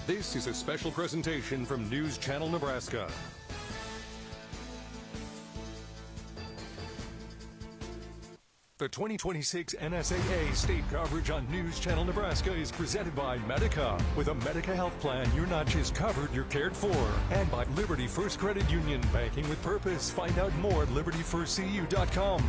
This is a special presentation from News Channel Nebraska. The 2026 NSAA state coverage on News Channel Nebraska is presented by Medica. With a Medica health plan, you're not just covered, you're cared for. And by Liberty First Credit Union, banking with purpose. Find out more at libertyfirstcu.com.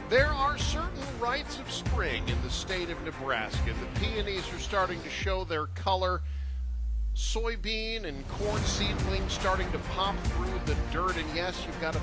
There are certain rites of spring in the state of Nebraska. The peonies are starting to show their color. Soybean and corn seedlings starting to pop through the dirt. And yes, you've got to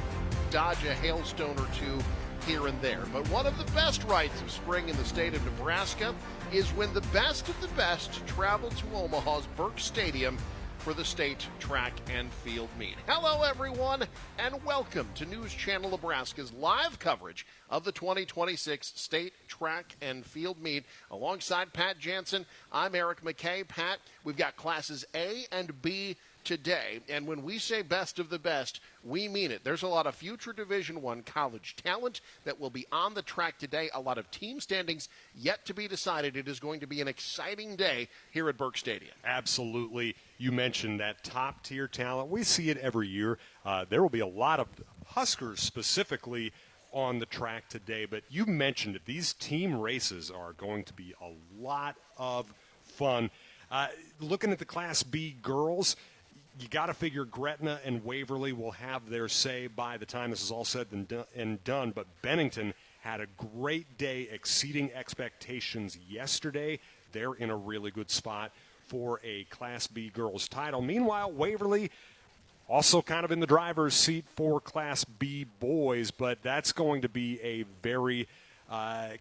dodge a hailstone or two here and there. But one of the best rites of spring in the state of Nebraska is when the best of the best travel to Omaha's Burke Stadium for the state track and field meet. Hello, everyone, and welcome to News Channel Nebraska's live coverage of the 2026 state track and field meet. Alongside Pat Jansen, I'm Eric McKay. Pat, we've got classes A and B today, and when we say best of the best, we mean it. There's a lot of future Division I college talent that will be on the track today, a lot of team standings yet to be decided. It is going to be an exciting day here at Burke Stadium. Absolutely. You mentioned that top-tier talent. We see it every year. There will be a lot of Huskers specifically on the track today, but you mentioned it. These team races are going to be a lot of fun. Looking at the Class B girls, you got to figure Gretna and Waverly will have their say by the time this is all said and done. But Bennington had a great day, exceeding expectations yesterday. They're in a really good spot for a Class B girls title. Meanwhile, Waverly also kind of in the driver's seat for Class B boys, but that's going to be a very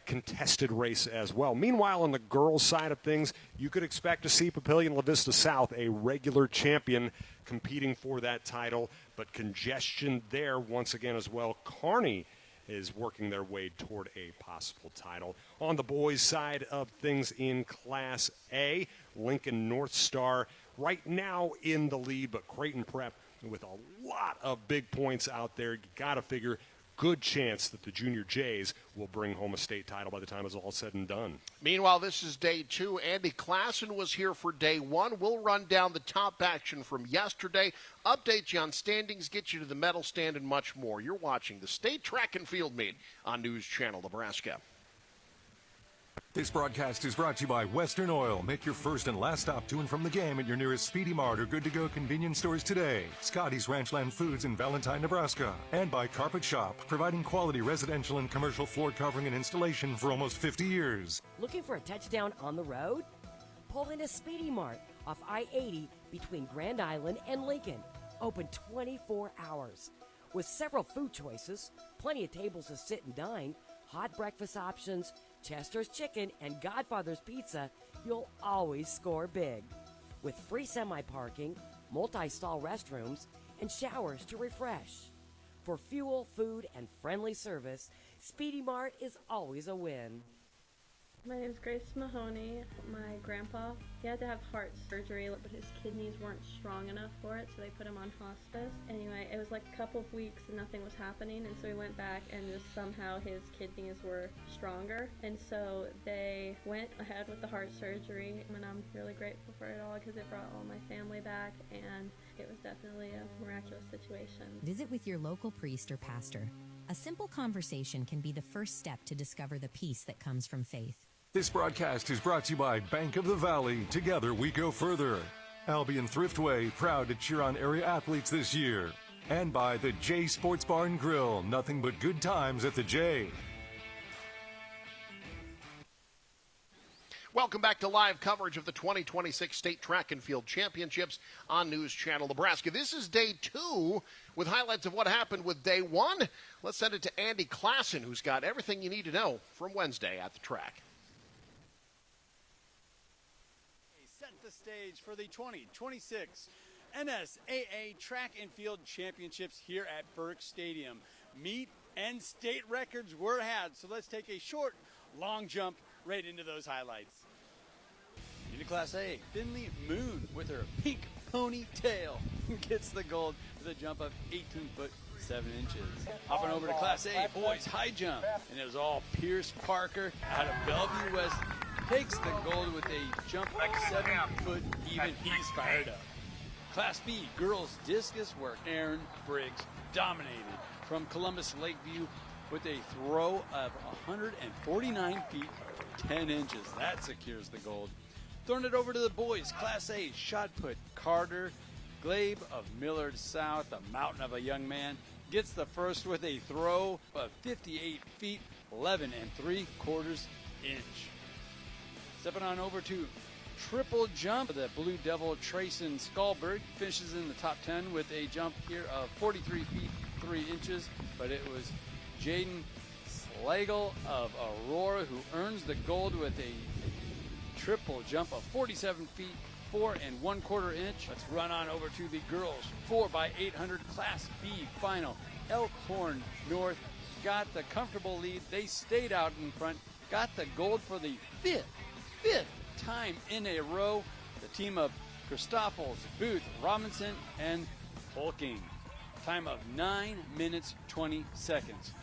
contested race as well. Meanwhile, on the girls' side of things, you could expect to see Papillion La Vista South, a regular champion, competing for that title, but congestion there once again as well. Kearney is working their way toward a possible title. On the boys' side of things in Class A, Lincoln North Star right now in the lead, but Creighton Prep with a lot of big points out there. You got to figure good chance that the Junior Jays will bring home a state title by the time it's all said and done. Meanwhile, this is day two. Andy Klassen was here for day one. We'll run down the top action from yesterday, update you on standings, get you to the medal stand, and much more. You're watching the state track and field meet on News Channel Nebraska. This broadcast is brought to you by Western Oil. Make your first and last stop to and from the game at your nearest Speedy Mart or good-to-go convenience stores today. Scotty's Ranchland Foods in Valentine, Nebraska. And by Carpet Shop, providing quality residential and commercial floor covering and installation for almost 50 years. Looking for a touchdown on the road? Pull into Speedy Mart off I-80 between Grand Island and Lincoln. Open 24 hours. With several food choices, plenty of tables to sit and dine, hot breakfast options, Chester's Chicken, and Godfather's Pizza, you'll always score big. With free semi-parking, multi-stall restrooms, and showers to refresh. For fuel, food, and friendly service, Speedy Mart is always a win. My name is Grace Mahoney. My grandpa, he had to have heart surgery, but his kidneys weren't strong enough for it, so they put him on hospice. Anyway, it was like a couple of weeks and nothing was happening, and so he went back and just somehow his kidneys were stronger. And so they went ahead with the heart surgery, and I'm really grateful for it all because it brought all my family back, and it was definitely a miraculous situation. Visit with your local priest or pastor. A simple conversation can be the first step to discover the peace that comes from faith. This broadcast is brought to you by Bank of the Valley. Together we go further. Albion Thriftway, proud to cheer on area athletes this year. And by the J Sports Bar and Grill. Nothing but good times at the J. Welcome back to live coverage of the 2026 State Track and Field Championships on News Channel Nebraska. This is day two with highlights of what happened with day one. Let's send it to Andy Klassen, who's got everything you need to know from Wednesday at the track. Set the stage for the 2026 NSAA Track and Field Championships here at Burke Stadium. Meet and state records were had, so let's take a short, long jump right into those highlights. Into Class A, Finley Moon with her pink ponytail gets the gold with a jump of 18 foot 7 inches. Hopping over to Class A, boys high jump, and it was all Pierce Parker out of Bellevue West takes the gold with a jump of 7 foot even. He's fired up. Class B girls discus, where Aaron Briggs dominated from Columbus Lakeview with a throw of 149 feet 10 inches. That secures the gold. Throwing it over to the boys. Class A shot put. Carter Glabe of Millard South, a mountain of a young man, gets the first with a throw of 58 feet 11 3/4 inch. Stepping on over to triple jump, the Blue Devil Trayson Skalberg finishes in the top 10 with a jump here of 43 feet 3 inches, but it was Jaden Slagle of Aurora who earns the gold with a triple jump of 47 feet 4 1/4 inch. Let's run on over to the girls 4x800 Class B final. Elkhorn North got the comfortable lead. They stayed out in front, got the gold for the fifth time in a row. The team of Christoffels, Booth, Robinson, and Holking. Time of 9 minutes 20 seconds.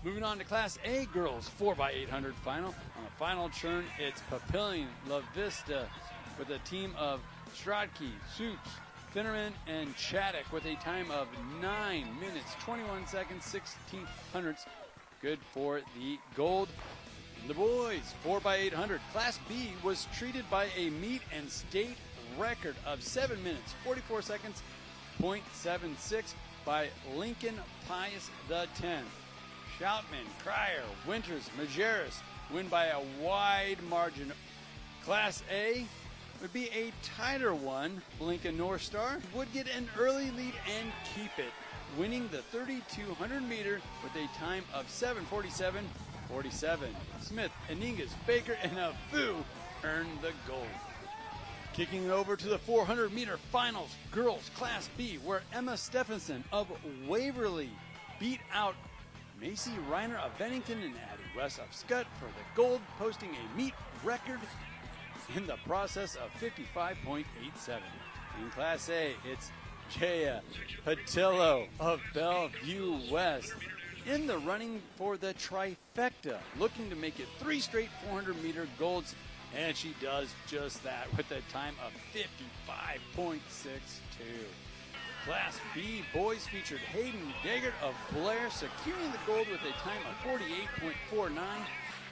Moving on to Class A girls 4x800 final. On the final churn, it's Papillion La Vista with a team of Stradke, Supes, Finnerman, and Chaddock with a time of 9 minutes 21 seconds 16 hundredths. Good for the gold. The boys 4x800 Class B was treated by a meet and state record of 7 minutes 44 seconds 0.76 by Lincoln Pius X. Shoutman, Cryer, Winters, Majerus win by a wide margin. Class A would be a tighter one. Lincoln North Star would get an early lead and keep it, winning the 3,200 meter with a time of 7:47.47. Smith, Aningas, Baker, and Afu earned the gold. Kicking it over to the 400 meter finals, girls Class B, where Emma Stephenson of Waverly beat out Macy Reiner of Bennington and Addie West of Scott for the gold, posting a meet record in the process of 55.87. In Class A, it's Jaya Patillo of Bellevue West in the running for the trifecta, looking to make it 3 straight 400 meter golds, and she does just that with a time of 55.62. Class B boys featured Hayden Daggert of Blair, securing the gold with a time of 48.49.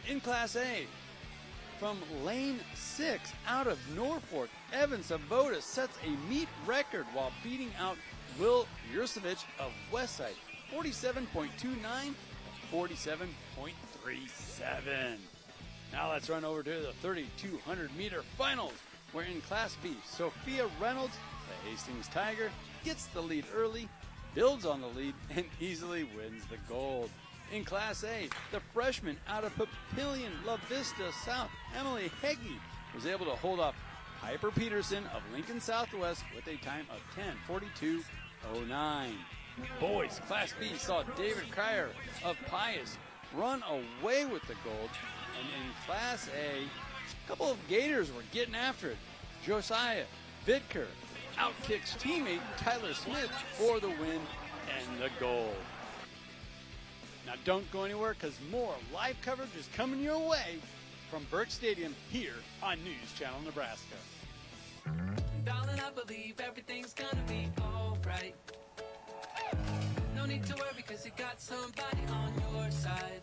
In Class A, from lane 6 out of Norfolk, Evan Savoda sets a meet record while beating out Will Yursevich of Westside, 47.29, 47.37. Now let's run over to the 3,200 meter finals, where in Class B, Sophia Reynolds, the Hastings Tiger, gets the lead early, builds on the lead, and easily wins the gold. In Class A, the freshman out of Papillion La Vista South, Emily Heggie, was able to hold off Piper Peterson of Lincoln Southwest with a time of 10:42.09. Boys Class B saw David Cryer of Pius run away with the gold, and in Class A, a couple of Gators were getting after it. Josiah Vidker outkicks teammate Tyler Smith for the win and the gold. Now don't go anywhere, because more live coverage is coming your way from Burke Stadium here on News Channel Nebraska. Darling, I believe everything's gonna be alright. No need to worry, because you got somebody on your side.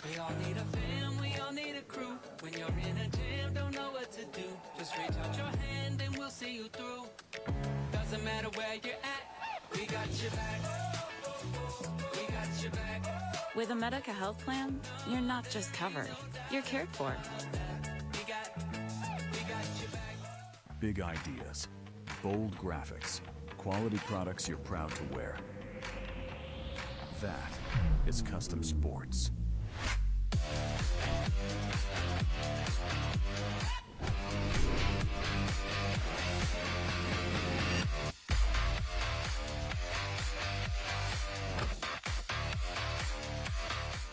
We all need a fam, we all need a crew. When you're in a jam, don't know what to do, just reach out your hand and we'll see you through. Doesn't matter where you're at, we got your back. We got your back. With a Medica health plan, you're not just covered, you're cared for. We got your back. Big ideas, bold graphics, quality products you're proud to wear. That is Custom Sports.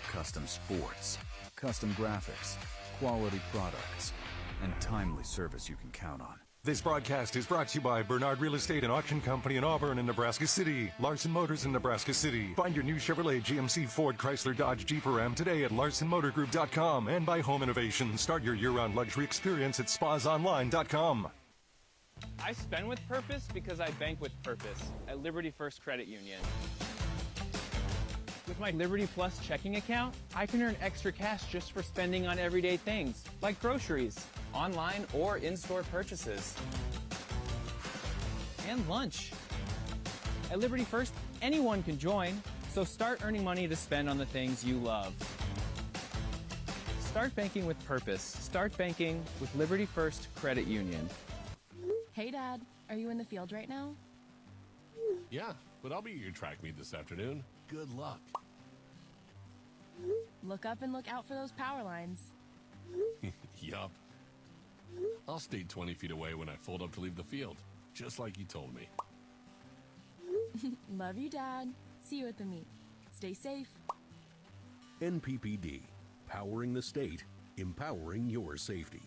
Custom Sports, custom graphics, quality products, and timely service you can count on. This broadcast is brought to you by Bernard Real Estate and Auction Company in Auburn and Nebraska City. Larson Motors in Nebraska City. Find your new Chevrolet, GMC, Ford, Chrysler, Dodge, Jeep, or Ram today at LarsonMotorGroup.com. And by Home Innovation. Start your year-round luxury experience at SpasOnline.com. I spend with purpose because I bank with purpose at Liberty First Credit Union. With my Liberty Plus checking account, I can earn extra cash just for spending on everyday things, like groceries, online or in-store purchases, and lunch. At Liberty First, anyone can join, so start earning money to spend on the things you love. Start banking with purpose. Start banking with Liberty First Credit Union. Hey, Dad, are you in the field right now? Yeah, but I'll be at your track meet this afternoon. Good luck. Look up and look out for those power lines. Yup. I'll stay 20 feet away when I fold up to leave the field, just like you told me. Love you, Dad. See you at the meet. Stay safe. NPPD, powering the state, empowering your safety.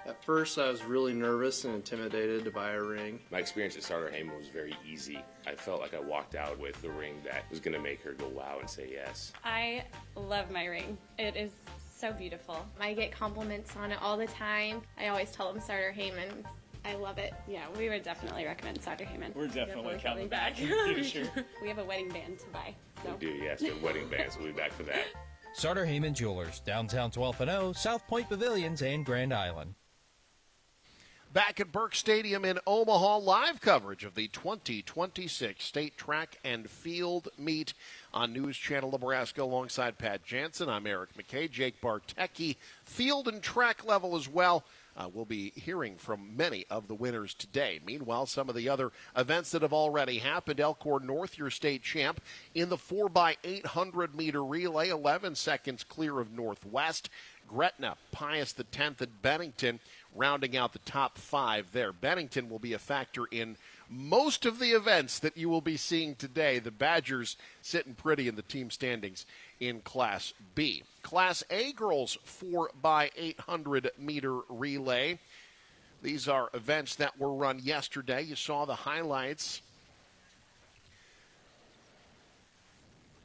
At first, I was really nervous and intimidated to buy a ring. My experience at Starter Heyman was very easy. I felt like I walked out with the ring that was going to make her go wow and say yes. I love my ring. It is so beautiful. I get compliments on it all the time. I always tell them Starter Heyman. I love it. Yeah, we would definitely recommend Starter Heyman. We're definitely coming back in the future. We have a wedding band to buy. So. We do, yes. The wedding bands. We'll be back for that. Starter Heyman Jewelers, downtown 12th and O, South Point Pavilions, and Grand Island. Back at Burke Stadium in Omaha, live coverage of the 2026 State Track and Field Meet on News Channel Nebraska alongside Pat Jansen. I'm Eric McKay, Jake Bartecki, field and track level as well. We'll be hearing from many of the winners today. Meanwhile, some of the other events that have already happened. Elkhorn North, your state champ, in the 4x800 meter relay, 11 seconds clear of Northwest. Gretna, Pius X at Bennington, rounding out the top 5 there. Bennington will be a factor in most of the events that you will be seeing today. The Badgers sitting pretty in the team standings in Class B. Class A girls 4x800 meter relay. These are events that were run yesterday. You saw the highlights.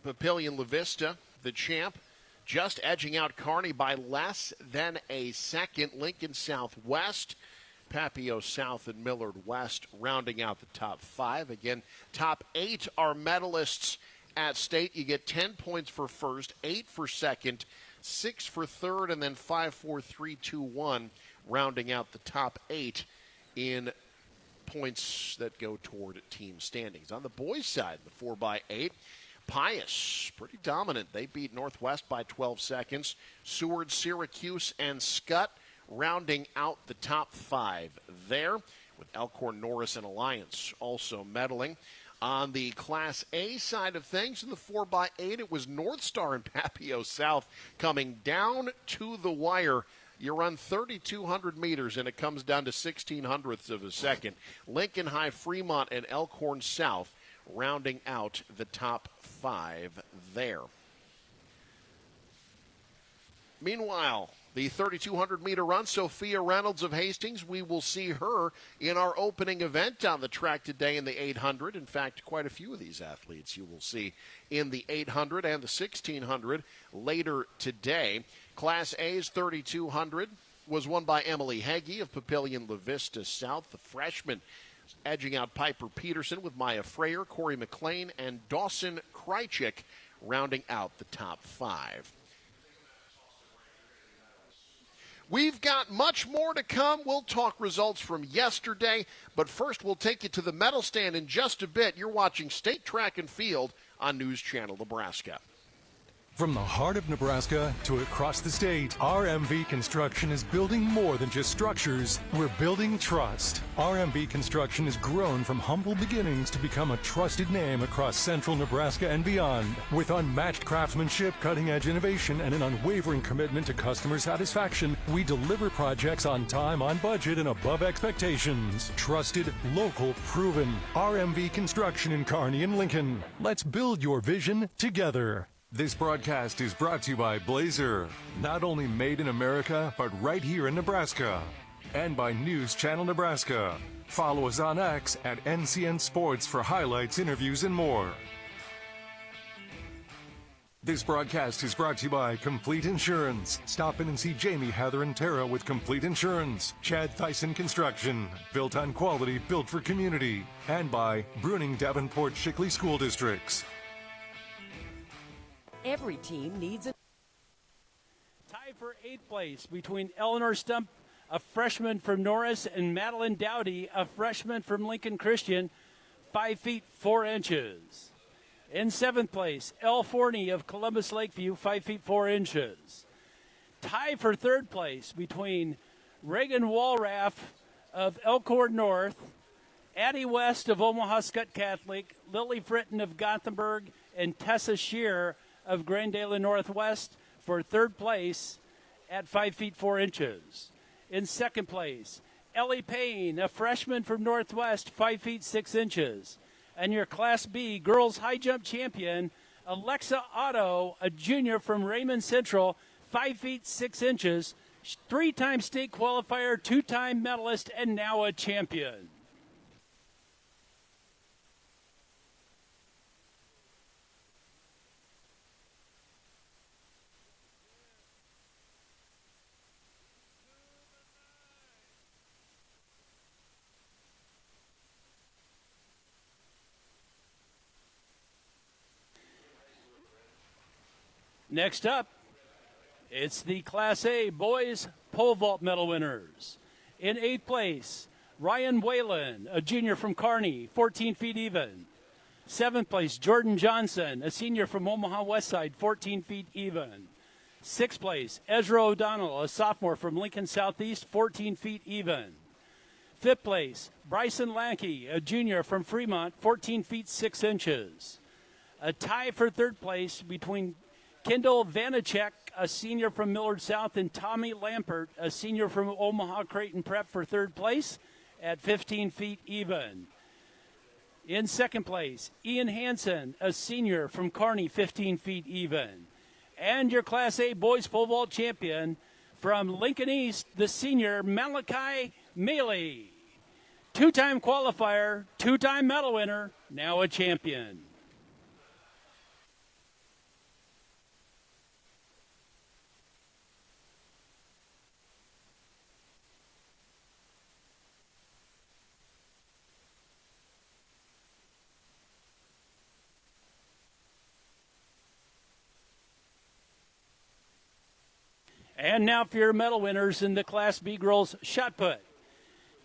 Papillion La Vista, the champ, just edging out Kearney by less than a second. Lincoln Southwest, Papio South, and Millard West rounding out the top 5. Again, top 8 are medalists at state. You get 10 points for first, 8 for second, 6 for third, and then 5, 4, 3, 2, 1, rounding out the top 8 in points that go toward team standings. On the boys' side, the 4x8, Pius, pretty dominant. They beat Northwest by 12 seconds. Seward, Syracuse, and Scott rounding out the top 5 there, with Elkhorn, Norris, and Alliance also medaling. On the Class A side of things, in the 4x8, it was North Star and Papio South coming down to the wire. You run 3,200 meters, and it comes down to 16/100ths of a second. Lincoln High, Fremont, and Elkhorn South rounding out the top 5 there. Meanwhile, the 3,200-meter run, Sophia Reynolds of Hastings, we will see her in our opening event on the track today in the 800. In fact, quite a few of these athletes you will see in the 800 and the 1,600 later today. Class A's 3,200 was won by Emily Heggie of Papillion La Vista South, the freshman, edging out Piper Peterson with Maya Freyer, Corey McLean, and Dawson Krychik rounding out the top 5. We've got much more to come. We'll talk results from yesterday, but first we'll take you to the medal stand in just a bit. You're watching State Track and Field on News Channel Nebraska. From the heart of Nebraska to across the state, RMV Construction is building more than just structures. We're building trust. RMV Construction has grown from humble beginnings to become a trusted name across central Nebraska and beyond. With unmatched craftsmanship, cutting-edge innovation, and an unwavering commitment to customer satisfaction, we deliver projects on time, on budget, and above expectations. Trusted, local, proven. RMV Construction in Kearney and Lincoln. Let's build your vision together. This broadcast is brought to you by Blazer, not only made in America, but right here in Nebraska. And by News Channel Nebraska. Follow us on X at NCN Sports for highlights, interviews, and more. This broadcast is brought to you by Complete Insurance. Stop in and see Jamie, Heather, and Tara with Complete Insurance. Chad Thyssen Construction. Built on quality, built for community. And by Bruning Davenport Shickley School Districts. Every team needs a tie for 8th place between Eleanor Stump, a freshman from Norris, and Madeline Dowdy, a freshman from Lincoln Christian, 5 feet 4 inches. In 7th place, Elle Forney of Columbus Lakeview, 5 feet 4 inches. Tie for 3rd place between Reagan Walraff of Elkhorn North, Addie West of Omaha Scott Catholic, Lily Fritton of Gothenburg, and Tessa Shear of Glendale Northwest for 3rd place at 5 feet 4 inches. In 2nd place, Ellie Payne, a freshman from Northwest, 5 feet 6 inches. And your Class B girls high jump champion, Alexa Otto, a junior from Raymond Central, 5 feet 6 inches, 3-time state qualifier, 2-time medalist, and now a champion. Next up, it's the Class A boys pole vault medal winners. In 8th place, Ryan Whalen, a junior from Kearney, 14 feet even. 7th place, Jordan Johnson, a senior from Omaha Westside, 14 feet even. 6th place, Ezra O'Donnell, a sophomore from Lincoln Southeast, 14 feet even. 5th place, Bryson Lankey, a junior from Fremont, 14 feet 6 inches. A tie for 3rd place between Kendall Vanacek, a senior from Millard South, and Tommy Lampert, a senior from Omaha Creighton Prep for 3rd place at 15 feet even. In 2nd place, Ian Hansen, a senior from Kearney, 15 feet even. And your Class A boys pole vault champion from Lincoln East, the senior Malachi Maley. 2-time qualifier, 2-time medal winner, now a champion. And now for your medal winners in the Class B girls shot put.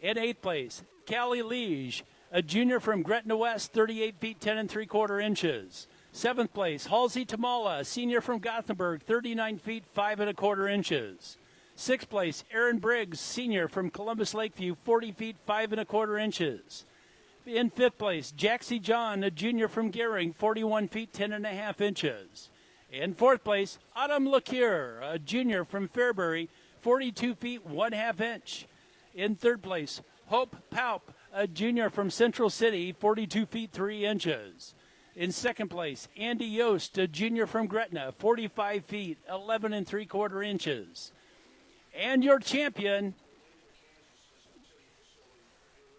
In 8th place, Callie Liege, a junior from Gretna West, 38 feet 10 3/4 inches. 7th place, Halsey Tamala, a senior from Gothenburg, 39 feet 5 1/4 inches. 6th place, Aaron Briggs, senior from Columbus Lakeview, 40 feet 5 1/4 inches. In 5th place, Jaxie John, a junior from Gehring, 41 feet 10 1/2 inches. In 4th place, Autumn LeCure, a junior from Fairbury, 42 feet 1/2 inch. In 3rd place, Hope Paup, a junior from Central City, 42 feet 3 inches. In 2nd place, Andy Yost, a junior from Gretna, 45 feet 11 3/4 inches. And your champion,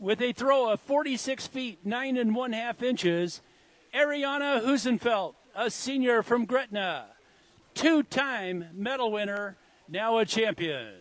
with a throw of 46 feet 9 1/2 inches, Ariana Husenfeld, a senior from Gretna, 2-time medal winner, now a champion.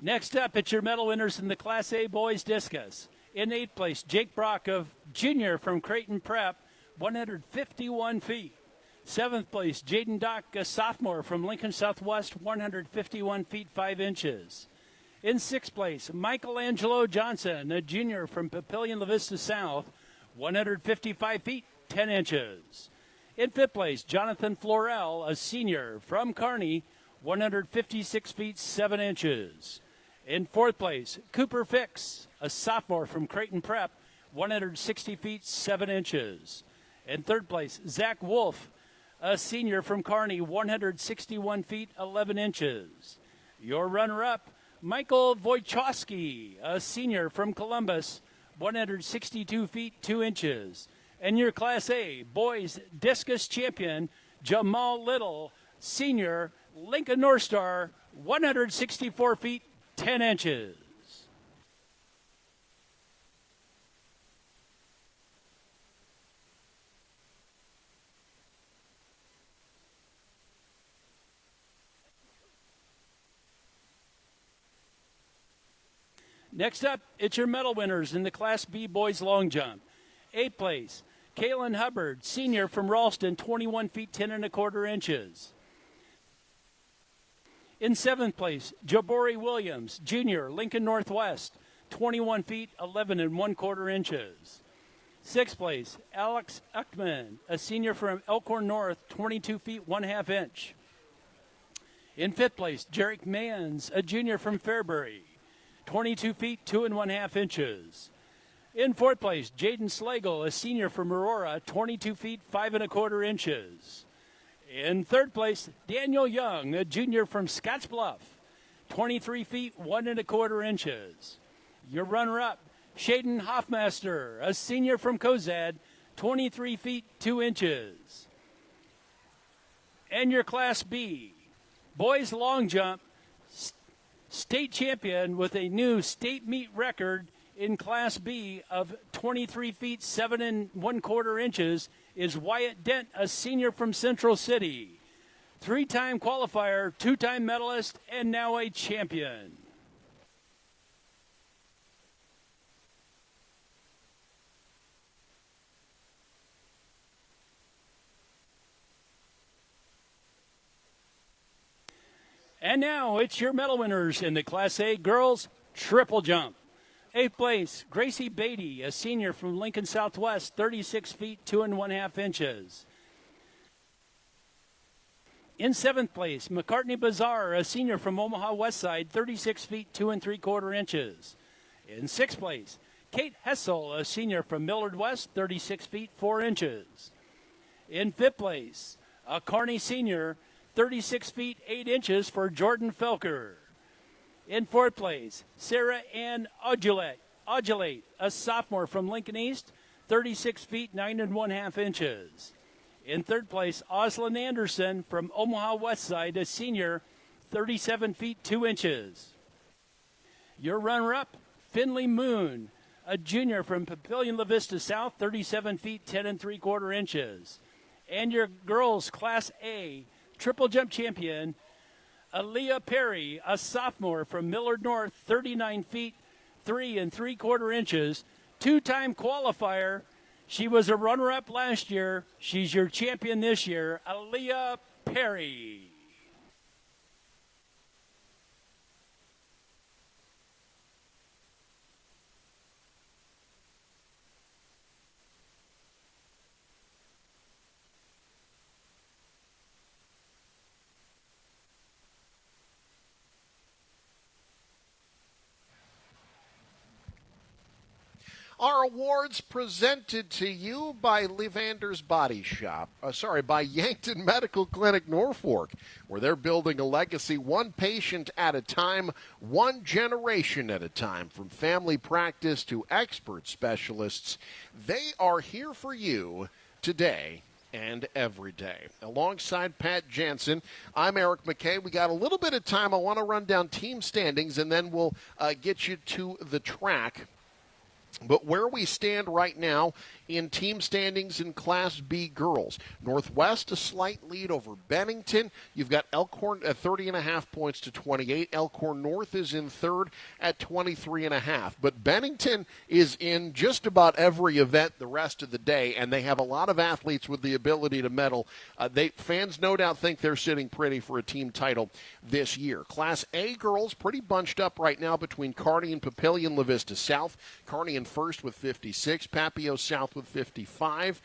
Next up, it's your medal winners in the Class A boys discus. In 8th place, Jake Brock, of junior from Creighton Prep, 151 feet. 7th place, Jaden Dock, a sophomore from Lincoln Southwest, 151 feet 5 inches. In 6th place, Michelangelo Johnson, a junior from Papillion La Vista South, 155 feet 10 inches. In 5th place, Jonathan Florell, a senior from Kearney, 156 feet 7 inches. In fourth place, Cooper Fix, a sophomore from Creighton Prep, 160 feet 7 inches. In third place, Zach Wolf, a senior from Kearney, 161 feet 11 inches. Your runner-up, Michael Wojciechowski, a senior from Columbus, 162 feet 2 inches. And your Class A boys discus champion, Jamal Little, senior, Lincoln North Star, 164 feet 10 inches. Next up, it's your medal winners in the Class B boys long jump. 8th place, Kalen Hubbard, senior from Ralston, 21 feet 10 1/4 inches. In 7th place, Jabori Williams, junior, Lincoln Northwest, 21 feet 11 1/4 inches. 6th place, Alex Uckman, a senior from Elkhorn North, 22 feet 1/2 inch. In 5th place, Jarek Mans, a junior from Fairbury, 22 feet 2 1/2 inches. In 4th place, Jaden Slagle, a senior from Aurora, 22 feet 5 1/4 inches. In 3rd place, Daniel Young, a junior from Scottsbluff, 23 feet 1 1/4 inches. Your runner-up, Shaden Hoffmaster, a senior from Cozad, 23 feet 2 inches. And your Class B, boys long jump, state champion with a new state meet record in Class B of 23 feet 7 1/4 inches is Wyatt Dent, a senior from Central City. 3-time qualifier, 2-time medalist, and now a champion. And now it's your medal winners in the Class A girls triple jump. 8th place, Gracie Beatty, a senior from Lincoln Southwest, 36 feet 2 1/2 inches. In 7th place, McCartney Bazaar, a senior from Omaha Westside, 36 feet 2 3/4 inches. In 6th place, Kate Hessel, a senior from Millard West, 36 feet 4 inches. In 5th place, a Kearney senior, 36 feet 8 inches for Jordan Felker. In 4th place, Sarah Ann Odulate, a sophomore from Lincoln East, 36 feet 9 1/2 inches. In 3rd place, Oslin Anderson from Omaha Westside, a senior, 37 feet 2 inches. Your runner-up, Finley Moon, a junior from Papillion La Vista South, 37 feet 10 3/4 inches. And your girls' Class A triple jump champion, Aaliyah Perry, a sophomore from Millard North, 39 feet 3 3/4 inches, 2-time qualifier. She was a runner-up last year. She's your champion this year, Aaliyah Perry. Our awards presented to you by Levander's Body Shop. By Yankton Medical Clinic Norfolk, where they're building a legacy one patient at a time, one generation at a time. From family practice to expert specialists, they are here for you today and every day. Alongside Pat Jansen, I'm Eric McKay. We got a little bit of time. I want to run down team standings, and then we'll get you to the track. But where we stand right now in team standings in Class B girls, Northwest a slight lead over Bennington. You've got Elkhorn at 30.5 points to 28. Elkhorn North is in third at 23.5. But Bennington is in just about every event the rest of the day, and they have a lot of athletes with the ability to medal. Fans no doubt think they're sitting pretty for a team title this year. Class A girls pretty bunched up right now between Kearney and Papillion La Vista South. Kearney in first with 56, Papio South with 55.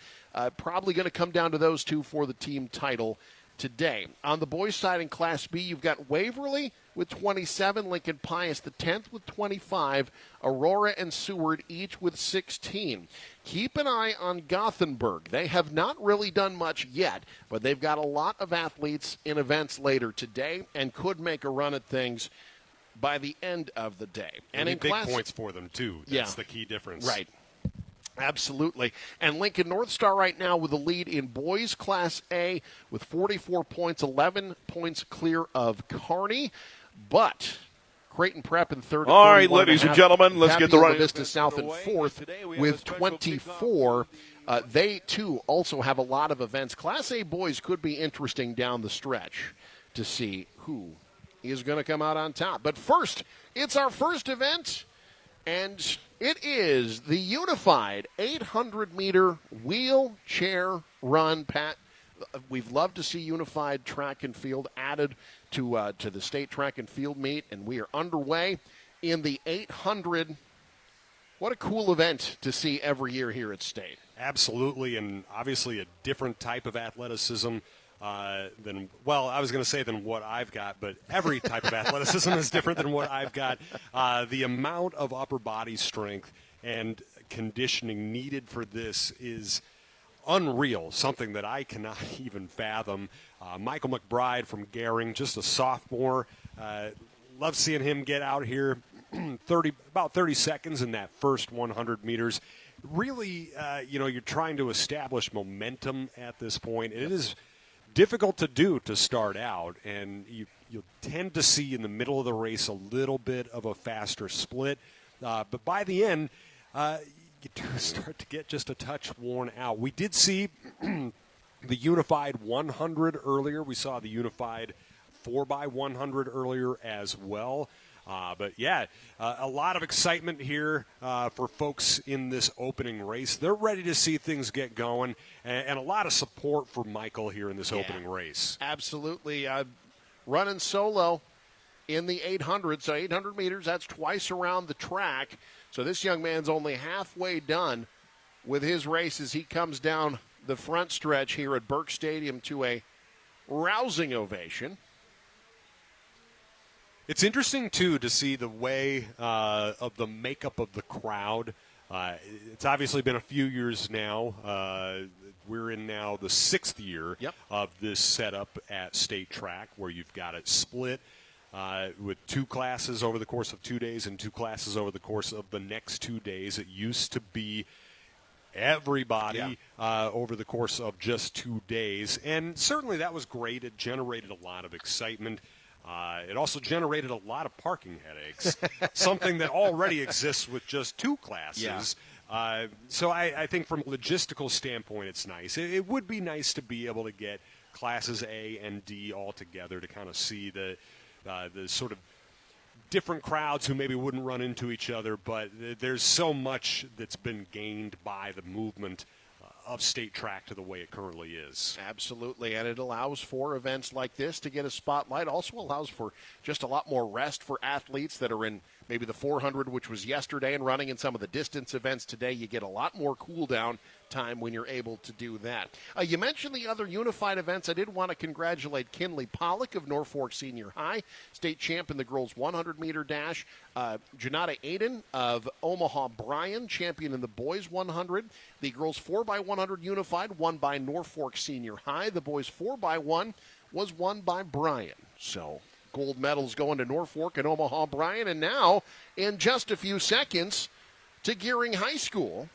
Probably going to come down to those two for the team title today. On the boys' side in Class B, you've got Waverly with 27. Lincoln Pius, the 10th, with 25. Aurora and Seward each with 16. Keep an eye on Gothenburg. They have not really done much yet, but they've got a lot of athletes in events later today and could make a run at things by the end of the day. And in big points for them, too. That's the key difference. Right. Absolutely. And Lincoln North Star right now with the lead in boys Class A with 44 points, 11 points clear of Kearney. But Creighton Prep in third. All right, ladies and gentlemen, let's get the running. Vista South in fourth with 24. They, too, also have a lot of events. Class A boys could be interesting down the stretch to see who is going to come out on top. But first, it's our first event, and it is the Unified 800-meter wheelchair run. Pat, we've loved to see Unified track and field added to the state track and field meet, and we are underway in the 800. What a cool event to see every year here at State. Absolutely, and obviously a different type of athleticism than what I've got, but every type of athleticism is different than what I've got. The amount of upper body strength and conditioning needed for this is unreal, something that I cannot even fathom. Michael McBride from Gehring, just a sophomore. Love seeing him get out here. About 30 seconds in that first 100 meters. Really, you're trying to establish momentum at this point. It is difficult to do to start out, and you'll tend to see in the middle of the race a little bit of a faster split. But by the end, you do start to get just a touch worn out. We did see the Unified 100 earlier. We saw the Unified 4x100 earlier as well. But a lot of excitement here for folks in this opening race. They're ready to see things get going, and a lot of support for Michael here in this opening race. Absolutely. Running solo in the 800, so 800 meters, that's twice around the track. So this young man's only halfway done with his race as he comes down the front stretch here at Burke Stadium to a rousing ovation. It's interesting, too, to see the way of the makeup of the crowd. It's obviously been a few years now. We're in now the 6th year of this setup at State Track, where you've got it split with 2 classes over the course of 2 days and 2 classes over the course of the next 2 days. It used to be everybody over the course of just 2 days. And certainly that was great. It generated a lot of excitement. It also generated a lot of parking headaches, something that already exists with just 2 classes. So I think from a logistical standpoint, it's nice. It would be nice to be able to get classes A and D all together to kind of see the sort of different crowds who maybe wouldn't run into each other, but there's so much that's been gained by the movement of State Track to the way it currently is. Absolutely, and it allows for events like this to get a spotlight. Also allows for just a lot more rest for athletes that are in maybe the 400, which was yesterday, and running in some of the distance events today. You get a lot more cool down time when you're able to do that. You mentioned the other Unified events. I did want to congratulate Kinley Pollock of Norfolk Senior High, state champ in the girls 100-meter dash. Janata Aiden of Omaha Bryan, champion in the boys 100. The girls 4x100 Unified, won by Norfolk Senior High. The boys 4x1 was won by Bryan. So gold medals going to Norfolk and Omaha Bryan. And now, in just a few seconds, to Gehring High School,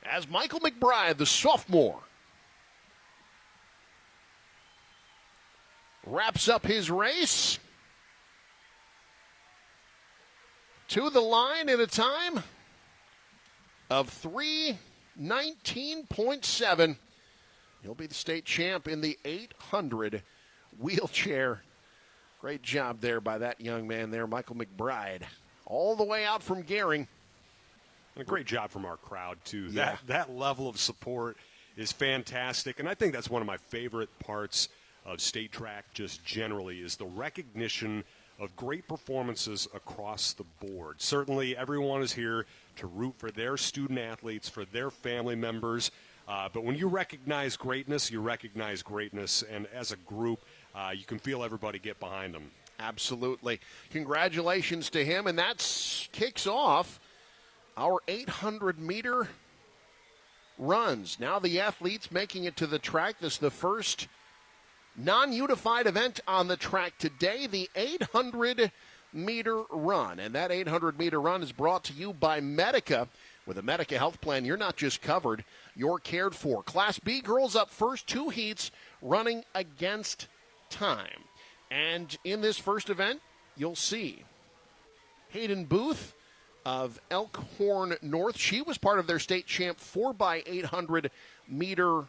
as Michael McBride, the sophomore, wraps up his race to the line in a time of 3:19.7. He'll be the state champ in the 800 wheelchair. Great job there by that young man there, Michael McBride, all the way out from Gehring. And a great job from our crowd, too. That level of support is fantastic, and I think that's one of my favorite parts of State Track just generally is the recognition of great performances across the board. Certainly everyone is here to root for their student athletes, for their family members, but when you recognize greatness, and as a group, you can feel everybody get behind him. Absolutely. Congratulations to him, and that kicks off our 800-meter runs. Now the athletes making it to the track. This is the first non-unified event on the track today, the 800-meter run. And that 800-meter run is brought to you by Medica. With a Medica health plan, you're not just covered, you're cared for. Class B girls up first, 2 heats running against time. And in this first event, you'll see Hayden Booth of Elkhorn North. She was part of their state champ 4x800 meter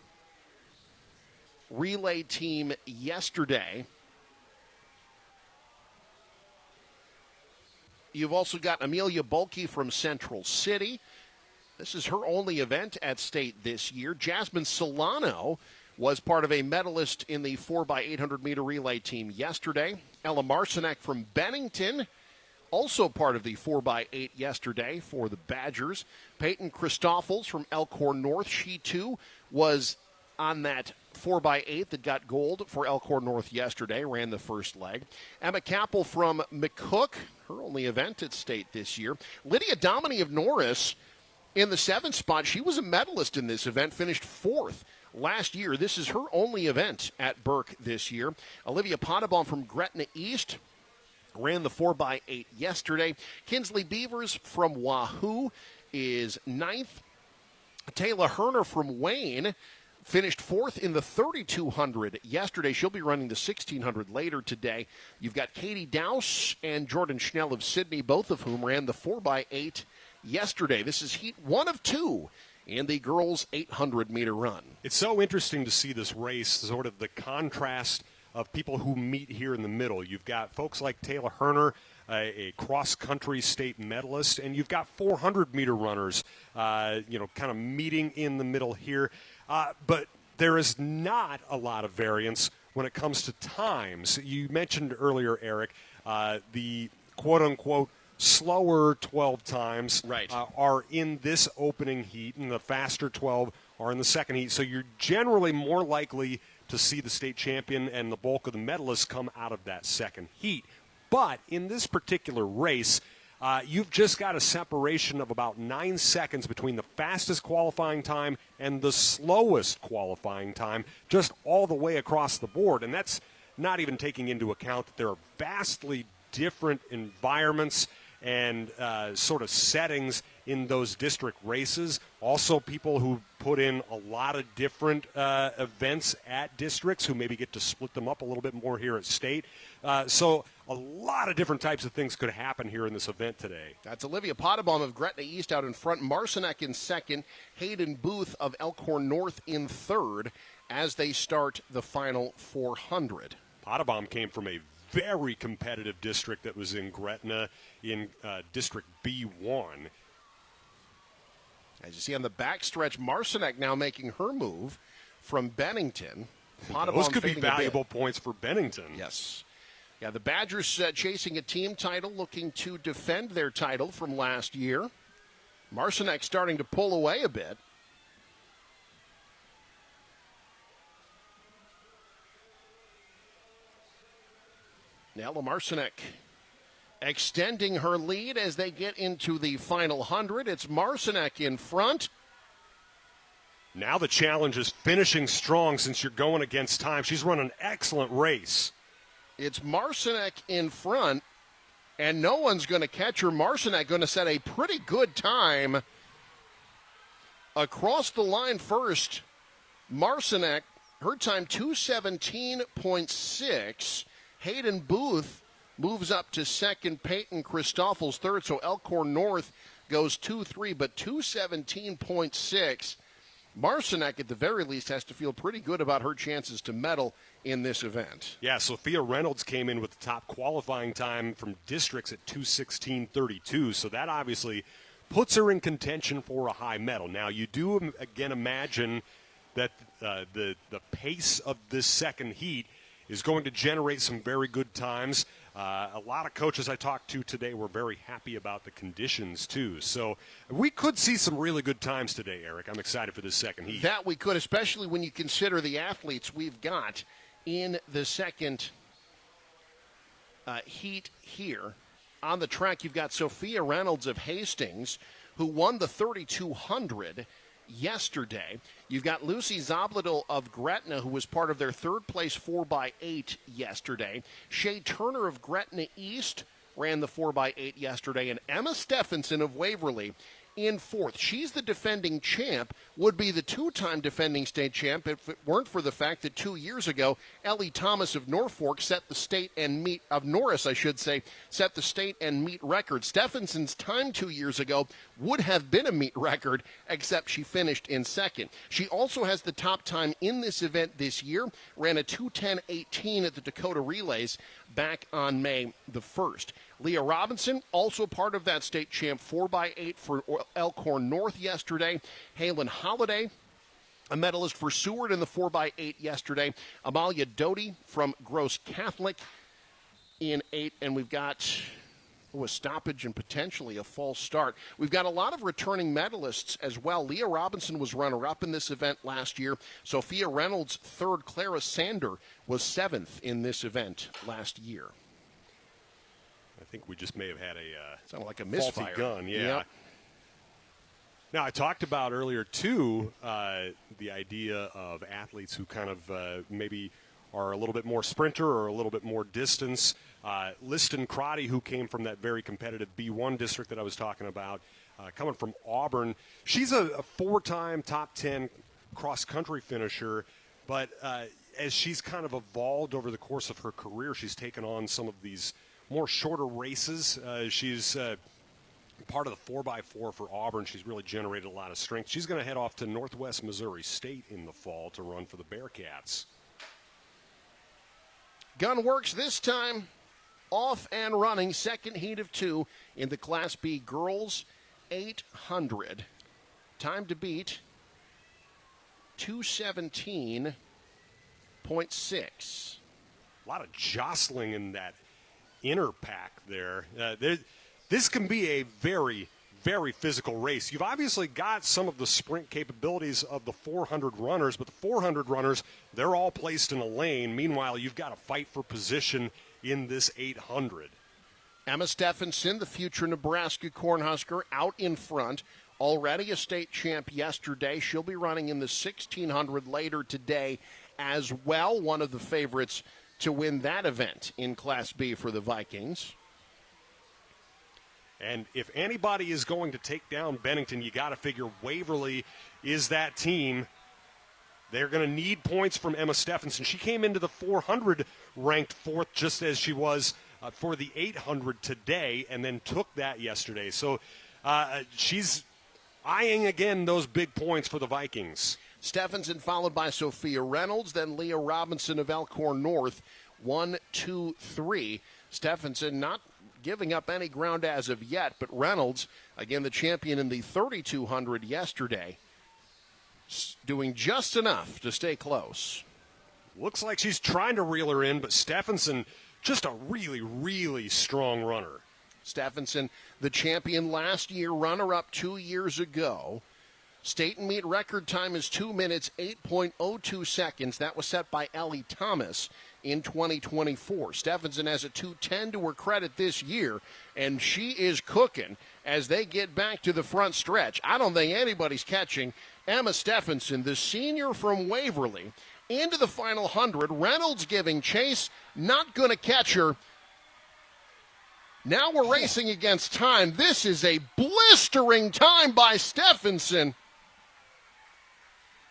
relay team yesterday. You've also got Amelia Bulkey from Central City. This is her only event at state this year. Jasmine Solano was part of a medalist in the 4x800 meter relay team yesterday. Ella Marcinek from Bennington, also part of the 4x8 yesterday for the Badgers. Peyton Christoffels from Elkhorn North, she too was on that 4x8 that got gold for Elkhorn North yesterday, ran the first leg. Emma Capel from McCook, her only event at state this year. Lydia Dominy of Norris in the 7th spot. She was a medalist in this event, finished 4th last year. This is her only event at Burke this year. Olivia Potabom from Gretna East ran the 4x8 yesterday. Kinsley Beavers from Wahoo is 9th. Taylor Herner from Wayne finished 4th in the 3,200 yesterday. She'll be running the 1,600 later today. You've got Katie Dowse and Jordan Schnell of Sydney, both of whom ran the 4x8 yesterday. This is heat 1 of 2 in the girls' 800-meter run. It's so interesting to see this race, sort of the contrast of people who meet here in the middle. You've got folks like Taylor Herner, a cross-country state medalist, and you've got 400-meter runners, kind of meeting in the middle here. But there is not a lot of variance when it comes to times. You mentioned earlier, Eric, the quote-unquote slower 12 times are in this opening heat, and the faster 12 are in the second heat. So you're generally more likely to see the state champion and the bulk of the medalists come out of that second heat. But in this particular race, you've just got a separation of about 9 seconds between the fastest qualifying time and the slowest qualifying time, just all the way across the board. And that's not even taking into account that there are vastly different environments and sort of settings in those district races. Also, people who put in a lot of different events at districts who maybe get to split them up a little bit more here at state. So a lot of different types of things could happen here in this event today. That's Olivia Potabom of Gretna East out in front. Marcinek in second. Hayden Booth of Elkhorn North in third as they start the final 400. Potabom came from a very competitive district that was in Gretna in District B1. As you see on the backstretch, Marcinek now making her move from Bennington. Those could be valuable points for Bennington. Yes. Yeah, the Badgers chasing a team title, looking to defend their title from last year. Marcinek starting to pull away a bit. Ella Marcinek extending her lead as they get into the final 100. It's Marcinek in front. Now the challenge is finishing strong since you're going against time. She's run an excellent race. It's Marcinek in front, and no one's going to catch her. Marcinek going to set a pretty good time across the line first. Marcinek, her time 2:17.6. Hayden Booth moves up to second. Peyton Christoffels third. So Elkhorn North goes 2-3, but 2:17.6. Marcinek, at the very least, has to feel pretty good about her chances to medal in this event. Yeah, Sophia Reynolds came in with the top qualifying time from districts at 2:16.32, so that obviously puts her in contention for a high medal. Now, you do, again, imagine that the pace of this second heat is going to generate some very good times. A lot of coaches I talked to today were very happy about the conditions, too. So we could see some really good times today, Eric. I'm excited for this second heat. That we could, especially when you consider the athletes we've got in the second heat here. On the track, you've got Sophia Reynolds of Hastings, who won the 3,200 yesterday. You've got Lucy Zobladil of Gretna, who was part of their third-place 4x8 yesterday. Shea Turner of Gretna East ran the 4x8 yesterday. And Emma Stephenson of Waverly in fourth. She's the defending champ, would be the two-time defending state champ if it weren't for the fact that 2 years ago, Ellie Thomas of Norfolk set the state and meet, of Norris, I should say, set the state and meet record. Stephenson's time 2 years ago would have been a meet record, except she finished in second. She also has the top time in this event this year, ran a 2:10.18 at the Dakota Relays back on May the 1st. Leah Robinson, also part of that state champ 4x8 for Elkhorn North yesterday. Halen Holiday, a medalist for Seward in the 4x8 yesterday. Amalia Doty from Gross Catholic in 8. And we've got a stoppage and potentially a false start. We've got a lot of returning medalists as well. Leah Robinson was runner-up in this event last year. Sophia Reynolds, third. Clara Sander was 7th in this event last year. I think we just may have had a sounded like a misfire. Faulty gun, yeah. Yep. Now, I talked about earlier, too, the idea of athletes who kind of maybe are a little bit more sprinter or a little bit more distance. Liston Crotty, who came from that very competitive B1 district that I was talking about, coming from Auburn. She's a four-time top 10 cross-country finisher, but as she's kind of evolved over the course of her career, she's taken on some of these more shorter races. She's part of the 4x4 for Auburn. She's really generated a lot of strength. She's going to head off to Northwest Missouri State in the fall to run for the Bearcats. Gunworks this time off and running, second heat of 2 in the Class B girls 800. Time to beat 2:17.6. A lot of jostling in that inner pack there. This can be a very, very physical race. You've obviously got some of the sprint capabilities of the 400 runners, but the 400 runners, they're all placed in a lane. Meanwhile, you've got to fight for position in this 800. Emma Stephenson, the future Nebraska Cornhusker, out in front. Already a state champ yesterday. She'll be running in the 1600 later today as well. One of the favorites to win that event in Class B for the Vikings. And if anybody is going to take down Bennington, you got to figure Waverly is that team. They're going to need points from Emma Stephenson. She came into the 400 ranked fourth, just as she was for the 800 today, and then took that yesterday. So she's eyeing again those big points for the Vikings. Stephenson followed by Sophia Reynolds, then Leah Robinson of Elkhorn North. 1, 2, 3. Stephenson not giving up any ground as of yet, but Reynolds, again the champion in the 3,200 yesterday, doing just enough to stay close. Looks like she's trying to reel her in, but Stephenson, just a really, really strong runner. Stephenson, the champion last year, runner-up 2 years ago. State and meet record time is 2 minutes, 8.02 seconds. That was set by Ellie Thomas in 2024. Stephenson has a 2:10 to her credit this year, and she is cooking as they get back to the front stretch. I don't think anybody's catching Emma Stephenson, the senior from Waverly, into the final 100. Reynolds giving chase, not going to catch her. Now we're racing against time. This is a blistering time by Stephenson.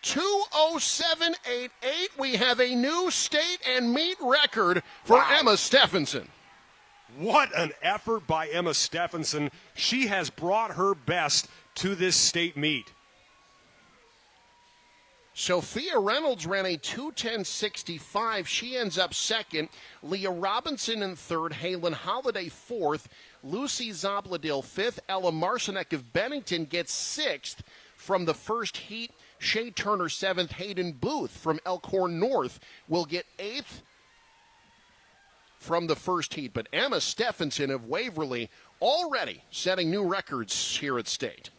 2:07.88. We have a new state and meet record for Emma Stephenson. What an effort by Emma Stephenson. She has brought her best to this state meet. Sophia Reynolds ran a 2:10.65. She ends up second. Leah Robinson in third. Halen Holiday fourth. Lucy Zobladil fifth. Ella Marcinek of Bennington gets sixth from the first heat. Shea Turner seventh. Hayden Booth from Elkhorn North will get eighth from the first heat. But Emma Stephenson of Waverly already setting new records here at state.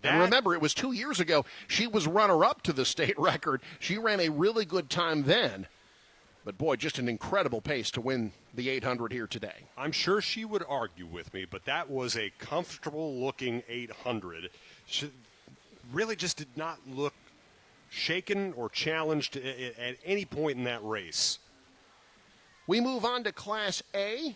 And remember, it was 2 years ago. She was runner-up to the state record. She ran a really good time then. But, boy, just an incredible pace to win the 800 here today. I'm sure she would argue with me, but that was a comfortable-looking 800. She really just did not look shaken or challenged at any point in that race. We move on to Class A.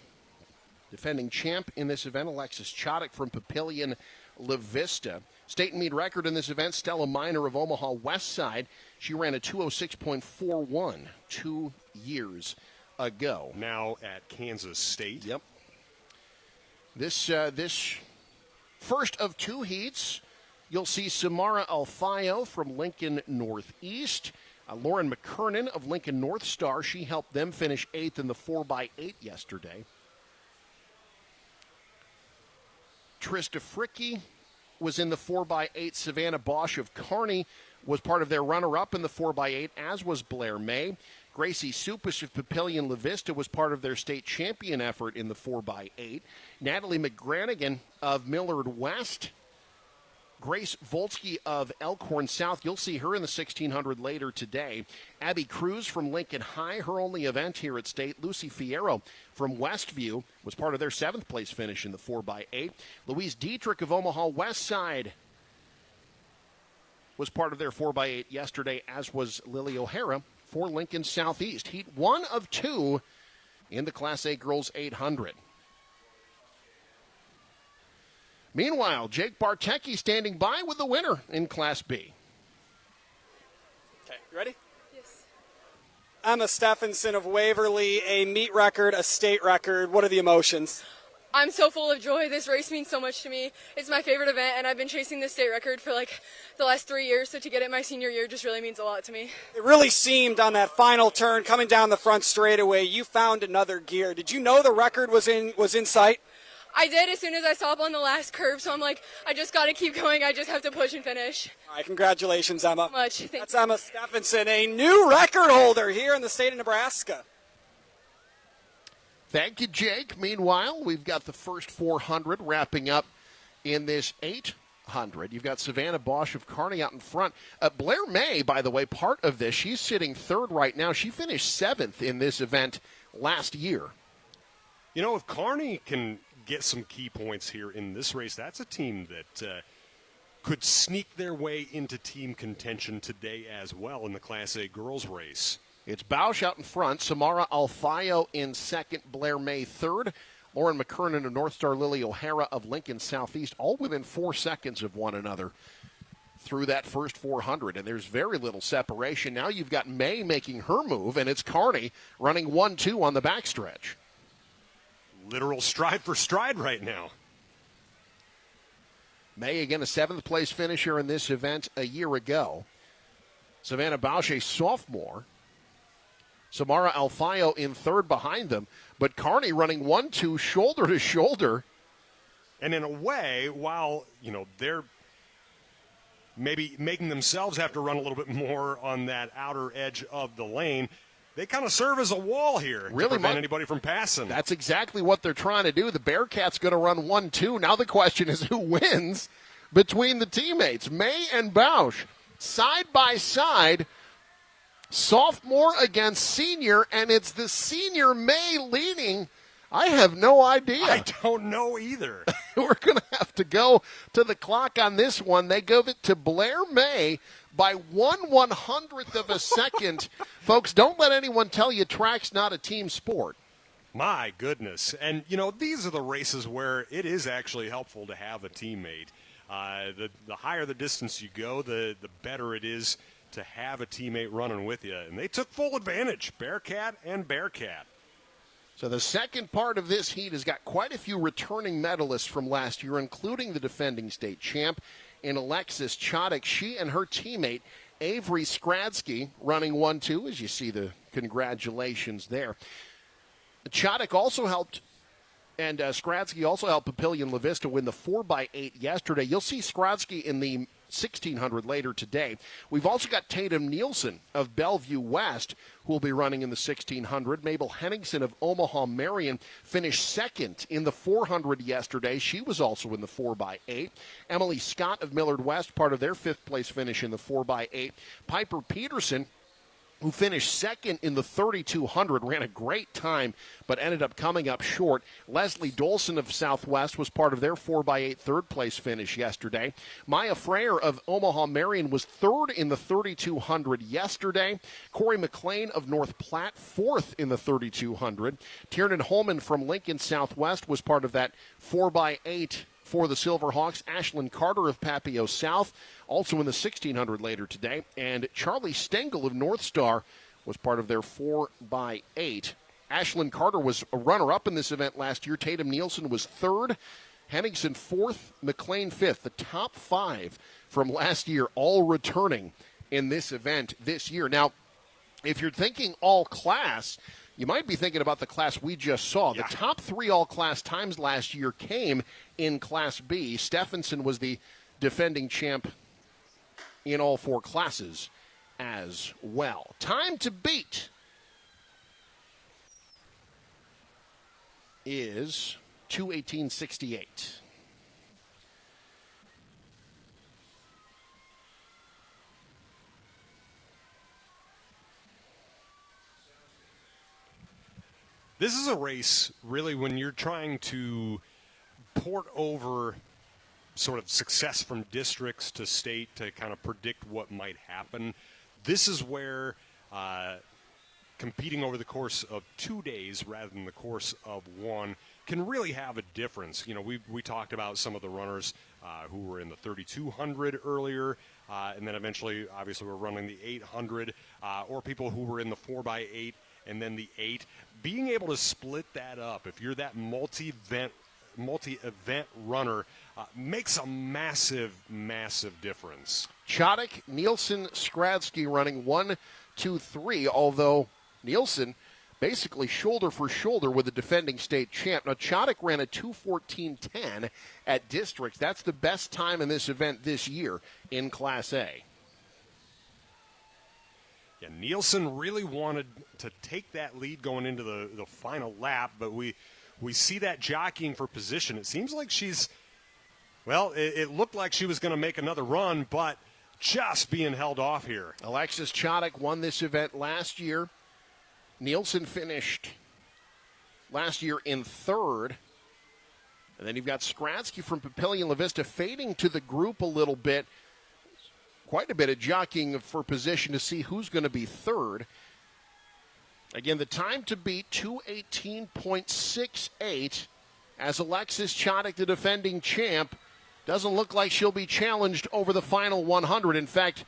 Defending champ in this event, Alexis Chodek from Papillion La Vista. State and meet record in this event, Stella Miner of Omaha West Side. She ran a 206.41 2 years ago. Now at Kansas State. Yep. This first of two heats, you'll see Samara Alfayo from Lincoln Northeast. Lauren McKernan of Lincoln North Star. She helped them finish 8th in the 4x8 yesterday. Trista Fricke was in the 4x8. Savannah Bosch of Kearney was part of their runner-up in the 4x8, as was Blair May. Gracie Supis of Papillion La Vista was part of their state champion effort in the 4x8. Natalie McGranigan of Millard West. Grace Volsky of Elkhorn South. You'll see her in the 1600 later today. Abby Cruz from Lincoln High, her only event here at state. Lucy Fierro from Westview was part of their 7th place finish in the 4x8. Louise Dietrich of Omaha West Side was part of their 4x8 yesterday, as was Lily O'Hara for Lincoln Southeast. Heat 1 of 2 in the Class A Girls 800. Meanwhile, Jake Bartecki standing by with the winner in Class B. Okay, you ready? Yes. Emma Stephenson of Waverly, a meet record, a state record. What are the emotions? I'm so full of joy. This race means so much to me. It's my favorite event, and I've been chasing this state record for the last 3 years, so to get it my senior year just really means a lot to me. It really seemed on that final turn coming down the front straightaway, you found another gear. Did you know the record was in sight? I did as soon as I saw up on the last curve, so I'm like, I just got to keep going. I just have to push and finish. All right, congratulations, Emma. Much. That's Emma Stephenson, a new record holder here in the state of Nebraska. Thank you, Jake. Meanwhile, we've got the first 400 wrapping up in this 800. You've got Savannah Bosch of Kearney out in front. Blair May, by the way, part of this. She's sitting 3rd right now. She finished 7th in this event last year. You know, if Kearney can get some key points here in this race, that's a team that could sneak their way into team contention today as well in the Class A girls race. It's Bausch out in front, Samara Alfayo in 2nd, Blair May 3rd, Lauren McKernan of North Star, Lily O'Hara of Lincoln Southeast, all within 4 seconds of one another through that first 400, and there's very little separation. Now you've got May making her move, and it's Kearney running 1-2 on the backstretch. Literal stride for stride right now. May, again, a 7th place finisher in this event a year ago. Savannah Bausch, a sophomore. Samara Alfayo in 3rd behind them. But Kearney running 1-2 shoulder to shoulder. And in a way, while, they're maybe making themselves have to run a little bit more on that outer edge of the lane, they kind of serve as a wall here to prevent anybody from passing. That's exactly what they're trying to do. The Bearcats going to run 1-2. Now the question is who wins between the teammates. May and Bausch, side by side, sophomore against senior, and it's the senior May leading. I have no idea. I don't know either. We're going to have to go to the clock on this one. They give it to Blair May by 1/100th of a second. Folks, don't let anyone tell you track's not a team sport. My goodness. And, these are the races where it is actually helpful to have a teammate. The higher the distance you go, the better it is to have a teammate running with you. And they took full advantage, Bearcat and Bearcat. So the second part of this heat has got quite a few returning medalists from last year, including the defending state champ in Alexis Chodek. She and her teammate, Avery Skradsky, running 1-2, as you see the congratulations there. Chodek also helped, and Skradsky also helped Papillion La Vista win the 4x8 yesterday. You'll see Skradsky in the 1600 later today. We've also got Tatum Nielsen of Bellevue West, who will be running in the 1600. Mabel Henningsen of Omaha Marion finished 2nd in the 400 yesterday. She was also in the 4x8. Emily Scott of Millard West, part of their 5th place finish in the 4x8. Piper Peterson who finished second in the 3,200, ran a great time, but ended up coming up short. Leslie Dolson of Southwest was part of their 4x8 third-place finish yesterday. Maya Freyer of Omaha Marion was third in the 3,200 yesterday. Corey McLean of North Platte, fourth in the 3,200. Tiernan Holman from Lincoln Southwest was part of that 4x8 for the Silverhawks. Ashlyn Carter of Papio South, also in the 1,600 later today. And Charlie Stengel of North Star was part of their 4x8. Ashlyn Carter was a runner-up in this event last year. Tatum Nielsen was third. Henningsen fourth. McLean fifth. The top five from last year all returning in this event this year. Now, if you're thinking all class, you might be thinking about the class we just saw. The top three all-class times last year came in Class B. Stephenson was the defending champ in all four classes as well. Time to beat is 2:18:68. This is a race, really, when you're trying to port over sort of success from districts to state to kind of predict what might happen. This is where competing over the course of 2 days rather than the course of one can really have a difference. You know, we talked about some of the runners who were in the 3,200 earlier, and then eventually, obviously, we're running the 800, or people who were in the 4x8 and then the 8. Being able to split that up, if you're that multi-event runner, makes a massive, massive difference. Chodek, Nielsen, Skradsky running 1, 2, 3, although Nielsen basically shoulder for shoulder with the defending state champ. Now, Chodek ran a 2:14:10 at districts. That's the best time in this event this year in Class A. Yeah, Nielsen really wanted to take that lead going into the final lap, but we see that jockeying for position. It seems like she's, well, it looked like she was going to make another run, but just being held off here. Alexis Chodek won this event last year. Nielsen finished last year in third. And then you've got Skradsky from Papillion La Vista fading to the group a little bit. Quite a bit of jockeying for position to see who's going to be third. Again, the time to beat 2:18:68 as Alexis Chodek, the defending champ, doesn't look like she'll be challenged over the final 100. In fact,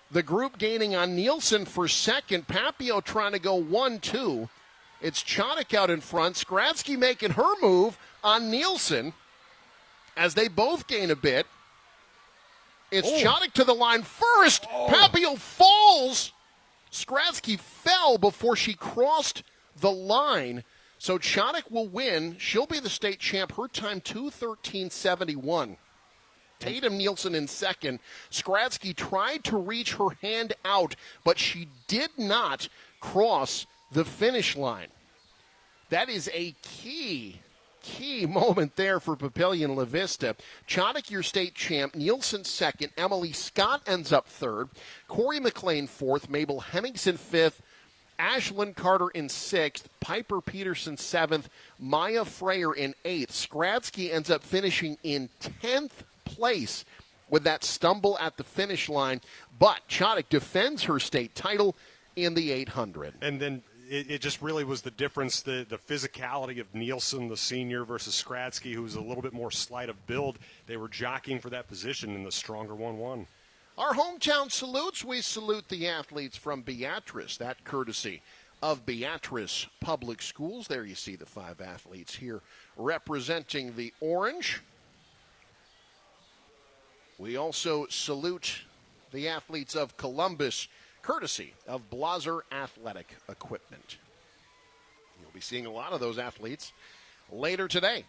the group gaining on Nielsen for second. Papio trying to go 1-2. It's Chodek out in front. Skradsky making her move on Nielsen as they both gain a bit. It's Chodek to the line first. Papio falls. Skradsky fell before she crossed the line. So Chodek will win. She'll be the state champ. Her time 2:13:71. Tatum Nielsen in second. Skradsky tried to reach her hand out, but she did not cross the finish line. That is a key moment there for Papillion La Vista. Chodek, your state champ. Nielsen second. Emily Scott ends up third. Corey McLean fourth. Mabel Henningsen fifth. Ashlyn Carter in sixth. Piper Peterson seventh. Maya Freyer in eighth. Skradsky ends up finishing in 10th place with that stumble at the finish line. But Chodek defends her state title in the 800. And then it just really was the difference, the physicality of Nielsen, the senior, versus Skradsky, who's a little bit more slight of build. They were jockeying for that position, and the stronger one won. Our hometown salutes. We salute the athletes from Beatrice. That courtesy of Beatrice Public Schools. There you see the 5 athletes here representing the orange. We also salute the athletes of Columbus, courtesy of Blaser Athletic Equipment. You'll be seeing a lot of those athletes later today.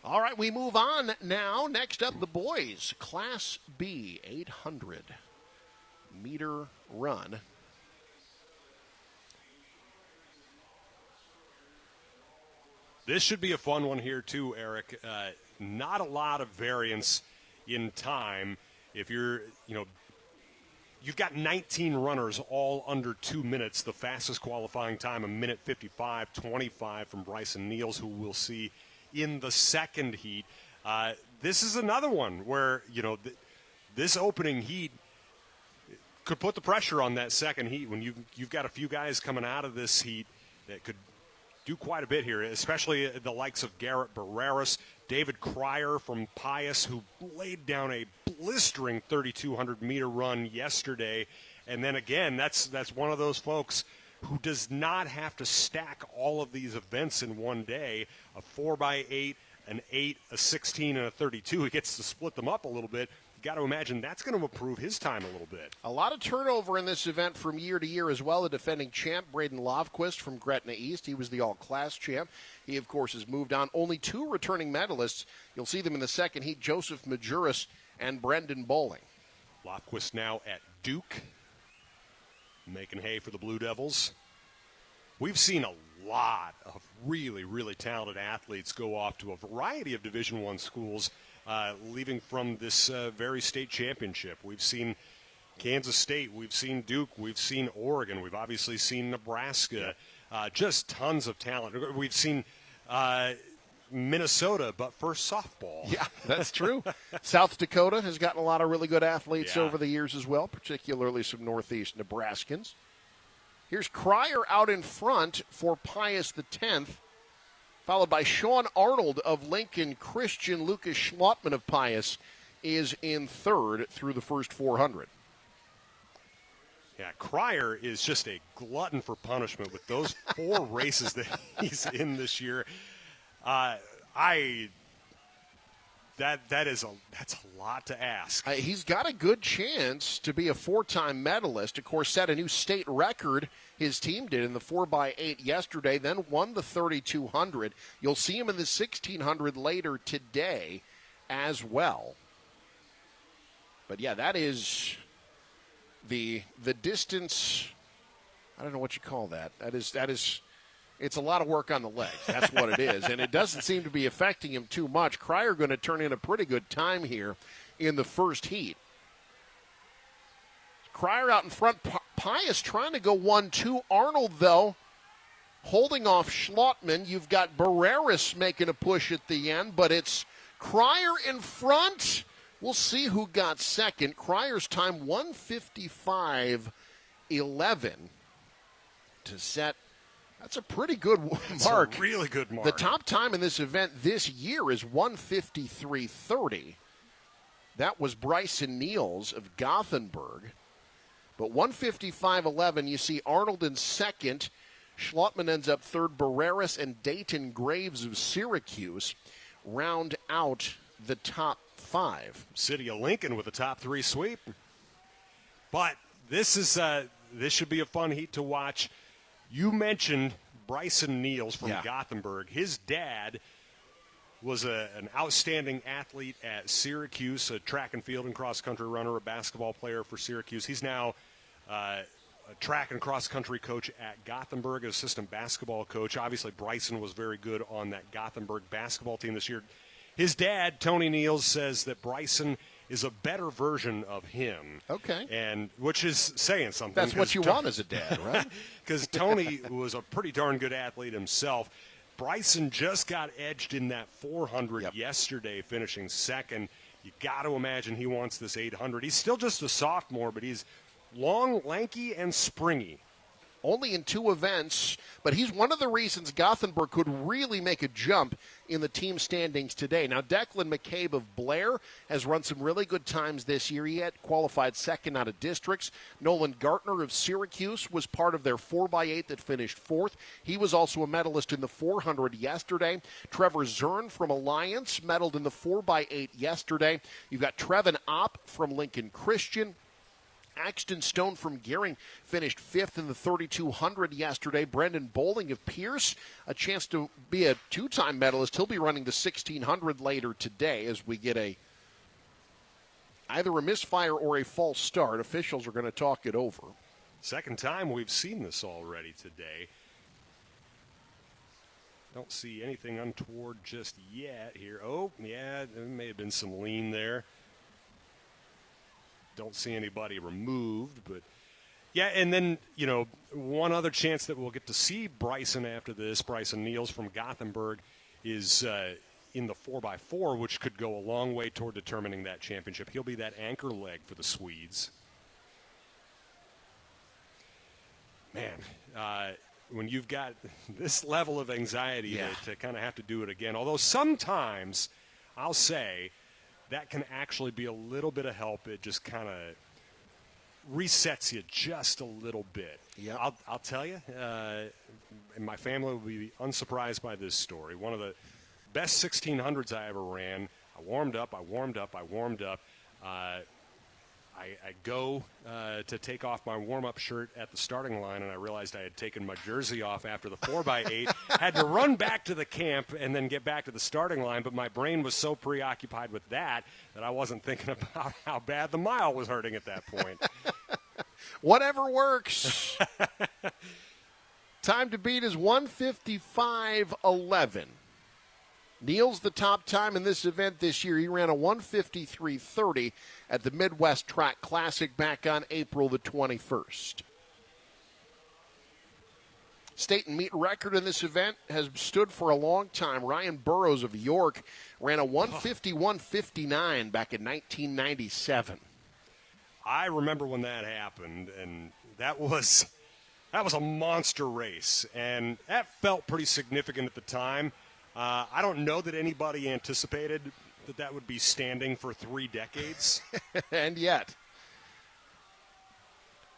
All right, we move on now. Next up, the boys, Class B, 800-meter run. This should be a fun one here, too, Eric. Not a lot of variance in time. If you're, you've got 19 runners all under 2 minutes. The fastest qualifying time, 1:55.25 from Bryson Neals, who we'll see in the second heat. This is another one where, this opening heat could put the pressure on that second heat when you've got a few guys coming out of this heat that could do quite a bit here, especially the likes of Garrett Barreras, David Cryer from Pius, who laid down a blistering 3,200-meter run yesterday. And then again, that's one of those folks who does not have to stack all of these events in one day, a 4x8, an 8, a 16, and a 32. He gets to split them up a little bit. Got to imagine that's going to improve his time a little bit. A lot of turnover in this event from year to year as well. The defending champ, Braden Lovquist from Gretna East. He was the all-class champ. He, of course, has moved on. Only 2 returning medalists. You'll see them in the second heat, Joseph Majuris and Brendan Bowling. Lovquist now at Duke, making hay for the Blue Devils. We've seen a lot of really, really talented athletes go off to a variety of Division I schools, leaving from this very state championship. We've seen Kansas State, we've seen Duke, we've seen Oregon, we've obviously seen Nebraska, just tons of talent. We've seen Minnesota, but for softball. Yeah, that's true. South Dakota has gotten a lot of really good athletes over the years as well, particularly some Northeast Nebraskans. Here's Cryer out in front for Pius X, followed by Sean Arnold of Lincoln Christian. Lucas Schlottman of Pius is in third through the first 400. Yeah, Cryer is just a glutton for punishment with those 4 races that he's in this year. That's a lot to ask. He's got a good chance to be a 4-time medalist. Of course, set a new state record. His team did in the 4x8 yesterday, then won the 3,200. You'll see him in the 1,600 later today as well. But yeah, that is the distance. I don't know what you call that. That is. It's a lot of work on the legs. That's what it is. And it doesn't seem to be affecting him too much. Cryer going to turn in a pretty good time here in the first heat. Cryer out in front. Pius trying to go 1-2. Arnold, though, holding off Schlottman. You've got Barreras making a push at the end, but it's Cryer in front. We'll see who got second. Cryer's time 1:55.11 to set. That's a pretty good mark. That's a really good mark. The top time in this event this year is 1:53.30. That was Bryson Neals of Gothenburg. But 1:55.11, you see Arnold in second. Schlottman ends up third. Barreras and Dayton Graves of Syracuse round out the top 5. City of Lincoln with a top 3 sweep. But this should be a fun heat to watch. You mentioned Bryson Neals from Gothenburg. His dad was an outstanding athlete at Syracuse, a track and field and cross-country runner, a basketball player for Syracuse. He's now a track and cross-country coach at Gothenburg, an assistant basketball coach. Obviously, Bryson was very good on that Gothenburg basketball team this year. His dad, Tony Neals, says that Bryson is a better version of him. Okay. And which is saying something. That's what you want as a dad, right? Because Tony was a pretty darn good athlete himself. Bryson just got edged in that 400 yesterday, finishing second. You got to imagine he wants this 800. He's still just a sophomore, but he's long, lanky, and springy. Only in 2 events, but he's one of the reasons Gothenburg could really make a jump in the team standings today. Now, Declan McCabe of Blair has run some really good times this year. He had qualified second out of districts. Nolan Gartner of Syracuse was part of their 4x8 that finished 4th. He was also a medalist in the 400 yesterday. Trevor Zern from Alliance medaled in the 4x8 yesterday. You've got Trevin Opp from Lincoln Christian. Axton Stone from Gehring finished 5th in the 3,200 yesterday. Brendan Bowling of Pierce, a chance to be a 2-time medalist. He'll be running the 1,600 later today as we get either a misfire or a false start. Officials are going to talk it over. Second time we've seen this already today. Don't see anything untoward just yet here. Oh, yeah, there may have been some lean there. don't see anybody removed, but yeah, and then, one other chance that we'll get to see Bryson after this, Bryson Niels from Gothenburg, is in the 4x4, which could go a long way toward determining that championship. He'll be that anchor leg for the Swedes. Man, when you've got this level of anxiety to kind of have to do it again, although sometimes I'll say that can actually be a little bit of help. It just kind of resets you just a little bit. Yeah, I'll tell you, and my family will be unsurprised by this story. One of the best 1600s I ever ran. I warmed up. I go to take off my warm-up shirt at the starting line, and I realized I had taken my jersey off after the 4x8. Had to run back to the camp and then get back to the starting line, but my brain was so preoccupied with that I wasn't thinking about how bad the mile was hurting at that point. Whatever works. Time to beat is 1:55.11. Niels, the top time in this event this year. He ran a 1:53.30 at the Midwest Track Classic back on April the 21st. State and meet record in this event has stood for a long time. Ryan Burrows of York ran a 1:51.59 back in 1997. I remember when that happened, and that was a monster race, and that felt pretty significant at the time. I don't know that anybody anticipated that would be standing for 3 decades. And yet.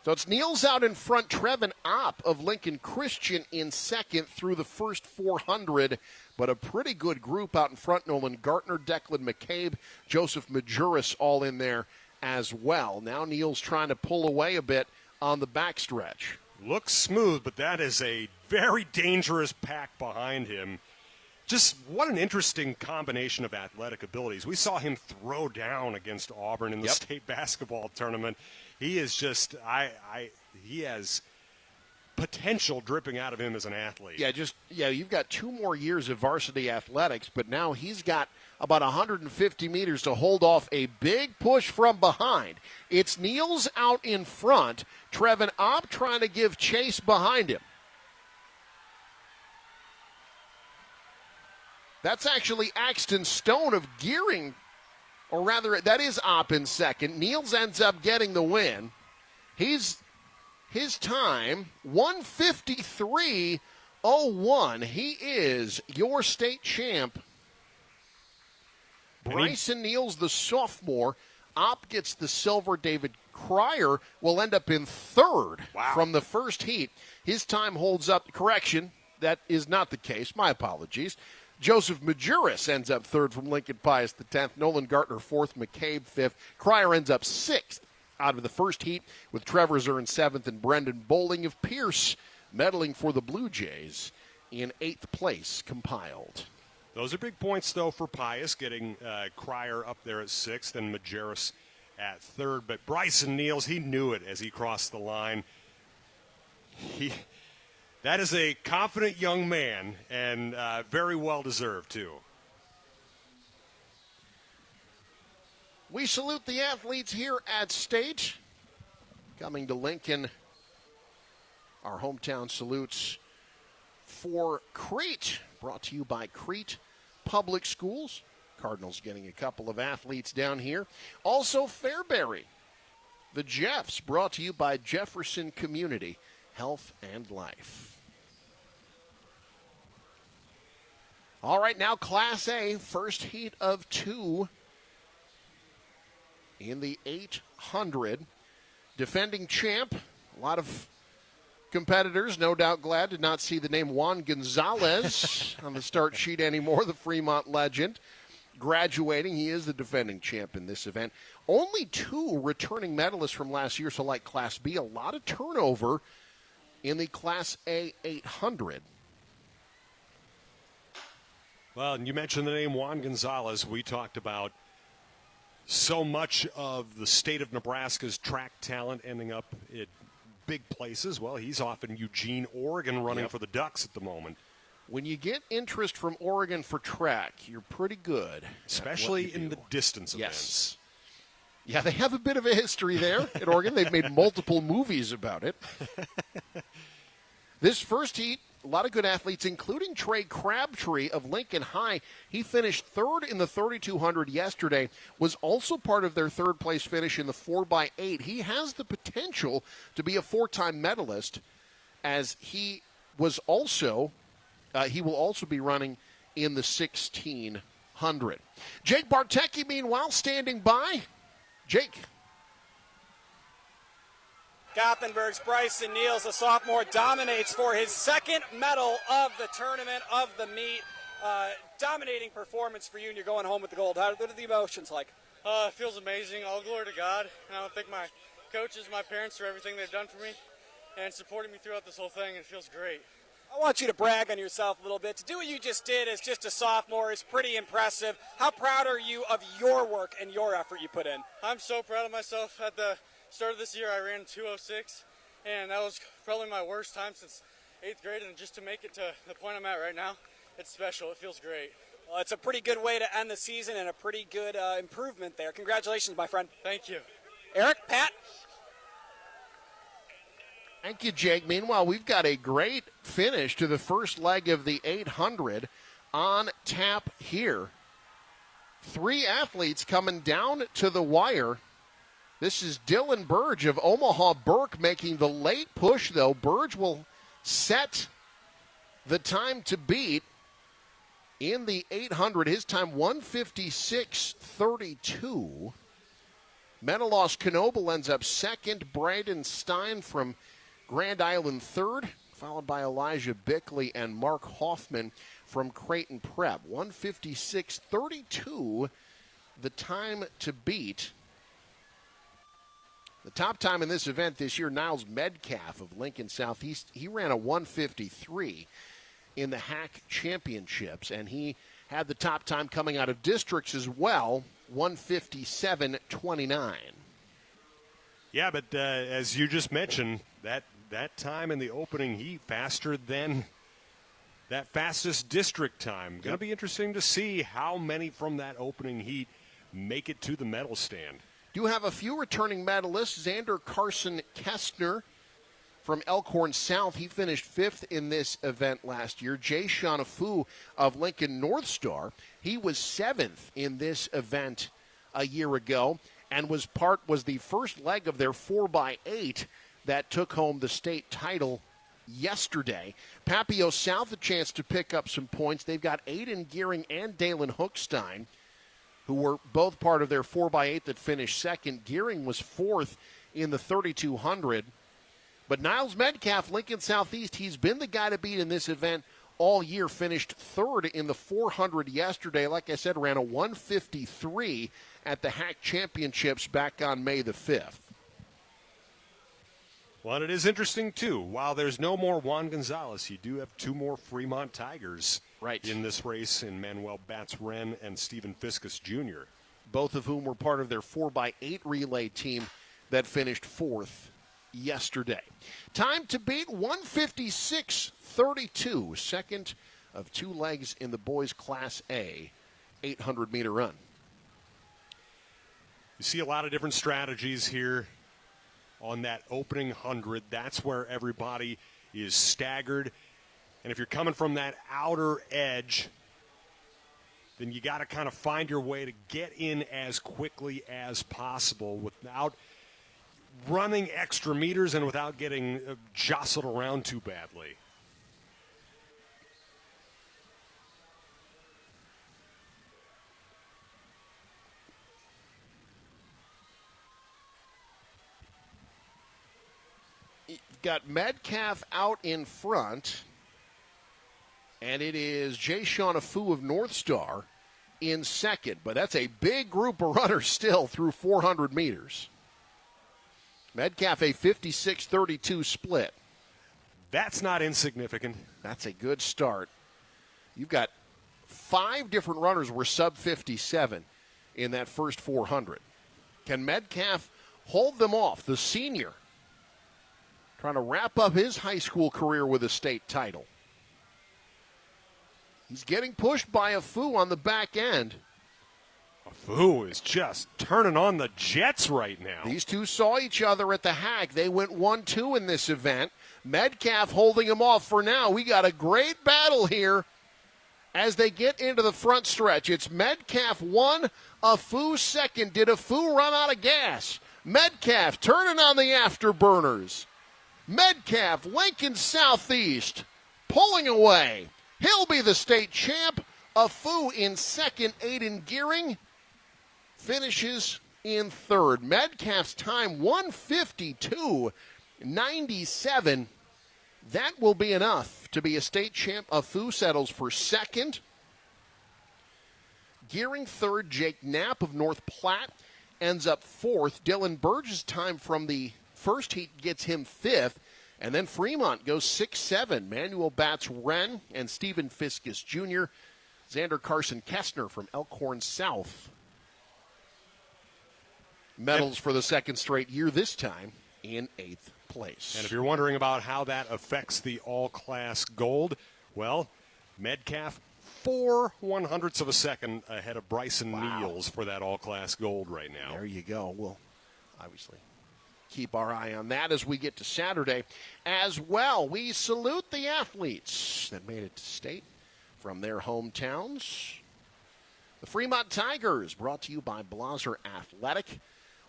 So it's Niels out in front, Trevin Opp of Lincoln Christian in second through the first 400, but a pretty good group out in front. Nolan Gartner, Declan McCabe, Joseph Majuris all in there as well. Now Niels trying to pull away a bit on the backstretch. Looks smooth, but that is a very dangerous pack behind him. Just what an interesting combination of athletic abilities. We saw him throw down against Auburn in the state basketball tournament. He is just, he has potential dripping out of him as an athlete. You've got 2 more years of varsity athletics, but now he's got about 150 meters to hold off a big push from behind. It's Niels out in front, Trevin Opp trying to give chase behind him. That's actually Axton Stone of Gearing, or rather, that is Opp in second. Niels ends up getting the win. His time, 1:53.01. He is your state champ. Bryson Niels, the sophomore. Opp gets the silver. David Cryer will end up in third from the first heat. His time holds up. Correction, that is not the case. My apologies. Joseph Majuris ends up third from Lincoln Pius the 10th. Nolan Gartner fourth. McCabe fifth. Cryer ends up sixth out of the first heat, with Trevor Zern seventh and Brendan Bowling of Pierce medaling for the Blue Jays in 8th place compiled. Those are big points, though, for Pius, getting Cryer up there at 6th and Majerus at 3rd. But Bryson Niels, he knew it as he crossed the line. That is a confident young man, and very well-deserved, too. We salute the athletes here at State. Coming to Lincoln, our hometown salutes for Crete, brought to you by Crete Public Schools. Cardinals getting a couple of athletes down here. Also Fairbury, the Jeffs, brought to you by Jefferson Community Health and Life. All right, now Class A, first heat of 2 in the 800. Defending champ, a lot of competitors, no doubt glad to not see the name Juan Gonzalez on the start sheet anymore, the Fremont legend. Graduating, he is the defending champ in this event. Only 2 returning medalists from last year, so like Class B, a lot of turnover in the Class A 800. Well, and you mentioned the name Juan Gonzalez. We talked about so much of the state of Nebraska's track talent ending up at big places. Well, he's off in Eugene, Oregon, running for the Ducks at the moment. When you get interest from Oregon for track, you're pretty good. Especially in the distance events. Yeah, they have a bit of a history there at Oregon. They've made multiple movies about it. This first heat, a lot of good athletes, including Trey Crabtree of Lincoln High. He finished third in the 3,200 yesterday, was also part of their third-place finish in the 4x8. He has the potential to be a four-time medalist, as he will also be running in the 1,600. Jake Bartecki, meanwhile, standing by. Jake. Gothenburg's Bryson Niels, a sophomore, dominates for his second medal of the tournament, of the meet. Dominating performance for you, and you're going home with the gold. What are the emotions like? It feels amazing. All glory to God. And I want to thank my coaches, my parents for everything they've done for me and supporting me throughout this whole thing. It feels great. I want you to brag on yourself a little bit. To do what you just did as just a sophomore is pretty impressive. How proud are you of your work and your effort you put in? I'm so proud of myself. At the start of this year, I ran 2:06, and that was probably my worst time since 8th grade. And just to make it to the point I'm at right now, it's special. It feels great. Well, it's a pretty good way to end the season and a pretty good improvement there. Congratulations, my friend. Thank you. Eric, Pat? Thank you, Jake. Meanwhile, we've got a great finish to the first leg of the 800 on tap here. 3 athletes coming down to the wire. This is Dylan Burge of Omaha Burke making the late push, though. Burge will set the time to beat in the 800. His time, 1:56.32. Menelaus Knoble ends up second. Braden Stein from Grand Island third, followed by Elijah Bickley and Mark Hoffman from Creighton Prep. 1:56.32, the time to beat. The top time in this event this year, Niles Metcalf of Lincoln Southeast, he ran a 1:53 in the HAC championships, and he had the top time coming out of districts as well, 1:57.29. Yeah, but as you just mentioned, that time in the opening heat faster than that fastest district time. Going to be interesting to see how many from that opening heat make it to the medal stand. Do have a few returning medalists. Xander Carson Kestner from Elkhorn South. He finished 5th in this event last year. Jay Shanafu of Lincoln North Star. He was 7th in this event a year ago and was the first leg of their 4x8 that took home the state title yesterday. Papio South a chance to pick up some points. They've got Aiden Gearing and Dalen Hookstein, who were both part of their 4x8 that finished second. Gearing was 4th in the 3,200. But Niles Metcalf, Lincoln Southeast, he's been the guy to beat in this event all year. Finished 3rd in the 400 yesterday. Like I said, ran a 1:53 at the HAC Championships back on May the 5th. Well, and it is interesting, too. While there's no more Juan Gonzalez, you do have 2 more Fremont Tigers in this race, in Manuel Batts-Wren and Stephen Fiskus Jr. Both of whom were part of their 4x8 relay team that finished 4th yesterday. Time to beat, 1:56.32, second of 2 legs in the boys' Class A 800-meter run. You see a lot of different strategies here on that opening 100. That's where everybody is staggered. And if you're coming from that outer edge, then you got to kind of find your way to get in as quickly as possible without running extra meters and without getting jostled around too badly. Got Metcalf out in front, and it is Jay Shanafu of North Star in second. But that's a big group of runners still through 400 meters. Metcalf a 56-32 split. That's not insignificant. That's a good start. You've got 5 different runners were sub 57 in that first 400. Can Metcalf hold them off? The senior trying to wrap up his high school career with a state title. He's getting pushed by Afu on the back end. Fu is just turning on the jets right now. These two saw each other at the Hack. They went 1-2 in this event. Metcalf holding him off for now. We got a great battle here as they get into the front stretch. It's Metcalf 1, Fu 2nd. Did Fu run out of gas? Metcalf turning on the afterburners. Metcalf, Lincoln Southeast, pulling away. He'll be the state champ. Fu in second. Aiden Gearing finishes in third. Metcalf's time 1:52.97. That will be enough to be a state champ. Fu settles for second. Gearing third. Jake Knapp of North Platte ends up fourth. Dylan Burge's time from the first heat gets him fifth. And then Fremont goes 6-7. Manuel Batts-Wren and Stephen Fiskus Jr. Xander Carson Kestner from Elkhorn South. Medals for the second straight year, this time in 8th place. And if you're wondering about how that affects the all-class gold, well, Metcalf 4/100ths of a second ahead of Bryson Neals for that all-class gold right now. There you go. We'll obviously keep our eye on that as we get to Saturday as well. We salute the athletes that made it to state from their hometowns. The Fremont Tigers, brought to you by Blaser Athletic.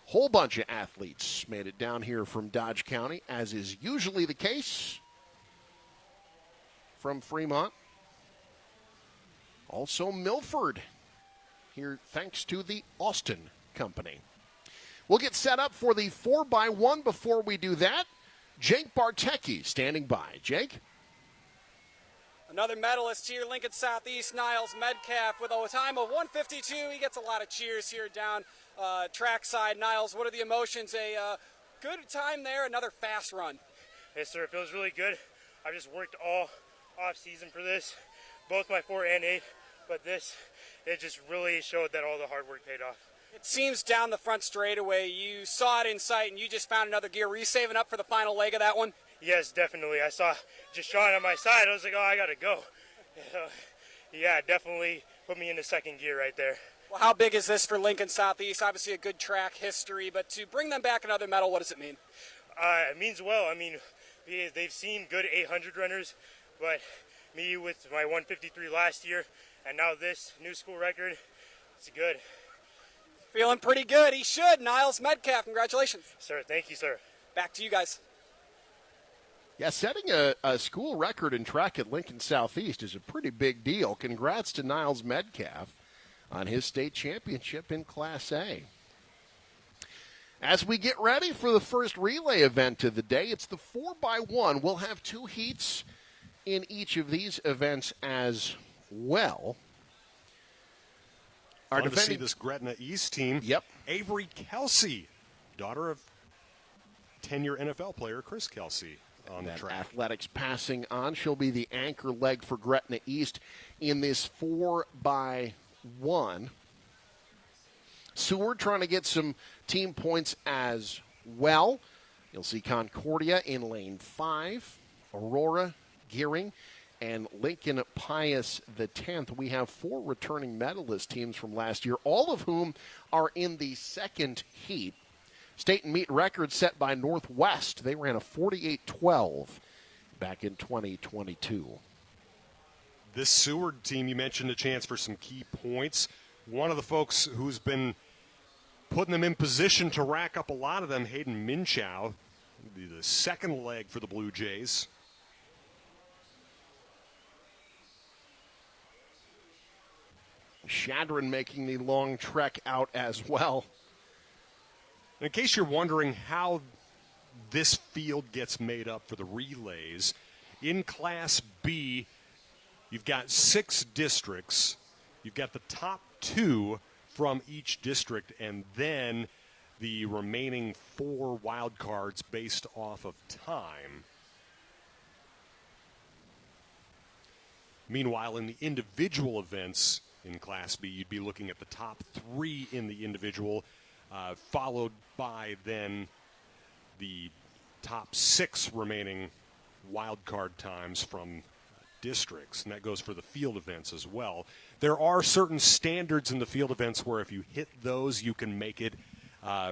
Whole bunch of athletes made it down here from Dodge County, as is usually the case from Fremont. Also Milford here, thanks to the Austin Company. We'll get set up for the 4x1. Before we do that, Jake Bartecki standing by. Jake? Another medalist here, Lincoln Southeast, Niles Metcalf, with a time of 1:52. He gets a lot of cheers here down trackside. Niles, what are the emotions? A good time there, another fast run. Yes, sir. It feels really good. I just worked all off season for this, both my 4 and 8, but this, it just really showed that all the hard work paid off. It seems down the front straightaway, you saw it in sight and you just found another gear. Were you saving up for the final leg of that one? Yes, definitely. I saw just Sean on my side. I was like, oh, I got to go. Yeah, definitely put me into second gear right there. Well, how big is this for Lincoln Southeast? Obviously a good track history, but to bring them back another medal, what does it mean? It means well. I mean, they've seen good 800 runners, but me with my 153 last year and now this new school record, it's good. Feeling pretty good. He should. Niles Metcalf, congratulations. Sir, thank you, sir. Back to you guys. Yeah, setting a school record in track at Lincoln Southeast is a pretty big deal. Congrats to Niles Metcalf on his state championship in Class A. As we get ready for the first relay event of the day, it's the 4x1. We'll have 2 heats in each of these events as well. Fun to see this Gretna East team. Yep. Avery Kelsey, daughter of 10-year NFL player Chris Kelsey on the track. Athletics passing on. She'll be the anchor leg for Gretna East in this 4x1. Seward trying to get some team points as well. You'll see Concordia in lane 5, Aurora, Gearing, and Lincoln Pius the 10th. We have 4 returning medalist teams from last year, all of whom are in the second heat. State and meet record set by Northwest. They ran a 48-12 back in 2022. This Seward team, you mentioned a chance for some key points. One of the folks who's been putting them in position to rack up a lot of them, Hayden Minchow, the second leg for the Blue Jays. Shadron making the long trek out as well. In case you're wondering how this field gets made up for the relays, in Class B, you've got 6 districts. You've got the top 2 from each district, and then the remaining 4 wild cards based off of time. Meanwhile, in the individual events in Class B, you'd be looking at the top 3 in the individual, followed by then the top 6 remaining wild card times from districts, and that goes for the field events as well. There are certain standards in the field events where if you hit those, you can make it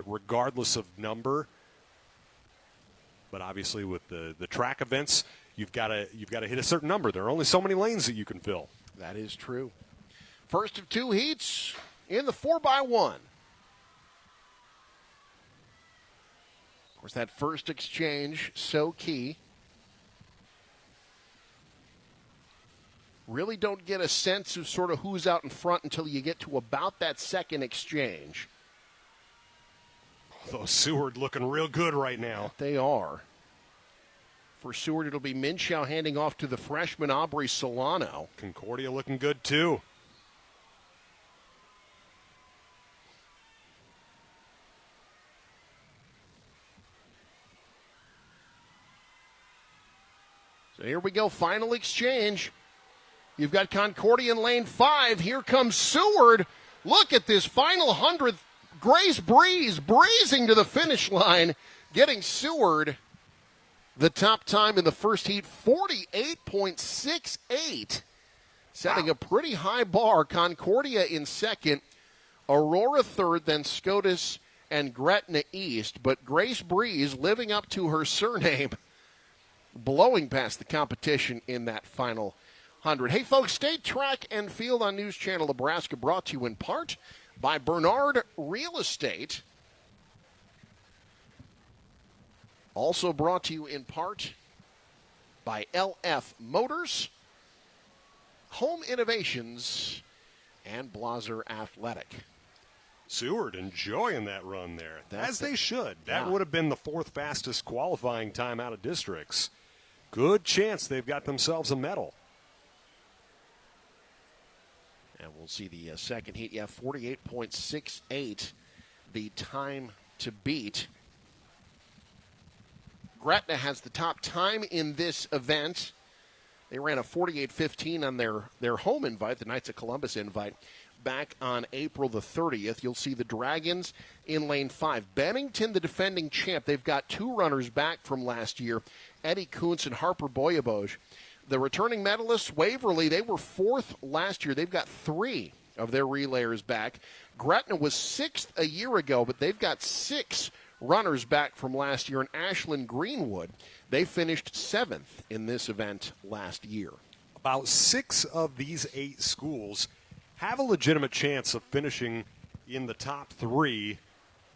regardless of number. But obviously with the track events, you've got to hit a certain number. There are only so many lanes that you can fill. That is true. First of two heats in the 4x1. Of course, that first exchange, so key. Really don't get a sense of sort of who's out in front until you get to about that second exchange. Although Seward looking real good right now. They are. For Seward, it'll be Minshew handing off to the freshman Aubrey Solano. Concordia looking good, too. So here we go, final exchange. You've got Concordia in lane 5. Here comes Seward. Look at this final 100th. Grace Breeze breezing to the finish line, getting Seward the top time in the first heat, 48.68. Setting a pretty high bar. Concordia in second, Aurora third, then Scotus and Gretna East. But Grace Breeze living up to her surname, blowing past the competition in that final 100. Hey, folks, State Track and Field on News Channel Nebraska, brought to you in part by Bernard Real Estate. Also brought to you in part by LF Motors, Home Innovations, and Blaser Athletic. Seward enjoying that run there, as they should. That Yeah. would have been the fourth fastest qualifying time out of districts. Good chance they've got themselves a medal. And we'll see the second heat. Yeah, 48.68, the time to beat. Gretna has the top time in this event. They ran a 48.15 on their home invite, the Knights of Columbus invite, back on April the 30th. You'll see the Dragons in lane 5. Bennington, the defending champ. They've got two runners back from last year, Eddie Kuntz and Harper Boyaboj. The returning medalists, Waverly, they were fourth last year. They've got three of their relayers back. Gretna was sixth a year ago, but they've got six runners back from last year. And Ashland Greenwood, they finished seventh in this event last year. About 6 of these 8 schools have a legitimate chance of finishing in the top 3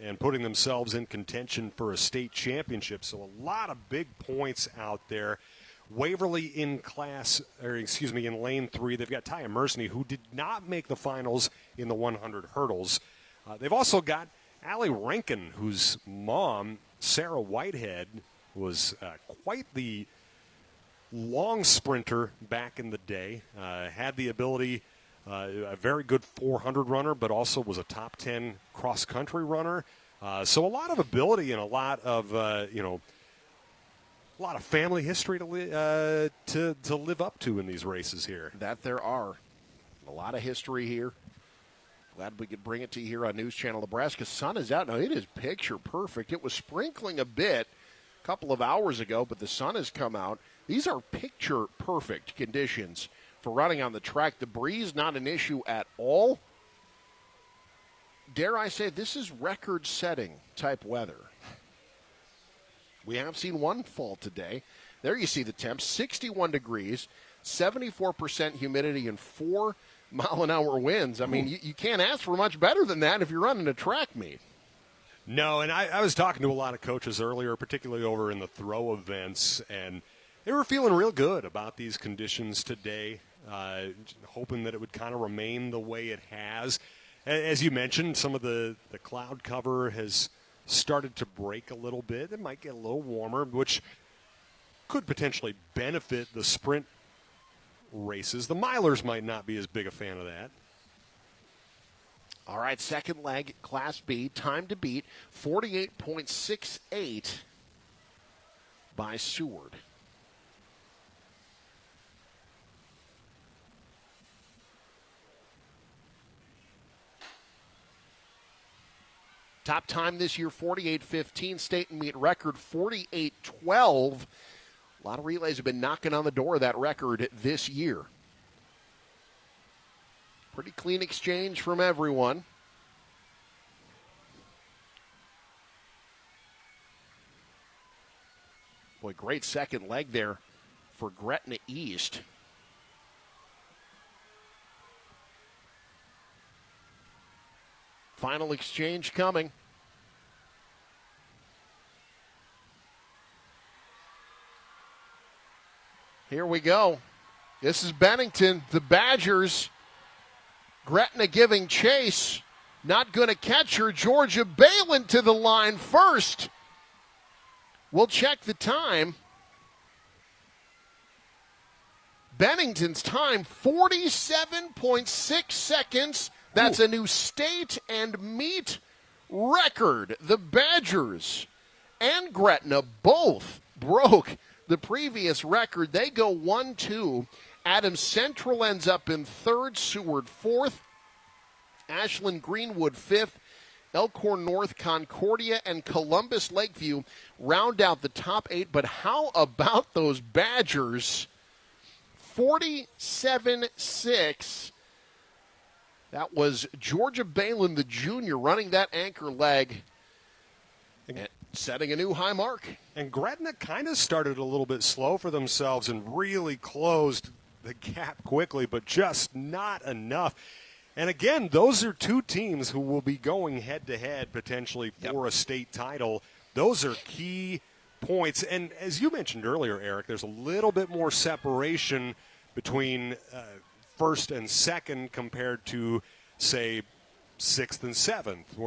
and putting themselves in contention for a state championship. So a lot of big points out there. Waverly in lane 3. They've got Taya Mersney, who did not make the finals in the 100 hurdles. They've also got Allie Rankin, whose mom, Sarah Whitehead, was quite the long sprinter back in the day. Had the ability, a very good 400 runner, but also was a top 10 cross-country runner. So a lot of ability and a lot of, a lot of family history to live up to in these races here. That there are. A lot of history here. Glad we could bring it to you here on News Channel Nebraska. Sun is out. Now, it is picture perfect. It was sprinkling a bit a couple of hours ago, but the sun has come out. These are picture perfect conditions for running on the track. The breeze, not an issue at all. Dare I say, this is record-setting type weather. We have seen one fall today. There you see the temps, 61 degrees, 74% humidity, and 4-mile-an-hour winds. I mean, you can't ask for much better than that if you're running a track meet. No, and I was talking to a lot of coaches earlier, particularly over in the throw events, and they were feeling real good about these conditions today, hoping that it would kind of remain the way it has. As you mentioned, some of the cloud cover has started to break a little bit. It might get a little warmer, which could potentially benefit the sprint races. The milers might not be as big a fan of that. All right, second leg, Class B, time to beat, 48.68 by Seward. Top time this year, 48.15. State and meet record, 48.12. A lot of relays have been knocking on the door of that record this year. Pretty clean exchange from everyone. Boy, great second leg there for Gretna East. Final exchange coming. Here we go. This is Bennington. The Badgers. Gretna giving chase. Not going to catch her. Georgia Balin to the line first. We'll check the time. Bennington's time, 47.6 seconds. That's a new state and meet record. The Badgers and Gretna both broke the previous record. They go 1-2. Adams Central ends up in third, Seward fourth, Ashland Greenwood fifth, Elkhorn North, Concordia, and Columbus Lakeview round out the top 8. But how about those Badgers? 47-6. That was Georgia Balin, the junior, running that anchor leg and setting a new high mark. And Gretna kind of started a little bit slow for themselves and really closed the gap quickly, but just not enough. And again, those are two teams who will be going head-to-head potentially for a state title. Those are key points. And as you mentioned earlier, Eric, there's a little bit more separation between first and second compared to, say, sixth and seventh,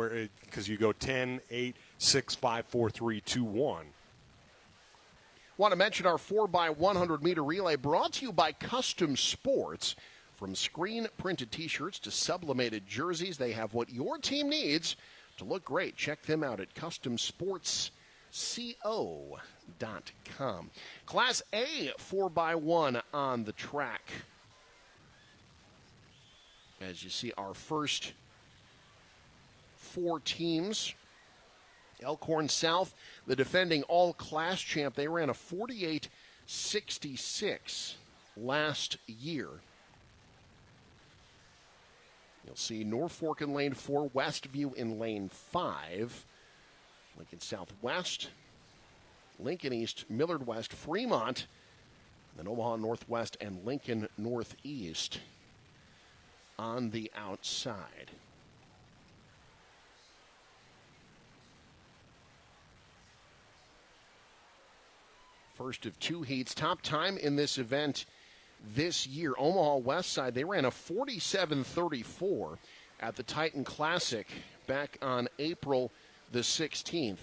because you go 10, 8, 6, 5, 4, 3, 2, 1. Want to mention our 4x100 meter relay brought to you by Custom Sports. From screen printed t-shirts to sublimated jerseys, they have what your team needs to look great. Check them out at customsportsco.com. Class A 4x1 on the track. As you see, our first 4 teams. Elkhorn South, the defending all-class champ, they ran a 48.66 last year. You'll see Norfolk in lane 4, Westview in lane 5, Lincoln Southwest, Lincoln East, Millard West, Fremont, then Omaha Northwest and Lincoln Northeast on the outside. First of 2 heats. Top time in this event this year, Omaha West Side, they ran a 47.34 at the Titan Classic back on April the 16th.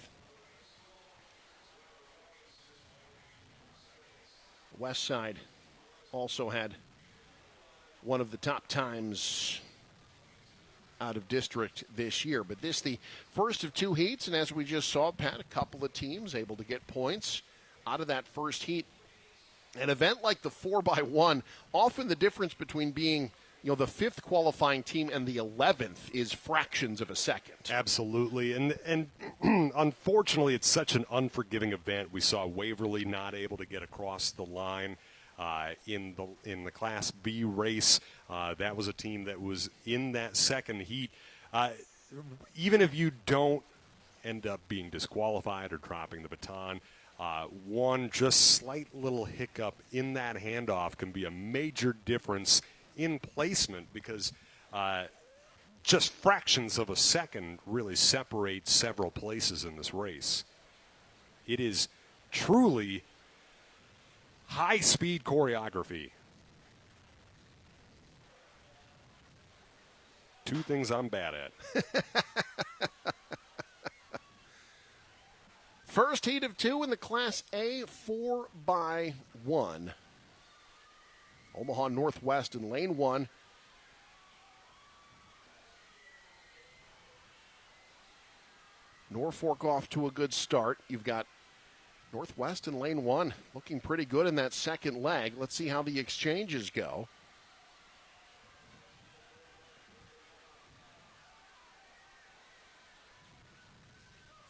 West Side also had one of the top times out of district this year. But this the first of 2 heats, and as we just saw, Pat, a couple of teams able to get points out of that first heat. An event like the 4x1, often the difference between being, the 5th qualifying team and the 11th is fractions of a second. Absolutely. And unfortunately, it's such an unforgiving event. We saw Waverly not able to get across the line in the Class B race. That was a team that was in that second heat. Even if you don't end up being disqualified or dropping the baton, one just slight little hiccup in that handoff can be a major difference in placement, because just fractions of a second really separate several places in this race. It is truly high-speed choreography. 2 things I'm bad at. First heat of 2 in the Class A 4x1. Omaha Northwest in lane 1. Norfolk off to a good start. You've got Northwest in lane 1 looking pretty good in that second leg. Let's see how the exchanges go.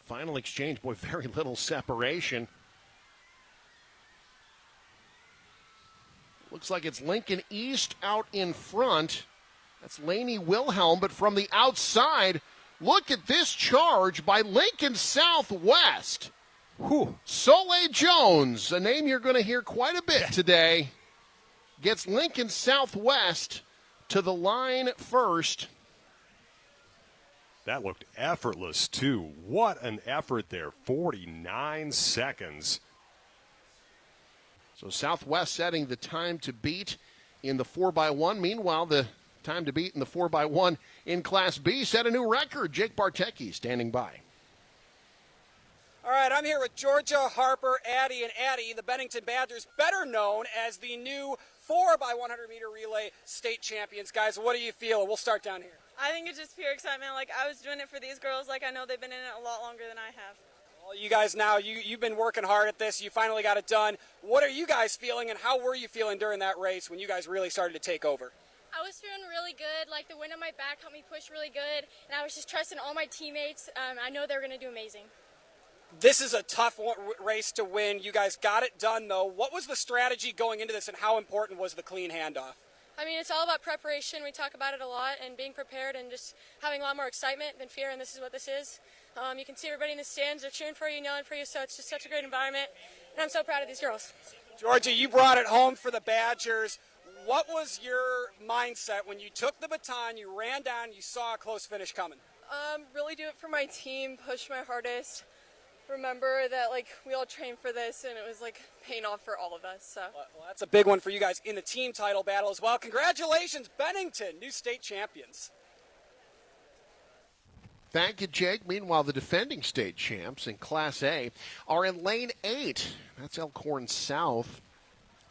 Final exchange, boy, very little separation. Looks like it's Lincoln East out in front. That's Laney Wilhelm, but from the outside, look at this charge by Lincoln Southwest. Soleil Jones, a name you're going to hear quite a bit today, gets Lincoln Southwest to the line first. That looked effortless, too. What an effort there. 49 seconds. So Southwest setting the time to beat in the 4x1. Meanwhile, the time to beat in the 4x1 in Class B set a new record. Jake Bartecki standing by. All right, I'm here with Georgia, Harper, Addie, and Addie, the Bennington Badgers, better known as the new 4x100-meter relay state champions. Guys, what do you feel? We'll start down here. I think it's just pure excitement. Like, I was doing it for these girls. Like, I know they've been in it a lot longer than I have. Well, you guys now, you've been working hard at this. You finally got it done. What are you guys feeling, and how were you feeling during that race when you guys really started to take over? I was feeling really good. Like, the wind on my back helped me push really good, and I was just trusting all my teammates. I know they're going to do amazing. This is a tough race to win. You guys got it done, though. What was the strategy going into this, and how important was the clean handoff? I mean, it's all about preparation. We talk about it a lot, and being prepared and just having a lot more excitement than fear, and this is what this is. You can see everybody in the stands. They're cheering for you and yelling for you, so it's just such a great environment, and I'm so proud of these girls. Georgia, you brought it home for the Badgers. What was your mindset when you took the baton, you ran down, you saw a close finish coming? Really do it for my team, push my hardest. Remember that, like, we all trained for this, and it was, like, paying off for all of us. So. Well, that's a big one for you guys in the team title battle as well. Congratulations, Bennington, new state champions. Thank you, Jake. Meanwhile, the defending state champs in Class A are in Lane 8. That's Elkhorn South.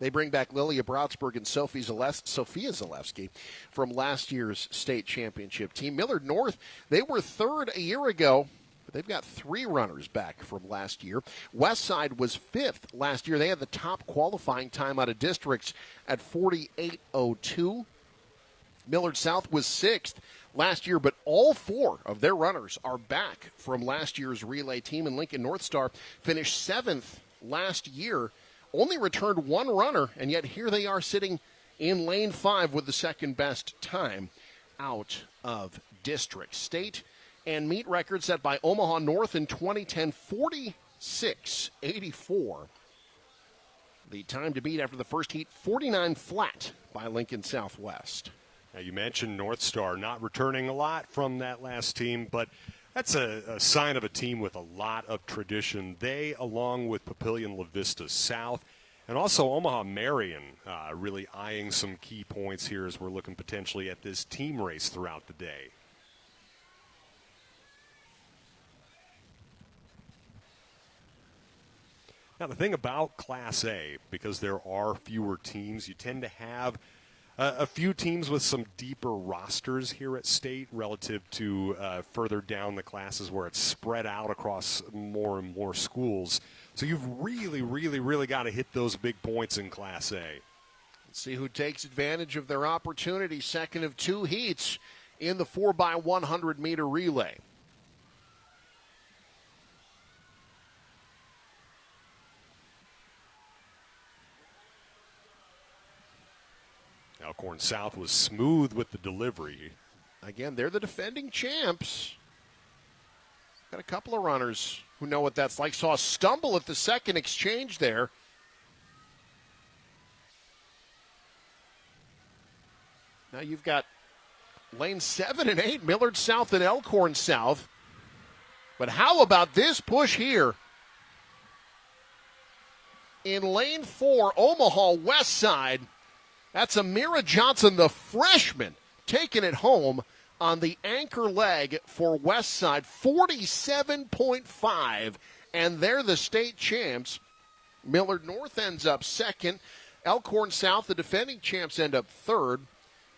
They bring back Lilia Brautsberg and Sophia Zalewski from last year's state championship team. Millard North, they were third a year ago, but they've got 3 runners back from last year. Westside was 5th last year. They had the top qualifying time out of districts at 48:02. Millard South was 6th last year, but all 4 of their runners are back from last year's relay team. And Lincoln North Star finished 7th last year, only returned 1 runner, and yet here they are sitting in lane 5 with the second best time out of district. State and meet record set by Omaha North in 2010, 46:84. The time to beat after the first heat, 49 flat by Lincoln Southwest. Now, you mentioned North Star not returning a lot from that last team, but that's a sign of a team with a lot of tradition. They, along with Papillion La Vista South, and also Omaha Marion, really eyeing some key points here as we're looking potentially at this team race throughout the day. Now, the thing about Class A, because there are fewer teams, you tend to have a few teams with some deeper rosters here at State relative to further down the classes where it's spread out across more and more schools. So you've really got to hit those big points in Class A. Let's see who takes advantage of their opportunity. Second of 2 heats in the 4x100-meter relay. Elkhorn South was smooth with the delivery. Again, they're the defending champs. Got a couple of runners who know what that's like. Saw a stumble at the second exchange there. Now you've got lane 7 and 8, Millard South and Elkhorn South. But how about this push here? In lane 4, Omaha West Side. That's Amira Johnson, the freshman, taking it home on the anchor leg for West Side, 47.5, and they're the state champs. Millard North ends up second. Elkhorn South, the defending champs, end up third.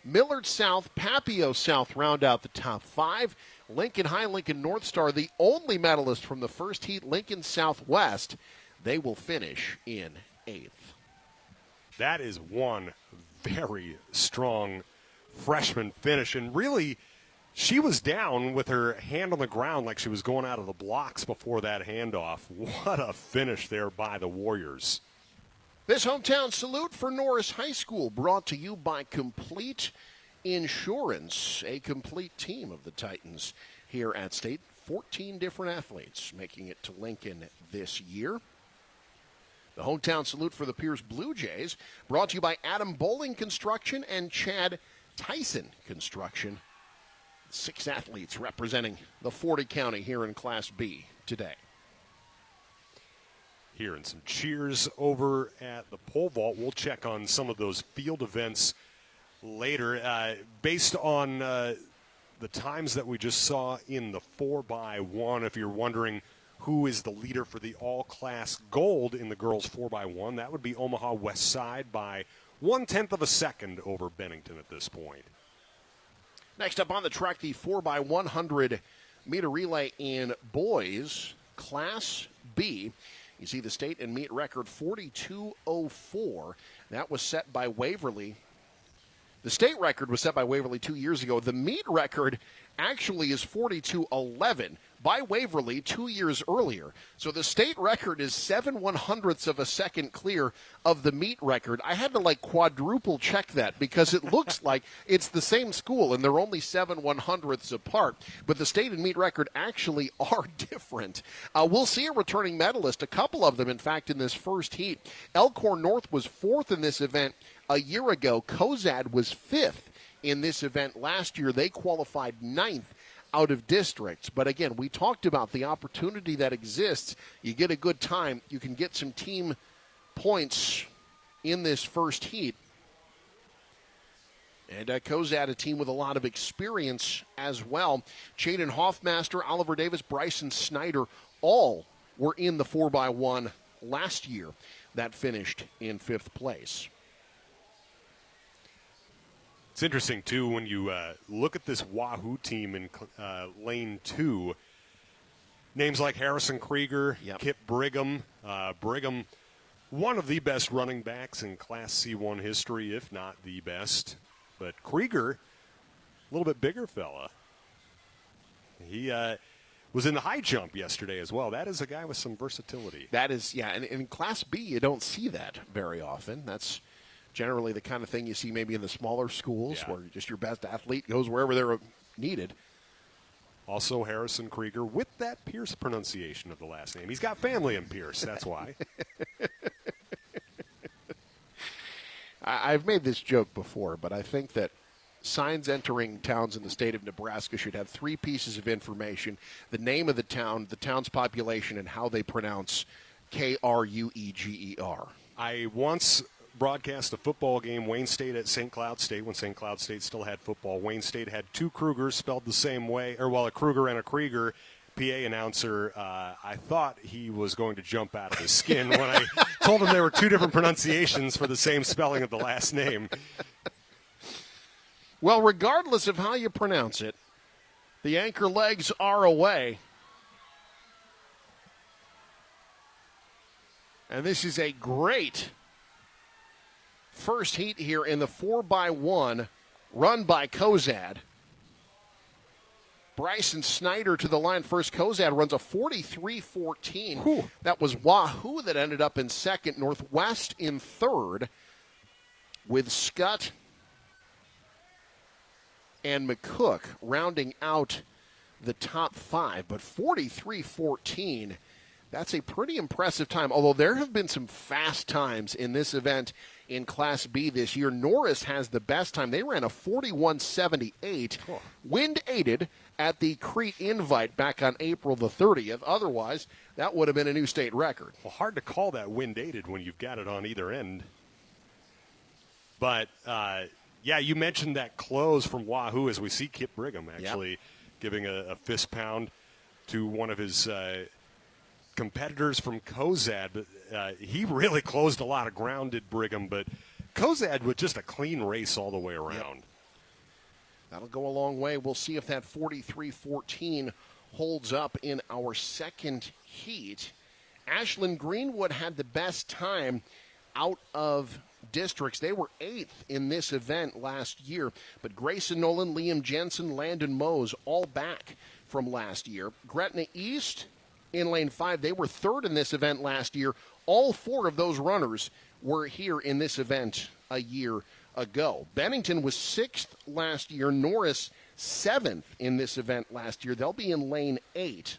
Millard South, Papio South round out the top 5. Lincoln High, Lincoln North Star, the only medalist from the first heat, Lincoln Southwest. They will finish in 8th. That is one very strong freshman finish. And really, she was down with her hand on the ground like she was going out of the blocks before that handoff. What a finish there by the Warriors. This hometown salute for Norris High School brought to you by Complete Insurance, a complete team of the Titans here at State. 14 different athletes making it to Lincoln this year. The hometown salute for the Pierce Blue Jays brought to you by Adam Bowling Construction and Chad Tyson Construction. 6 athletes representing the 40 county here in Class B today. Hearing some cheers over at the pole vault. We'll check on some of those field events later. Based on the times that we just saw in the 4x1, if you're wondering who is the leader for the all-class gold in the girls 4x1, that would be Omaha West Side by 1/10 of a second over Bennington at this point. Next up on the track, the 4x100 meter relay in boys, Class B. You see the state and meet record 42.04. That was set by Waverly. The state record was set by Waverly 2 years ago. The meet record actually is 42.11 by Waverly 2 years earlier. So the state record is 7/100ths of a second clear of the meet record. I had to quadruple check that because it looks like it's the same school and they're only 7/100ths apart. But the state and meet record actually are different. We'll see a returning medalist, a couple of them, in fact, in this first heat. Elkhorn North was 4th in this event a year ago. Cozad was 5th in this event last year. They qualified 9th out of districts. But again, we talked about the opportunity that exists. You get a good time, you can get some team points in this first heat. And Cozad, a team with a lot of experience as well. Chaden Hoffmaster, Oliver Davis, Bryson Snyder, all were in the 4x1 last year. That finished in 5th place. It's interesting, too, when you look at this Wahoo team in Lane 2. Names like Harrison Krieger, Kip Brigham. Brigham, one of the best running backs in Class C1 history, if not the best. But Krieger, a little bit bigger fella. He was in the high jump yesterday as well. That is a guy with some versatility. That is, yeah, and in Class B, you don't see that very often. That's generally the kind of thing you see maybe in the smaller schools where just your best athlete goes wherever they're needed. Also Harrison Krieger with that Pierce pronunciation of the last name. He's got family in Pierce, that's why. I've made this joke before, but I think that signs entering towns in the state of Nebraska should have 3 pieces of information: the name of the town's population, and how they pronounce Krueger. I once broadcast a football game, Wayne State at St. Cloud State, when St. Cloud State still had football. Wayne State had 2 Krugers spelled the same way, a Kruger and a Krieger. PA announcer, I thought he was going to jump out of his skin when I told him there were 2 different pronunciations for the same spelling of the last name. Well, regardless of how you pronounce it, the anchor legs are away. And this is a great first heat here in the 4x1 run by Cozad. Bryson Snyder to the line first. Cozad runs a 43.14. That was Wahoo that ended up in second. Northwest in third, with Scott and McCook rounding out the top 5. But 43.14, that's a pretty impressive time. Although there have been some fast times in this event in Class B this year. Norris has the best time. They ran a 41.78, wind-aided at the Crete Invite back on April the 30th. Otherwise, that would have been a new state record. Well, hard to call that wind-aided when you've got it on either end. But, you mentioned that close from Wahoo as we see Kip Brigham actually giving a fist pound to one of his competitors from Cozad. But he really closed a lot of ground, did Brigham, but Cozad with just a clean race all the way around. That'll go a long way. We'll see if that 43.14 holds up in our second heat. Ashland Greenwood had the best time out of districts. They were 8th in this event last year, but Grayson Nolan, Liam Jensen, Landon Mose all back from last year. Gretna East in lane 5, they were 3rd in this event last year, All 4 of those runners were here in this event a year ago. Bennington was 6th last year. Norris 7th in this event last year. They'll be in lane 8.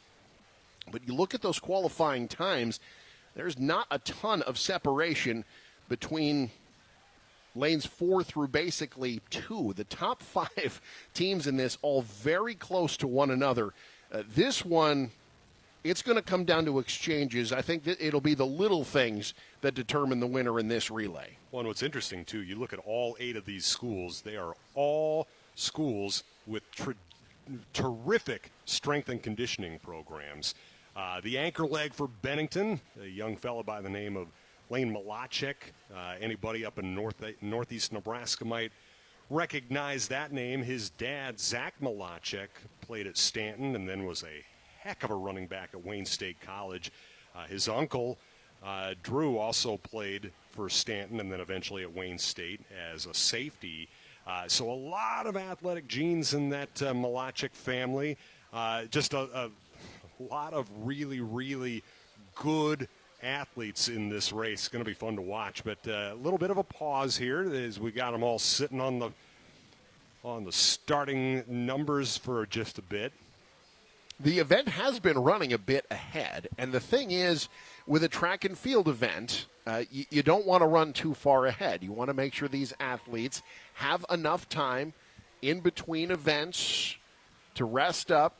But you look at those qualifying times, there's not a ton of separation between lanes 4 through basically 2. The top 5 teams in this all very close to one another. This one, it's going to come down to exchanges. I think that it'll be the little things that determine the winner in this relay. Well, and what's interesting, too, you look at all 8 of these schools. They are all schools with terrific strength and conditioning programs. The anchor leg for Bennington, a young fellow by the name of Lane Malachek. Anybody up in northeast Nebraska might recognize that name. His dad, Zach Malachek, played at Stanton and then was a heck of a running back at Wayne State College. His uncle, Drew, also played for Stanton and then eventually at Wayne State as a safety. So a lot of athletic genes in that Malachek family. Just a lot of really, really good athletes in this race. It's going to be fun to watch. But a little bit of a pause here as we got them all sitting on the starting numbers for just a bit. The event has been running a bit ahead, and the thing is, with a track and field event, you don't want to run too far ahead. You want to make sure these athletes have enough time in between events to rest up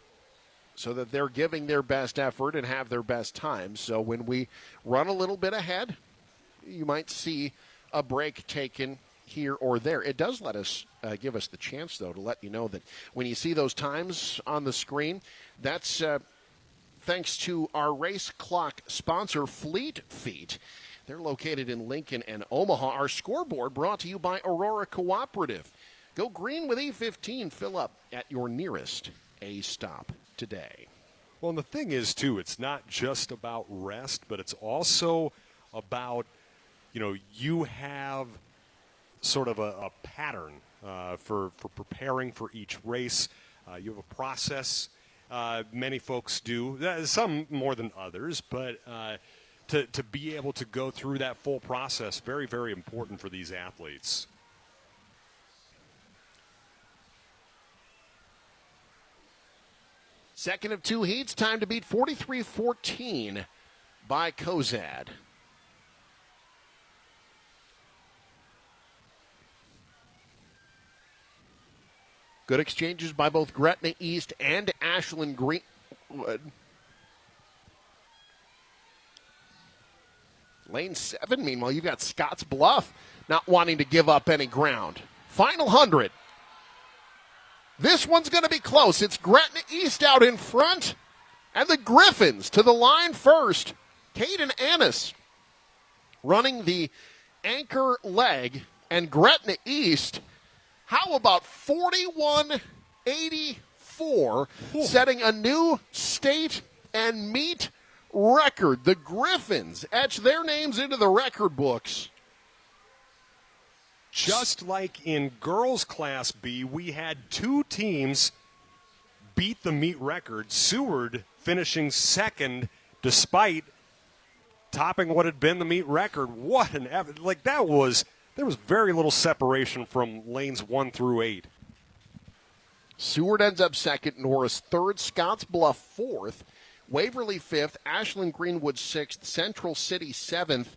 so that they're giving their best effort and have their best time. So when we run a little bit ahead, you might see a break taken here or there. It does let us give us the chance, though, to let you know that when you see those times on the screen, that's thanks to our race clock sponsor, Fleet Feet. They're located in Lincoln and Omaha. Our scoreboard brought to you by Aurora Cooperative. Go green with E15. Fill up at your nearest A stop today. Well, and the thing is, too, it's not just about rest, but it's also about, you have sort of a pattern for preparing for each race. You have a process. Many folks do, some more than others, but to be able to go through that full process, very, very important for these athletes. Second of 2 heats, time to beat 43-14 by Kozad. Good exchanges by both Gretna East and Ashland Greenwood. Lane 7, meanwhile, you've got Scotts Bluff not wanting to give up any ground. Final 100. This one's going to be close. It's Gretna East out in front, and the Griffins to the line first. Caden Annis running the anchor leg, and Gretna East, how about 41-84, setting a new state and meet record. The Griffins etch their names into the record books. Just like in girls Class B, we had 2 teams beat the meet record. Seward finishing second despite topping what had been the meet record. What an there was very little separation from lanes 1 through 8. Seward ends up second, Norris third, Scotts Bluff fourth, Waverly fifth, Ashland Greenwood sixth, Central City seventh,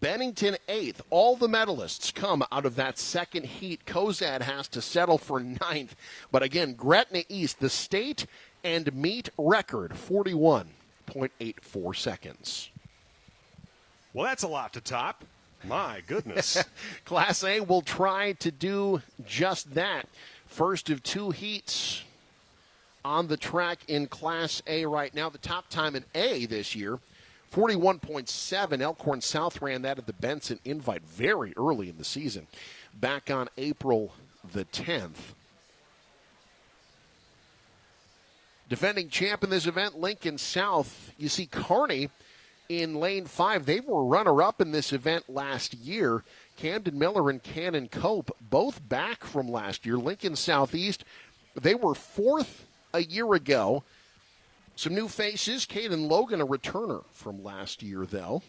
Bennington 8th. All the medalists come out of that second heat. Kozad has to settle for 9th. But again, Gretna East, the state and meet record, 41.84 seconds. Well, that's a lot to top. My goodness. Class A will try to do just that. First of 2 heats on the track in Class A right now. The top time in A this year, 41.7. Elkhorn South ran that at the Benson Invite very early in the season, back on April the 10th. Defending champ in this event, Lincoln South. You see Kearney in lane 5. They were runner-up in this event last year. Camden Miller and Cannon Cope both back from last year. Lincoln Southeast, they were 4th a year ago. Some new faces. Caden Logan, a returner from last year, though.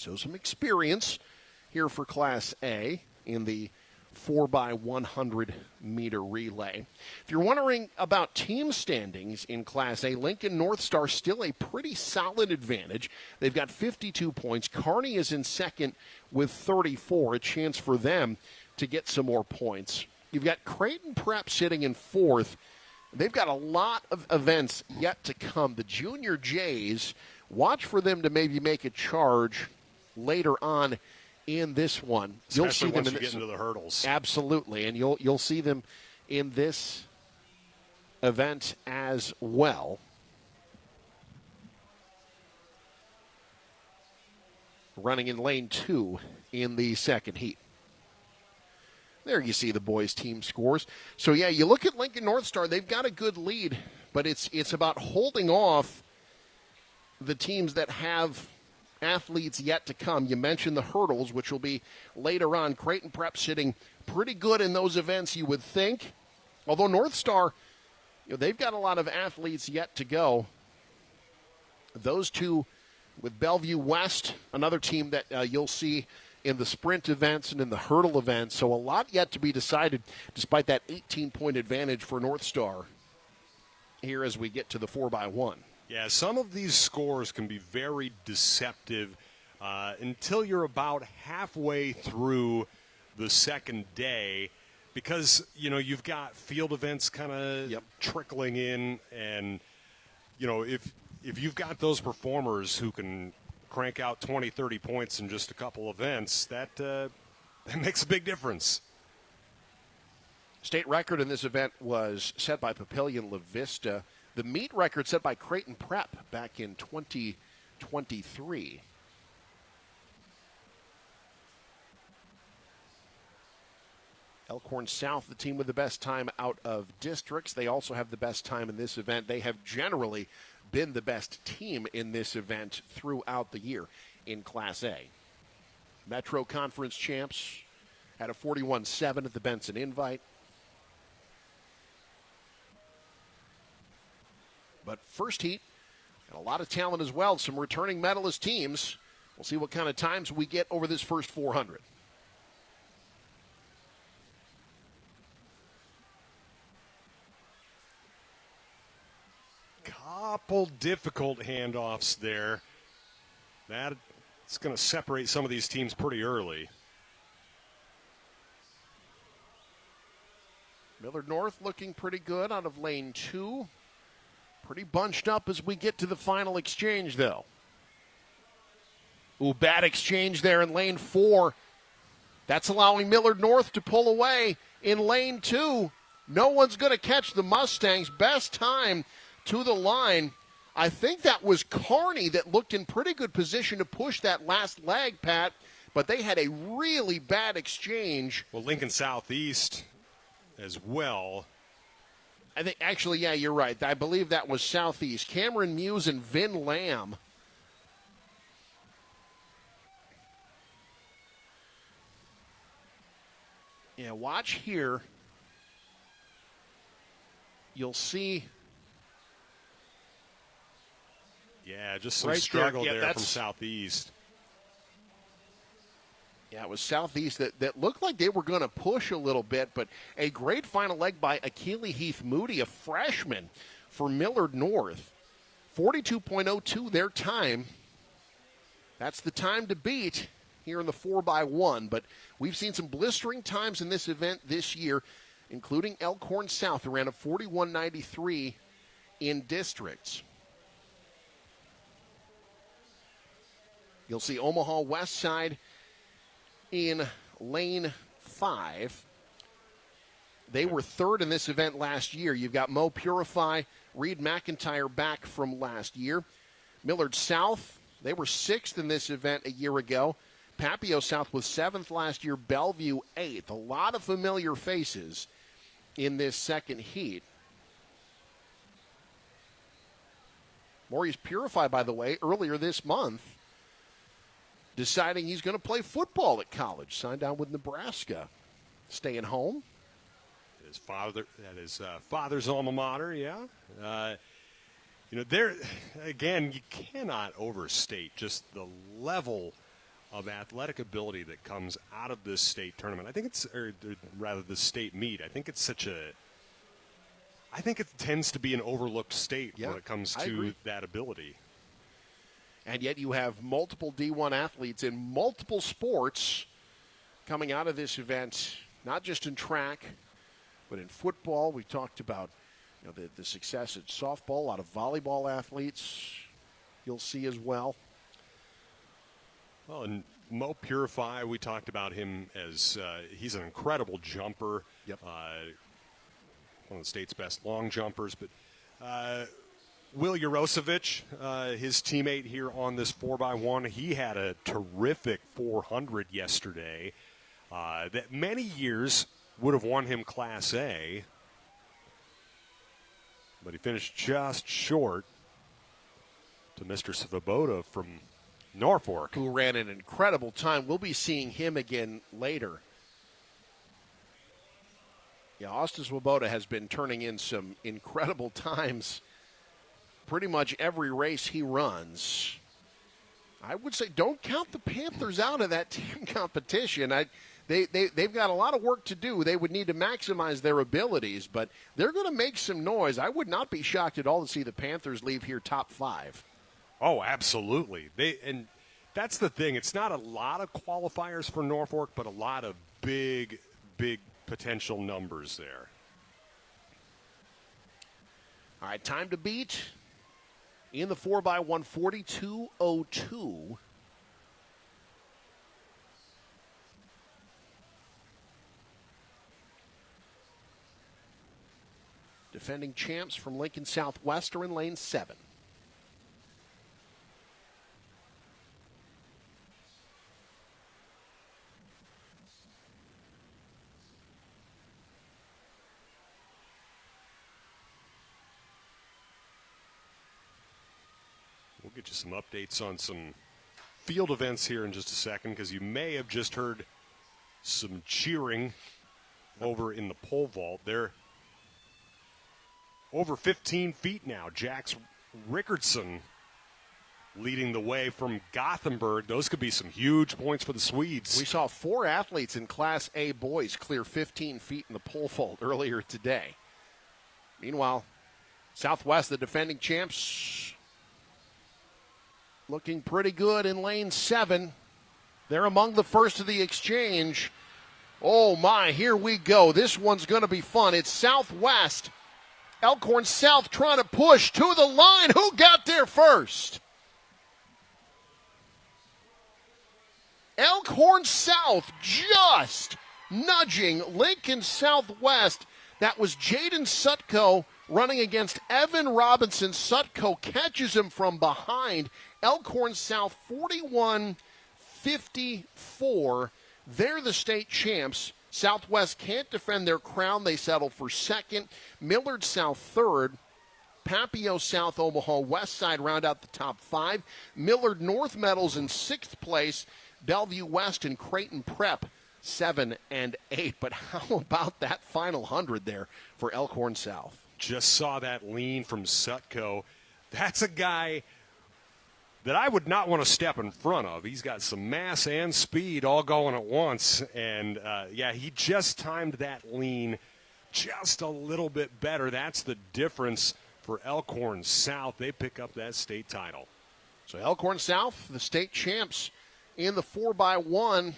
So some experience here for Class A in the 4x100 meter relay. If you're wondering about team standings in Class A, Lincoln North Star still a pretty solid advantage. They've got 52 points. Kearney is in second with 34, a chance for them to get some more points. You've got Creighton Prep sitting in fourth. They've got a lot of events yet to come. The Junior Jays, watch for them to maybe make a charge later on in this one. Especially you'll see them once in you get into the hurdles. Absolutely, and you'll see them in this event as well. Running in lane 2 in the second heat. There you see the boys' team scores. So, yeah, you look at Lincoln North Star, they've got a good lead, but it's about holding off the teams that have athletes yet to come. You mentioned the hurdles, which will be later on. Creighton Prep sitting pretty good in those events, you would think. Although North Star, they've got a lot of athletes yet to go. Those two with Bellevue West, another team that you'll see in the sprint events and in the hurdle events. So a lot yet to be decided, despite that 18-point advantage for North Star here as we get to the 4x1. Yeah, some of these scores can be very deceptive until you're about halfway through the second day because, you've got field events kind of trickling in. And, if you've got those performers who can crank out 20, 30 points in just a couple events, that makes a big difference. State record in this event was set by Papillion La Vista. The meet record set by Creighton Prep back in 2023. Elkhorn South, the team with the best time out of districts. They also have the best time in this event. They have generally been the best team in this event throughout the year in Class A. Metro Conference champs had a 41-7 at the Benson Invite. But first heat, and a lot of talent as well, some returning medalist teams. We'll see what kind of times we get over this first 400. Couple difficult handoffs there. That's going to separate some of these teams pretty early. Millard North looking pretty good out of lane 2. Pretty bunched up as we get to the final exchange, though. Ooh, bad exchange there in lane 4. That's allowing Millard North to pull away in lane 2. No one's going to catch the Mustangs. Best time to the line. I think that was Kearney that looked in pretty good position to push that last leg, Pat, but they had a really bad exchange. Well, Lincoln Southeast as well. I think, actually, yeah, you're right. I believe that was Southeast. Cameron Muse and Vin Lamb. Yeah, watch here. You'll see. Yeah, just some right struggle there, there from Southeast. Yeah, it was Southeast that looked like they were going to push a little bit, but a great final leg by Akili Heath Moody, a freshman for Millard North. 42.02 their time. That's the time to beat here in the 4x1, but we've seen some blistering times in this event this year, including Elkhorn South, who ran a 41.93 in districts. You'll see Omaha West Side in lane 5. They were third in this event last year. You've got Mo Purify, Reed McIntyre back from last year. Millard South, they were sixth in this event a year ago. Papio South was seventh last year. Bellevue eighth. A lot of familiar faces in this second heat. Maurice Purify, by the way, earlier this month, deciding he's going to play football at college. Signed on with Nebraska. Staying home. His father, at his father's alma mater, yeah. There, again, you cannot overstate just the level of athletic ability that comes out of this state tournament. I think it's, or rather the state meet. I think it tends to be an overlooked state when it comes to that ability. And yet you have multiple D1 athletes in multiple sports coming out of this event, not just in track, but in football. We talked about the success at softball, a lot of volleyball athletes you'll see as well. Well, and Mo Purify, we talked about him as he's an incredible jumper. Yep. One of the state's best long jumpers. But Will Urosevich, his teammate here on this 4x1, he had a terrific 400 yesterday that many years would have won him Class A. But he finished just short to Mr. Svoboda from Norfolk, who ran an incredible time. We'll be seeing him again later. Yeah, Austin Swoboda has been turning in some incredible times pretty much every race he runs. I would say don't count the Panthers out of that team competition. They've got a lot of work to do. They would need to maximize their abilities, but they're going to make some noise. I would not be shocked at all to see the Panthers leave here top 5. Oh, absolutely. And that's the thing. It's not a lot of qualifiers for Norfolk, but a lot of big potential numbers there. All right, time to beat in the 4x1, 42:02. Defending champs from Lincoln Southwest are in lane 7. We'll get you some updates on some field events here in just a second, because you may have just heard some cheering over in the pole vault. They're over 15 feet now. Jax Rickardson leading the way from Gothenburg. Those could be some huge points for the Swedes. We saw 4 athletes in Class A boys clear 15 feet in the pole vault earlier today. Meanwhile, Southwest, the defending champs, looking pretty good in lane 7. They're among the first of the exchange. Oh, my, here we go. This one's going to be fun. It's Southwest. Elkhorn South trying to push to the line. Who got there first? Elkhorn South just nudging Lincoln Southwest. That was Jaden Sutko running against Evan Robinson. Sutko catches him from behind. Elkhorn South 41-54. They're the state champs. Southwest can't defend their crown. They settle for second. Millard South third. Papio South, Omaha West Side round out the top 5. Millard North medals in 6th place. Bellevue West and Creighton Prep 7 and 8. But how about that final 100 there for Elkhorn South? Just saw that lean from Sutko. That's a guy that I would not want to step in front of. He's got some mass and speed all going at once. And, he just timed that lean just a little bit better. That's the difference for Elkhorn South. They pick up that state title. So Elkhorn South, the state champs in the 4x1.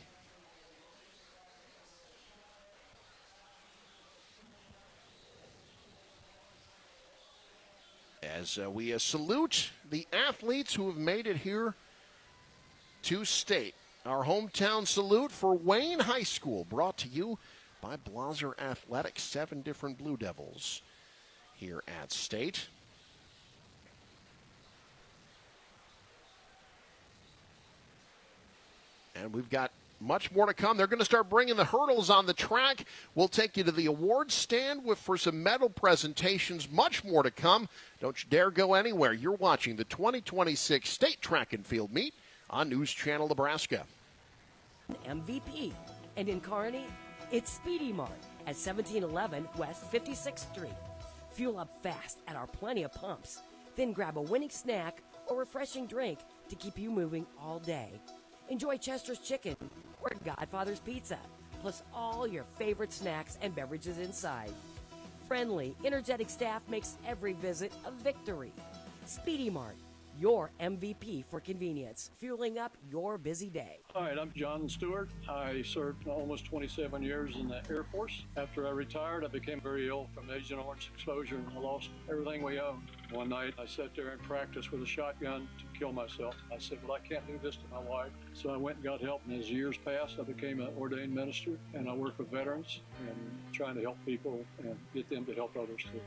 As we salute the athletes who have made it here to state. Our hometown salute for Wayne High School, brought to you by Blaser Athletics. 7 different Blue Devils here at state. And we've got much more to come. They're going to start bringing the hurdles on the track. We'll take you to the awards stand for some medal presentations. Much more to come. Don't you dare go anywhere. You're watching the 2026 State Track and Field Meet on News Channel Nebraska. MVP. And in Kearney, it's Speedy Mart at 1711 West 56th Street. Fuel up fast at our Plenty of Pumps. Then grab a winning snack or refreshing drink to keep you moving all day. Enjoy Chester's Chicken or Godfather's Pizza, plus all your favorite snacks and beverages inside. Friendly, energetic staff makes every visit a victory. Speedy Mart, your MVP for convenience, fueling up your busy day. All right, I'm John Stewart. I served almost 27 years in the Air Force. After I retired, I became very ill from Agent Orange exposure, and I lost everything we owned. One night, I sat there and practiced with a shotgun to kill myself. I said, well, I can't do this to my wife. So I went and got help, and as years passed, I became an ordained minister, and I work with veterans and trying to help people and get them to help others too.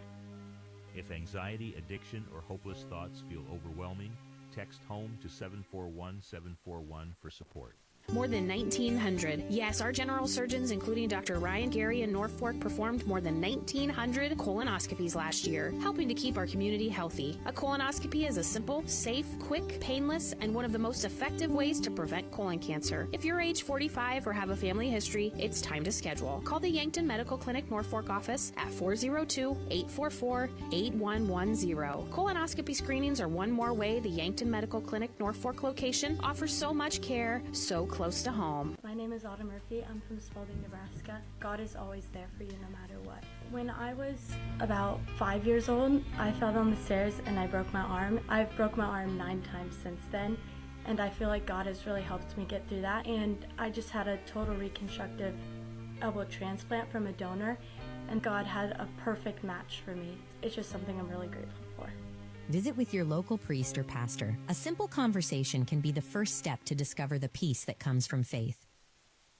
If anxiety, addiction, or hopeless thoughts feel overwhelming, text HOME to 741-741 for support. More than 1,900. Yes, our general surgeons, including Dr. Ryan Gary in Norfolk, performed more than 1,900 colonoscopies last year, helping to keep our community healthy. A colonoscopy is a simple, safe, quick, painless, and one of the most effective ways to prevent colon cancer. If you're age 45 or have a family history, it's time to schedule. Call the Yankton Medical Clinic Norfolk office at 402-844-8110. Colonoscopy screenings are one more way the Yankton Medical Clinic Norfolk location offers so much care, so close to home. My name is Autumn Murphy. I'm from Spalding, Nebraska. God is always there for you no matter what. When I was about 5 years old, I fell down the stairs and I broke my arm. I've broke my arm 9 times since then, and I feel like God has really helped me get through that. And I just had a total reconstructive elbow transplant from a donor, and God had a perfect match for me. It's just something I'm really grateful for. Visit with your local priest or pastor. A simple conversation can be the first step to discover the peace that comes from faith.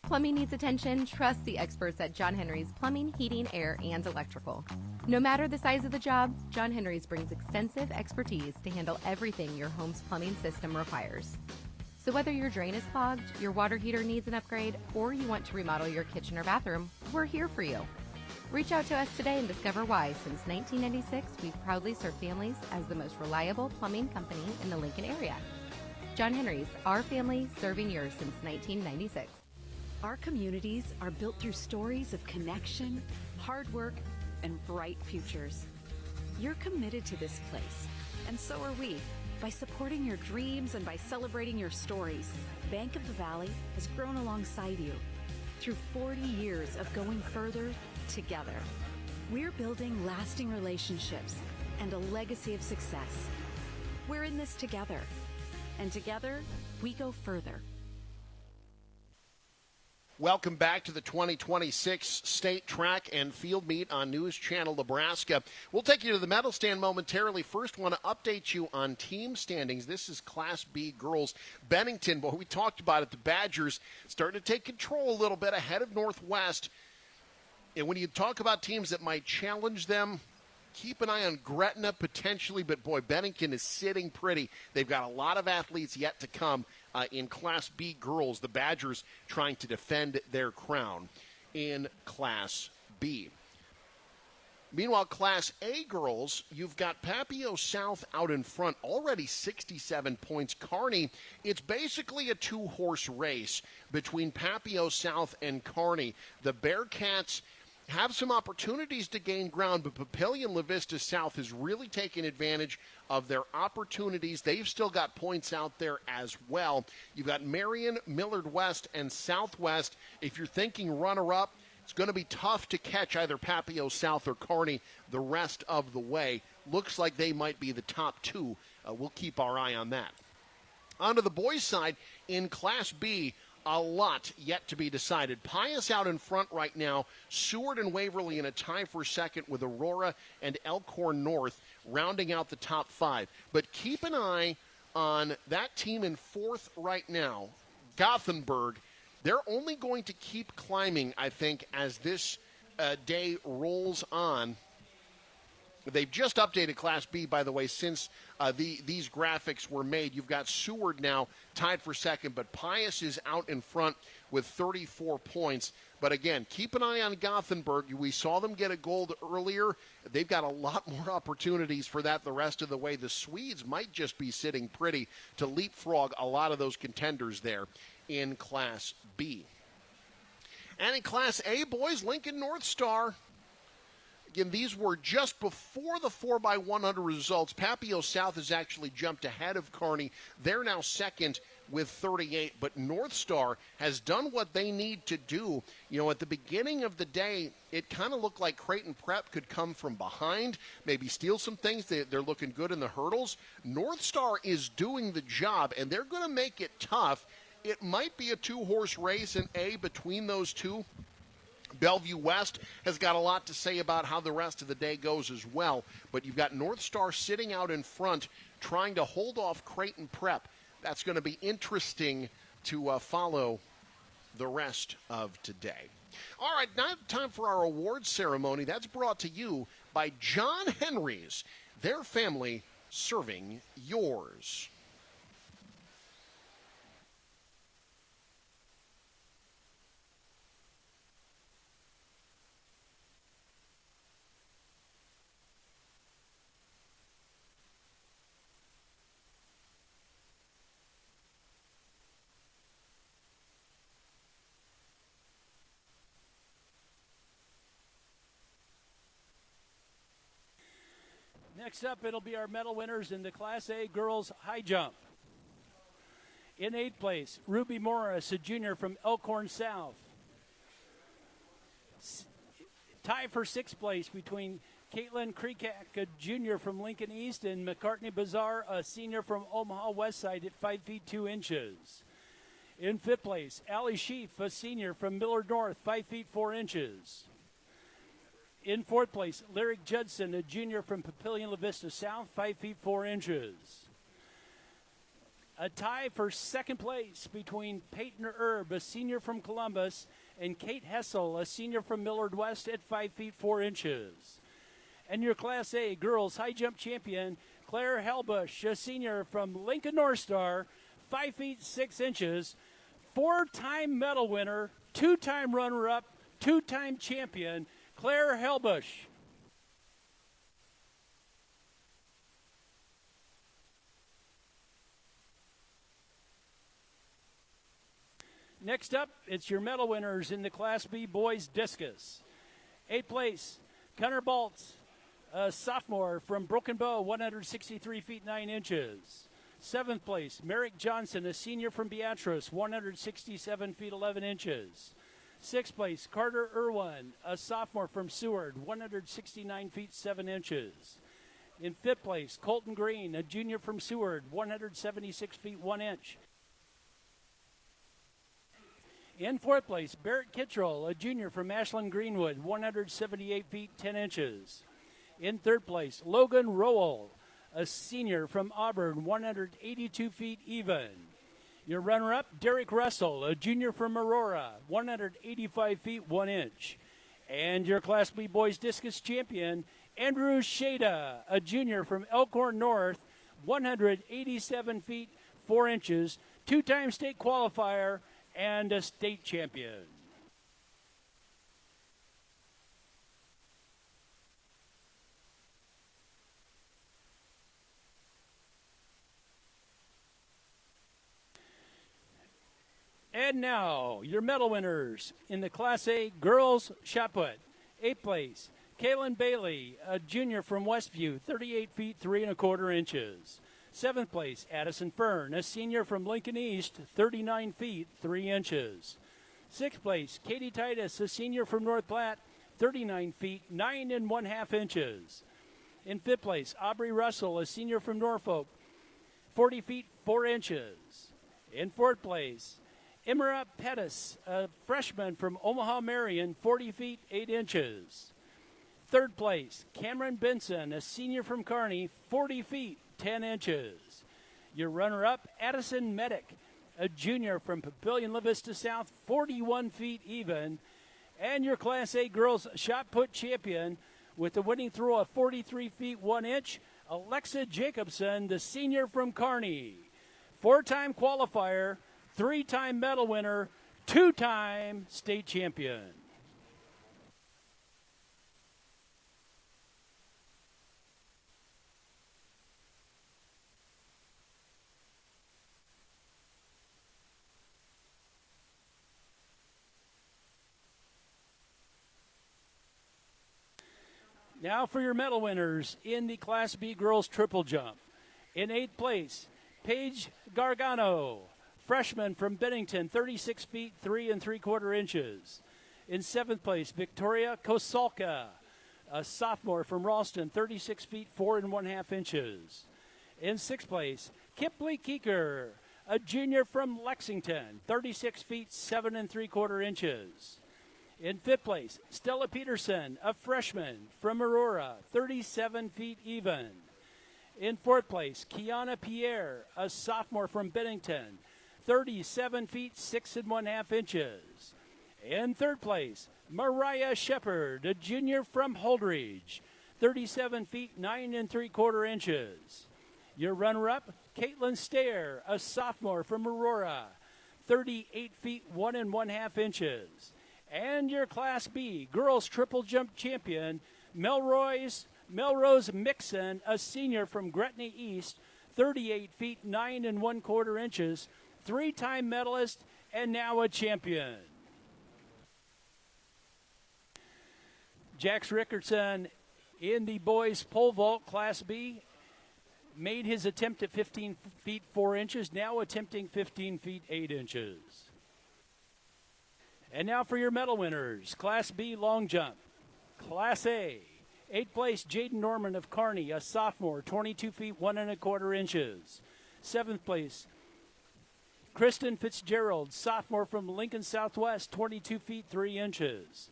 Plumbing needs attention? Trust the experts at John Henry's Plumbing, Heating, Air, and Electrical. No matter the size of the job, John Henry's brings extensive expertise to handle everything your home's plumbing system requires. So whether your drain is clogged, your water heater needs an upgrade, or you want to remodel your kitchen or bathroom, we're here for you. Reach out to us today and discover why, since 1996, we've proudly served families as the most reliable plumbing company in the Lincoln area. John Henry's, our family serving yours since 1996. Our communities are built through stories of connection, hard work, and bright futures. You're committed to this place, and so are we. By supporting your dreams and by celebrating your stories, Bank of the Valley has grown alongside you. Through 40 years of going further together, we're building lasting relationships and a legacy of success. We're in this together, and together we go further. Welcome back to the 2026 State Track and Field Meet on News Channel Nebraska. We'll take you to the medal stand momentarily. First, want to update you on team standings. This is Class B girls. Bennington, boy, we talked about it. The Badgers starting to take control a little bit ahead of Northwest. And when you talk about teams that might challenge them, keep an eye on Gretna potentially. But, boy, Bennington is sitting pretty. They've got a lot of athletes yet to come. In Class B girls, the Badgers trying to defend their crown in Class B. Meanwhile, Class A girls, you've got Papio South out in front, already 67 points. Kearney, it's basically a two-horse race between Papio South and Kearney. The Bearcats have some opportunities to gain ground, but Papillion La Vista South has really taken advantage of their opportunities. They've still got points out there as well. You've got Marion, Millard West, and Southwest. If you're thinking runner-up, it's going to be tough to catch either Papio South or Kearney the rest of the way. Looks like they might be the top two. We'll keep our eye on that. On to the boys' side, in Class B, a lot yet to be decided. Pius out in front right now. Seward and Waverly in a tie for second with Aurora and Elkhorn North rounding out the top five. But keep an eye on that team in fourth right now, Gothenburg. They're only going to keep climbing, I think, as this day rolls on. They've just updated Class B, by the way, since these graphics were made. You've got Seward now tied for second, but Pius is out in front with 34 points. But again, keep an eye on Gothenburg. We saw them get a gold earlier. They've got a lot more opportunities for that the rest of the way. The Swedes might just be sitting pretty to leapfrog a lot of those contenders there in Class B. And in Class A, boys, Lincoln North Star. Again, these were just before the 4x100 results. Papio South has actually jumped ahead of Kearney. They're now second with 38. But North Star has done what they need to do. You know, at the beginning of the day, it kind of looked like Creighton Prep could come from behind, maybe steal some things. They're looking good in the hurdles. North Star is doing the job, and they're going to make it tough. It might be a two-horse race in A between those two. Bellevue West has got a lot to say about how the rest of the day goes as well. But you've got North Star sitting out in front trying to hold off Creighton Prep. That's going to be interesting to follow the rest of today. All right, now time for our awards ceremony. That's brought to you by John Henry's, their family serving yours. Next up, it'll be our medal winners in the Class A girls high jump. In 8th place, Ruby Morris, a junior from Elkhorn South. Tie for 6th place between Caitlin Kreekak, a junior from Lincoln East, and McCartney Bazaar, a senior from Omaha West Side at 5 feet 2 inches. In 5th place, Allie Sheaf, a senior from Millard North, 5 feet 4 inches. In 4th place, Lyric Judson, a junior from Papillion La Vista South, 5 feet 4 inches. A tie for 2nd place between Peyton Erb, a senior from Columbus, and Kate Hessel, a senior from Millard West at 5 feet 4 inches. And your Class A girls high jump champion, Claire Helbush, a senior from Lincoln North Star, 5 feet 6 inches, 4-time medal winner, 2-time runner-up, 2-time champion, Claire Helbush. Next up, it's your medal winners in the Class B boys discus. 8th place, Connor Baltz, a sophomore from Broken Bow, 163 feet 9 inches. 7th place, Merrick Johnson, a senior from Beatrice, 167 feet 11 inches. 6th place, Carter Irwin, a sophomore from Seward, 169 feet 7 inches. In 5th place, Colton Green, a junior from Seward, 176 feet 1 inch. In 4th place, Barrett Kittrell, a junior from Ashland Greenwood, 178 feet 10 inches. In 3rd place, Logan Rowell, a senior from Auburn, 182 feet even. Your runner-up, Derek Russell, a junior from Aurora, 185 feet 1 inch. And your Class B boys discus champion, Andrew Shada, a junior from Elkhorn North, 187 feet 4 inches, 2-time state qualifier, and a state champion. And now, your medal winners in the Class A girls shot put. 8th place, Kaylin Bailey, a junior from Westview, 38 feet 3 1/4 inches. 7th place, Addison Fern, a senior from Lincoln East, 39 feet 3 inches. 6th place, Katie Titus, a senior from North Platte, 39 feet 9 1/2 inches. In 5th place, Aubrey Russell, a senior from Norfolk, 40 feet 4 inches. In 4th place, Imra Pettis, a freshman from Omaha Marion, 40 feet 8 inches. 3rd place, Cameron Benson, a senior from Kearney, 40 feet 10 inches. Your runner-up, Addison Medic, a junior from Papillion La Vista South, 41 feet even. And your Class A girls shot put champion with the winning throw of 43 feet 1 inch, Alexa Jacobson, the senior from Kearney. 4-time qualifier, 3-time medal winner, 2-time state champion. Now for your medal winners in the Class B girls triple jump. In 8th place, Paige Gargano, freshman from Bennington, 36 feet 3 3/4 inches. In 7th place, Victoria Kosalka, a sophomore from Ralston, 36 feet 4 1/2 inches. In 6th place, Kipley Keeker, a junior from Lexington, 36 feet 7 3/4 inches. In 5th place, Stella Peterson, a freshman from Aurora, 37 feet even. In 4th place, Kiana Pierre, a sophomore from Bennington, 37 feet 6 1/2 inches. In 3rd place, Mariah Shepard, a junior from Holdridge, 37 feet 9 3/4 inches. Your runner-up, Caitlin Stair, a sophomore from Aurora, 38 feet 1 1/2 inches. And your Class B girls triple jump champion, Melrose Mixon, a senior from Gretna East, 38 feet 9 1/4 inches, 3-time medalist, and now a champion. Jax Rickardson in the boys pole vault Class B made his attempt at 15 feet 4 inches, now attempting 15 feet 8 inches. And now for your medal winners. Class B long jump. Class A, 8th place, Jaden Norman of Kearney, a sophomore, 22 feet 1 1/4 inches. 7th place, Kristen Fitzgerald, sophomore from Lincoln Southwest, 22 feet 3 inches.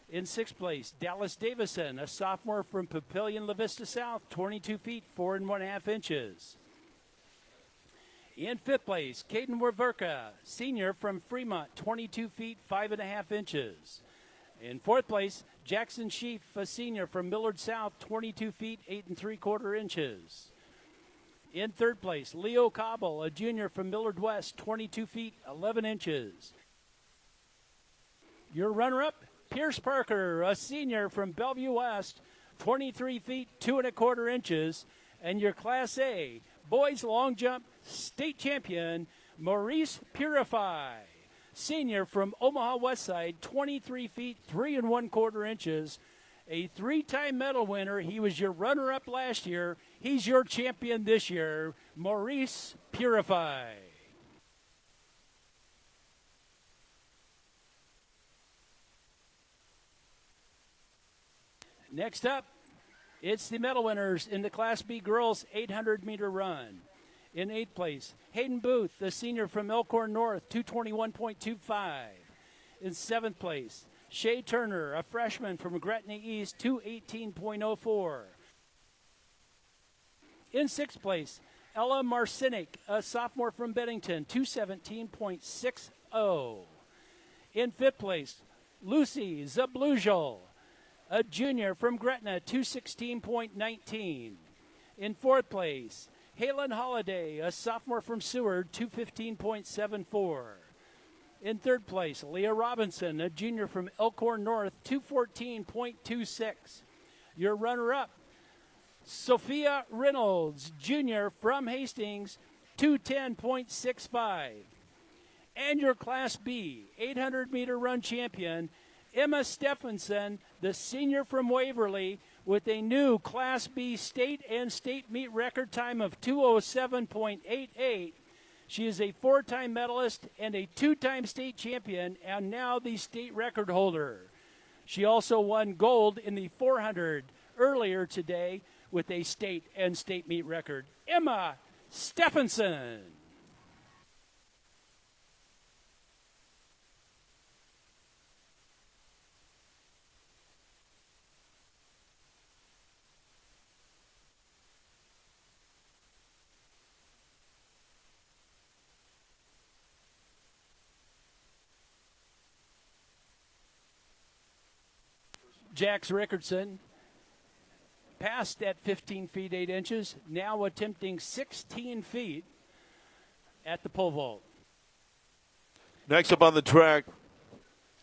In 6th place, Dallas Davison, a sophomore from Papillion La Vista South, 22 feet 4 1/2 inches. In 5th place, Caden Werverka, senior from Fremont, 22 feet 5 1/2 inches. In 4th place, Jackson Sheaf, a senior from Millard South, 22 feet 8 3/4 inches. In 3rd place, Leo Cobble, a junior from Millard West, 22 feet 11 inches. Your runner-up, Pierce Parker, a senior from Bellevue West, 23 feet 2 1/4 inches. And your Class A boys long jump state champion, Maurice Purify, senior from Omaha Westside, 23 feet 3 1/4 inches. A 3-time medal winner. He was your runner-up last year. He's your champion this year, Maurice Purify. Next up, it's the medal winners in the Class B girls 800-meter run. In 8th place, Hayden Booth, the senior from Elkhorn North, 221.25. In 7th place, Shay Turner, a freshman from Gretna East, 218.04. In 6th place, Ella Marcinic, a sophomore from Bennington, 217.60. In 5th place, Lucy Zabluzhal, a junior from Gretna, 216.19. In 4th place, Halen Holiday, a sophomore from Seward, 215.74. In 3rd place, Leah Robinson, a junior from Elkhorn North, 214.26. Your runner-up, Sophia Reynolds, junior from Hastings, 210.65. And your Class B 800-meter run champion, Emma Stephenson, the senior from Waverly, with a new Class B state and state meet record time of 2:07.88. She is a 4-time medalist and a 2-time state champion, and now the state record holder. She also won gold in the 400 earlier today with a state and state meet record. Emma Stephenson. Jax Rickardson passed at 15 feet 8 inches, now attempting 16 feet at the pole vault. Next up on the track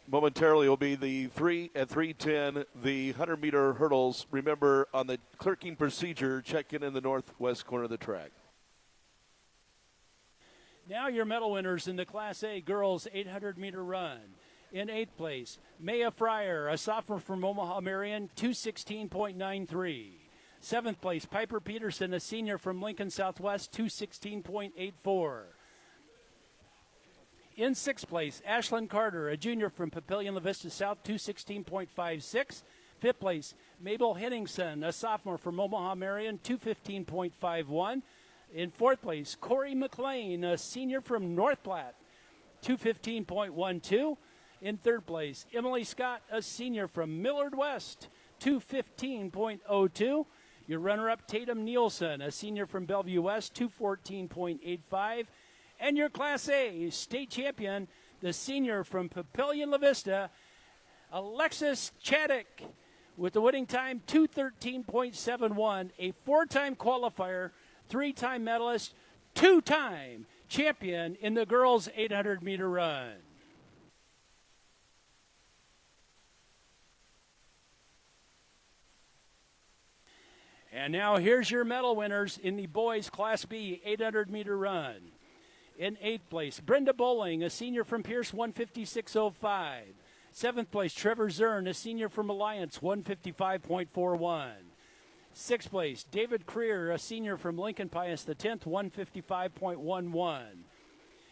momentarily will be the 3 at 3:10, the 100-meter hurdles. Remember, on the clerking procedure, check in the northwest corner of the track. Now your medal winners in the Class A girls 800-meter run. In 8th place, Maya Fryer, a sophomore from Omaha Marion, 216.93. 7th place, Piper Peterson, a senior from Lincoln Southwest, 216.84. In sixth place, Ashlyn Carter, a junior from Papillion La Vista South, 216.56. Fifth place, Mabel Henningsen, a sophomore from Omaha Marion, 215.51. In fourth place, Corey McLean, a senior from North Platte, 215.12. In third place, Emily Scott, a senior from Millard West, 215.02. Your runner-up, Tatum Nielsen, a senior from Bellevue West, 214.85. And your Class A state champion, the senior from Papillion La Vista, Alexis Chaddick, with the winning time, 213.71, a four-time qualifier, three-time medalist, two-time champion in the girls' 800-meter run. And now here's your medal winners in the boys' Class B 800-meter run. In eighth place, Brenda Bowling, a senior from Pierce, 156.05. Seventh place, Trevor Zern, a senior from Alliance, 155.41. Sixth place, David Creer, a senior from Lincoln Pius X, 155.11.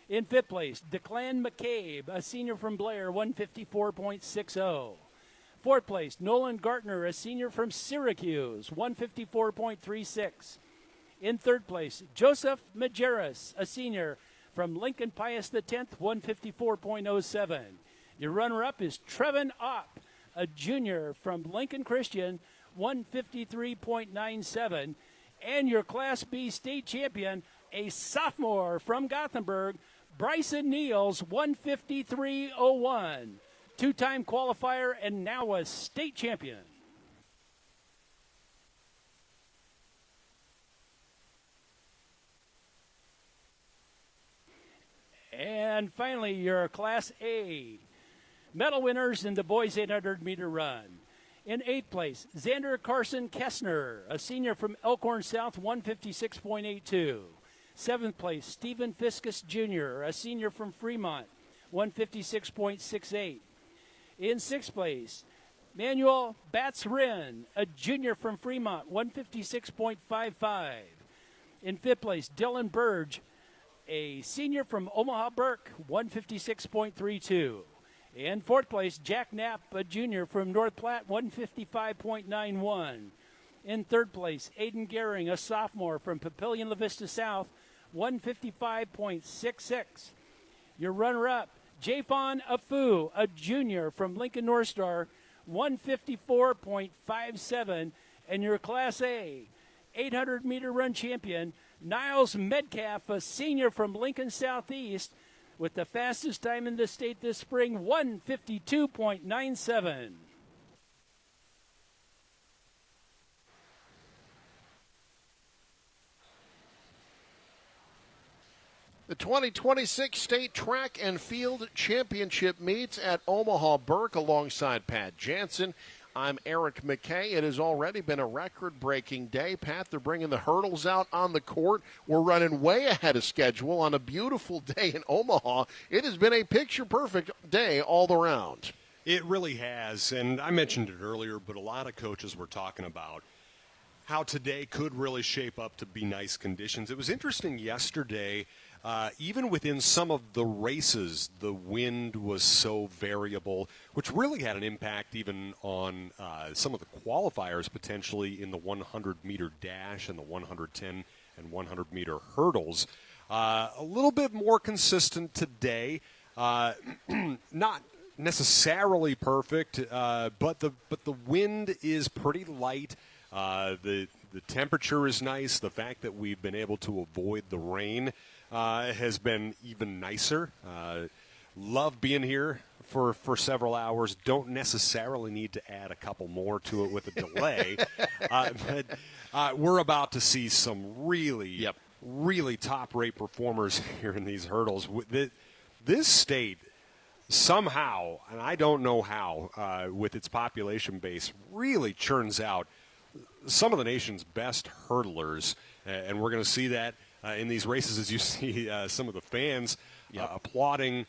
In fifth place, Declan McCabe, a senior from Blair, 154.60. Fourth place, Nolan Gartner, a senior from Syracuse, 154.36. In third place, Joseph Majerus, a senior from Lincoln Pius X, 154.07. Your runner-up is Trevin Opp, a junior from Lincoln Christian, 153.97. And your Class B state champion, a sophomore from Gothenburg, Bryson Niels, 153.01. Two-time qualifier and now a state champion. And finally, your Class A medal winners in the boys 800-meter run. In eighth place, Xander Carson Kessner, a senior from Elkhorn South, 156.82. Seventh place, Stephen Fiskus Jr., a senior from Fremont, 156.68. In sixth place, Manuel Batz-Rin, a junior from Fremont, 156.55. In fifth place, Dylan Burge, a senior from Omaha Burke, 156.32. In fourth place, Jack Knapp, a junior from North Platte, 155.91. In third place, Aiden Gehring, a sophomore from Papillion La Vista South, 155.66. Your runner-up, Jafon Afu, a junior from Lincoln North Star, 154.57. And your Class A 800-meter run champion, Niles Metcalf, a senior from Lincoln Southeast, with the fastest time in the state this spring, 152.97. The 2026 State Track and Field Championship meets at Omaha Burke alongside Pat Jansen. I'm Eric McKay. It has already been a record-breaking day. Pat, they're bringing the hurdles out on the court. We're running way ahead of schedule on a beautiful day in Omaha. It has been a picture-perfect day all around. It really has, and I mentioned it earlier, but a lot of coaches were talking about how today could really shape up to be nice conditions. It was interesting yesterday. Even within some of the races, the wind was so variable, which really had an impact even on some of the qualifiers potentially in the 100-meter dash and the 110 and 100-meter hurdles. A little bit more consistent today. Not necessarily perfect, but the wind is pretty light. The temperature is nice. The fact that we've been able to avoid the rain has been even nicer. Love being here for several hours. Don't necessarily need to add a couple more to it with a delay. But we're about to see some really top-rate performers here in these hurdles. This state somehow, and I don't know how, with its population base, really churns out some of the nation's best hurdlers, and we're going to see that in these races as you see some of the fans applauding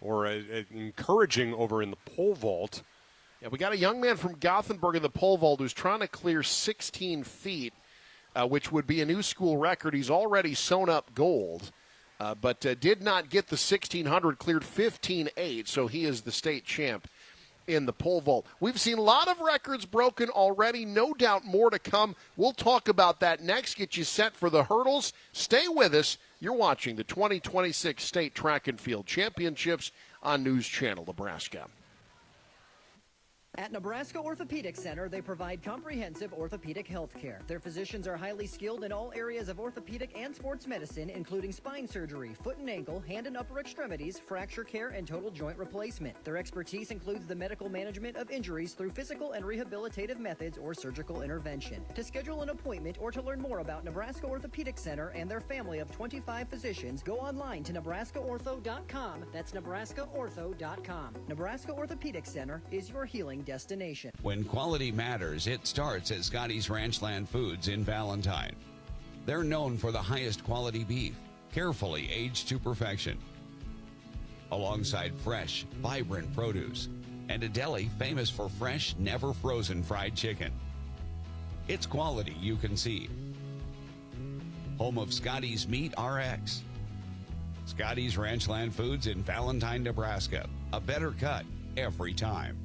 or encouraging over in the pole vault. Yeah, we got a young man from Gothenburg in the pole vault who's trying to clear 16 feet, which would be a new school record. He's already sewn up gold. but did not get the 1,600, cleared 15.8, so he is the state champ in the pole vault. We've seen a lot of records broken already, no doubt more to come. We'll talk about that next, get you set for the hurdles. Stay with us. You're watching the 2026 State Track and Field Championships on News Channel Nebraska. At Nebraska Orthopedic Center, they provide comprehensive orthopedic health care. Their physicians are highly skilled in all areas of orthopedic and sports medicine, including spine surgery, foot and ankle, hand and upper extremities, fracture care, and total joint replacement. Their expertise includes the medical management of injuries through physical and rehabilitative methods or surgical intervention. To schedule an appointment or to learn more about Nebraska Orthopedic Center and their family of 25 physicians, go online to nebraskaortho.com. That's nebraskaortho.com. Nebraska Orthopedic Center is your healing destination. When quality matters, it starts at Scotty's Ranchland Foods in Valentine. They're known for the highest quality beef, carefully aged to perfection, alongside fresh, vibrant produce, and a deli famous for fresh, never frozen fried chicken. It's quality you can see. Home of Scotty's Meat RX. Scotty's Ranchland Foods in Valentine, Nebraska. A better cut every time.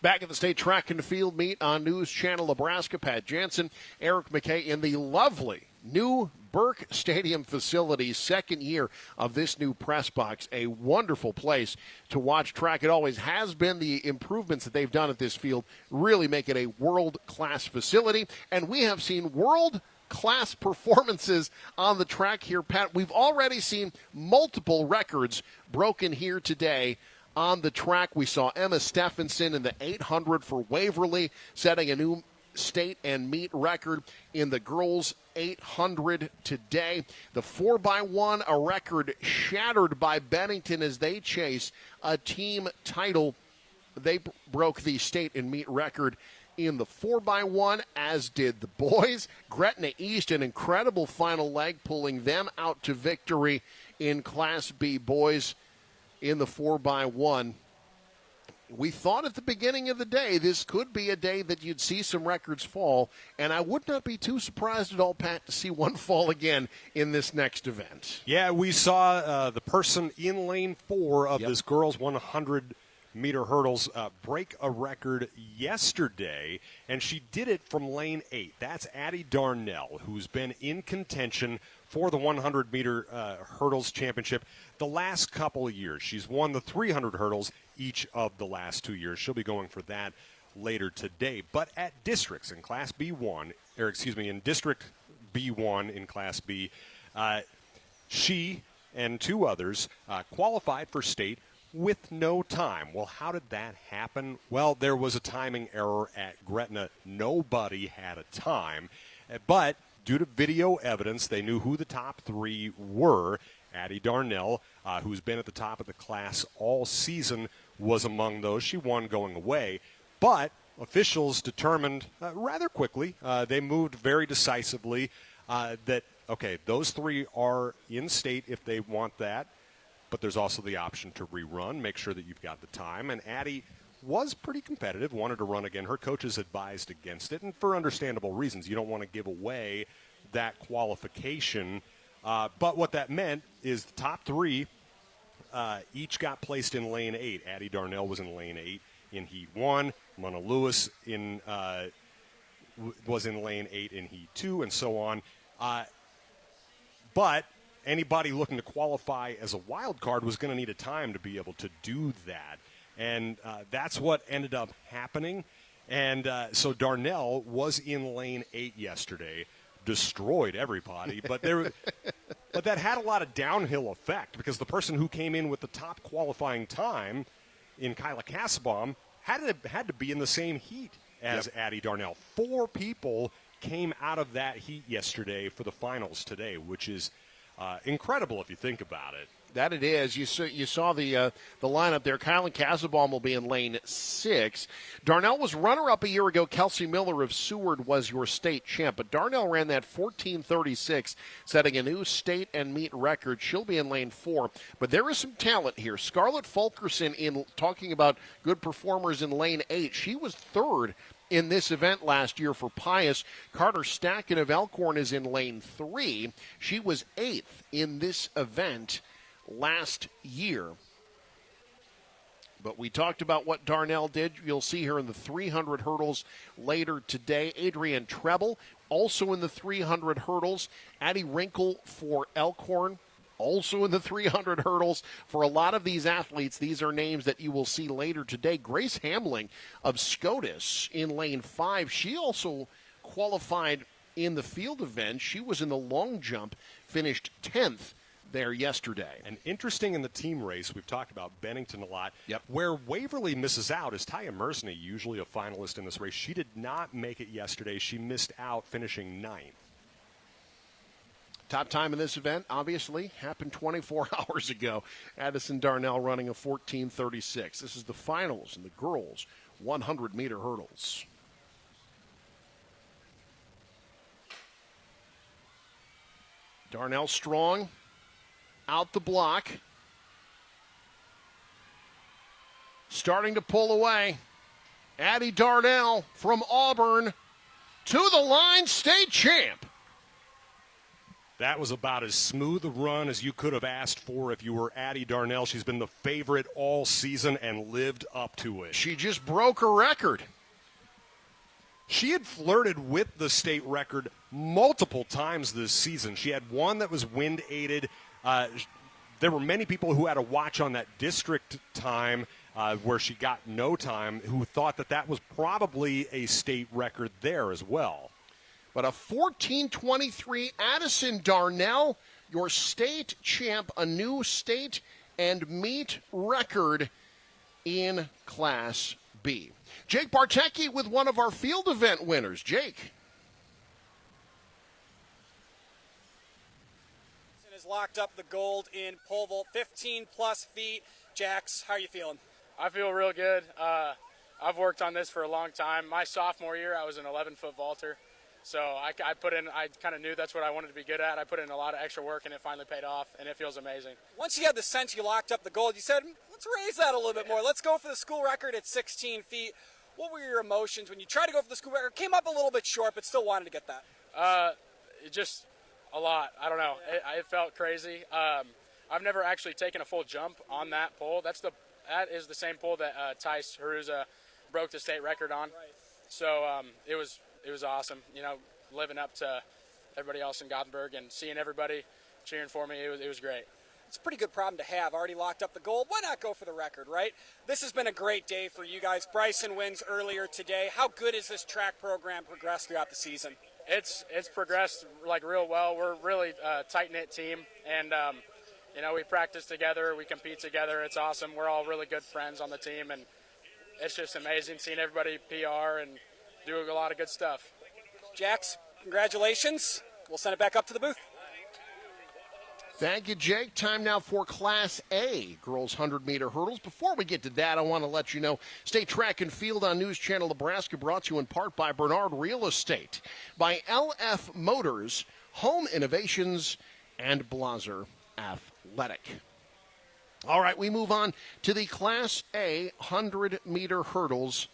Back at the State Track and Field meet on News Channel Nebraska, Pat Jansen, Eric McKay in the lovely new Burke Stadium facility, second year of this new press box. A wonderful place to watch track. It always has been. The improvements that they've done at this field really make it a world-class facility, and we have seen world-class performances on the track here, Pat. We've already seen multiple records broken here today. On the track, we saw Emma Stephenson in the 800 for Waverly, setting a new state and meet record in the girls' 800 today. The 4x1, a record shattered by Bennington as they chase a team title. They broke the state and meet record in the 4x1, as did the boys. Gretna East, an incredible final leg, pulling them out to victory in Class B boys. In the 4x1, we thought at the beginning of the day this could be a day that you'd see some records fall, and I would not be too surprised at all, Pat, to see one fall again in this next event. Yeah, we saw the person in lane 4 of this girls' 100-meter hurdles break a record yesterday, and she did it from lane 8. That's Addie Darnell, who's been in contention for the 100-meter hurdles championship the last couple of years. She's won the 300 hurdles each of the last 2 years. She'll be going for that later today. But at districts in Class B1, in District B1 in Class B, she and two others qualified for state with no time. Well, how did that happen? Well, there was a timing error at Gretna. Nobody had a time, but due to video evidence, they knew who the top 3 were. Addie Darnell, who's been at the top of the class all season, was among those. She won going away. But officials determined rather quickly, they moved very decisively, that, okay, those 3 are in state if they want that, but there's also the option to rerun, make sure that you've got the time. And Addie was pretty competitive, wanted to run again. Her coaches advised against it, and for understandable reasons. You don't want to give away that qualification. But what that meant is the top 3 each got placed in lane 8. Addie Darnell was in lane 8 in Heat 1. Mona Lewis was in lane 8 in Heat 2, and so on. But anybody looking to qualify as a wild card was going to need a time to be able to do that. And that's what ended up happening. And so Darnell was in lane 8 yesterday, destroyed everybody. But that had a lot of downhill effect because the person who came in with the top qualifying time in Kyla Kassebaum had to be in the same heat as Addie Darnell. 4 people came out of that heat yesterday for the finals today, which is incredible if you think about it. That it is. You saw the lineup there. Kylan Kassebaum will be in lane 6. Darnell was runner-up a year ago. Kelsey Miller of Seward was your state champ. But Darnell ran that 14:36, setting a new state and meet record. She'll be in lane 4. But there is some talent here. Scarlett Fulkerson, in talking about good performers in lane 8, she was 3rd in this event last year for Pius. Carter Stacken of Elkhorn is in lane 3. She was 8th in this event last year. But we talked about what Darnell did. You'll see her in the 300 hurdles later today. Adrienne Treble also in the 300 hurdles. Addie Wrinkle for Elkhorn also in the 300 hurdles. For a lot of these athletes, these are names that you will see later today. Grace Hamling of SCOTUS in lane 5. She also qualified in the field event. She was in the long jump, finished 10th there yesterday. And interesting in the team race, we've talked about Bennington a lot. Where Waverly misses out is Taya Mersney, usually a finalist in this race. She did not make it yesterday. She missed out, finishing 9th. Top time in this event, obviously, happened 24 hours ago. Addison Darnell running a 14:36. This is the finals in the girls' 100-meter hurdles. Darnell strong, out the block. Starting to pull away. Addie Darnell from Auburn to the line, state champ. That was about as smooth a run as you could have asked for if you were Addie Darnell. She's been the favorite all season and lived up to it. She just broke a record. She had flirted with the state record multiple times this season. She had one that was wind-aided. There were many people who had a watch on that district time where she got no time who thought that that was probably a state record there as well. But a 14:23 Addison Darnell, your state champ, a new state and meet record in Class B. Jake Bartecki with one of our field event winners. Jake. Has locked up the gold in pole vault, 15-plus feet. Jax, how are you feeling? I feel real good. I've worked on this for a long time. My sophomore year, I was an 11-foot vaulter. So I kind of knew that's what I wanted to be good at. I put in a lot of extra work, and it finally paid off, and it feels amazing. Once you had the sense you locked up the gold, you said, let's raise that a little bit more. Let's go for the school record at 16 feet. What were your emotions when you tried to go for the school record? Came up a little bit short, but still wanted to get that. Just a lot. I don't know. It felt crazy. I've never actually taken a full jump on that pole. That is the same pole that Tice Haruza broke the state record on. Right. So it was awesome, living up to everybody else in Gothenburg and seeing everybody cheering for me. It was great. It's a pretty good problem to have. Already locked up the gold. Why not go for the record, right? This has been a great day for you guys. Bryson wins earlier today. How good has this track program progressed throughout the season? It's progressed real well. We're really a tight-knit team, and we practice together, we compete together. It's awesome. We're all really good friends on the team, and it's just amazing seeing everybody PR and do a lot of good stuff. Jax, congratulations. We'll send it back up to the booth. Thank you, Jake. Time now for Class A, girls 100-meter hurdles. Before we get to that, I want to let you know, State Track and Field on News Channel Nebraska, brought to you in part by Bernard Real Estate, by LF Motors, Home Innovations, and Blaser Athletic. All right, we move on to the Class A 100-meter hurdles.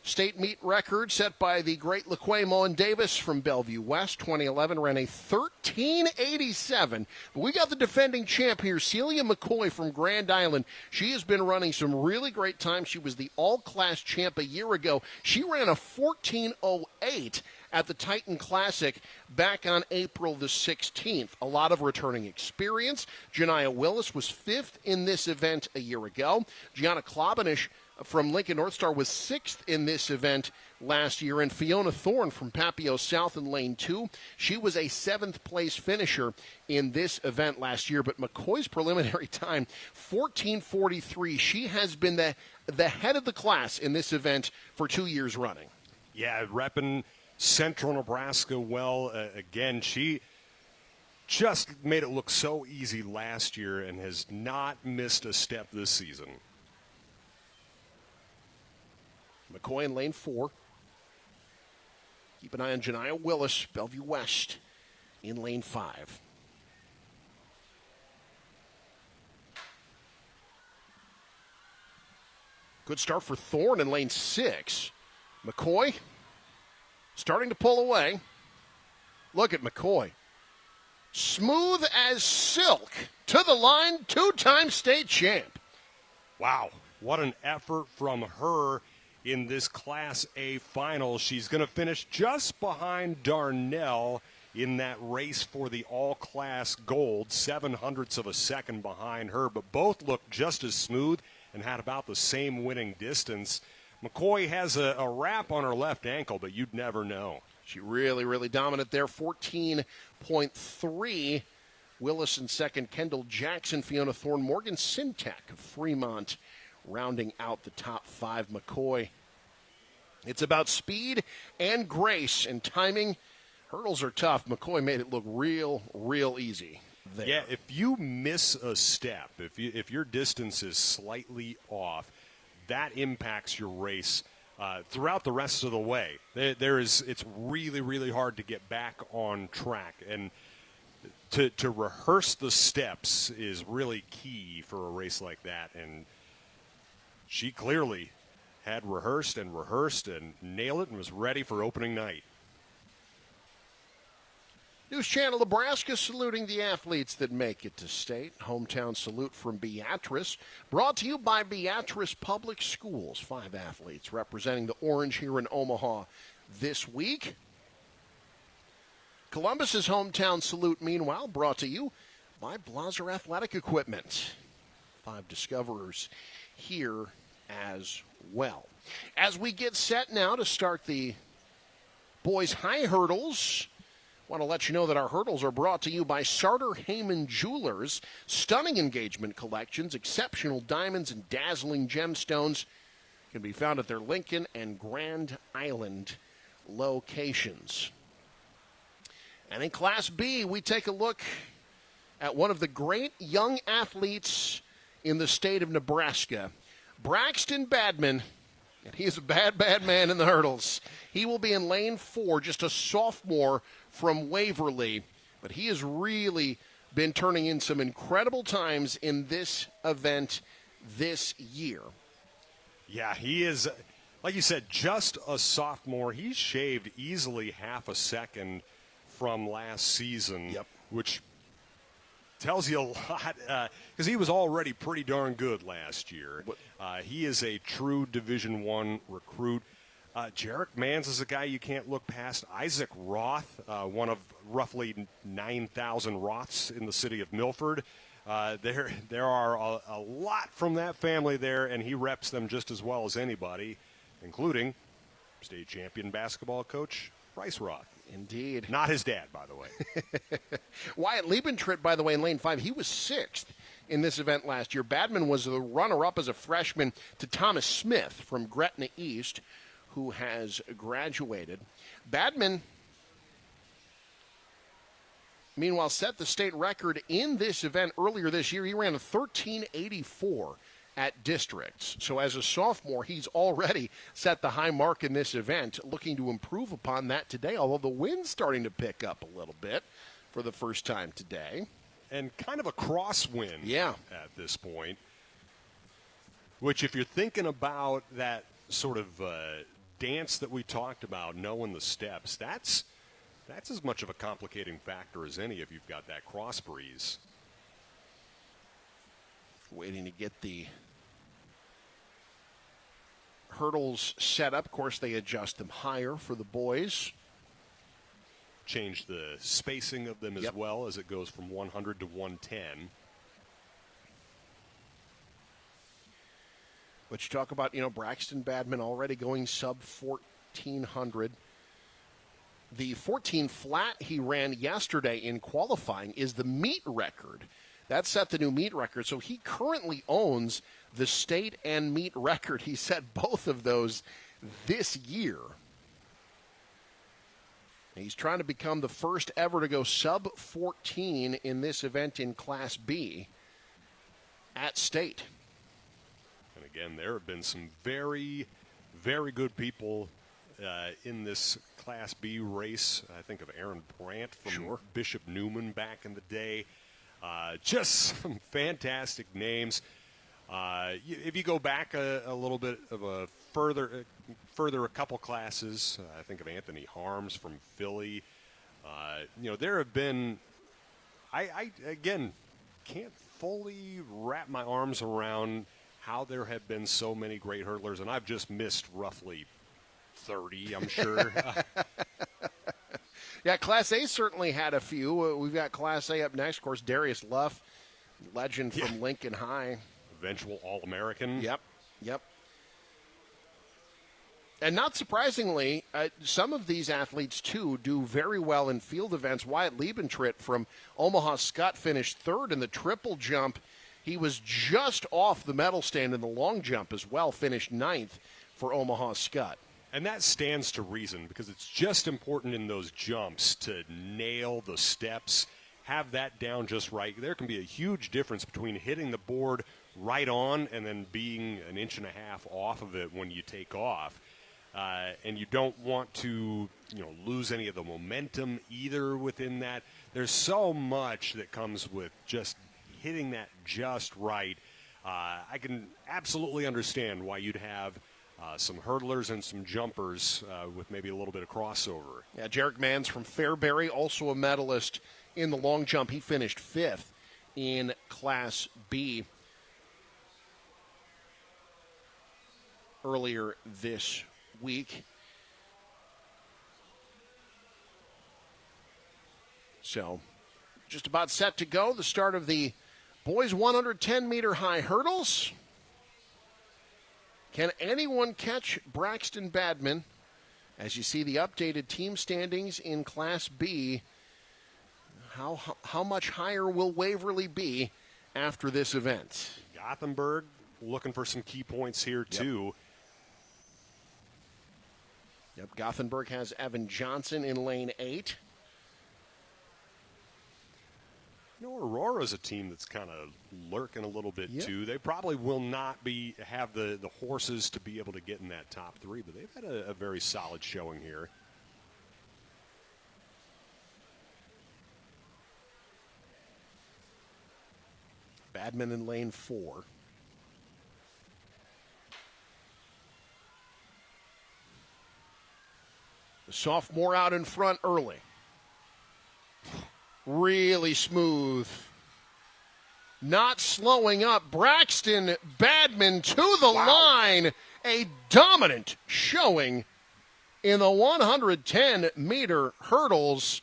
State meet record set by the great LaQuay Moen Davis from Bellevue West. 2011 ran a 13:87. But we got the defending champ here, Celia McCoy from Grand Island. She has been running some really great times. She was the all-class champ a year ago. She ran a 14:08 at the Titan Classic back on April the 16th. A lot of returning experience. Janiah Willis was 5th in this event a year ago. Gianna Klobanish from Lincoln North Star was 6th in this event last year, and Fiona Thorne from Papio South in Lane 2, she was a 7th place finisher in this event last year. But McCoy's preliminary time, 14:43. She has been the head of the class in this event for 2 years running. Yeah, repping Central Nebraska well. Again, she just made it look so easy last year and has not missed a step this season. McCoy in lane 4. Keep an eye on Janiah Willis, Bellevue West, in lane 5. Good start for Thorne in lane 6. McCoy starting to pull away. Look at McCoy. Smooth as silk. To the line, 2-time state champ. Wow, what an effort from her in this Class A final. She's going to finish just behind Darnell in that race for the all-class gold, 0.07 of a second behind her, but both looked just as smooth and had about the same winning distance. McCoy has a wrap on her left ankle, but you'd never know. She really, really dominant there, 14.3. Willis in second, Kendall Jackson, Fiona Thorne, Morgan Sintek of Fremont rounding out the top 5. McCoy. It's about speed and grace and timing. Hurdles are tough. McCoy made it look real, real easy there. Yeah, if you miss a step, if your distance is slightly off, that impacts your race throughout the rest of the way. It's really, really hard to get back on track. And to rehearse the steps is really key for a race like that. And she clearly had rehearsed and nailed it and was ready for opening night. News Channel Nebraska saluting the athletes that make it to state. Hometown salute from Beatrice. Brought to you by Beatrice Public Schools. 5 athletes representing the Orange here in Omaha this week. Columbus's hometown salute, meanwhile, brought to you by Blaser Athletic Equipment. 5 discoverers here as well. As we get set now to start the boys' high hurdles, I want to let you know that our hurdles are brought to you by Sartor Heyman Jewelers. Stunning engagement collections, exceptional diamonds, and dazzling gemstones can be found at their Lincoln and Grand Island locations. And in Class B, we take a look at one of the great young athletes in the state of Nebraska, Braxton Badman. And he is a bad, bad man in the hurdles. He will be in lane 4, just a sophomore from Waverly. But he has really been turning in some incredible times in this event this year. Yeah, he is, like you said, just a sophomore. He's shaved easily half a second from last season, which tells you a lot because he was already pretty darn good last year. He is a true Division I recruit. Jarek Mans is a guy you can't look past. Isaac Roth, one of roughly 9,000 Roths in the city of Milford. There are a lot from that family there, and he reps them just as well as anybody, including state champion basketball coach Bryce Roth. Indeed. Not his dad, by the way. Wyatt Liebentritt, by the way, in lane 5, he was 6th in this event last year. Badman was the runner-up as a freshman to Thomas Smith from Gretna East, who has graduated. Badman, meanwhile, set the state record in this event earlier this year. He ran a 13.84 at districts. So as a sophomore, he's already set the high mark in this event, looking to improve upon that today, although the wind's starting to pick up a little bit for the first time today. And kind of a crosswind at this point, which if you're thinking about that sort of dance that we talked about, knowing the steps, that's as much of a complicating factor as any if you've got that cross breeze. Waiting to get the hurdles set up. Of course, they adjust them higher for the boys. Change the spacing of them as well as it goes from 100 to 110. But you talk about, Braxton Badman already going sub 1,400. The 14 flat he ran yesterday in qualifying is the meet record. That set the new meet record. So he currently owns the state and meet record. He set both of those this year. He's trying to become the first ever to go sub 14 in this event in Class B at state. And again, there have been some very, very good people in this Class B race. I think of Aaron Brandt from Bishop Newman back in the day. Just some fantastic names. If you go back a little bit of a further a couple classes. I think of Anthony Harms from Philly. There have been I again can't fully wrap my arms around how there have been so many great hurdlers, and I've just missed roughly 30, I'm sure. Yeah, Class A certainly had a few. We've got Class A up next. Of course, Darius Luff, legend from Lincoln High. Eventual All-American. Yep. And not surprisingly, some of these athletes, too, do very well in field events. Wyatt Liebentritt from Omaha Skutt finished third in the triple jump. He was just off the medal stand in the long jump as well, finished ninth for Omaha Skutt. And that stands to reason because it's just important in those jumps to nail the steps, have that down just right. There can be a huge difference between hitting the board right on and then being an inch and a half off of it when you take off. And you don't want to, lose any of the momentum either within that. There's so much that comes with just hitting that just right. I can absolutely understand why you'd have some hurdlers and some jumpers with maybe a little bit of crossover. Yeah, Jarek Manns from Fairbury, also a medalist in the long jump. He finished fifth in Class B earlier this week. So, just about set to go. The start of the boys 110-meter high hurdles. Can anyone catch Braxton Badman? As you see the updated team standings in Class B, how much higher will Waverly be after this event? Gothenburg looking for some key points here, too. Yep, Gothenburg has Evan Johnson in lane 8. Aurora's a team that's kind of lurking a little bit, too. They probably will not have the horses to be able to get in that top 3, but they've had a very solid showing here. Badman in lane 4. The sophomore out in front early. Really smooth. Not slowing up. Braxton Badman to the line. A dominant showing in the 110-meter hurdles.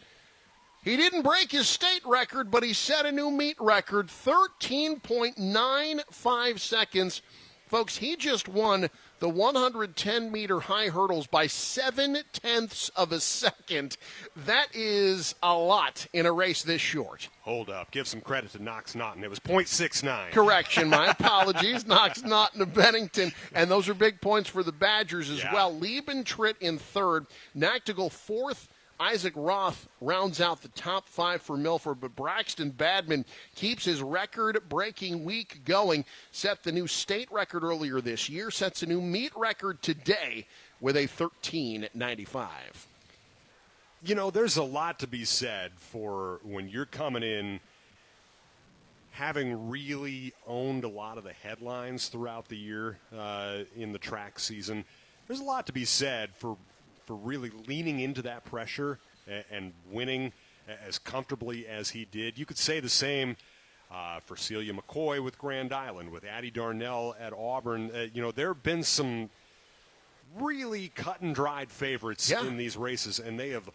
He didn't break his state record, but he set a new meet record, 13.95 seconds. Folks, he just won the 110-meter high hurdles by 0.7 of a second. That is a lot in a race this short. Hold up. Give some credit to Knox Naughton. It was 0.69. Correction. My apologies. Knox Naughton of Bennington. And those are big points for the Badgers as well. Liebentritt in third. Nactigal fourth. Isaac Roth rounds out the top 5 for Milford, but Braxton Badman keeps his record-breaking week going, set the new state record earlier this year, sets a new meet record today with a 13.95. There's a lot to be said for when you're coming in having really owned a lot of the headlines throughout the year in the track season. There's a lot to be said for really leaning into that pressure and winning as comfortably as he did. You could say the same for Celia McCoy with Grand Island, with Addie Darnell at Auburn. There have been some really cut-and-dried favorites in these races, and they have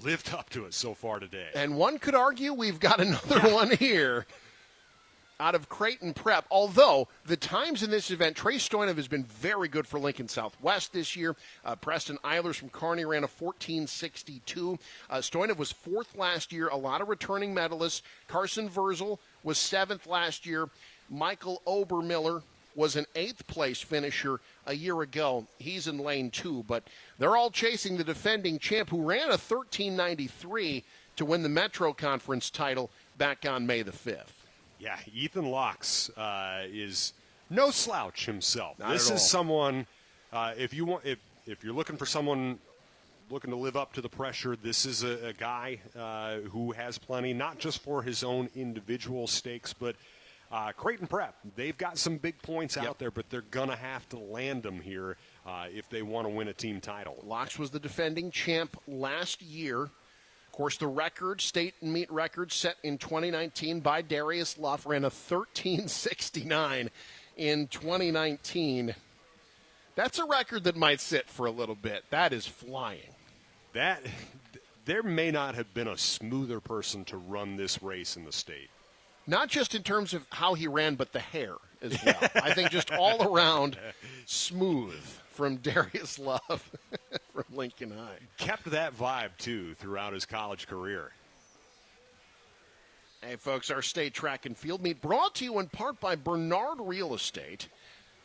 lived up to it so far today. And one could argue we've got another one here out of Creighton Prep, although the times in this event, Trey Stoyanov has been very good for Lincoln Southwest this year. Preston Eilers from Kearney ran a 14.62. Stoyanov was fourth last year, a lot of returning medalists. Carson Verzel was seventh last year. Michael Obermiller was an eighth-place finisher a year ago. He's in lane 2, but they're all chasing the defending champ who ran a 13.93 to win the Metro Conference title back on May the 5th. Yeah, Ethan Locks is no slouch himself. This is someone, if you're looking for someone looking to live up to the pressure, this is a guy who has plenty, not just for his own individual stakes, but Creighton Prep, they've got some big points out there, but they're going to have to land them here if they want to win a team title. Locks was the defending champ last year. Of course, the record, state and meet record set in 2019 by Darius Luff, ran a 13.69 in 2019. That's a record that might sit for a little bit. That is flying. There may not have been a smoother person to run this race in the state. Not just in terms of how he ran, but the hair as well. I think just all around smooth from Darius Love from Lincoln High. Kept that vibe, too, throughout his college career. Hey, folks, our state track and field meet brought to you in part by Bernard Real Estate.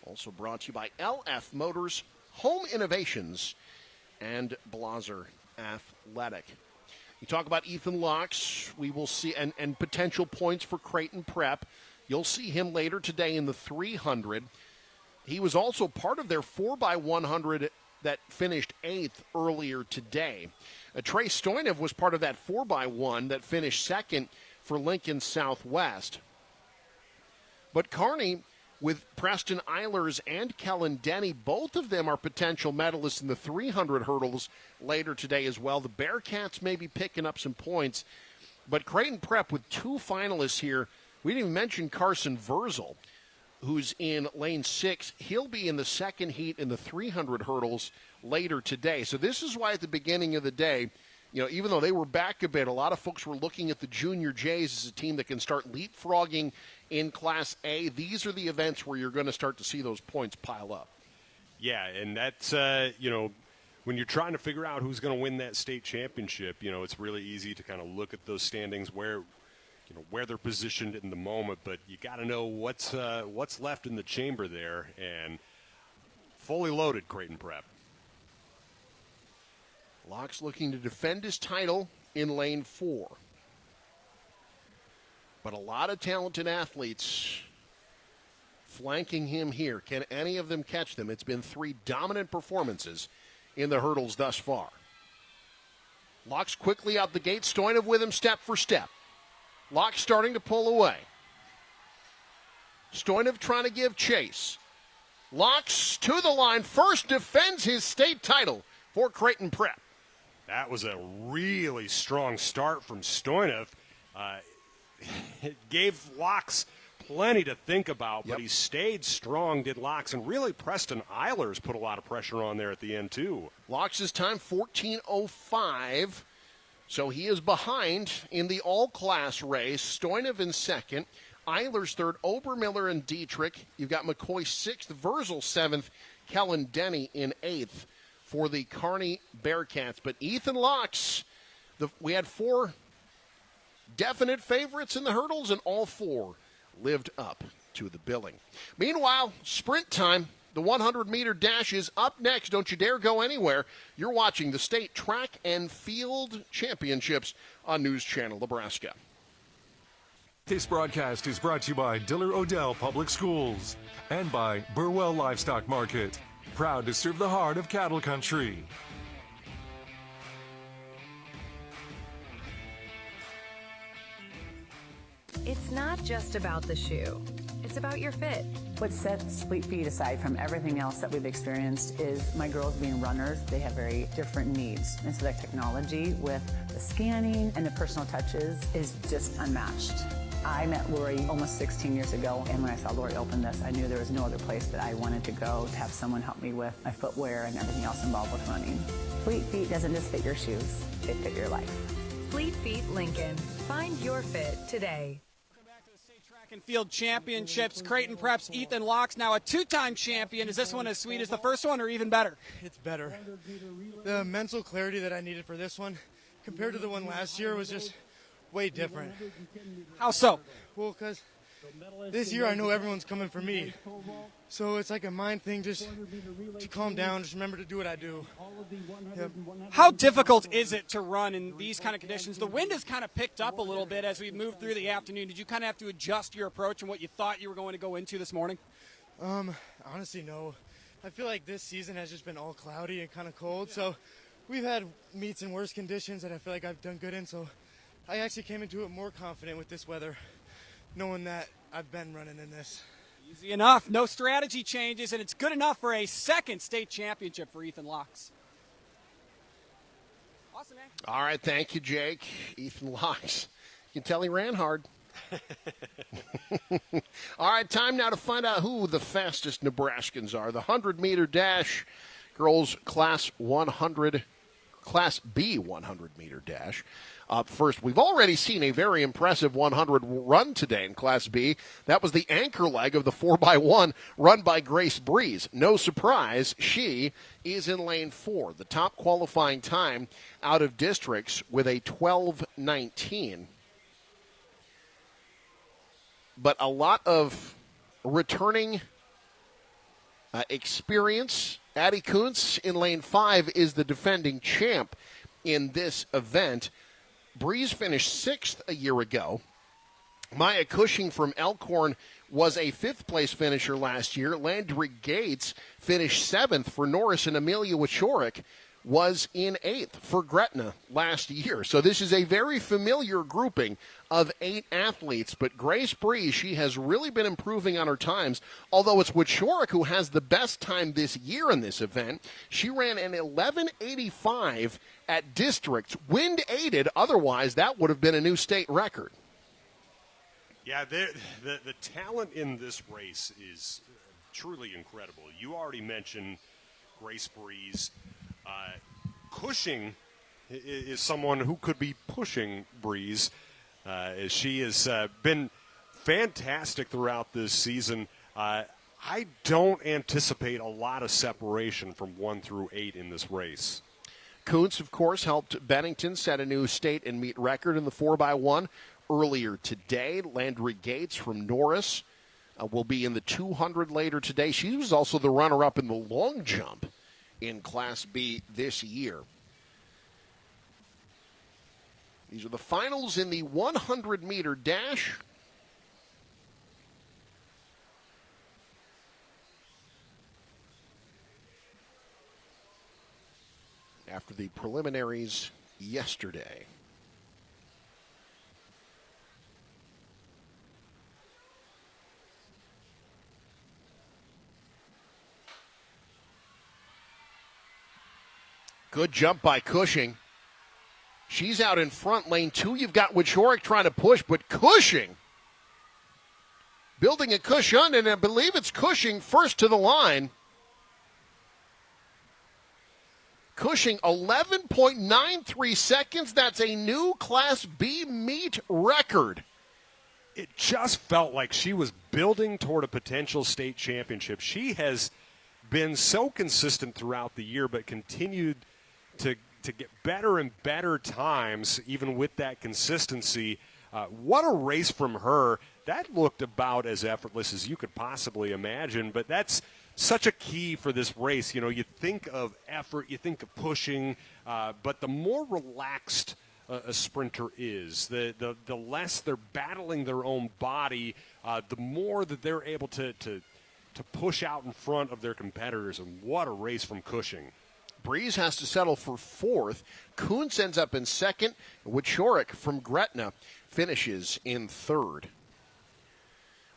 Also brought to you by LF Motors, Home Innovations, and Blaser Athletic. You talk about Ethan Locks, we will see, and potential points for Creighton Prep. You'll see him later today in the 300. He was also part of their 4x100 that finished 8th earlier today. Trey Stoinev was part of that 4x1 that finished 2nd for Lincoln Southwest. But Kearney, with Preston Eilers and Kellen Denny, both of them are potential medalists in the 300 hurdles later today as well. The Bearcats may be picking up some points. But Creighton Prep with 2 finalists here. We didn't even mention Carson Verzel, who's in lane 6. He'll be in the second heat in the 300 hurdles later today. So this is why at the beginning of the day, you know, even though they were back a bit, a lot of folks were looking at the Junior Jays as a team that can start leapfrogging in Class A. These are the events where you're going to start to see those points pile up. Yeah, and that's, you know, when you're trying to figure out who's going to win that state championship, you know, it's really easy to kind of look at those standings where they're positioned in the moment, but you got to know what's left in the chamber there, and fully loaded Creighton Prep. Locks looking to defend his title in lane 4. But a lot of talented athletes flanking him here. Can any of them catch them? It's been 3 dominant performances in the hurdles thus far. Locks quickly out the gate. Stoinev with him step for step. Locks starting to pull away. Stoinev trying to give chase. Locks to the line. First defends his state title for Creighton Prep. That was a really strong start from Stoinev. It gave Locks plenty to think about, but he stayed strong, did Locks, and really Preston Eilers put a lot of pressure on there at the end, too. Locks' time, 14:05, so he is behind in the all-class race. Stoinev in second, Eilers third, Obermiller and Dietrich. You've got McCoy 6th, Verzel 7th, Kellen Denny in 8th for the Kearney Bearcats. But Ethan Locks, we had 4 definite favorites in the hurdles, and all 4 lived up to the billing. Meanwhile, sprint time. The 100-meter dash is up next. Don't you dare go anywhere. You're watching the State Track and Field Championships on News Channel Nebraska. This broadcast is brought to you by Diller Odell Public Schools and by Burwell Livestock Market. Proud to serve the heart of cattle country. It's not just about the shoe. It's about your fit. What sets Fleet Feet aside from everything else that we've experienced is my girls being runners. They have very different needs. And so that technology with the scanning and the personal touches is just unmatched. I met Lori almost 16 years ago, and when I saw Lori open this, I knew there was no other place that I wanted to go to have someone help me with my footwear and everything else involved with running. Fleet Feet doesn't just fit your shoes, they fit your life. Fleet Feet Lincoln. Find your fit today. Track and Field Championships. Creighton Prep's Ethan Locks, now a 2-time champion. Is this one as sweet as the first one or even better? It's better. The mental clarity that I needed for this one compared to the one last year was just way different. How so? Well, because this year I know everyone's coming for me. So it's like a mind thing, just to calm down, just remember to do what I do. Yep. How difficult is it to run in these kind of conditions? The wind has kind of picked up a little bit as we moved through the afternoon. Did you kind of have to adjust your approach and what you thought you were going to go into this morning? Honestly, no. I feel like this season has just been all cloudy and kind of cold. So we've had meets in worse conditions that I feel like I've done good in. So I actually came into it more confident with this weather, knowing that I've been running in this. Easy enough. No strategy changes, and it's good enough for a second state championship for Ethan Locks. Awesome, man. All right, thank you, Jake. Ethan Locks. You can tell he ran hard. All right, time now to find out who the fastest Nebraskans are. The 100-meter dash, girls Class B 100-meter dash. Up first, we've already seen a very impressive 100 run today in Class B. That was the anchor leg of the 4x1 run by Grace Breeze. No surprise, she is in lane 4, the top qualifying time out of districts with a 12:19. But a lot of returning experience. Addie Kuntz in lane 5 is the defending champ in this event. Breeze finished 6th a year ago. Maya Cushing from Elkhorn was a 5th-place finisher last year. Landry Gates finished 7th for Norris, and Amelia Wichorek was in 8th for Gretna last year. So this is a very familiar grouping of 8 athletes. But Grace Breeze, she has really been improving on her times, although it's Wichorek who has the best time this year in this event. She ran an 11:85 at districts, wind aided. Otherwise, that would have been a new state record. Yeah, the talent in this race is truly incredible. You already mentioned Grace Breeze. Cushing is someone who could be pushing Breeze. She has been fantastic throughout this season. I don't anticipate a lot of separation from 1 through 8 in this race. Kuntz, of course, helped Bennington set a new state and meet record in the 4x1 earlier today. Landry Gates from Norris will be in the 200 later today. She was also the runner-up in the long jump in Class B this year. These are the finals in the 100-meter dash. After the preliminaries yesterday. Good jump by Cushing. She's out in front, lane 2. You've got Wichorek trying to push, but Cushing building a cushion, and I believe it's Cushing first to the line. Cushing, 11.93 seconds. That's a new Class B meet record. It just felt like she was building toward a potential state championship. She has been so consistent throughout the year, but continued to get better and better times, even with that consistency. What a race from her. That looked about as effortless as you could possibly imagine, but that's such a key for this race. You know, you think of effort, you think of pushing, but the more relaxed a sprinter is, the less they're battling their own body, the more that they're able to push out in front of their competitors. And what a race from Cushing. Breeze has to settle for 4th. Kuntz ends up in 2nd. Wichorek from Gretna finishes in 3rd.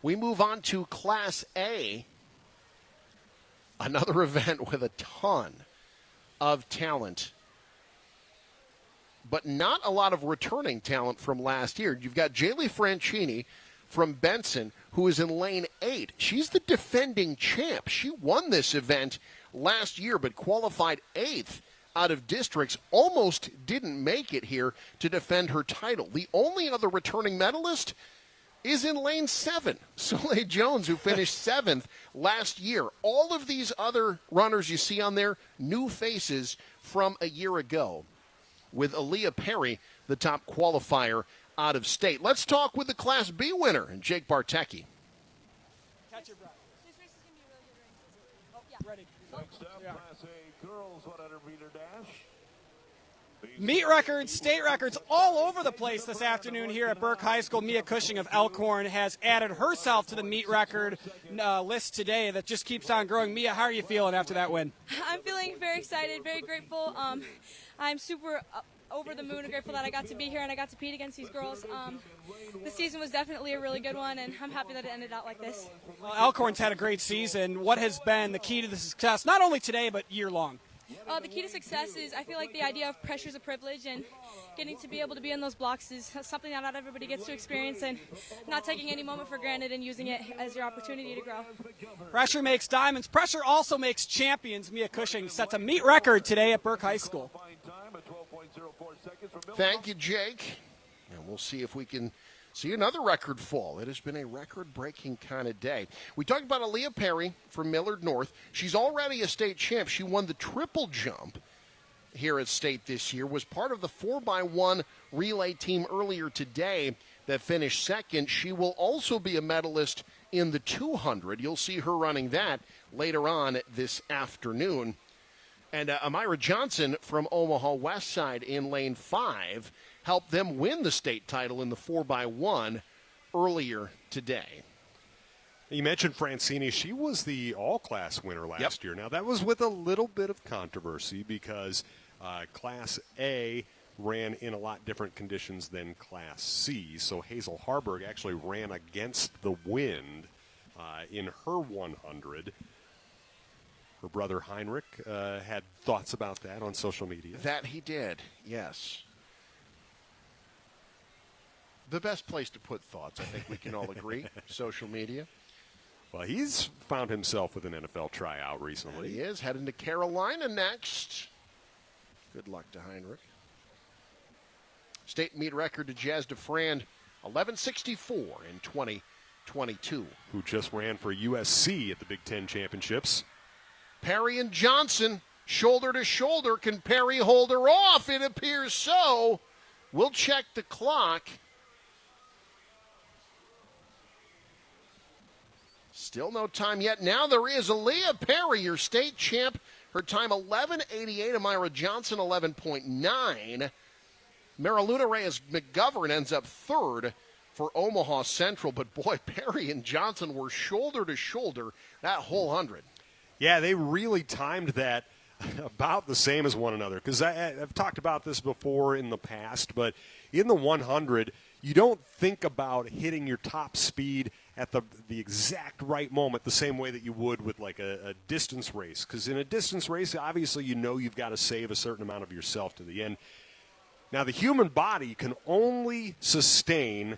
We move on to Class A. Another event with a ton of talent, but not a lot of returning talent from last year. You've got Jaylee Franchini from Benson, who is in lane 8. She's the defending champ. She won this event last year, but qualified 8th out of districts. Almost didn't make it here to defend her title. The only other returning medalist is in lane 7, Soleil Jones, who finished 7th last year. All of these other runners you see on there, new faces from a year ago, with Aaliyah Perry, the top qualifier out of state. Let's talk with the Class B winner, and Jake Bartecki. Catch your breath. This race is going to be a really good race. Oh, yeah. Ready. Next up, Class A girls 100-meter dash. Meet records, state records all over the place this afternoon here at Burke High School. Mia Cushing of Elkhorn has added herself to the meet record list today that just keeps on growing. Mia, how are you feeling after that win? I'm feeling very excited, very grateful. I'm super over the moon and grateful that I got to be here and I got to compete against these girls. The season was definitely a really good one, and I'm happy that it ended out like this. Well, Elkhorn's had a great season. What has been the key to the success, not only today but year-long? The key to success is I feel like the idea of pressure is a privilege, and getting to be able to be in those blocks is something that not everybody gets to experience, and not taking any moment for granted and using it as your opportunity to grow. Pressure makes diamonds. Pressure also makes champions. Mia Cushing sets a meet record today at Burke High School. Thank you, Jake. And we'll see if we can see another record fall. It has been a record-breaking kind of day. We talked about Aaliyah Perry from Millard North. She's already a state champ. She won the triple jump here at state this year, was part of the 4x1 relay team earlier today that finished second. She will also be a medalist in the 200. You'll see her running that later on this afternoon. And Amira Johnson from Omaha West Side in lane 5 helped them win the state title in the 4x1 earlier today. You mentioned Francini. She was the all-class winner last year. Now, that was with a little bit of controversy because Class A ran in a lot different conditions than Class C. So Hazel Harburg actually ran against the wind in her 100. Her brother Heinrich had thoughts about that on social media. That he did, yes. The best place to put thoughts, I think we can all agree, social media. Well, he's found himself with an NFL tryout recently. And he is heading to Carolina next. Good luck to Heinrich. State meet record to Jazz DeFran, 11:64 in 2022. Who just ran for USC at the Big Ten Championships. Perry and Johnson, shoulder to shoulder. Can Perry hold her off? It appears so. We'll check the clock. Still no time yet. Now there is Aaliyah Perry, your state champ. Her time 11:88. Amira Johnson 11.9. Mariluna Reyes McGovern ends up third for Omaha Central. But boy, Perry and Johnson were shoulder to shoulder that whole 100. Yeah, they really timed that about the same as one another. Because I've talked about this before in the past, but in the 100, you don't think about hitting your top speed at the exact right moment the same way that you would with like a distance race. Because in a distance race, obviously you know you've got to save a certain amount of yourself to the end. Now, the human body can only sustain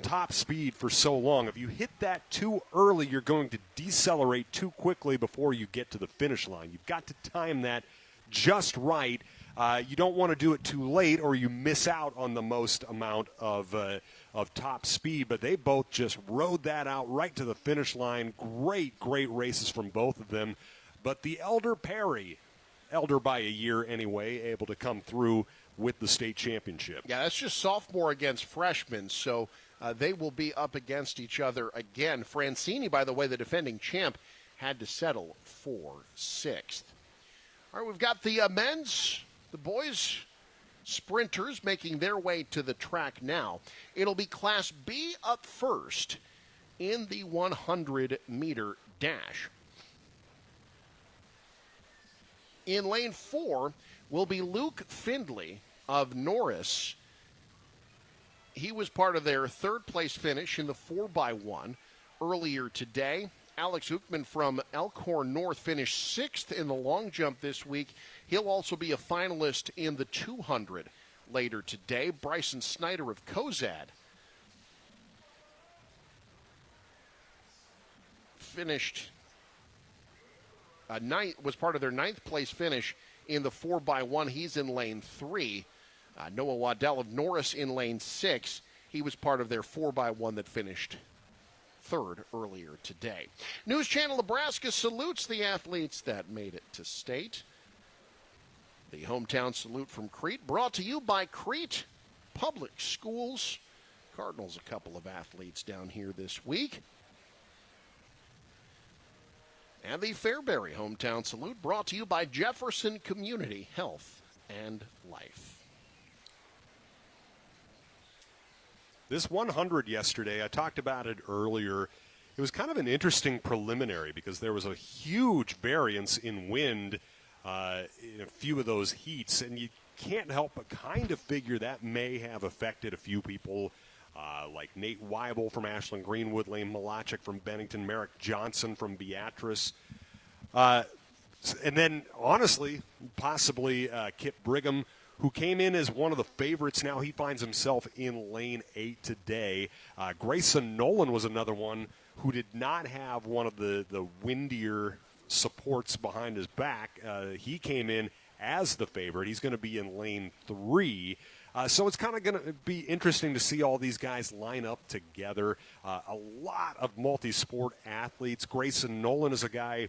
top speed for so long. If you hit that too early, you're going to decelerate too quickly before you get to the finish line. You've got to time that just right. You don't want to do it too late or you miss out on the most amount of top speed, but they both just rode that out right to the finish line. Great races from both of them. But the elder Perry, elder by a year anyway, able to come through with the state championship. Yeah, that's just sophomore against freshman, so they will be up against each other again. Francini, by the way, the defending champ, had to settle for 6th. All right, we've got the men's, the boys sprinters making their way to the track now. It'll be Class B up first in the 100-meter dash. In lane 4 will be Luke Findley of Norris. He was part of their third-place finish in the 4x1 earlier today. Alex Uckman from Elkhorn North finished 6th in the long jump this week. He'll also be a finalist in the 200 later today. Bryson Snyder of Cozad finished ninth, was part of their 9th place finish in the 4x1. He's in lane 3. Noah Waddell of Norris in lane 6. He was part of their 4x1 that finished 3rd earlier today. News Channel Nebraska salutes the athletes that made it to state. The hometown salute from Crete brought to you by Crete Public Schools. Cardinals a couple of athletes down here this week. And the Fairbury hometown salute brought to you by Jefferson Community Health and Life. This 100 yesterday, I talked about it earlier. It was kind of an interesting preliminary because there was a huge variance in wind in a few of those heats. And you can't help but kind of figure that may have affected a few people, like Nate Weibel from Ashland Greenwood, Lane Malachik from Bennington, Merrick Johnson from Beatrice. And then, honestly, possibly Kip Brigham, who came in as one of the favorites. Now he finds himself in lane 8 today. Grayson Nolan was another one who did not have one of the windier supports behind his back. He came in as the favorite. He's going to be in lane 3. So it's kind of going to be interesting to see all these guys line up together. A lot of multi-sport athletes. Grayson Nolan is a guy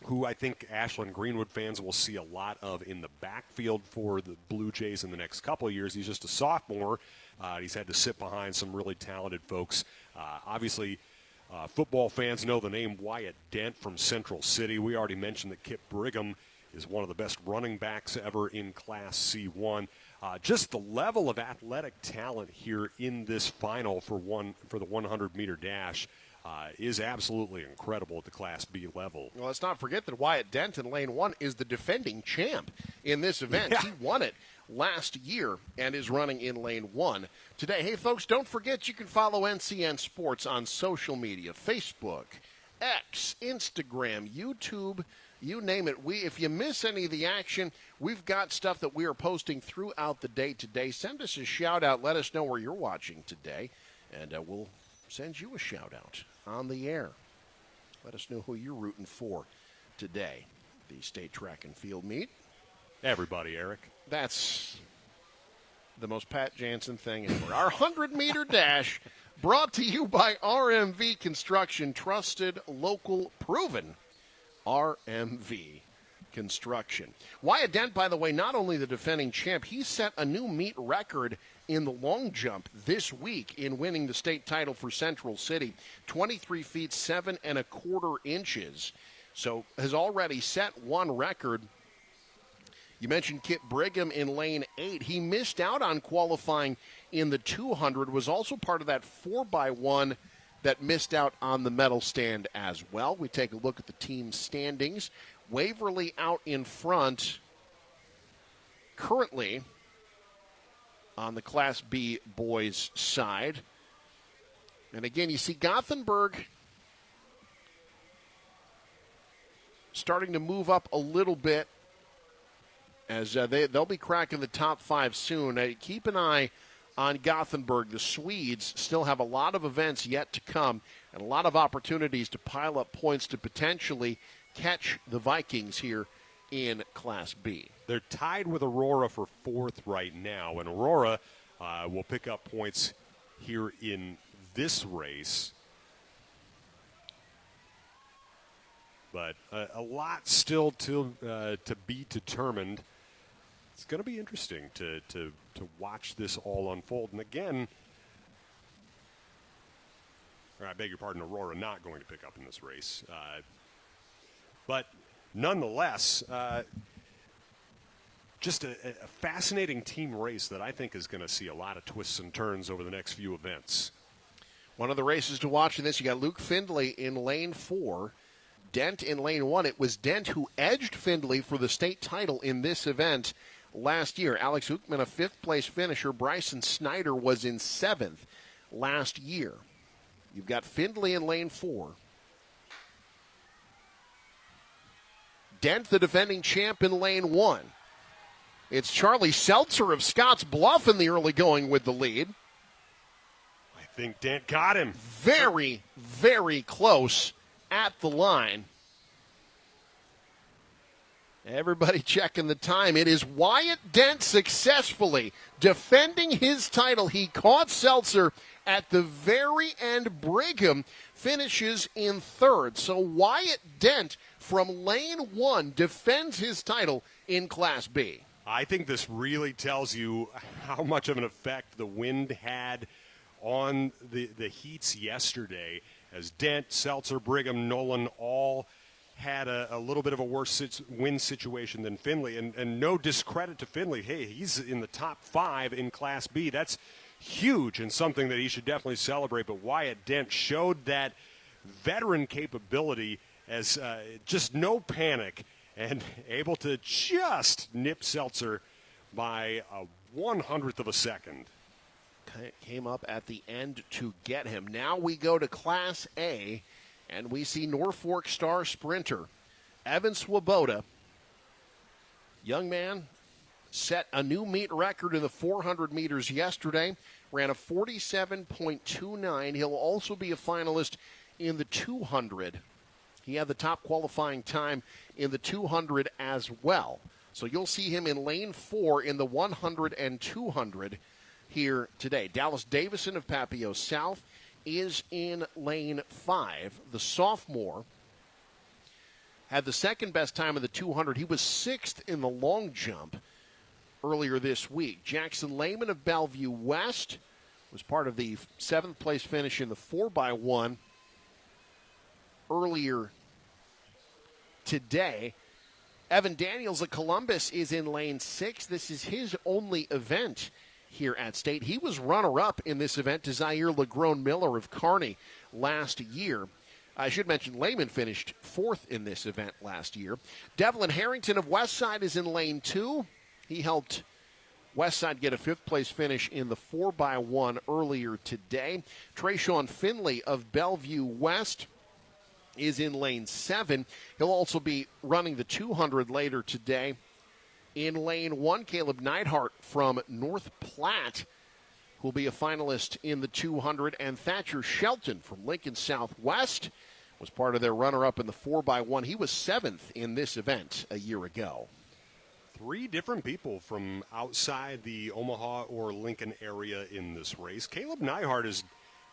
who I think Ashland Greenwood fans will see a lot of in the backfield for the Blue Jays in the next couple of years. He's just a sophomore. He's had to sit behind some really talented folks. Obviously, football fans know the name Wyatt Dent from Central City. We already mentioned that Kip Brigham is one of the best running backs ever in Class C1. Just the level of athletic talent here in this final for the 100-meter dash is absolutely incredible at the Class B level. Well, let's not forget that Wyatt Dent in lane 1 is the defending champ in this event. Yeah. He won it last year and is running in lane 1 today. Hey, folks, don't forget you can follow NCN Sports on social media, Facebook, X, Instagram, YouTube, you name it. If you miss any of the action, we've got stuff that we are posting throughout the day today. Send us a shout-out. Let us know where you're watching today, and we'll send you a shout-out on the air. Let us know who you're rooting for today. The state track and field meet. Everybody, Eric. That's the most Pat Jansen thing ever. Our 100-meter dash brought to you by RMV Construction. Trusted, local, proven RMV Construction. Wyatt Dent, by the way, not only the defending champ, he set a new meet record in the long jump this week in winning the state title for Central City. 23 feet 7 1/4 inches. So has already set one record. You mentioned Kip Brigham in lane 8. He missed out on qualifying in the 200, was also part of that 4x1 that missed out on the medal stand as well. We take a look at the team standings. Waverly out in front currently on the Class B boys side. And again, you see Gothenburg starting to move up a little bit as they'll be cracking the top 5 soon. Keep an eye on Gothenburg. The Swedes still have a lot of events yet to come and a lot of opportunities to pile up points to potentially catch the Vikings here in Class B. They're tied with Aurora for 4th right now, and Aurora will pick up points here in this race. But a lot still to be determined. It's going to be interesting to watch this all unfold. And again, or I beg your pardon, Aurora not going to pick up in this race. But nonetheless, just a fascinating team race that I think is going to see a lot of twists and turns over the next few events. One of the races to watch in this, you got Luke Findlay in lane 4, Dent in lane 1. It was Dent who edged Findlay for the state title in this event last year. Alex Hookman, a 5th-place finisher. Bryson Snyder was in 7th last year. You've got Findlay in lane 4. Dent, the defending champ, in lane 1. It's Charlie Seltzer of Scotts Bluff in the early going with the lead. I think Dent got him. Very, very close at the line. Everybody checking the time. It is Wyatt Dent successfully defending his title. He caught Seltzer at the very end. Brigham finishes in 3rd. So Wyatt Dent from lane 1 defends his title in Class B. I think this really tells you how much of an effect the wind had on the heats yesterday, as Dent, Seltzer, Brigham, Nolan all had a little bit of a worse wind situation than Findlay. And no discredit to Findlay. Hey, he's in the top 5 in Class B. That's huge and something that he should definitely celebrate. But Wyatt Dent showed that veteran capability as just no panic and able to just nip Seltzer by a 100th of a second. Came up at the end to get him. Now we go to Class A, and we see Norfolk star sprinter Evan Swoboda. Young man set a new meet record in the 400 meters yesterday, ran a 47.29. He'll also be a finalist in the 200. He had the top qualifying time in the 200 as well. So you'll see him in lane 4 in the 100 and 200 here today. Dallas Davison of Papio South is in lane 5. The sophomore had the second best time of the 200. He was 6th in the long jump earlier this week. Jackson Lehman of Bellevue West was part of the 7th place finish in the 4x1 earlier today. Evan Daniels of Columbus is in lane 6. This is his only event here at State. He was runner-up in this event to Zaire Lagrone Miller of Kearney last year. I should mention Lehman finished 4th in this event last year. Devlin Harrington of Westside is in lane 2. He helped Westside get a 5th place finish in the 4x1 earlier today. Trayshawn Finley of Bellevue West is in lane 7. He'll also be running the 200 later today. In lane 1, Caleb Neidhart from North Platte will be a finalist in the 200. And Thatcher Shelton from Lincoln Southwest was part of their runner-up in the 4x1. He was 7th in this event a year ago. 3 different people from outside the Omaha or Lincoln area in this race. Caleb Neidhart is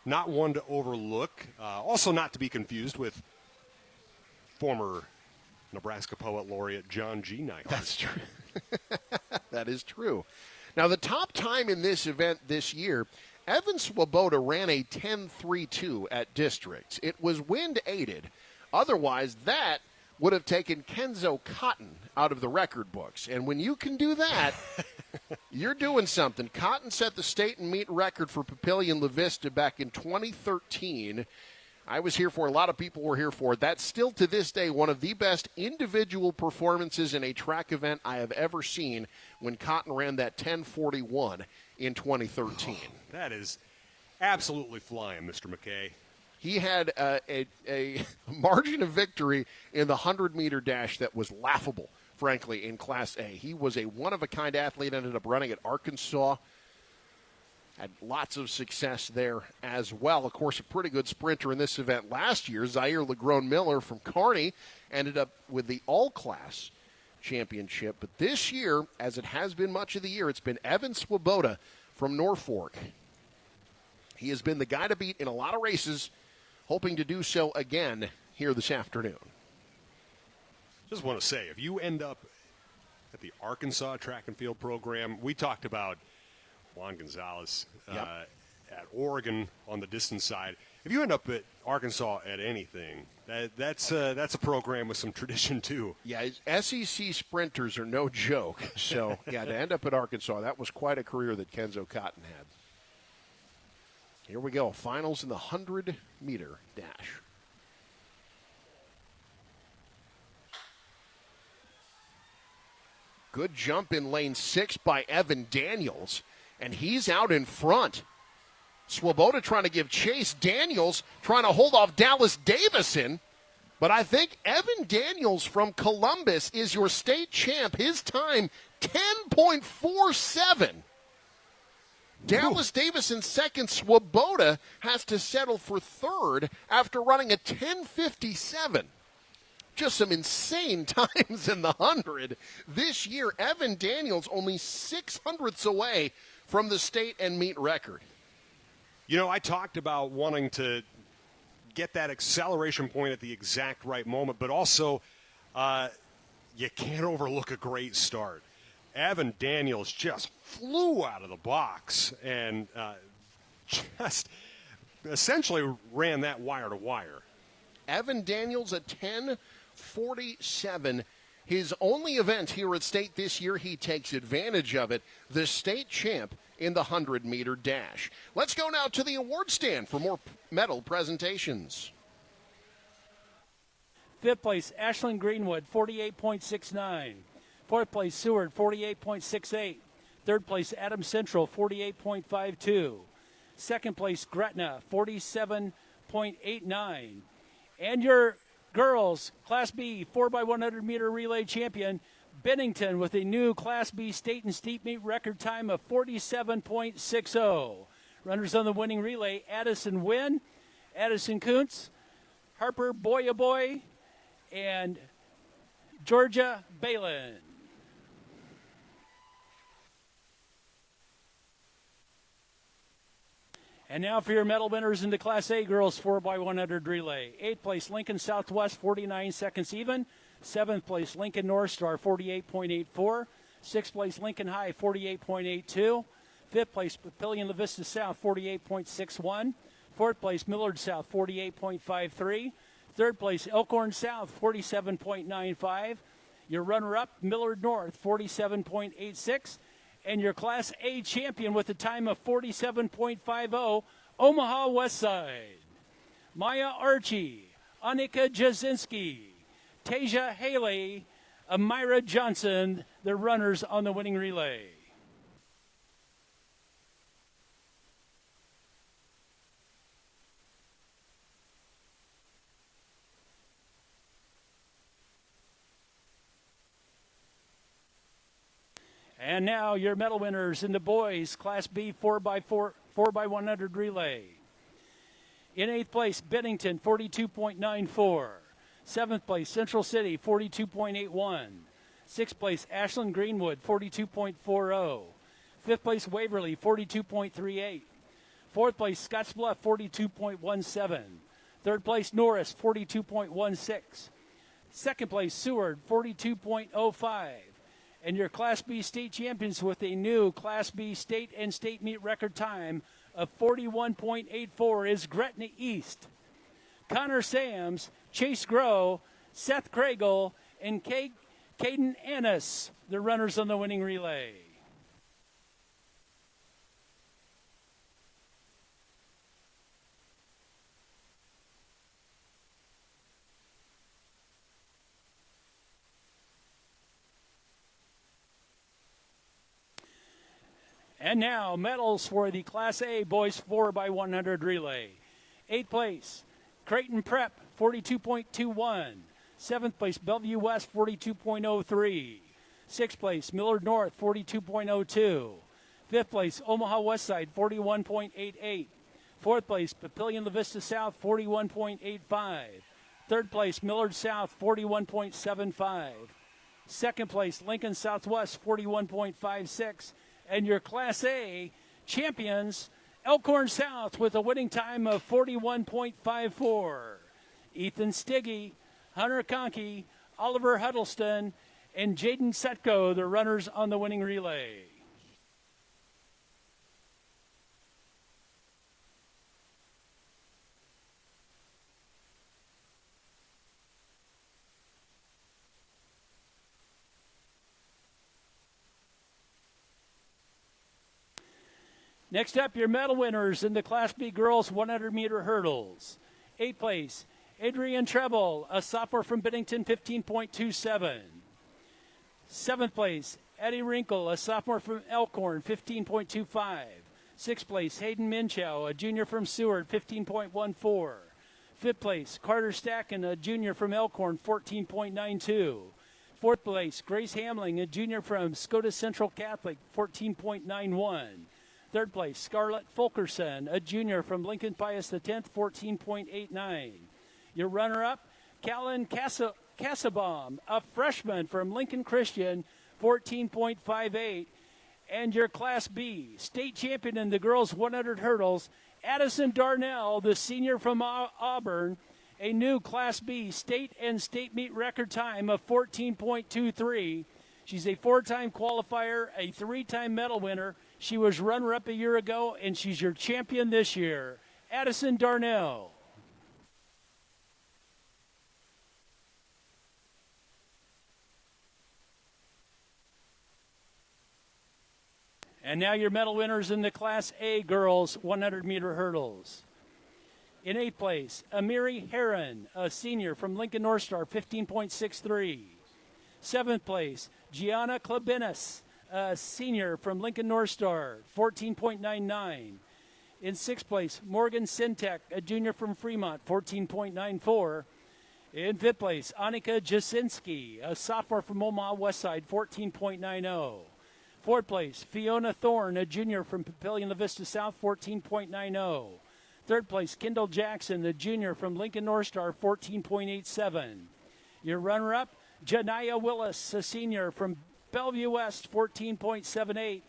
not one to overlook. Also not to be confused with former Nebraska Poet Laureate John G. Neidhart. That's true. That is true. Now, the top time in this event this year, Evan Swoboda ran a 10.32 at districts. It was wind-aided. Otherwise, that would have taken Kenzo Cotton out of the record books. And when you can do that, you're doing something. Cotton set the state and meet record for Papillion La Vista back in 2013. I was here for it. A lot of people were here for it. That's still to this day one of the best individual performances in a track event I have ever seen when Cotton ran that 10:41 in 2013. Oh, that is absolutely flying, Mr. McKay. He had a margin of victory in the 100-meter dash that was laughable, frankly, in Class A. He was a one-of-a-kind athlete, ended up running at Arkansas. Had lots of success there as well. Of course, a pretty good sprinter in this event last year. Zaire Lagrone Miller from Kearney ended up with the all-class championship. But this year, as it has been much of the year, it's been Evan Swoboda from Norfolk. He has been the guy to beat in a lot of races, hoping to do so again here this afternoon. Just want to say, if you end up at the Arkansas track and field program, we talked about Juan Gonzalez at Oregon on the distance side. If you end up at Arkansas at anything, that's a program with some tradition too. Yeah, SEC sprinters are no joke. So, yeah, to end up at Arkansas, that was quite a career that Kenzo Cotton had. Here we go, finals in the 100-meter dash. Good jump in lane 6 by Evan Daniels. And he's out in front. Swoboda trying to give chase. Daniels trying to hold off Dallas Davison. But I think Evan Daniels from Columbus is your state champ. His time, 10.47. Dallas Davison second. Swoboda has to settle for third after running a 10.57. Just some insane times in the 100. This year, Evan Daniels only 600ths away from the state and meet record. You know, I talked about wanting to get that acceleration point at the exact right moment, but also you can't overlook a great start. Evan Daniels just flew out of the box and just essentially ran that wire to wire. Evan Daniels at 10:47. His only event here at State this year, he takes advantage of it. The state champ in the 100-meter dash. Let's go now to the award stand for more medal presentations. 5th place, Ashlyn Greenwood, 48.69. 4th place, Seward, 48.68. Third place, Adams Central, 48.52. Second place, Gretna, 47.89. And your girls Class B 4x100 meter relay champion, Bennington, with a new Class B state and steep meet record time of 47.60. Runners on the winning relay, Addison Wynn, Addison Kuntz, Harper Boyaboy, and Georgia Balin. And now for your medal winners in the Class A girls 4x100 relay. 8th place, Lincoln Southwest, 49 seconds even. 7th place, Lincoln North Star, 48.84. 6th place, Lincoln High, 48.82. 5th place, Papillion La Vista South, 48.61. 4th place, Millard South, 48.53. 3rd place, Elkhorn South, 47.95. Your runner-up, Millard North, 47.86. And your Class A champion with a time of 47.50, Omaha Westside. Maya Archie, Annika Jasinski, Tasia Haley, Amira Johnson, the runners on the winning relay. And now your medal winners in the boys Class B 4x100 relay. In 8th place, Bennington, 42.94. 7th place, Central City, 42.81. 6th place, Ashland Greenwood, 42.40. 5th place, Waverly, 42.38. 4th place, Scottsbluff, 42.17. 3rd place, Norris, 42.16. 2nd place, Seward, 42.05. And your Class B state champions with a new Class B state and state meet record time of 41.84 is Gretna East. Connor Sams, Chase Grow, Seth Craigle, and Caden Ennis, the runners on the winning relay. And now, medals for the Class A boys 4x100 relay. 8th place, Creighton Prep, 42.21. 7th place, Bellevue West, 42.03. 6th place, Millard North, 42.02. 5th place, Omaha Westside, 41.88. 4th place, Papillion La Vista South, 41.85. 3rd place, Millard South, 41.75. 2nd place, Lincoln Southwest, 41.56. And your Class A champions, Elkhorn South, with a winning time of 41.54. Ethan Stiggy, Hunter Conkey, Oliver Huddleston, and Jaden Setko, the runners on the winning relay. Next up, your medal winners in the Class B girls 100-meter hurdles. 8th place, Adrian Treble, a sophomore from Bennington, 15.27. 7th place, Eddie Wrinkle, a sophomore from Elkhorn, 15.25. 6th place, Hayden Minchow, a junior from Seward, 15.14. 5th place, Carter Stacken, a junior from Elkhorn, 14.92. 4th place, Grace Hamling, a junior from Scotus Central Catholic, 14.91. 3rd place, Scarlett Fulkerson, a junior from Lincoln Pius X, 14.89. Your runner-up, Callan Cassabaum, a freshman from Lincoln Christian, 14.58. And your Class B state champion in the girls 100 hurdles, Addison Darnell, the senior from Auburn, a new Class B state and state meet record time of 14.23. She's a 4-time qualifier, a 3-time medal winner. She was runner-up a year ago, and she's your champion this year, Addison Darnell. And now your medal winners in the Class A girls 100-meter hurdles. In 8th place, Amiri Heron, a senior from Lincoln North Star, 15.63. 7th place, Gianna Klabinis, a senior from Lincoln North Star, 14.99. In sixth place, Morgan Sintek, a junior from Fremont, 14.94. In fifth place, Annika Jasinski, a sophomore from Omaha Westside, 14.90. Fourth place, Fiona Thorne, a junior from Papillion La Vista South, 14.90. Third place, Kendall Jackson, a junior from Lincoln North Star, 14.87. Your runner-up, Janaya Willis, a senior from Bellevue West, 14.78.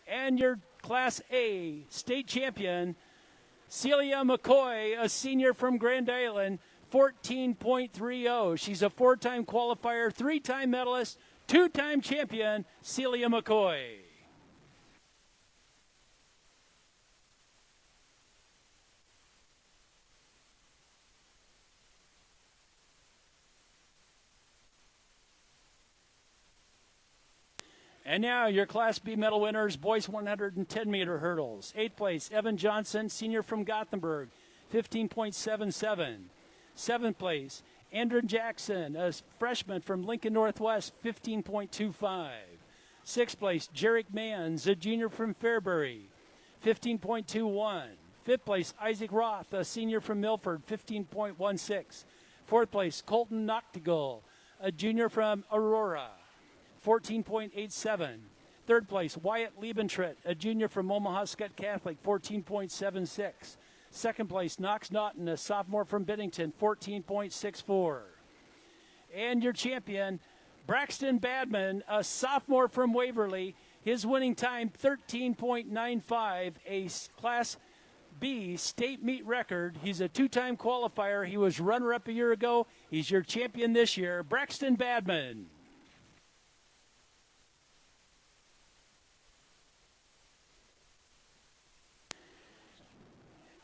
And your Class A state champion, Celia McCoy, a senior from Grand Island, 14.30. She's a four-time qualifier, three-time medalist, two-time champion, Celia McCoy. And now your Class B medal winners, boys 110-meter hurdles. Eighth place, Evan Johnson, senior from Gothenburg, 15.77. Seventh place, Andrew Jackson, a freshman from Lincoln Northwest, 15.25. Sixth place, Jarek Manns, a junior from Fairbury, 15.21. Fifth place, Isaac Roth, a senior from Milford, 15.16. Fourth place, Colton Noctigal, a junior from Aurora, 14.87. Third place, Wyatt Liebentritt, a junior from Omaha Scott Catholic, 14.76. Second place, Knox Naughton, a sophomore from Bennington, 14.64. And your champion, Braxton Badman, a sophomore from Waverly, his winning time, 13.95, a Class B state meet record. He's a two-time qualifier. He was runner-up a year ago. He's your champion this year, Braxton Badman.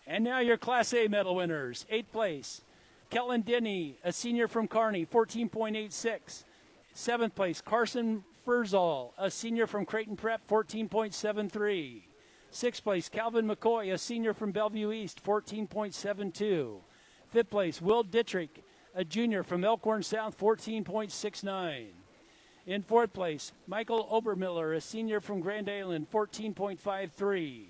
And now your Class A medal winners. Eighth place, Kellen Denny, a senior from Kearney, 14.86. Seventh place, Carson Furzall, a senior from Creighton Prep, 14.73. Sixth place, Calvin McCoy, a senior from Bellevue East, 14.72. Fifth place, Will Dittrich, a junior from Elkhorn South, 14.69. In fourth place, Michael Obermiller, a senior from Grand Island, 14.53.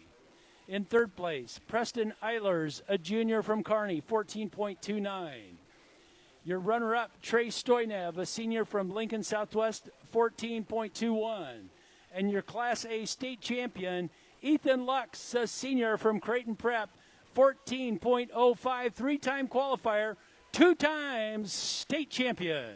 In third place, Preston Eilers, a junior from Kearney, 14.29. Your runner-up, Trey Stoynev, a senior from Lincoln Southwest, 14.21. And your Class A state champion, Ethan Lux, a senior from Creighton Prep, 14.05, three-time qualifier, two times state champion.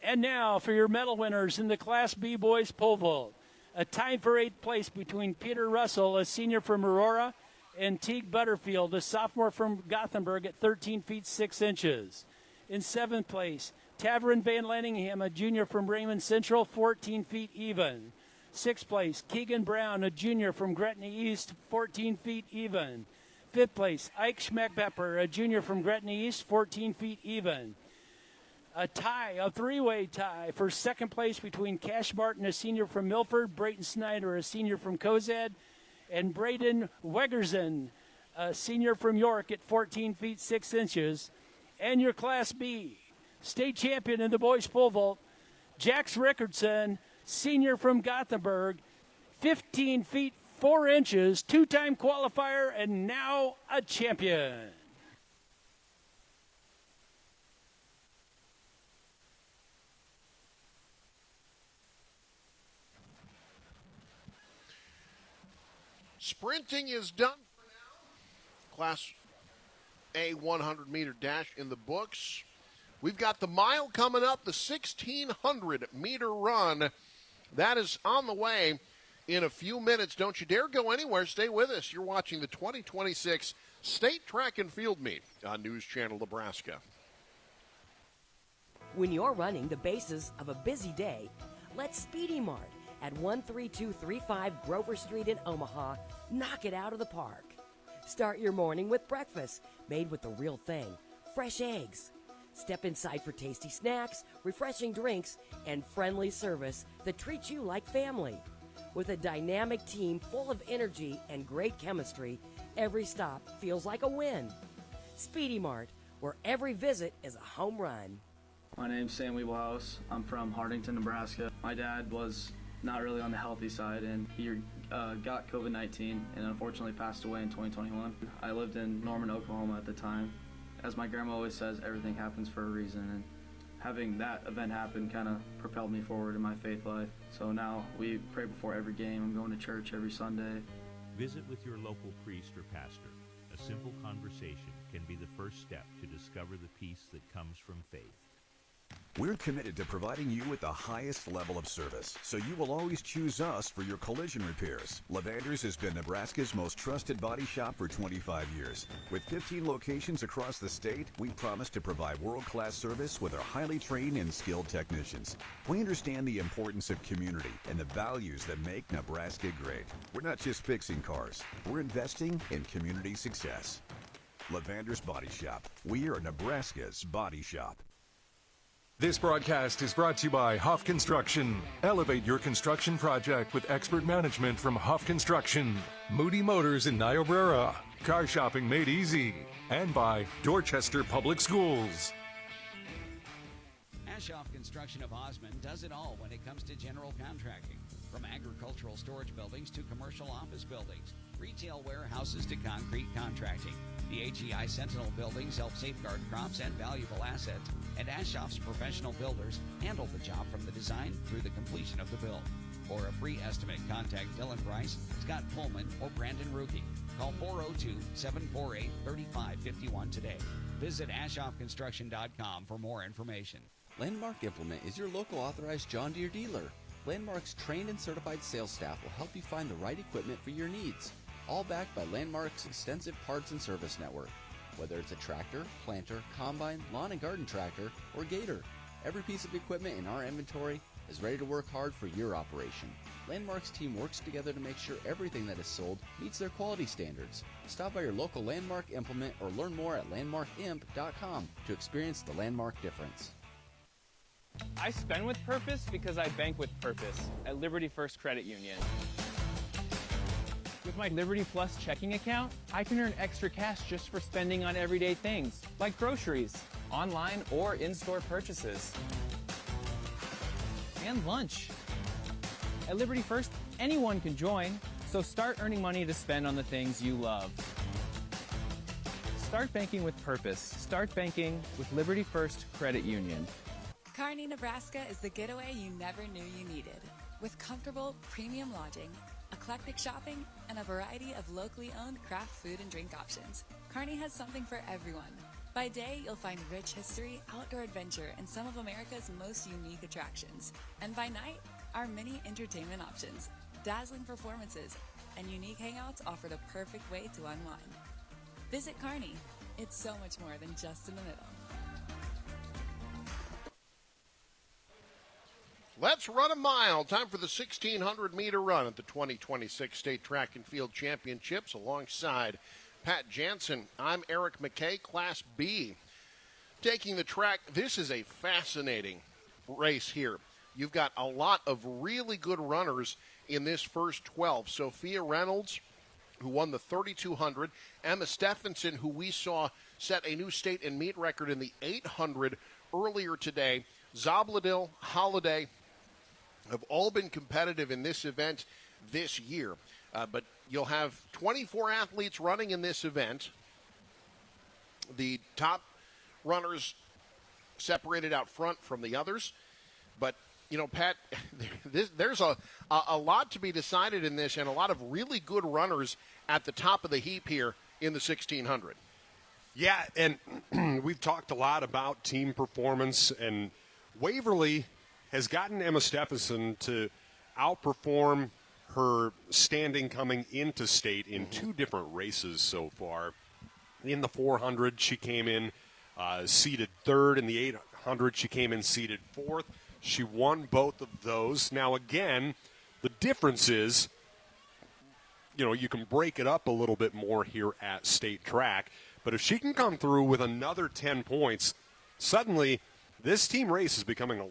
And now for your medal winners in the Class B boys pole vault. A tie for eighth place between Peter Russell, a senior from Aurora, and Teague Butterfield, a sophomore from Gothenburg at 13 feet 6 inches. In seventh place, Tavern Van Lanningham, a junior from Raymond Central, 14 feet even. Sixth place, Keegan Brown, a junior from Gretna East, 14 feet even. Fifth place, Ike Schmackpepper, a junior from Gretna East, 14 feet even. A tie, a three-way tie for second place between Cash Martin, a senior from Milford, Brayton Snyder, a senior from Cozad, and Braden Wegerson, a senior from York at 14 feet 6 inches. And your Class B state champion in the boys pole vault, Jax Rickardson, senior from Gothenburg, 15 feet 4 inches, two-time qualifier, and now a champion. Sprinting is done for now. Class A 100-meter dash in the books. We've got the mile coming up, the 1,600-meter run. That is on the way in a few minutes. Don't you dare go anywhere. Stay with us. You're watching the 2026 State Track and Field Meet on News Channel Nebraska. When you're running the bases of a busy day, let Speedy Mart at 13235 Grover Street in Omaha knock it out of the park. Start your morning with breakfast made with the real thing, fresh eggs. Step inside for tasty snacks, refreshing drinks, and friendly service that treats you like family. With a dynamic team full of energy and great chemistry, every stop feels like a win. Speedy Mart, where every visit is a home run. My name's Sam Weeblehouse. I'm from Hardington, Nebraska. My dad was not really on the healthy side, and he got COVID-19 and unfortunately passed away in 2021. I lived in Norman, Oklahoma at the time. As my grandma always says, everything happens for a reason, and having that event happen kind of propelled me forward in my faith life. So now we pray before every game. I'm going to church every Sunday. Visit with your local priest or pastor. A simple conversation can be the first step to discover the peace that comes from faith. We're committed to providing you with the highest level of service, so you will always choose us for your collision repairs. Levander's has been Nebraska's most trusted body shop for 25 years. With 15 locations across the state, we promise to provide world-class service with our highly trained and skilled technicians. We understand the importance of community and the values that make Nebraska great. We're not just fixing cars, we're investing in community success. Levander's Body Shop. We are Nebraska's body shop. This broadcast is brought to you by Huff Construction. Elevate your construction project with expert management from Huff Construction. Moody Motors in Niobrara. Car shopping made easy. And by Dorchester Public Schools. Ashoff Construction of Osmond does it all when it comes to general contracting. From agricultural storage buildings to commercial office buildings, retail warehouses to concrete contracting. The AGI Sentinel buildings help safeguard crops and valuable assets, and Ashoff's professional builders handle the job from the design through the completion of the build. For a free estimate, contact Dylan Price, Scott Pullman, or Brandon Ruki. Call 402-748-3551 today. Visit AshoffConstruction.com for more information. Landmark Implement is your local authorized John Deere dealer. Landmark's trained and certified sales staff will help you find the right equipment for your needs, all backed by Landmark's extensive parts and service network. Whether it's a tractor, planter, combine, lawn and garden tractor, or gator, every piece of equipment in our inventory is ready to work hard for your operation. Landmark's team works together to make sure everything that is sold meets their quality standards. Stop by your local Landmark Implement or learn more at landmarkimp.com to experience the Landmark difference. I spend with purpose because I bank with purpose at Liberty First Credit Union. With my Liberty Plus checking account, I can earn extra cash just for spending on everyday things, like groceries, online or in-store purchases, and lunch. At Liberty First, anyone can join, so start earning money to spend on the things you love. Start banking with purpose. Start banking with Liberty First Credit Union. Kearney, Nebraska is the getaway you never knew you needed. With comfortable, premium lodging, eclectic shopping, and a variety of locally owned craft food and drink options, Kearney has something for everyone. By day, you'll find rich history, outdoor adventure, and some of America's most unique attractions. And by night, our many entertainment options, dazzling performances, and unique hangouts offer the perfect way to unwind. Visit Kearney. It's so much more than just in the middle. Let's run a mile. Time for the 1,600-meter run at the 2026 State Track and Field Championships alongside Pat Jansen. I'm Eric McKay, Class B. Taking the track, this is a fascinating race here. You've got a lot of really good runners in this first 12. Sophia Reynolds, who won the 3,200. Emma Stephenson, who we saw set a new state and meet record in the 800 earlier today. Zobladil, Holiday, have all been competitive in this event this year. But you'll have 24 athletes running in this event. The top runners separated out front from the others. But, you know, Pat, there's a lot to be decided in this and a lot of really good runners at the top of the heap here in the 1,600. Yeah, and we've talked a lot about team performance, and Waverly has gotten Emma Stephenson to outperform her standing coming into state in two different races so far. In the 400, she came in seated third. In the 800, she came in seated fourth. She won both of those. Now, again, the difference is, you know, you can break it up a little bit more here at State Track. But if she can come through with another 10 points, suddenly this team race is becoming a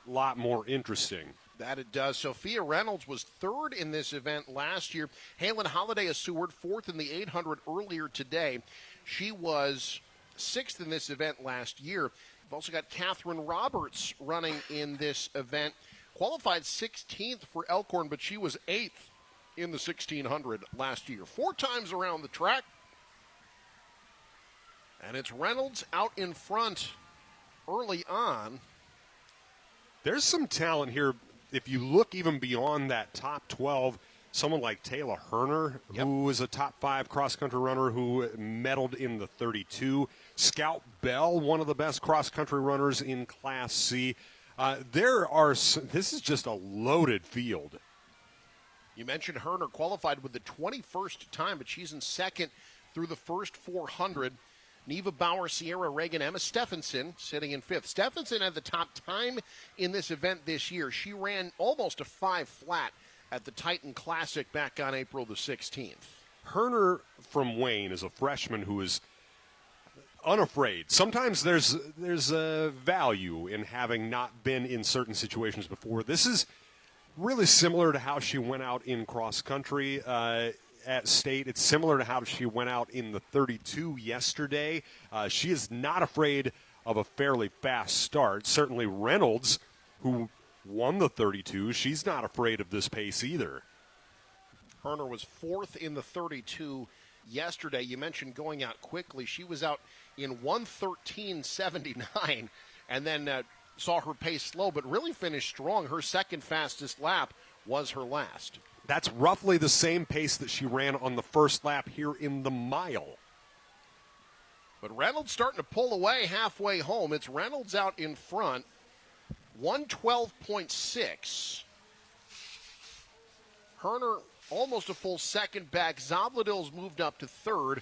lot more interesting. That it does. Sophia Reynolds was third in this event last year. Halen Holiday of Seward, fourth in the 800 earlier today. She was 6th in this event last year. We've also got Catherine Roberts running in this event. Qualified 16th for Elkhorn, but she was 8th in the 1600 last year. 4 times around the track. And it's Reynolds out in front early on. There's some talent here. If you look even beyond that top 12, someone like Taylor Herner, who was a top 5 cross-country runner who medaled in the 32. Scout Bell, one of the best cross-country runners in Class C. This is just a loaded field. You mentioned Herner qualified with the 21st time, but she's in second through the first 400. Neva Bauer, Sierra Reagan, Emma Stephenson sitting in 5th. Stephenson had the top time in this event this year. She ran almost a 5 flat at the Titan Classic back on April the 16th. Herner from Wayne is a freshman who is unafraid. Sometimes there's a value in having not been in certain situations before. This is really similar to how she went out in cross country at state. It's similar to how she went out in the 32 yesterday. She is not afraid of a fairly fast start. Certainly Reynolds, who won the 32, she's not afraid of this pace either. Herner was 4th in the 32 yesterday. You mentioned going out quickly. She was out in 1:13.79 and then saw her pace slow, but really finished strong. Her second fastest lap was her last. That's roughly the same pace that she ran on the first lap here in the mile. But Reynolds starting to pull away halfway home. It's Reynolds out in front, 112.6. Herner almost a full second back. Zobladil's moved up to 3rd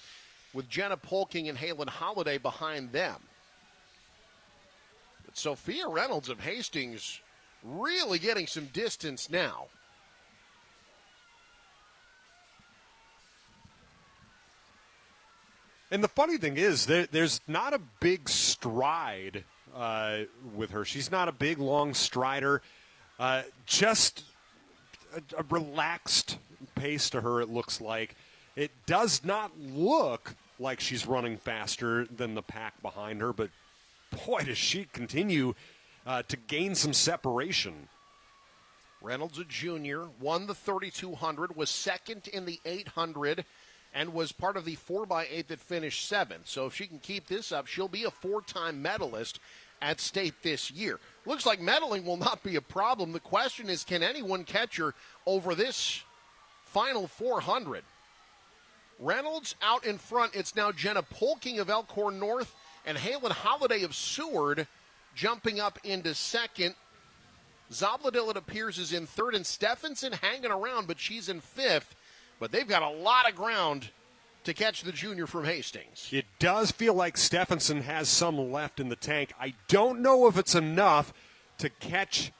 with Jenna Polking and Halen Holiday behind them. But Sophia Reynolds of Hastings really getting some distance now. And the funny thing is, there's not a big stride with her. She's not a big, long strider. Just a relaxed pace to her, it looks like. It does not look like she's running faster than the pack behind her, but boy, does she continue to gain some separation. Reynolds, a junior, won the 3,200, was second in the 800, and was part of the 4x8 that finished 7th. So if she can keep this up, she'll be a 4-time medalist at state this year. Looks like medaling will not be a problem. The question is, can anyone catch her over this final 400? Reynolds out in front. It's now Jenna Polking of Elkhorn North and Halen Holiday of Seward jumping up into second. Zobladil, it appears, is in 3rd, and Stephenson hanging around, but she's in 5th. But they've got a lot of ground to catch the junior from Hastings. It does feel like Stephenson has some left in the tank. I don't know if it's enough to catch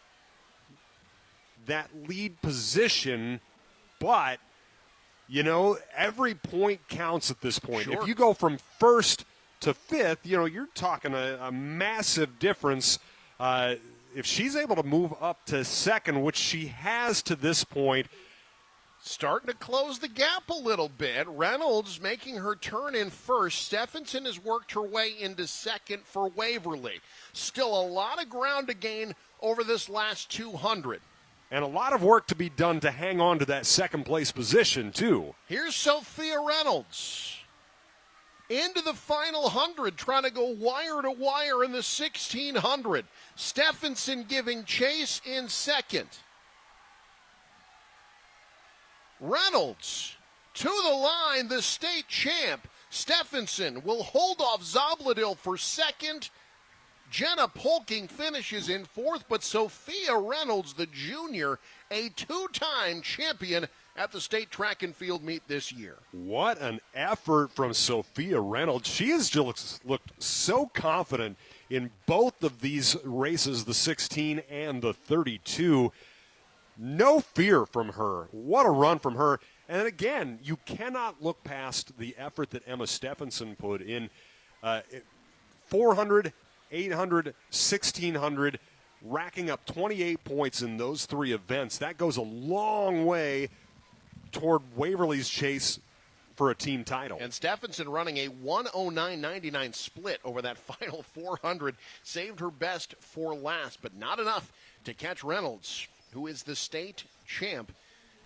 that lead position, but, you know, every point counts at this point. Sure. If you go from 1st to 5th, you know, you're talking a massive difference. If she's able to move up to 2nd, which she has to this point, starting to close the gap a little bit. Reynolds making her turn in 1st. Stephenson has worked her way into 2nd for Waverly. Still a lot of ground to gain over this last 200. And a lot of work to be done to hang on to that 2nd place position, too. Here's Sophia Reynolds into the final 100, trying to go wire to wire in the 1,600. Stephenson giving chase in 2nd. Reynolds to the line, the state champ. Stephenson will hold off Zobladil for 2nd. Jenna Polking finishes in 4th, but Sophia Reynolds, the junior, a 2-time champion at the state track and field meet this year. What an effort from Sophia Reynolds. She has just looked so confident in both of these races, the 16 and the 32. No fear from her. What a run from her. And again, you cannot look past the effort that Emma Stephenson put in. 400, 800, 1,600, racking up 28 points in those 3 events. That goes a long way toward Waverly's chase for a team title. And Stephenson running a 109.99 split over that final 400 saved her best for last, but not enough to catch Reynolds, who is the state champ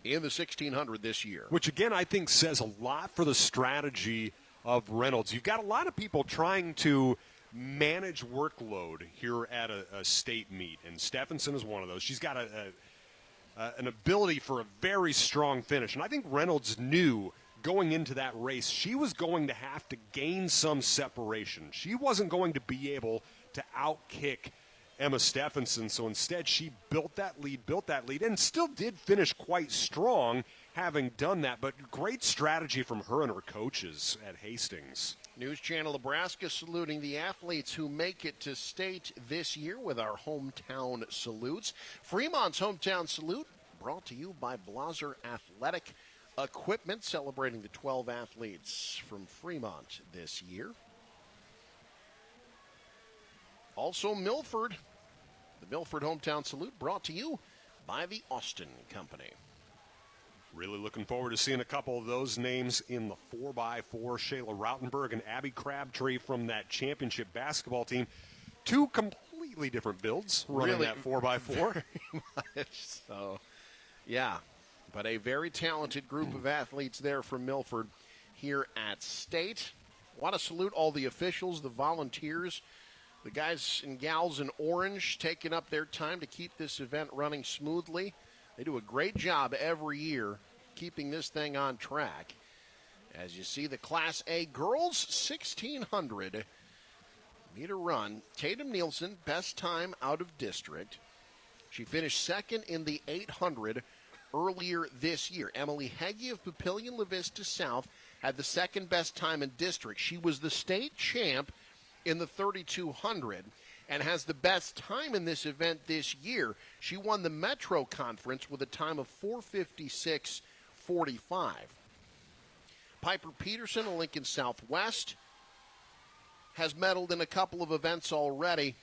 in the 1600 this year. Which, again, I think says a lot for the strategy of Reynolds. You've got a lot of people trying to manage workload here at a state meet, and Stephenson is one of those. She's got an ability for a very strong finish, and I think Reynolds knew going into that race she was going to have to gain some separation. She wasn't going to be able to outkick Emma Stephenson, so instead she built that lead, and still did finish quite strong having done that, but great strategy from her and her coaches at Hastings. News Channel Nebraska saluting the athletes who make it to state this year with our hometown salutes. Fremont's hometown salute brought to you by Blaser Athletic Equipment, celebrating the 12 athletes from Fremont this year. Also Milford, the Milford hometown salute brought to you by the Austin Company. Really looking forward to seeing a couple of those names in the 4x4. Shayla Rautenberg and Abby Crabtree from that championship basketball team. Two completely different builds running that 4x4. Very much so. Yeah, but a very talented group of athletes there from Milford here at State. Want to salute all the officials, the volunteers, the guys and gals in orange taking up their time to keep this event running smoothly. They do a great job every year keeping this thing on track. As you see, the Class A girls 1600 meter run. Tatum Nielsen, best time out of district. She finished second in the 800 earlier this year. Emily Heggie of Papillion La Vista South had the second best time in district. She was the state champ in the 3200 and has the best time in this event this year. She won the Metro Conference with a time of 4:56.45. Piper Peterson of Lincoln Southwest has medaled in a couple of events already.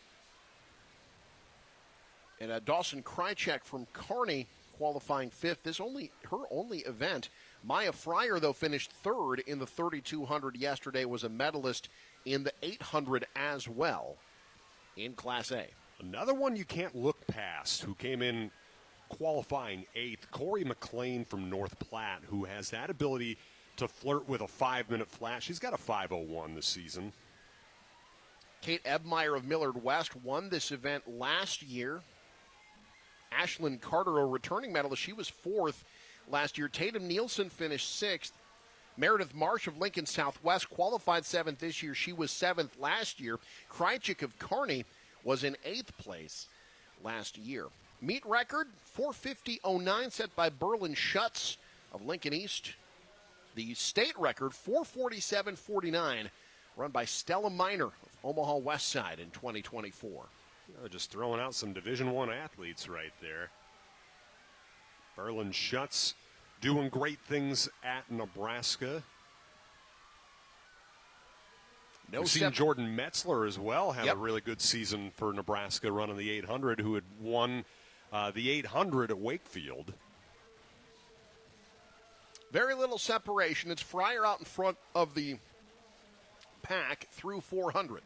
And Dawson Krychek from Kearney qualifying fifth. This her only event. Maya Fryer, though, finished third in the 3200 yesterday, was a medalist in the 800 as well in Class A. Another one you can't look past who came in qualifying eighth, Corey McLean from North Platte, who has that ability to flirt with a 5-minute flat. She's got a 5:01 this season. Kate Ebmeyer of Millard West won this event last year. Ashlyn Carter, a returning medalist, she was fourth last year. Tatum Nielsen finished sixth. Meredith Marsh of Lincoln Southwest qualified seventh this year. She was seventh last year. Krychek of Kearney was in eighth place last year. Meet record, 4:50.09 set by Berlin Schutz of Lincoln East. The state record, 4:47.49, run by Stella Miner of Omaha West Side in 2024. Just throwing out some Division I athletes right there. Berlin Schutz doing great things at Nebraska. We've seen Jordan Metzler as well have a really good season for Nebraska running the 800, who had won the 800 at Wakefield. Very little separation. It's Fryer out in front of the pack through 400.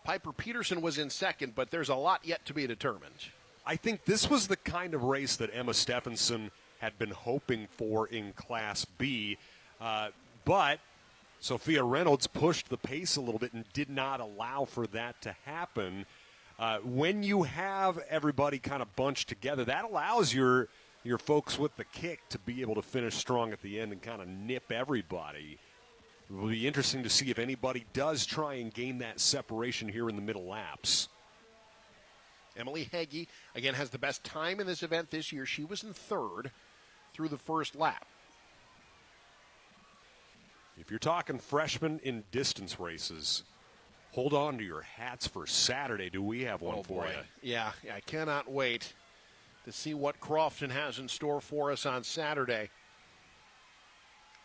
Piper Peterson was in second, but there's a lot yet to be determined. I think this was the kind of race that Emma Stephenson had been hoping for in Class B, but Sophia Reynolds pushed the pace a little bit and did not allow for that to happen. When you have everybody kind of bunched together, that allows your folks with the kick to be able to finish strong at the end and kind of nip everybody. It will be interesting to see if anybody does try and gain that separation here in the middle laps. Emily Heggie, again, has the best time in this event this year. She was in third through the first lap. If you're talking freshmen in distance races, hold on to your hats for Saturday. Do we have one for you? Yeah, I cannot wait to see what Crofton has in store for us on Saturday.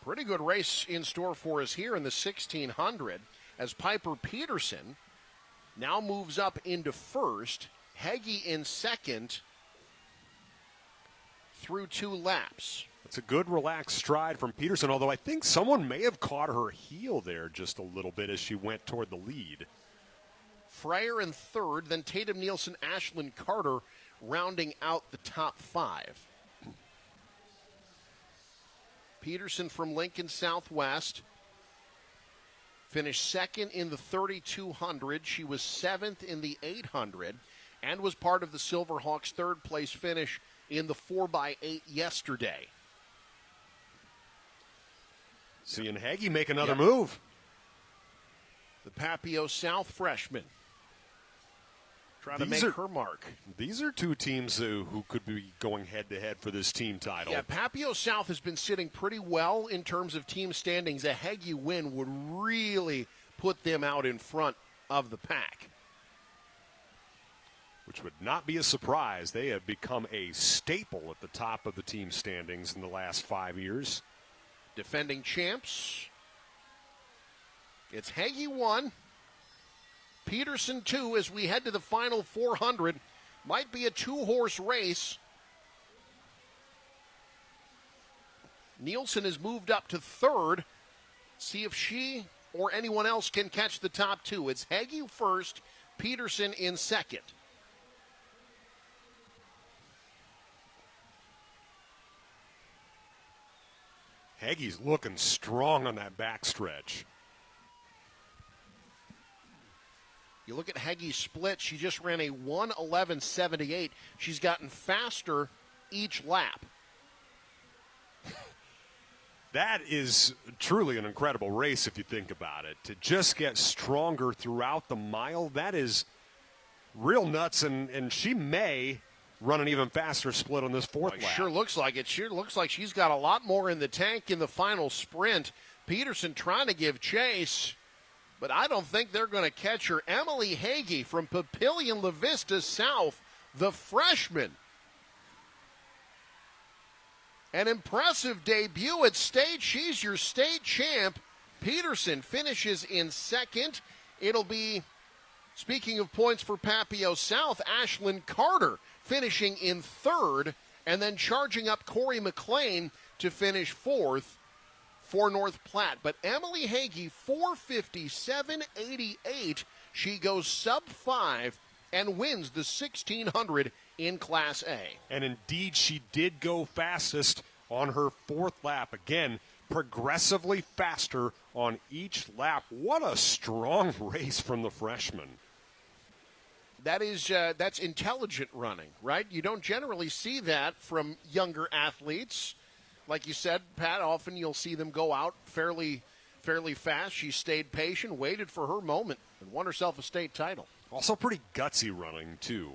Pretty good race in store for us here in the 1600 as Piper Peterson now moves up into first. Heggie in second through two laps. It's a good relaxed stride from Peterson, although I think someone may have caught her heel there just a little bit as she went toward the lead. Fryer in third, then Tatum Nielsen, Ashlyn Carter rounding out the top 5. Peterson from Lincoln Southwest finished second in the 3,200. She was 7th in the 800 and was part of the Silverhawks' third-place finish in the 4x8 yesterday. Seeing Hagee make another move. The Papio South freshman trying to make her mark. These are two teams who could be going head-to-head for this team title. Yeah, Papio South has been sitting pretty well in terms of team standings. A Hagee win would really put them out in front of the pack. Which would not be a surprise. They have become a staple at the top of the team standings in the last 5 years. Defending champs. It's Hagee 1, Peterson 2 as we head to the final 400. Might be a 2-horse race. Nielsen has moved up to third. See if she or anyone else can catch the top 2. It's Hagee first, Peterson in second. Hagee's looking strong on that backstretch. You look at Hagee's split, she just ran a 1:11.78. She's gotten faster each lap. That is truly an incredible race if you think about it. To just get stronger throughout the mile, that is real nuts, and she may run an even faster split on this fourth lap. Sure looks like it. Sure looks like she's got a lot more in the tank in the final sprint. Peterson trying to give chase, but I don't think they're going to catch her. Emily Hagee from Papillion La Vista South, the freshman. An impressive debut at state. She's your state champ. Peterson finishes in second. It'll be, speaking of points for Papio South, Ashlyn Carter finishing in third, and then charging up Corey McLean to finish fourth for North Platte. But Emily Hagee, 4:57.88. She goes sub-5 and wins the 1,600 in Class A. And indeed, she did go fastest on her fourth lap. Again, progressively faster on each lap. What a strong race from the freshman. That's intelligent running, right? You don't generally see that from younger athletes. Like you said, Pat, often you'll see them go out fairly fast. She stayed patient, waited for her moment, and won herself a state title. Also pretty gutsy running, too.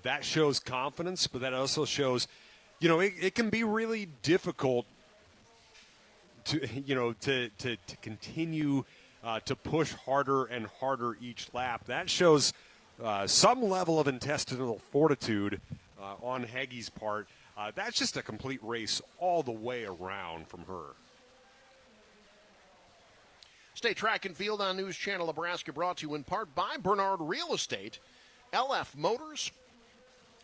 That shows confidence, but that also shows, it can be really difficult to continue to push harder and harder each lap. That shows some level of intestinal fortitude on Hagee's part. That's just a complete race all the way around from her. Stay track and field on News Channel Nebraska, brought to you in part by Bernard Real Estate, LF Motors,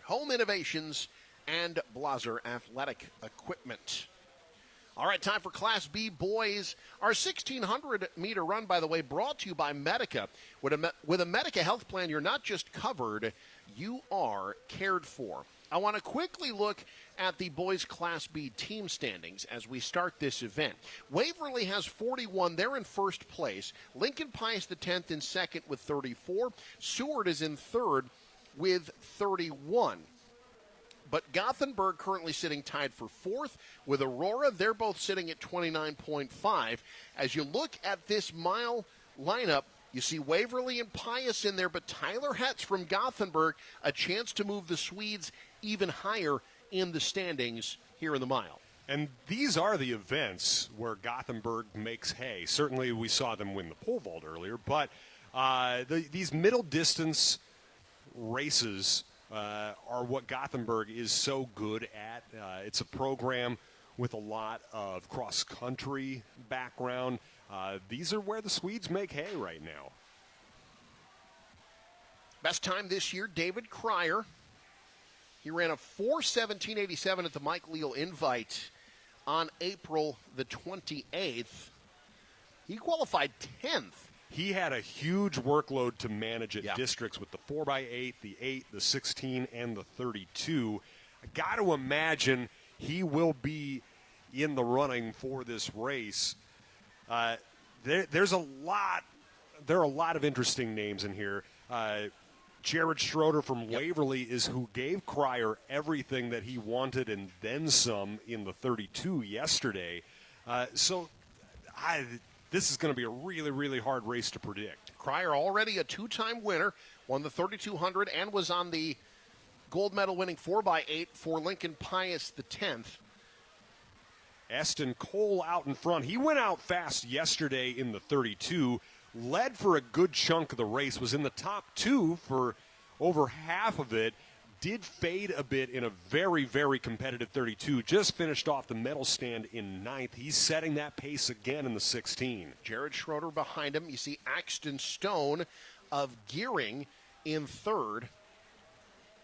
Home Innovations, and Blaser Athletic Equipment. All right, time for Class B boys. Our 1,600-meter run, by the way, brought to you by Medica. With a Medica health plan, you're not just covered, you are cared for. I want to quickly look at the boys' Class B team standings as we start this event. Waverly has 41. They're in first place. Lincoln Pius the 10th in second with 34. Seward is in third with 31. But Gothenburg currently sitting tied for fourth with Aurora. They're both sitting at 29.5. As you look at this mile lineup, you see Waverly and Pius in there, but Tyler Hetz from Gothenburg, a chance to move the Swedes even higher in the standings here in the mile. And these are the events where Gothenburg makes hay. Certainly we saw them win the pole vault earlier, but these middle distance races are what Gothenburg is so good at. It's a program with a lot of cross-country background. These are where the Swedes make hay right now. Best time this year, David Cryer. He ran a 4:17.87 at the Mike Leal Invite on April the 28th. He qualified 10th. He had a huge workload to manage at districts with the 4x8, the 8, the 16, and the 32. I got to imagine he will be in the running for this race. There are a lot of interesting names in here. Jared Schroeder from Waverly is who gave Cryer everything that he wanted and then some in the 32 yesterday. This is going to be a really, really hard race to predict. Cryer already a two-time winner, won the 3,200 and was on the gold medal winning 4x8 for Lincoln Pius X. Eston Cole out in front. He went out fast yesterday in the 32, led for a good chunk of the race, was in the top two for over half of it, did fade a bit in a very, very competitive 32, just finished off the medal stand in 9th. He's setting that pace again in the 16. Jared Schroeder behind him. You see Axton Stone of Gearing in 3rd.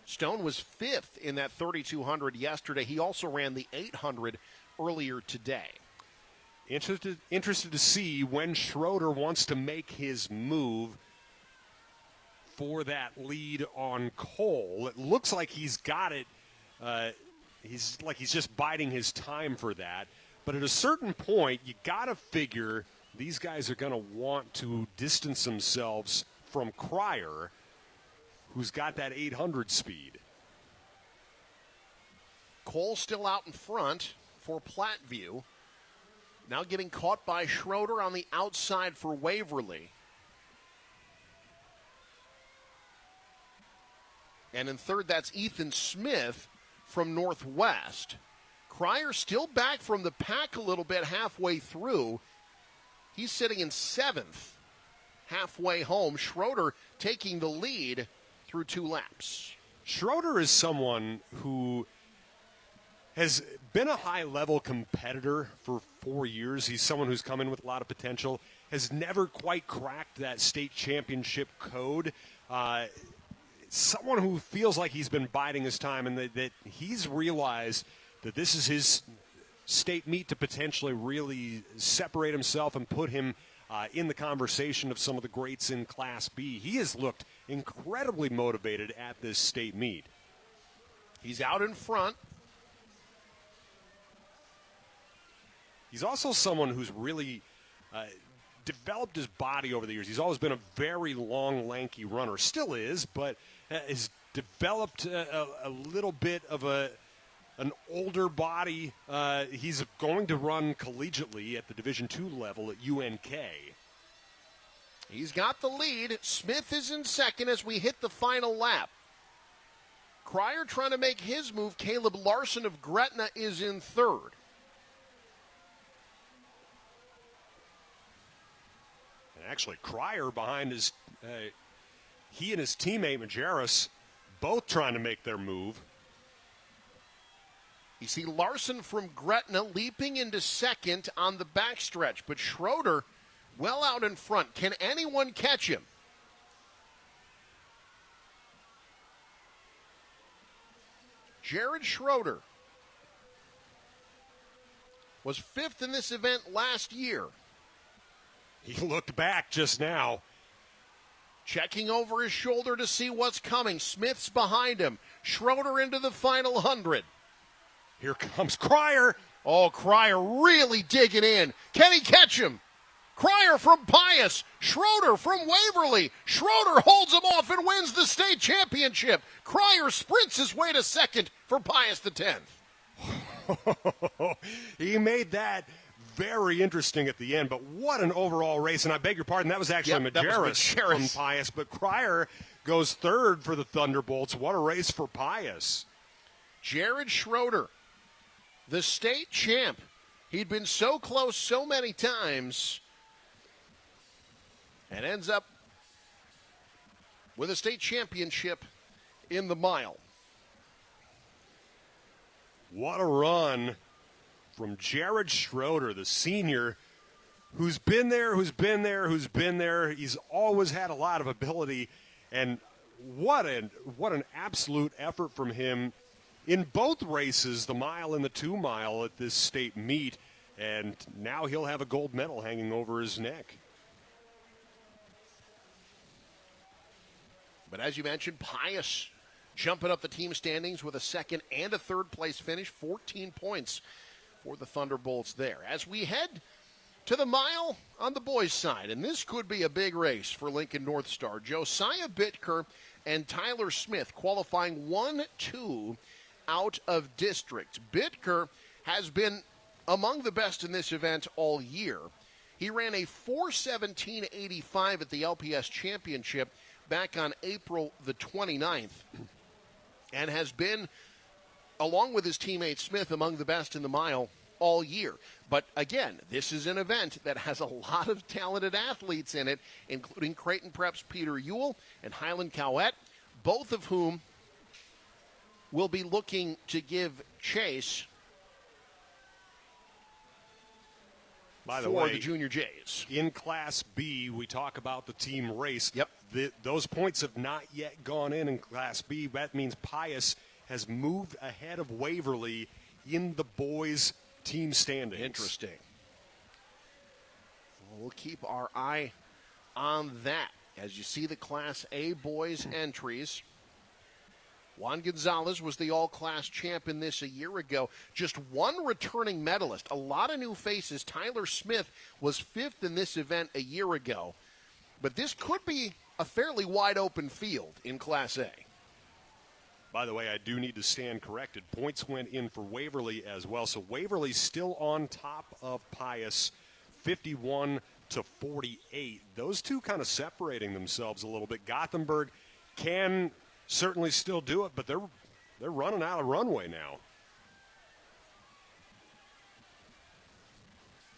Stone was 5th in that 3,200 yesterday. He also ran the 800 earlier today. Interested to see when Schroeder wants to make his move for that lead on Cole. It looks like he's got it. He's just biding his time for that. But at a certain point, you got to figure these guys are going to want to distance themselves from Cryer, who's got that 800 speed. Cole still out in front for Platteview. Now getting caught by Schroeder on the outside for Waverly. And in 3rd, that's Ethan Smith from Northwest. Cryer still back from the pack a little bit halfway through. He's sitting in 7th halfway home. Schroeder taking the lead through 2 laps. Schroeder is someone who has been a high-level competitor for 4 years. He's someone who's come in with a lot of potential, has never quite cracked that state championship code. Someone who feels like he's been biding his time and that he's realized that this is his state meet to potentially really separate himself and put him in the conversation of some of the greats in Class B. He has looked incredibly motivated at this state meet. He's out in front. He's also someone who's really developed his body over the years. He's always been a very long, lanky runner. Still is, but has developed a little bit of an older body. He's going to run collegiately at the Division II level at UNK. He's got the lead. Smith is in 2nd as we hit the final lap. Cryer trying to make his move. Caleb Larson of Gretna is in 3rd. Actually, Cryer behind his, he and his teammate Majerus both trying to make their move. You see Larson from Gretna leaping into 2nd on the backstretch, but Schroeder well out in front. Can anyone catch him? Jared Schroeder was 5th in this event last year. He looked back just now. Checking over his shoulder to see what's coming. Smith's behind him. Schroeder into the final 100. Here comes Cryer. Oh, Cryer really digging in. Can he catch him? Cryer from Pius. Schroeder from Waverly. Schroeder holds him off and wins the state championship. Cryer sprints his way to 2nd for Pius X. He made that very interesting at the end, but what an overall race. And I beg your pardon, that was actually Majerus from Pius, but Cryer goes 3rd for the Thunderbolts. What a race for Pius. Jared Schroeder, the state champ. He'd been so close so many times and ends up with a state championship in the mile. What a run from Jared Schroeder, the senior, who's been there. He's always had a lot of ability, and what an absolute effort from him in both races, the mile and the 2 mile at this state meet, and now he'll have a gold medal hanging over his neck. But as you mentioned, Pius jumping up the team standings with a second and a third place finish, 14 points for the Thunderbolts there. As we head to the mile on the boys' side, and this could be a big race for Lincoln North Star. Josiah Bittker and Tyler Smith qualifying 1-2 out of district. Bittker has been among the best in this event all year. He ran a 4:17.85 at the LPS Championship back on April the 29th, and has been, along with his teammate Smith, among the best in the mile all year. But again, this is an event that has a lot of talented athletes in it, including Creighton Prep's Peter Ewell and Highland Cowett, both of whom will be looking to give chase By the for way, the Junior Jays. In Class B, we talk about the team race. Yep. Those points have not yet gone in Class B. That means Pius has moved ahead of Waverly in the boys' team standings. Interesting. We'll keep our eye on that. As you see the Class A boys entries, Juan Gonzalez was the all-class champ in this a year ago. Just one returning medalist. A lot of new faces. Tyler Smith was fifth in this event a year ago. But this could be a fairly wide-open field in Class A. By the way, I do need to stand corrected. Points went in for Waverly as well. So Waverly's still on top of Pius, 51-48. Those two kind of separating themselves a little bit. Gothenburg can certainly still do it, but they're running out of runway now.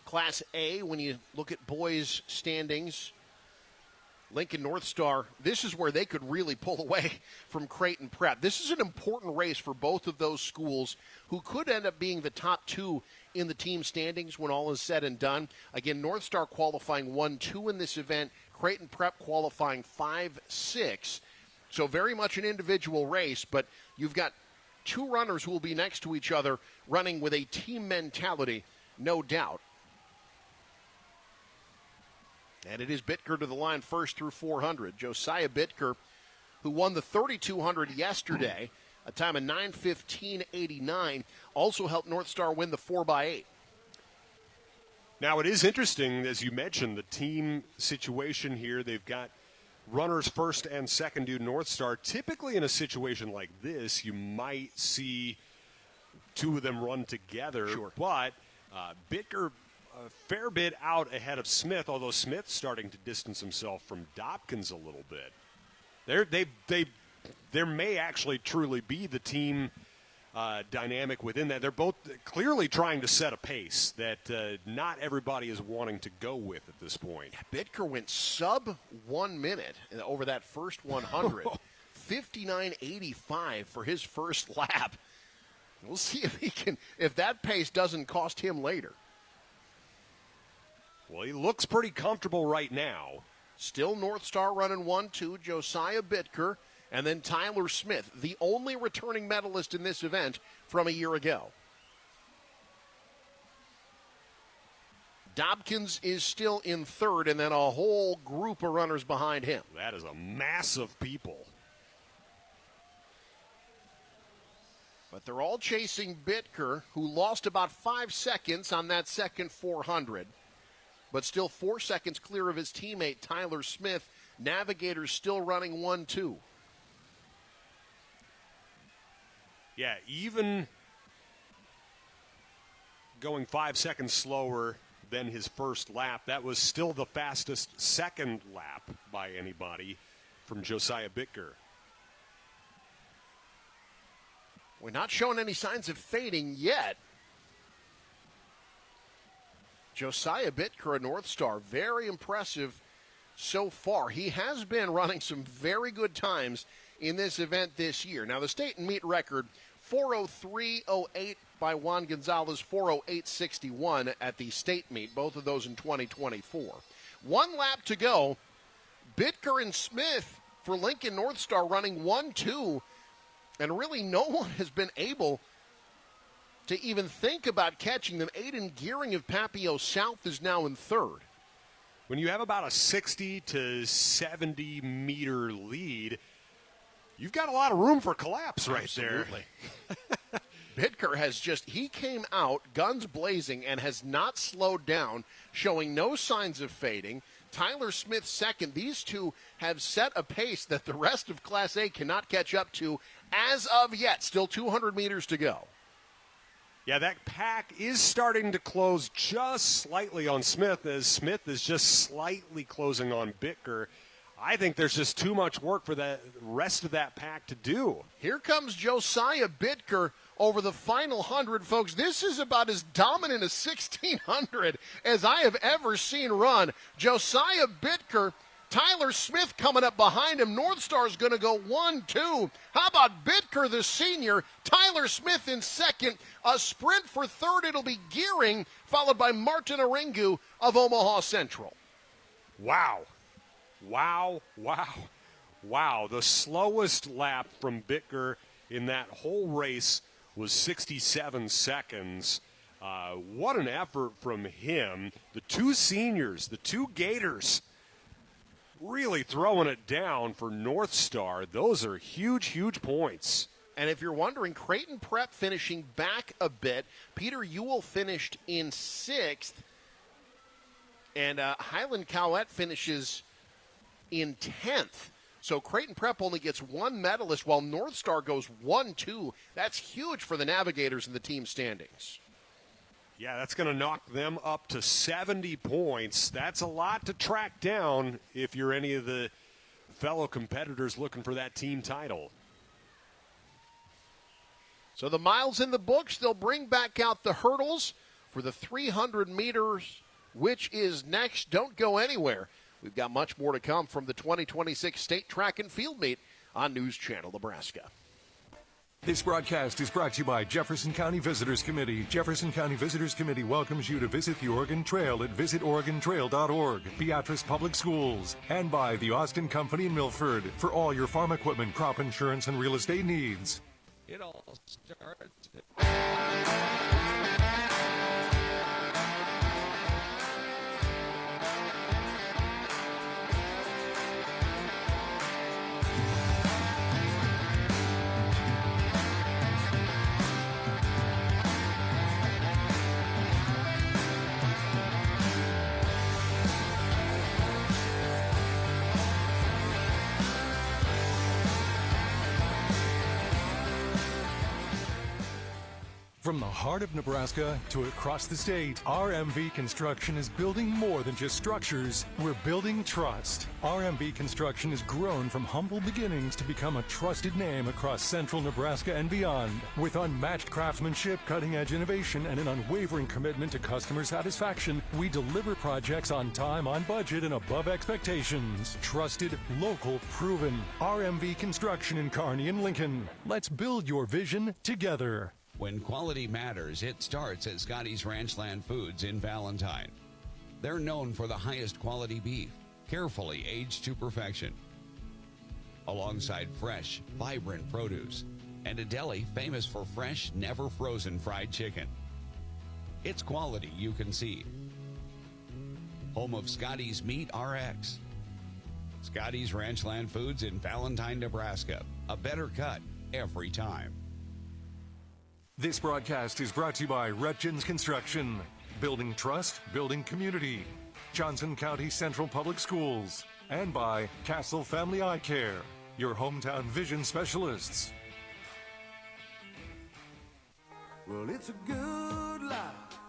Class A, when you look at boys' standings, Lincoln North Star, this is where they could really pull away from Creighton Prep. This is an important race for both of those schools who could end up being the top two in the team standings when all is said and done. Again, North Star qualifying 1-2 in this event, Creighton Prep qualifying 5-6. So very much an individual race, but you've got two runners who will be next to each other running with a team mentality, no doubt. And it is Bittker to the line first through 400. Josiah Bittker, who won the 3,200 yesterday, a time of 9:15.89, also helped North Star win the 4x8. Now, it is interesting, as you mentioned, the team situation here. They've got runners first and second due North Star. Typically in a situation like this, you might see two of them run together. Sure. But Bittker a fair bit out ahead of Smith, although Smith's starting to distance himself from Dobkins a little bit. There may actually truly be the team dynamic within that. They're both clearly trying to set a pace that not everybody is wanting to go with at this point. Yeah, Bittker went sub 1 minute over that first 100. 59.85 for his first lap. We'll see if that pace doesn't cost him later. Well, he looks pretty comfortable right now. Still North Star running 1-2, Josiah Bittker, and then Tyler Smith, the only returning medalist in this event from a year ago. Dobkins is still in third, and then a whole group of runners behind him. That is a mass of people. But they're all chasing Bittker, who lost about 5 seconds on that second 400. But still 4 seconds clear of his teammate, Tyler Smith. Navigators still running 1-2. Yeah, even going 5 seconds slower than his first lap, that was still the fastest second lap by anybody from Josiah Bittker. We're not showing any signs of fading yet. Josiah Bittker, a North Star, very impressive so far. He has been running some very good times in this event this year. Now, the state and meet record, 4:03.08 by Juan Gonzalez, 4:08.61 at the state meet, both of those in 2024. 1 lap to go. Bittker and Smith for Lincoln North Star running 1-2 And really no one has been able to even think about catching them. Aiden Gearing of Papio South is now in third. When you have about a 60 to 70 meter lead, you've got a lot of room for collapse right Absolutely. there. Bitker he came out guns blazing and has not slowed down, showing no signs of fading. Tyler Smith second. These two have set a pace that the rest of Class A cannot catch up to as of yet. Still 200 meters to go. Yeah, that pack is starting to close just slightly on Smith, as Smith is just slightly closing on Bitker. I think there's just too much work for the rest of that pack to do. Here comes Josiah Bitker over the final 100, folks. This is about as dominant a 1,600 as I have ever seen run. Josiah Bitker, Tyler Smith coming up behind him. North Star's going to go 1-2. How about Bitker, the senior? Tyler Smith in second. A sprint for third. It'll be Gearing, followed by Martin Aringu of Omaha Central. Wow. The slowest lap from Bitker in that whole race was 67 seconds. What an effort from him. The two seniors, the two Gators, really throwing it down for North Star. Those are huge, huge points. And if you're wondering, Creighton Prep finishing back a bit. Peter Ewell finished in sixth. And Highland Cowett finishes in 10th. So Creighton Prep only gets one medalist while North Star goes 1-2. That's huge for the Navigators in the team standings. Yeah, that's going to knock them up to 70 points. That's a lot to track down if you're any of the fellow competitors looking for that team title. So the miles in the books, they'll bring back out the hurdles for the 300 meters, which is next. Don't go anywhere. We've got much more to come from the 2026 State Track and Field Meet on News Channel Nebraska. This broadcast is brought to you by Jefferson County Visitors Committee. Jefferson County Visitors Committee welcomes you to visit the Oregon Trail at visitoregontrail.org, Beatrice Public Schools, and by the Austin Company in Milford for all your farm equipment, crop insurance, and real estate needs. It all starts. From the heart of Nebraska to across the state, RMV Construction is building more than just structures. We're building trust. RMV Construction has grown from humble beginnings to become a trusted name across central Nebraska and beyond. With unmatched craftsmanship, cutting-edge innovation, and an unwavering commitment to customer satisfaction, we deliver projects on time, on budget, and above expectations. Trusted, local, proven. RMV Construction in Kearney and Lincoln. Let's build your vision together. When quality matters, it starts at Scotty's Ranchland Foods in Valentine. They're known for the highest quality beef, carefully aged to perfection, alongside fresh, vibrant produce, and a deli famous for fresh, never frozen fried chicken. It's quality you can see. Home of Scotty's Meat RX. Scotty's Ranchland Foods in Valentine, Nebraska. A better cut every time. This broadcast is brought to you by Rutgens Construction. Building trust, building community. Johnson County Central Public Schools. And by Castle Family Eye Care, your hometown vision specialists. Well, it's a good life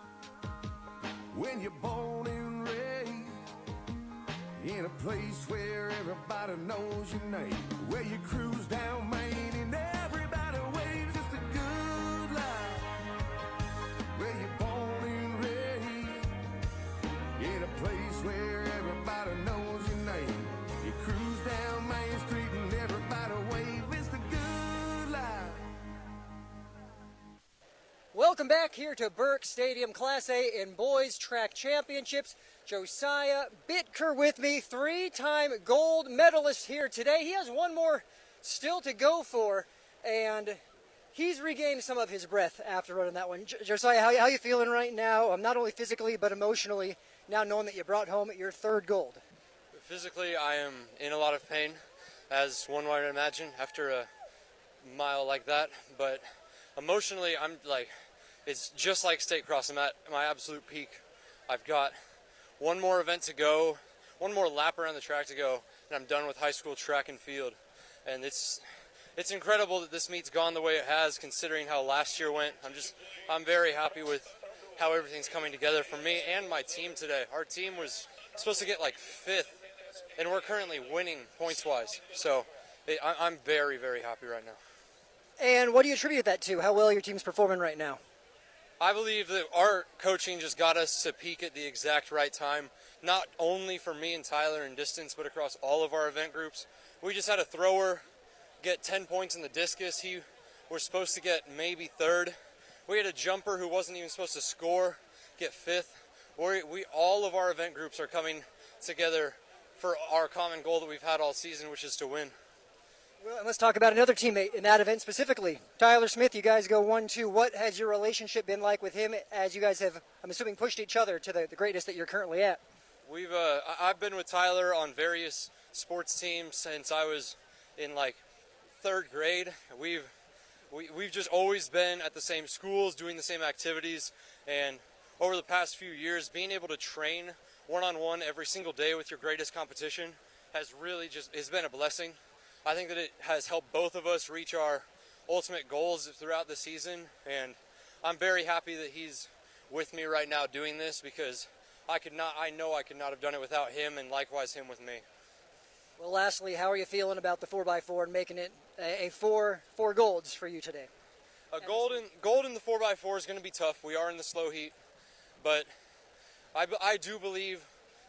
when you're born and raised in a place where everybody knows your name, where you cruise down Main and everybody waves. It's a good life where you're born and raised in a place where everybody knows your name. You cruise down Main Street and everybody waves. It's the good life. Welcome back here to Burke Stadium, Class A in Boys Track Championships. Josiah Bitker with me, three-time gold medalist here today. He has one more still to go for and he's regained some of his breath after running that one. Josiah, how you feeling right now? Not only physically but emotionally, now knowing that you brought home your third gold. Physically, I am in a lot of pain, as one might imagine, after a mile like that. But emotionally, I'm like, it's just like state cross. I'm at my absolute peak. I've got one more event to go, one more lap around the track to go, and I'm done with high school track and field. And it's incredible that this meet's gone the way it has, considering how last year went. I'm very happy with how everything's coming together for me and my team today. Our team was supposed to get like 5th, and we're currently winning points-wise. So I'm very, very happy right now. And what do you attribute that to, how well your team's performing right now? I believe that our coaching just got us to peak at the exact right time, not only for me and Tyler in distance, but across all of our event groups. We just had a thrower get 10 points in the discus. He was supposed to get maybe 3rd. We had a jumper who wasn't even supposed to score get 5th. All of our event groups are coming together for our common goal that we've had all season, which is to win. Well, and let's talk about another teammate in that event specifically. Tyler Smith, you guys go 1-2. What has your relationship been like with him as you guys have, I'm assuming, pushed each other to the greatness that you're currently at? I've been with Tyler on various sports teams since I was in like 3rd grade. We've just always been at the same schools, doing the same activities, and over the past few years, being able to train one-on-one every single day with your greatest competition has been a blessing. I think that it has helped both of us reach our ultimate goals throughout the season, and I'm very happy that he's with me right now doing this, because I know I could not have done it without him, and likewise him with me. Well, lastly, how are you feeling about the 4x4 and making it a four golds for you today? A gold in the 4x4 is going to be tough. We are in the slow heat, but I do believe,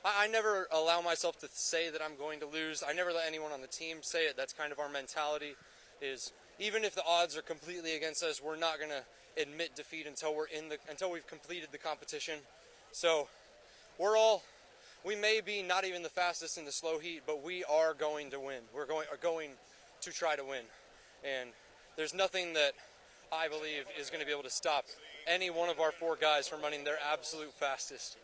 I never allow myself to say that I'm going to lose. I never let anyone on the team say it. That's kind of our mentality, is even if the odds are completely against us, we're not going to admit defeat until we've completed the competition. So we may be not even the fastest in the slow heat, but we are going to win. We're going to try to win. And there's nothing that I believe is going to be able to stop any one of our 4 guys from running their absolute fastest.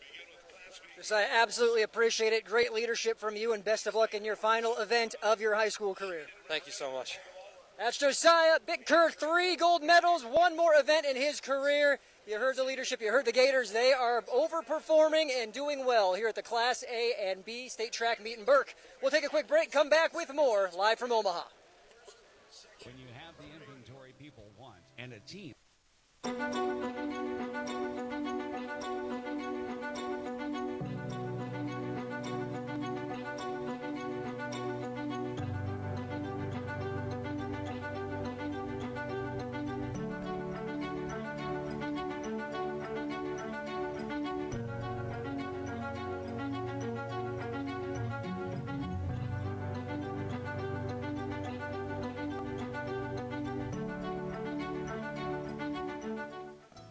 I absolutely appreciate it. Great leadership from you, and best of luck in your final event of your high school career. Thank you so much. That's Josiah Bittker, 3 gold medals, 1 more event in his career. You heard the leadership, you heard the Gators. They are overperforming and doing well here at the Class A and B State Track Meet in Burke. We'll take a quick break, come back with more live from Omaha. When you have the inventory people want and a team.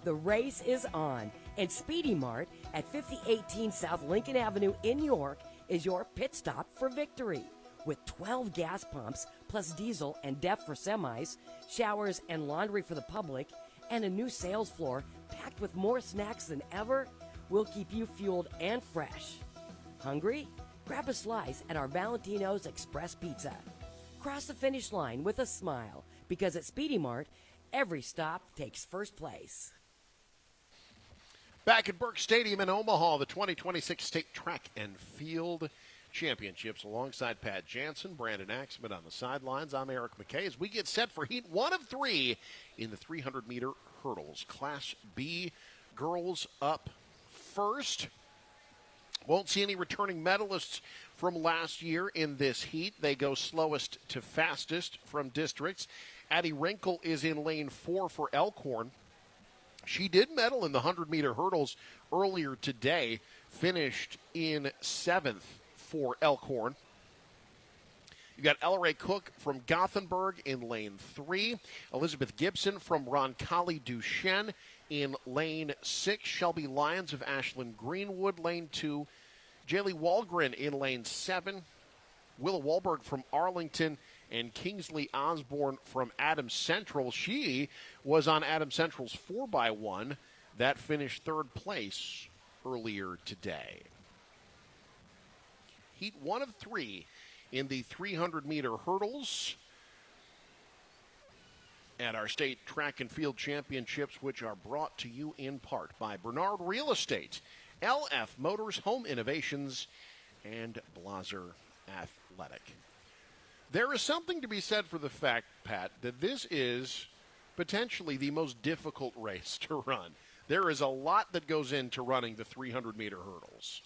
The race is on, and Speedy Mart at 5018 South Lincoln Avenue in York is your pit stop for victory. With 12 gas pumps, plus diesel and DEF for semis, showers and laundry for the public, and a new sales floor packed with more snacks than ever, we'll keep you fueled and fresh. Hungry? Grab a slice at our Valentino's Express Pizza. Cross the finish line with a smile, because at Speedy Mart, every stop takes first place. Back at Burke Stadium in Omaha, the 2026 State Track and Field Championships alongside Pat Jansen, Brandon Axman on the sidelines. I'm Eric McKay as we get set for Heat 1 of 3 in the 300-meter hurdles. Class B girls up first. Won't see any returning medalists from last year in this heat. They go slowest to fastest from districts. Addie Rinkle is in lane 4 for Elkhorn. She did medal in the 100-meter hurdles earlier today, finished in 7th for Elkhorn. You got Ella Cook from Gothenburg in lane 3. Elizabeth Gibson from Roncalli Duchesne in lane 6. Shelby Lyons of Ashland Greenwood, lane 2. Jaylee Walgren in lane 7. Willa Wahlberg from Arlington and Kingsley Osborne from Adams Central. She was on Adams Central's 4x1 that finished third place earlier today. Heat 1 of 3 in the 300-meter hurdles at our state track and field championships, which are brought to you in part by Bernard Real Estate, LF Motors, Home Innovations, and Blaser Athletic. There is something to be said for the fact, Pat, that this is potentially the most difficult race to run. There is a lot that goes into running the 300-meter hurdles.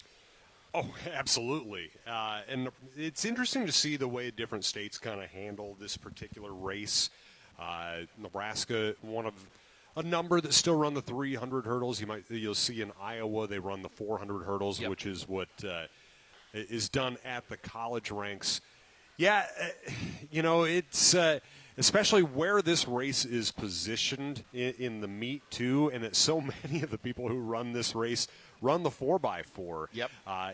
Oh, absolutely. And it's interesting to see the way different states kind of handle this particular race. Nebraska, one of a number that still run the 300 hurdles. You'll see in Iowa they run the 400 hurdles, which is what is done at the college ranks. Yeah, it's especially where this race is positioned in the meet, too, and that so many of the people who run this race run the 4x4. Yep.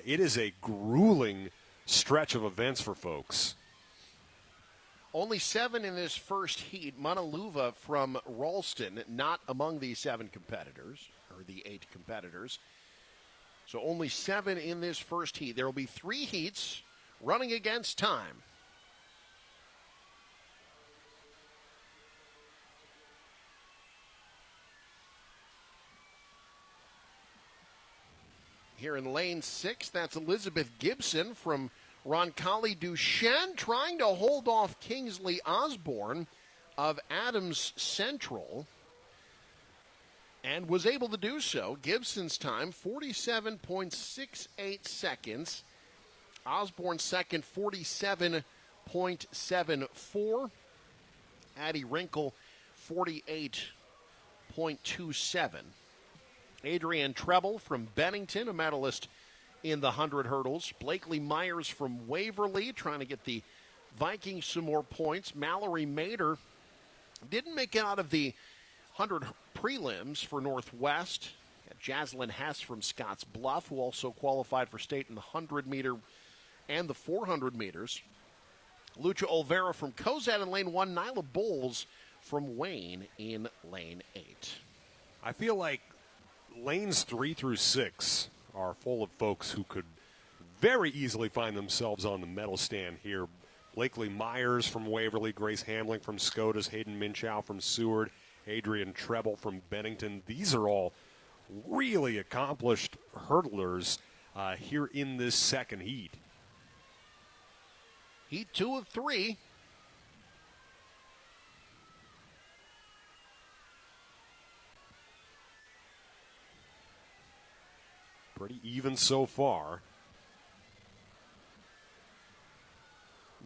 It is a grueling stretch of events for folks. Only 7 in this first heat. Monaluva from Ralston, not among the 7 competitors, or the 8 competitors. So only 7 in this first heat. There will be 3 heats running against time. Here in lane 6, that's Elizabeth Gibson from Roncalli Duchesne trying to hold off Kingsley Osborne of Adams Central, and was able to do so. Gibson's time, 47.68 seconds. Osborne second, 47.74. Addie Wrinkle, 48.27. Adrienne Treble from Bennington, a medalist in the 100 hurdles. Blakely Myers from Waverly trying to get the Vikings some more points. Mallory Mader didn't make it out of the 100 prelims for Northwest. Jaslyn Hess from Scotts Bluff, who also qualified for state in the 100-meter and the 400 meters. Lucha Olvera from Cozad in lane 1. Nyla Bowles from Wayne in lane 8. I feel like lanes 3 through 6 are full of folks who could very easily find themselves on the medal stand here. Blakely Myers from Waverly, Grace Hamling from Scotus, Hayden Minshew from Seward, Adrian Treble from Bennington. These are all really accomplished hurdlers here in this second heat. Heat 2 of 3. Pretty even so far.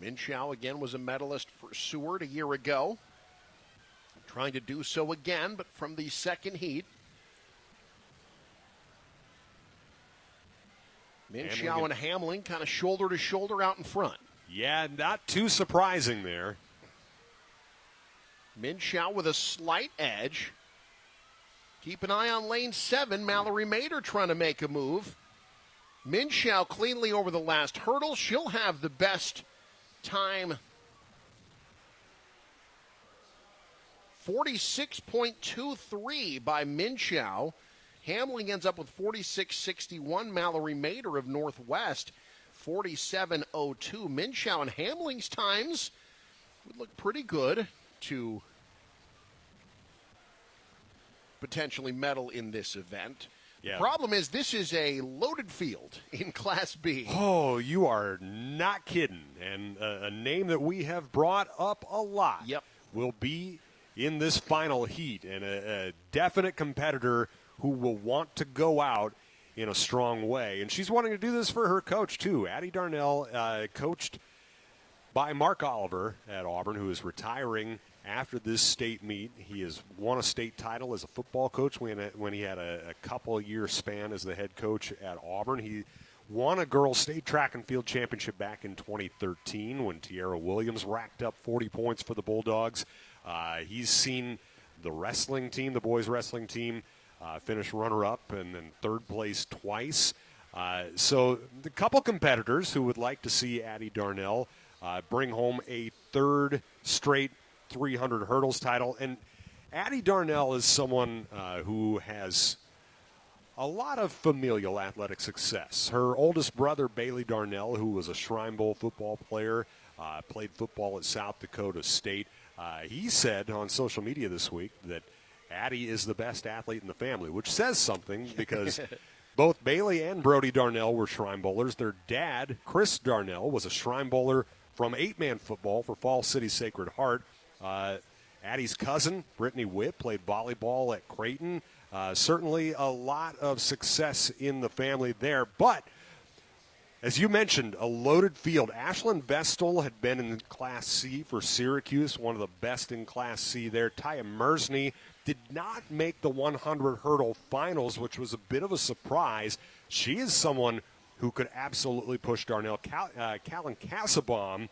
Minshew again was a medalist for Seward a year ago. Trying to do so again, but from the second heat. Minshew and Hamling kind of shoulder to shoulder out in front. Yeah, not too surprising there. Minshew with a slight edge. Keep an eye on lane 7. Mallory Mader trying to make a move. Minshew cleanly over the last hurdle. She'll have the best time. 46.23 by Minshew. Hamling ends up with 46.61. Mallory Mader of Northwest, 47.02. Minshew and Hamling's times would look pretty good to potentially medal in this event. Yeah. The problem is this is a loaded field in Class B. Oh, you are not kidding. And a name that we have brought up a lot will be in this final heat, and a definite competitor who will want to go out in a strong way. And she's wanting to do this for her coach, too. Addie Darnell, coached by Mark Oliver at Auburn, who is retiring after this state meet. He has won a state title as a football coach when he had a couple-year span as the head coach at Auburn. He won a girls' state track and field championship back in 2013 when Tiara Williams racked up 40 points for the Bulldogs. He's seen the wrestling team, the boys' wrestling team, finish runner-up and then third place twice. So the couple competitors who would like to see Addie Darnell bring home a third straight 300 hurdles title. And Addie Darnell is someone who has a lot of familial athletic success. Her oldest brother, Bailey Darnell, who was a Shrine Bowl football player, played football at South Dakota State. He said on social media this week that Addie is the best athlete in the family, which says something because both Bailey and Brody Darnell were Shrine Bowlers. Their dad, Chris Darnell, was a Shrine Bowler from 8-man football for Fall City Sacred Heart. Addie's cousin, Brittany Witt, played volleyball at Creighton. Certainly a lot of success in the family there. But, as you mentioned, a loaded field. Ashlyn Vestal had been in Class C for Syracuse, one of the best in Class C there. Taya Mersney did not make the 100 hurdle finals, which was a bit of a surprise. She is someone who could absolutely push Darnell. Callan Cassabaum,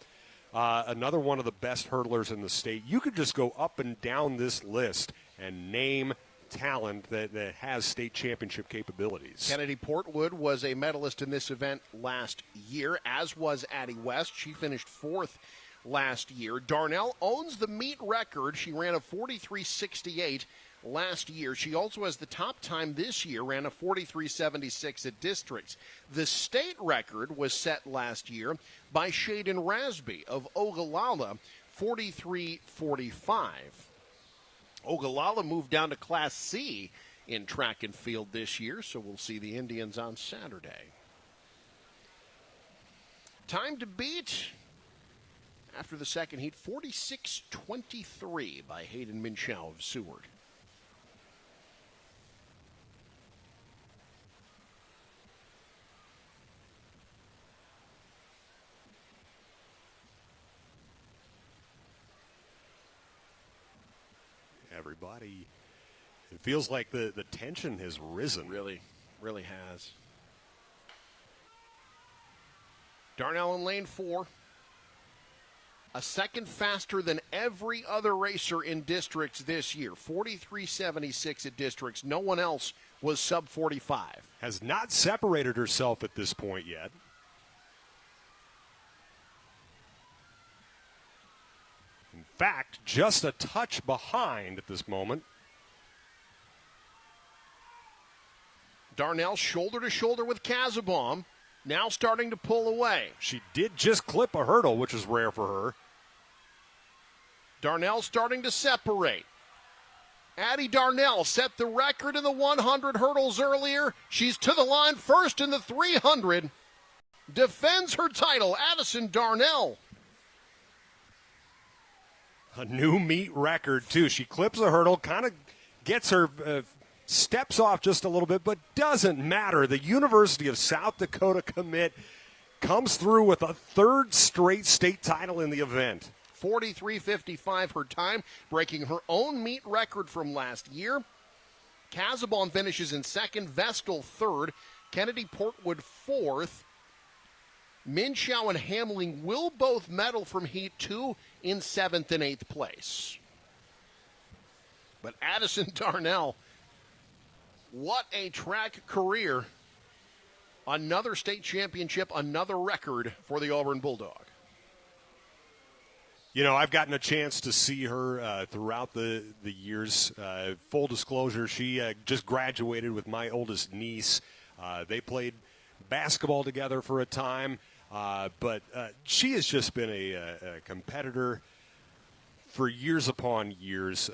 another one of the best hurdlers in the state. You could just go up and down this list and name talent that has state championship capabilities. Kennedy Portwood was a medalist in this event last year, as was Addie West. She finished 4th last year. Darnell owns the meet record. She ran a 43.68 last year. She also has the top time this year, ran a 43.76 at districts. The state record was set last year by Shaden Rasby of Ogallala, 43.45. Ogallala moved down to Class C in track and field this year, so we'll see the Indians on Saturday. Time to beat after the second heat, 46-23 by Hayden Minshew of Seward. Everybody, it feels like the tension has risen. Really has. Darnell in lane 4. A second faster than every other racer in districts this year. 43.76 at districts. No one else was sub 45. Has not separated herself at this point yet. In fact, just a touch behind at this moment. Darnell shoulder to shoulder with Cassabaum, now starting to pull away. She did just clip a hurdle, which is rare for her. Darnell starting to separate. Addie Darnell set the record in the 100 hurdles earlier. She's to the line first in the 300. Defends her title, Addison Darnell. A new meet record, too. She clips a hurdle, kind of gets her steps off just a little bit, but doesn't matter. The University of South Dakota commit comes through with a third straight state title in the event. 43.55 her time, breaking her own meet record from last year. Cassabaum finishes in second, Vestal third, Kennedy Portwood fourth. Minshew and Hamling will both medal from Heat 2 in 7th and 8th place. But Addison Darnell, what a track career. Another state championship, another record for the Auburn Bulldog. You know, I've gotten a chance to see her throughout the years. Full disclosure, she just graduated with my oldest niece. They played basketball together for a time. But she has just been a competitor for years upon years.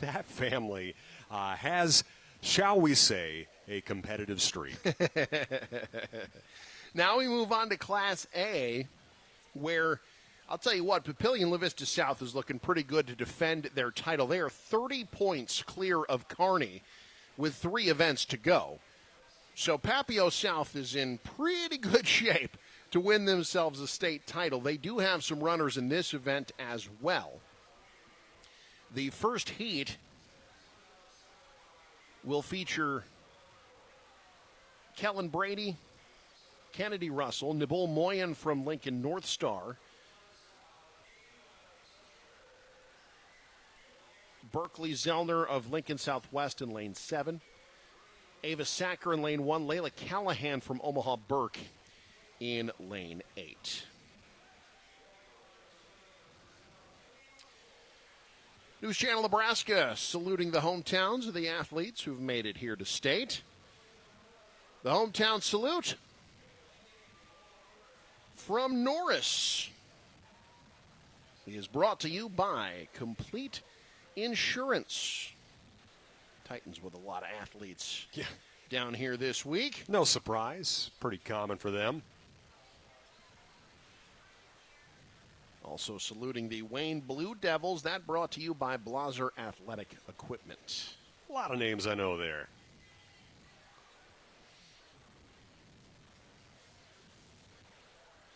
That family has, shall we say, a competitive streak. Now we move on to Class A, where I'll tell you what, Papillion La Vista South is looking pretty good to defend their title. They are 30 points clear of Kearney with 3 events to go. So Papio South is in pretty good shape to win themselves a state title. They do have some runners in this event as well. The first heat will feature Kellen Brady, Kennedy Russell, Nibul Moyen from Lincoln North Star, Berkeley Zellner of Lincoln Southwest in lane 7, Ava Sacker in lane 1, Layla Callahan from Omaha Burke in lane 8. News Channel Nebraska saluting the hometowns of the athletes who've made it here to state. The hometown salute from Norris is brought to you by Complete Insurance. Titans with a lot of athletes down here this week. No surprise. Pretty common for them. Also saluting the Wayne Blue Devils. That brought to you by Blaser Athletic Equipment. A lot of names I know there.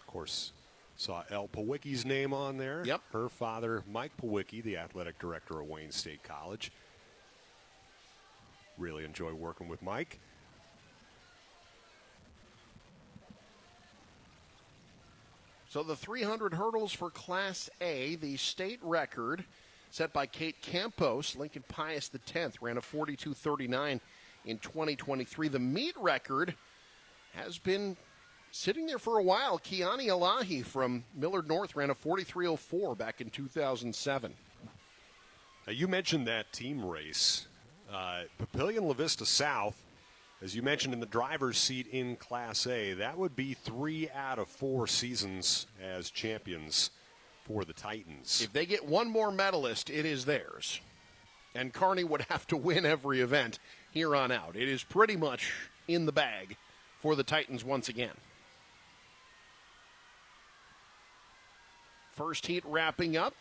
Of course, saw Elle Pawicki's name on there. Yep. Her father, Mike Pawicki, the athletic director of Wayne State College. Really enjoy working with Mike. So the 300 hurdles for Class A, the state record set by Kate Campos. Lincoln Pius X ran a 42:39 in 2023. The meet record has been sitting there for a while. Kiani Elahi from Millard North ran a 43:04 back in 2007. Now you mentioned that team race. Papillion La Vista South, as you mentioned, in the driver's seat in Class A, that would be 3 out of 4 seasons as champions for the Titans. If they get one more medalist, it is theirs. And Kearney would have to win every event here on out. It is pretty much in the bag for the Titans once again. First heat wrapping up.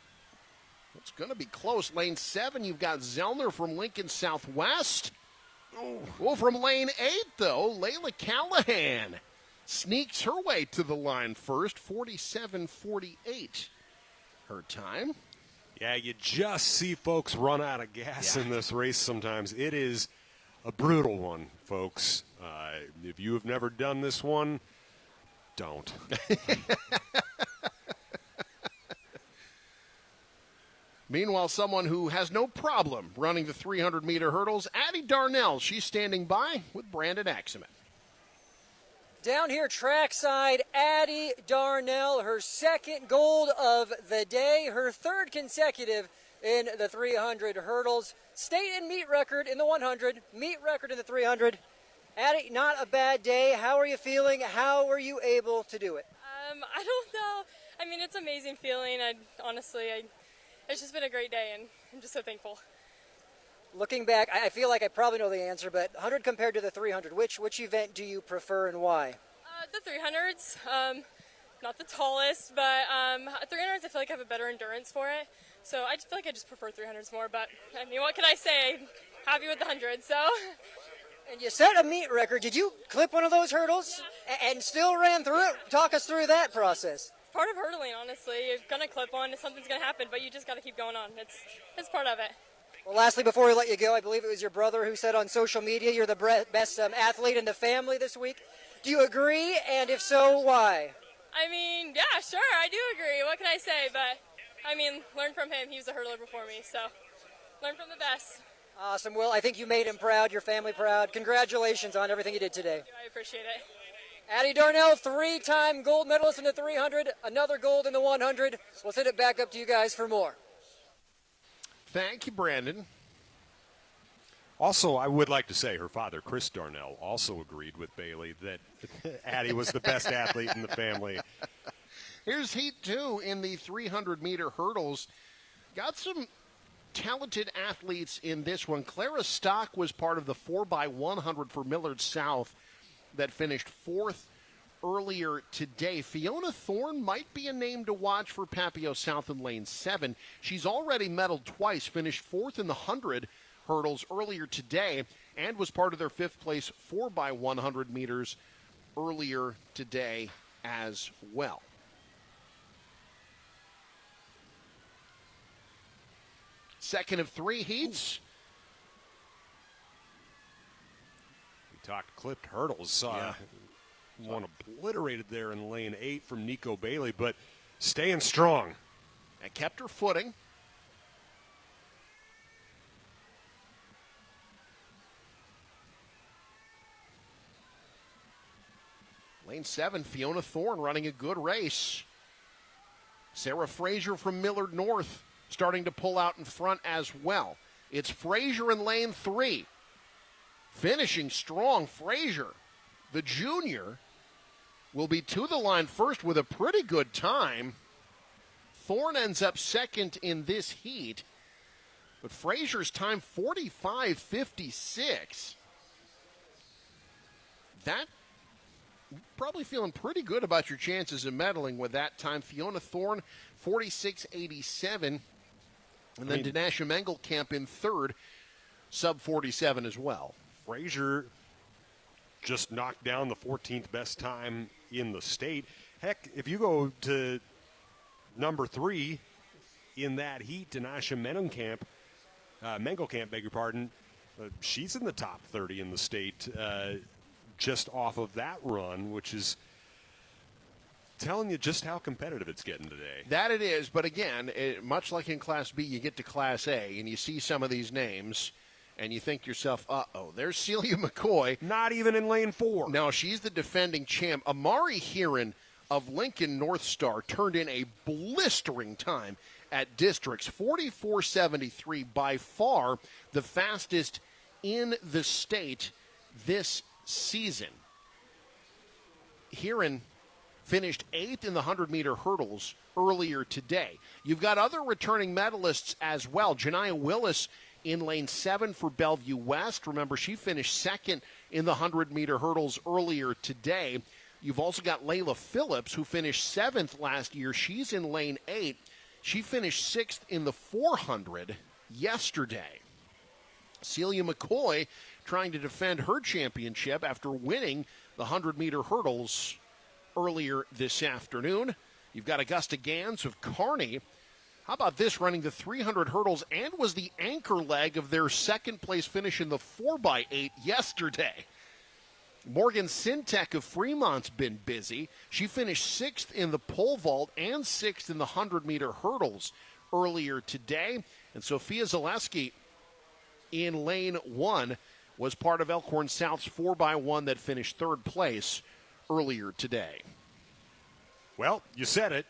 It's going to be close. Lane 7, you've got Zellner from Lincoln Southwest. Well, from lane 8, though, Layla Callahan sneaks her way to the line first, 47:48 her time. Yeah, you just see folks run out of gas in this race sometimes. It is a brutal one, folks. If you have never done this one, don't. Meanwhile, someone who has no problem running the 300-meter hurdles, Addie Darnell. She's standing by with Brandon Axeman. Down here trackside, Addie Darnell, her second gold of the day, her third consecutive in the 300 hurdles. State and meet record in the 100, meet record in the 300. Addie, not a bad day. How are you feeling? How were you able to do it? I don't know. I mean, it's an amazing feeling. It's just been a great day, and I'm just so thankful. Looking back, I feel like I probably know the answer, but 100 compared to the 300, which event do you prefer and why? The 300s, not the tallest, but 300s I feel like I have a better endurance for it. So I just feel like I just prefer 300s more, but I mean, what can I say? I'm happy with the 100, so. And you set a meet record. Did you clip one of those hurdles and still ran through it? Talk us through that process. Part of hurdling, honestly. You're going to clip on, something's going to happen, but you just got to keep going on. It's part of it. Well, lastly, before we let you go, I believe it was your brother who said on social media you're the best athlete in the family this week. Do you agree? And if so, why? I mean, yeah, sure, I do agree. What can I say? But, I mean, learn from him. He was a hurdler before me, so learn from the best. Awesome. Well, I think you made him proud, your family proud. Congratulations on everything you did today. I appreciate it. Addie Darnell, 3-time gold medalist in the 300, another gold in the 100. We'll send it back up to you guys for more. Thank you, Brandon. Also, I would like to say her father, Chris Darnell, also agreed with Bailey that Addie was the best athlete in the family. Here's Heat 2 in the 300-meter hurdles. Got some talented athletes in this one. Clara Stock was part of the 4x100 for Millard South that finished 4th earlier today. Fiona Thorne might be a name to watch for Papio South in lane 7. She's already medaled twice, finished 4th in the 100 hurdles earlier today, and was part of their 5th place 4x100 meters earlier today as well. Second of 3 heats. Talked clipped hurdles. One obliterated there in lane 8 from Nico Bailey, but staying strong. And kept her footing. Lane 7, Fiona Thorne running a good race. Sarah Frazier from Millard North starting to pull out in front as well. It's Frazier in lane 3. Finishing strong, Frazier, the junior, will be to the line first with a pretty good time. Thorne ends up second in this heat, but Frazier's time 45:56. That, probably feeling pretty good about your chances of medaling with that time. Fiona Thorne, 46:87. And then Dinasha Mengelkamp in third, sub 47 as well. Frazier just knocked down the 14th best time in the state. Heck, if you go to number 3 in that heat, Dinasha Mengelkamp, beg your pardon, she's in the top 30 in the state just off of that run, which is telling you just how competitive it's getting today. That it is, but again, much like in Class B, you get to Class A, and you see some of these names, and you think to yourself, uh-oh, there's Celia McCoy. Not even in lane 4. No, she's the defending champ. Amari Heron of Lincoln North Star turned in a blistering time at districts, 44:73, by far the fastest in the state this season. Heron finished 8th in the 100-meter hurdles earlier today. You've got other returning medalists as well. Janiyah Willis in lane 7 for Bellevue West. Remember, she finished 2nd in the 100-meter hurdles earlier today. You've also got Layla Phillips, who finished 7th last year. She's in lane 8. She finished 6th in the 400 yesterday. Celia McCoy trying to defend her championship after winning the 100-meter hurdles earlier this afternoon. You've got Augusta Gans of Kearney. How about this, running the 300 hurdles and was the anchor leg of their second-place finish in the 4x8 yesterday. Morgan Sintek of Fremont's been busy. She finished 6th in the pole vault and 6th in the 100-meter hurdles earlier today. And Sophia Zaleski in lane 1 was part of Elkhorn South's 4x1 that finished 3rd place earlier today. Well, you said it.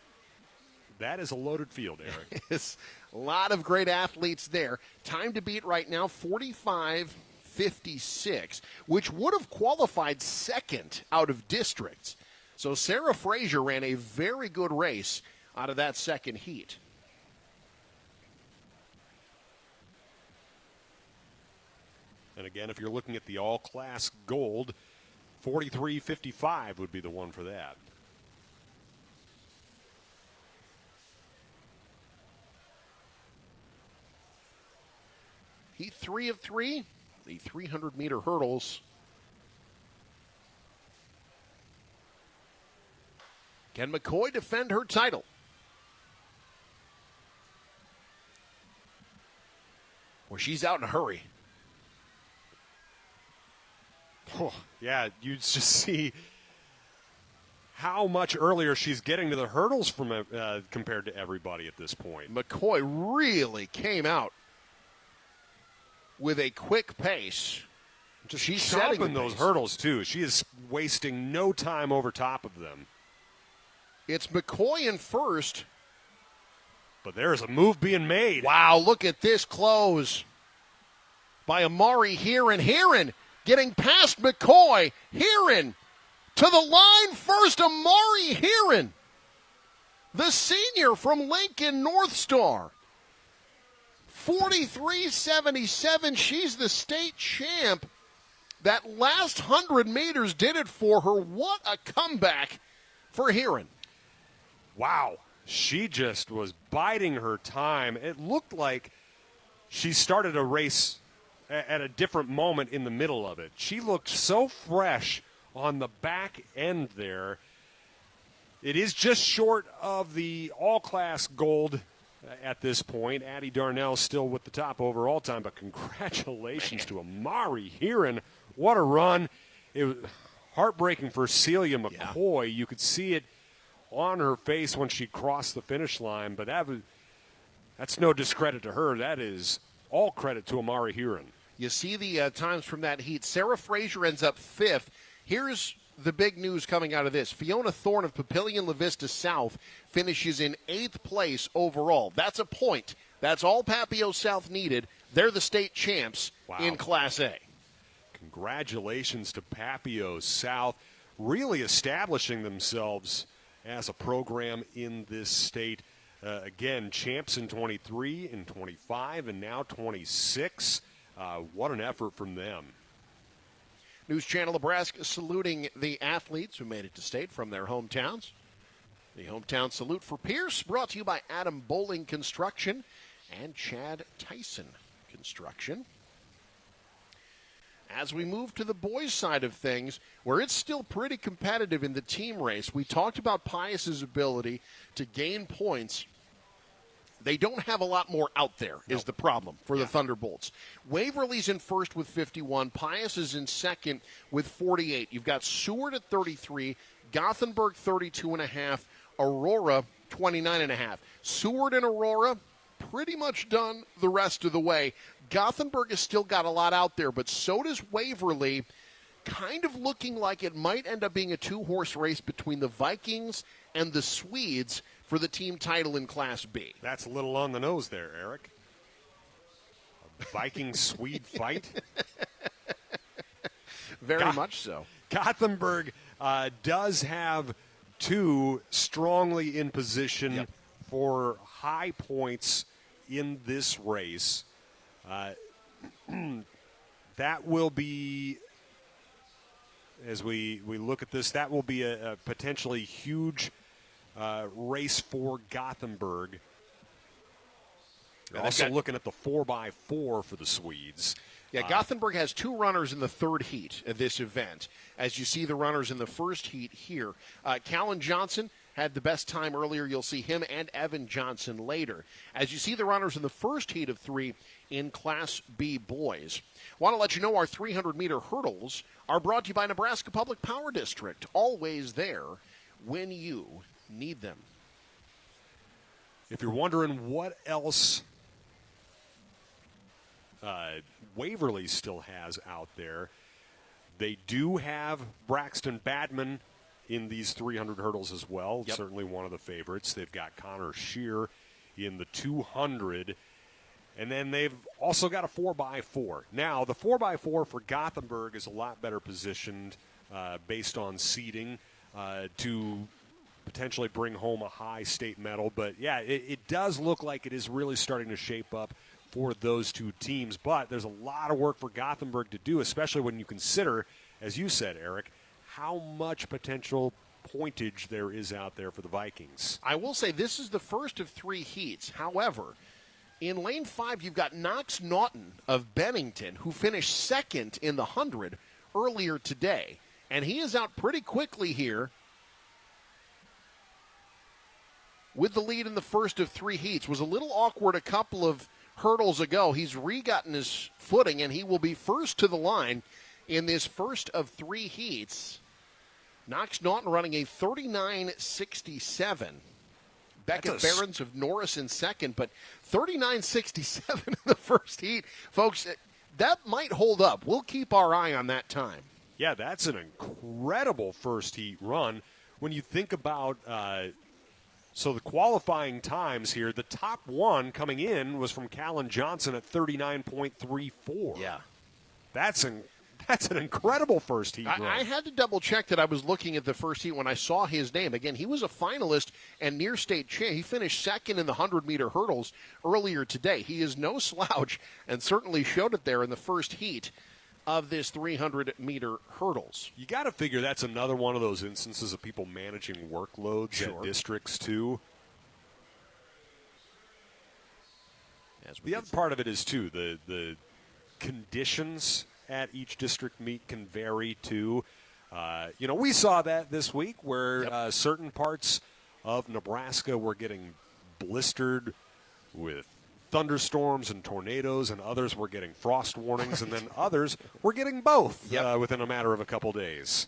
That is a loaded field, Eric. It's a lot of great athletes there. Time to beat right now, 45:56, which would have qualified second out of districts. So Sarah Frazier ran a very good race out of that second heat. And again, if you're looking at the all-class gold, 43:55 would be the one for that. Heat 3 of 3, the 300-meter hurdles. Can McCoy defend her title? Well, she's out in a hurry. Oh, yeah, you just see how much earlier she's getting to the hurdles from compared to everybody at this point. McCoy really came out with a quick pace. She's stopping those hurdles, too. She is wasting no time over top of them. It's McCoy in first. But there's a move being made. Wow, look at this close by Amari Heron. Heron getting past McCoy. Heron to the line first. Amari Heron, the senior from Lincoln North Star. 43:77. She's the state champ. That last 100 meters did it for her. What a comeback for Heron. Wow. She just was biding her time. It looked like she started a race at a different moment in the middle of it. She looked so fresh on the back end there. It is just short of the all-class gold at this point. Addie Darnell still with the top overall time, but congratulations to Amari Heron. What a run. It was heartbreaking for Celia McCoy. Yeah. You could see it on her face when she crossed the finish line, but that's no discredit to her. That is all credit to Amari Heron. You see the times from that heat. Sarah Frazier ends up 5th. Here's the big news coming out of this. Fiona Thorne of Papillion La Vista South finishes in 8th place overall. That's a point That's all Papio South needed. They're the state champs in Class A. Congratulations to Papio South, really establishing themselves as a program in this state. Again, champs in 23, in 25, and now 26. What an effort from them. News Channel Nebraska saluting the athletes who made it to state from their hometowns. The hometown salute for Pierce brought to you by Adam Bowling Construction and Chad Tyson Construction. As we move to the boys' side of things, where it's still pretty competitive in the team race, we talked about Pius's ability to gain points. They don't have a lot more out there, is the problem for the Thunderbolts. Waverly's in first with 51. Pius is in second with 48. You've got Seward at 33, Gothenburg 32.5, Aurora 29.5. Seward and Aurora pretty much done the rest of the way. Gothenburg has still got a lot out there, but so does Waverly, kind of looking like it might end up being a two-horse race between the Vikings and the Swedes for the team title in Class B. That's a little on the nose there, Eric. A Viking-Swede fight? Very much so. Gothenburg does have two strongly in position for high points in this race. That will be, as we look at this, that will be a potentially huge race for Gothenburg. Also looking at the 4x4 for the Swedes. Yeah, Gothenburg has two runners in the third heat of this event. As you see the runners in the first heat here. Callan Johnson had the best time earlier. You'll see him and Evan Johnson later. As you see the runners in the first heat of three in Class B boys. Want to let you know our 300-meter hurdles are brought to you by Nebraska Public Power District. Always there when you need them. If you're wondering what else Waverly still has out there, they do have Braxton Badman in these 300 hurdles as well. Certainly one of the favorites. They've got Connor Shear in the 200. And then they've also got a 4x4. Now, the 4x4 for Gothenburg is a lot better positioned based on seeding to potentially bring home a high state medal. But, yeah, it does look like it is really starting to shape up for those two teams. But there's a lot of work for Gothenburg to do, especially when you consider, as you said, Eric, how much potential pointage there is out there for the Vikings. I will say this is the first of three heats. However, in lane 5, you've got Knox Naughton of Bennington, who finished second in the 100 earlier today. And he is out pretty quickly here with the lead in the first of three heats. Was a little awkward a couple of hurdles ago. He's re-gotten his footing, and he will be first to the line in this first of three heats. Knox Naughton running a 39.67. Beckett Behrens of Norris in second, but 39.67 in the first heat. Folks, that might hold up. We'll keep our eye on that time. Yeah, that's an incredible first heat run. When you think about so the qualifying times here, the top one coming in was from Callan Johnson at 39.34. Yeah. That's an incredible first heat run. I had to double-check that I was looking at the first heat when I saw his name. Again, he was a finalist and near-state champ. He finished second in the 100-meter hurdles earlier today. He is no slouch and certainly showed it there in the first heat of this 300-meter hurdles. You got to figure that's another one of those instances of people managing workloads at districts, too. The other part of it is, too, the conditions at each district meet can vary, too. We saw that this week where certain parts of Nebraska were getting blistered with thunderstorms and tornadoes, and others were getting frost warnings, and then others were getting both within a matter of a couple days.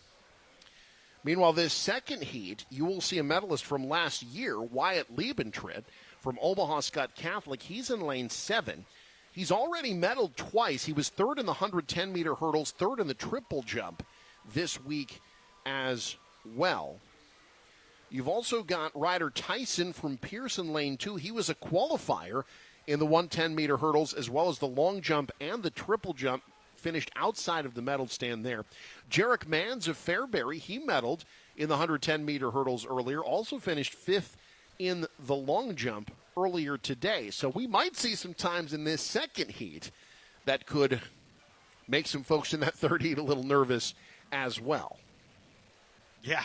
Meanwhile, this second heat, you will see a medalist from last year, Wyatt Liebentritt from Omaha Scott Catholic. He's in lane 7. He's already medaled twice. He was third in the 110-meter hurdles, third in the triple jump this week as well. You've also got Ryder Tyson from Pearson lane 2. He was a qualifier in the 110-meter hurdles, as well as the long jump and the triple jump, finished outside of the medal stand there. Jarek Manns of Fairbury, he medaled in the 110-meter hurdles earlier, also finished 5th in the long jump earlier today. So we might see some times in this second heat that could make some folks in that third heat a little nervous as well. Yeah,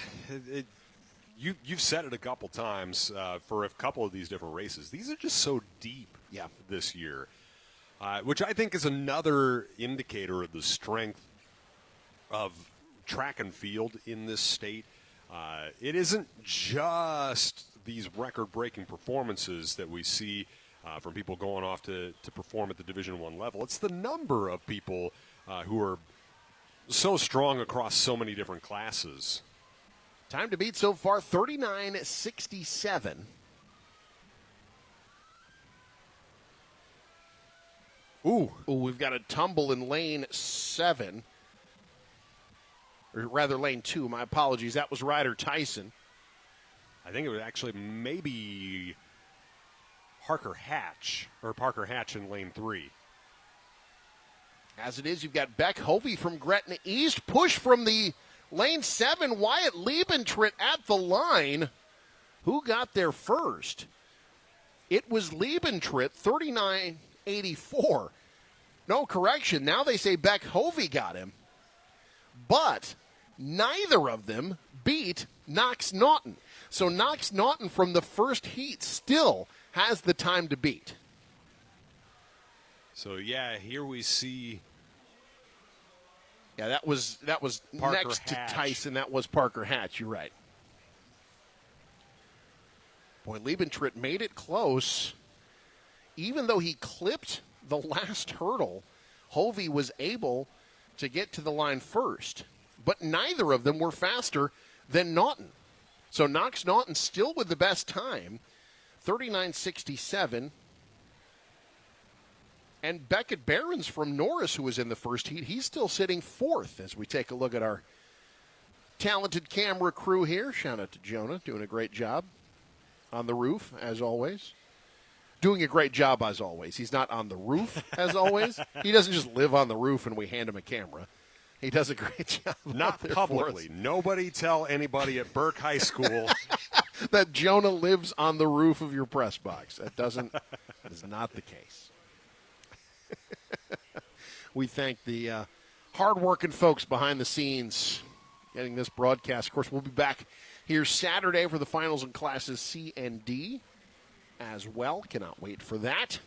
you've said it a couple times for a couple of these different races. These are just so deep this year, which I think is another indicator of the strength of track and field in this state. It isn't just these record-breaking performances that we see from people going off to perform at the Division I level. It's the number of people who are so strong across so many different classes. Time to beat so far, 39.67. Ooh, we've got a tumble in lane 7. Or rather, lane 2. My apologies. That was Ryder Tyson. I think it was actually maybe Parker Hatch in lane 3. As it is, you've got Beck Hovey from Gretna East. Push from the lane 7. Wyatt Liebentritt at the line. Who got there first? It was Liebentritt, 39.84. No, correction. Now they say Beck Hovey got him. But neither of them beat Knox Naughton. So Knox Naughton from the first heat still has the time to beat. So, yeah, here we see. Yeah, that was Parker next Hatch. to Tyson. That was Parker Hatch. You're right. Boy, Liebentritt made it close. Even though he clipped the last hurdle, Hovey was able to get to the line first. But neither of them were faster than Naughton. So Knox Naughton still with the best time, 39.67. And Beckett Behrens from Norris, who was in the first heat, he's still sitting 4th as we take a look at our talented camera crew here. Shout out to Jonah, doing a great job on the roof, as always. Doing a great job, as always. He's not on the roof, as always. He doesn't just live on the roof and we hand him a camera. He does a great job. Not publicly. Nobody tell anybody at Burke High School that Jonah lives on the roof of your press box. That is not the case. We thank the hard-working folks behind the scenes getting this broadcast. Of course, we'll be back here Saturday for the finals in classes C and D as well. Cannot wait for that.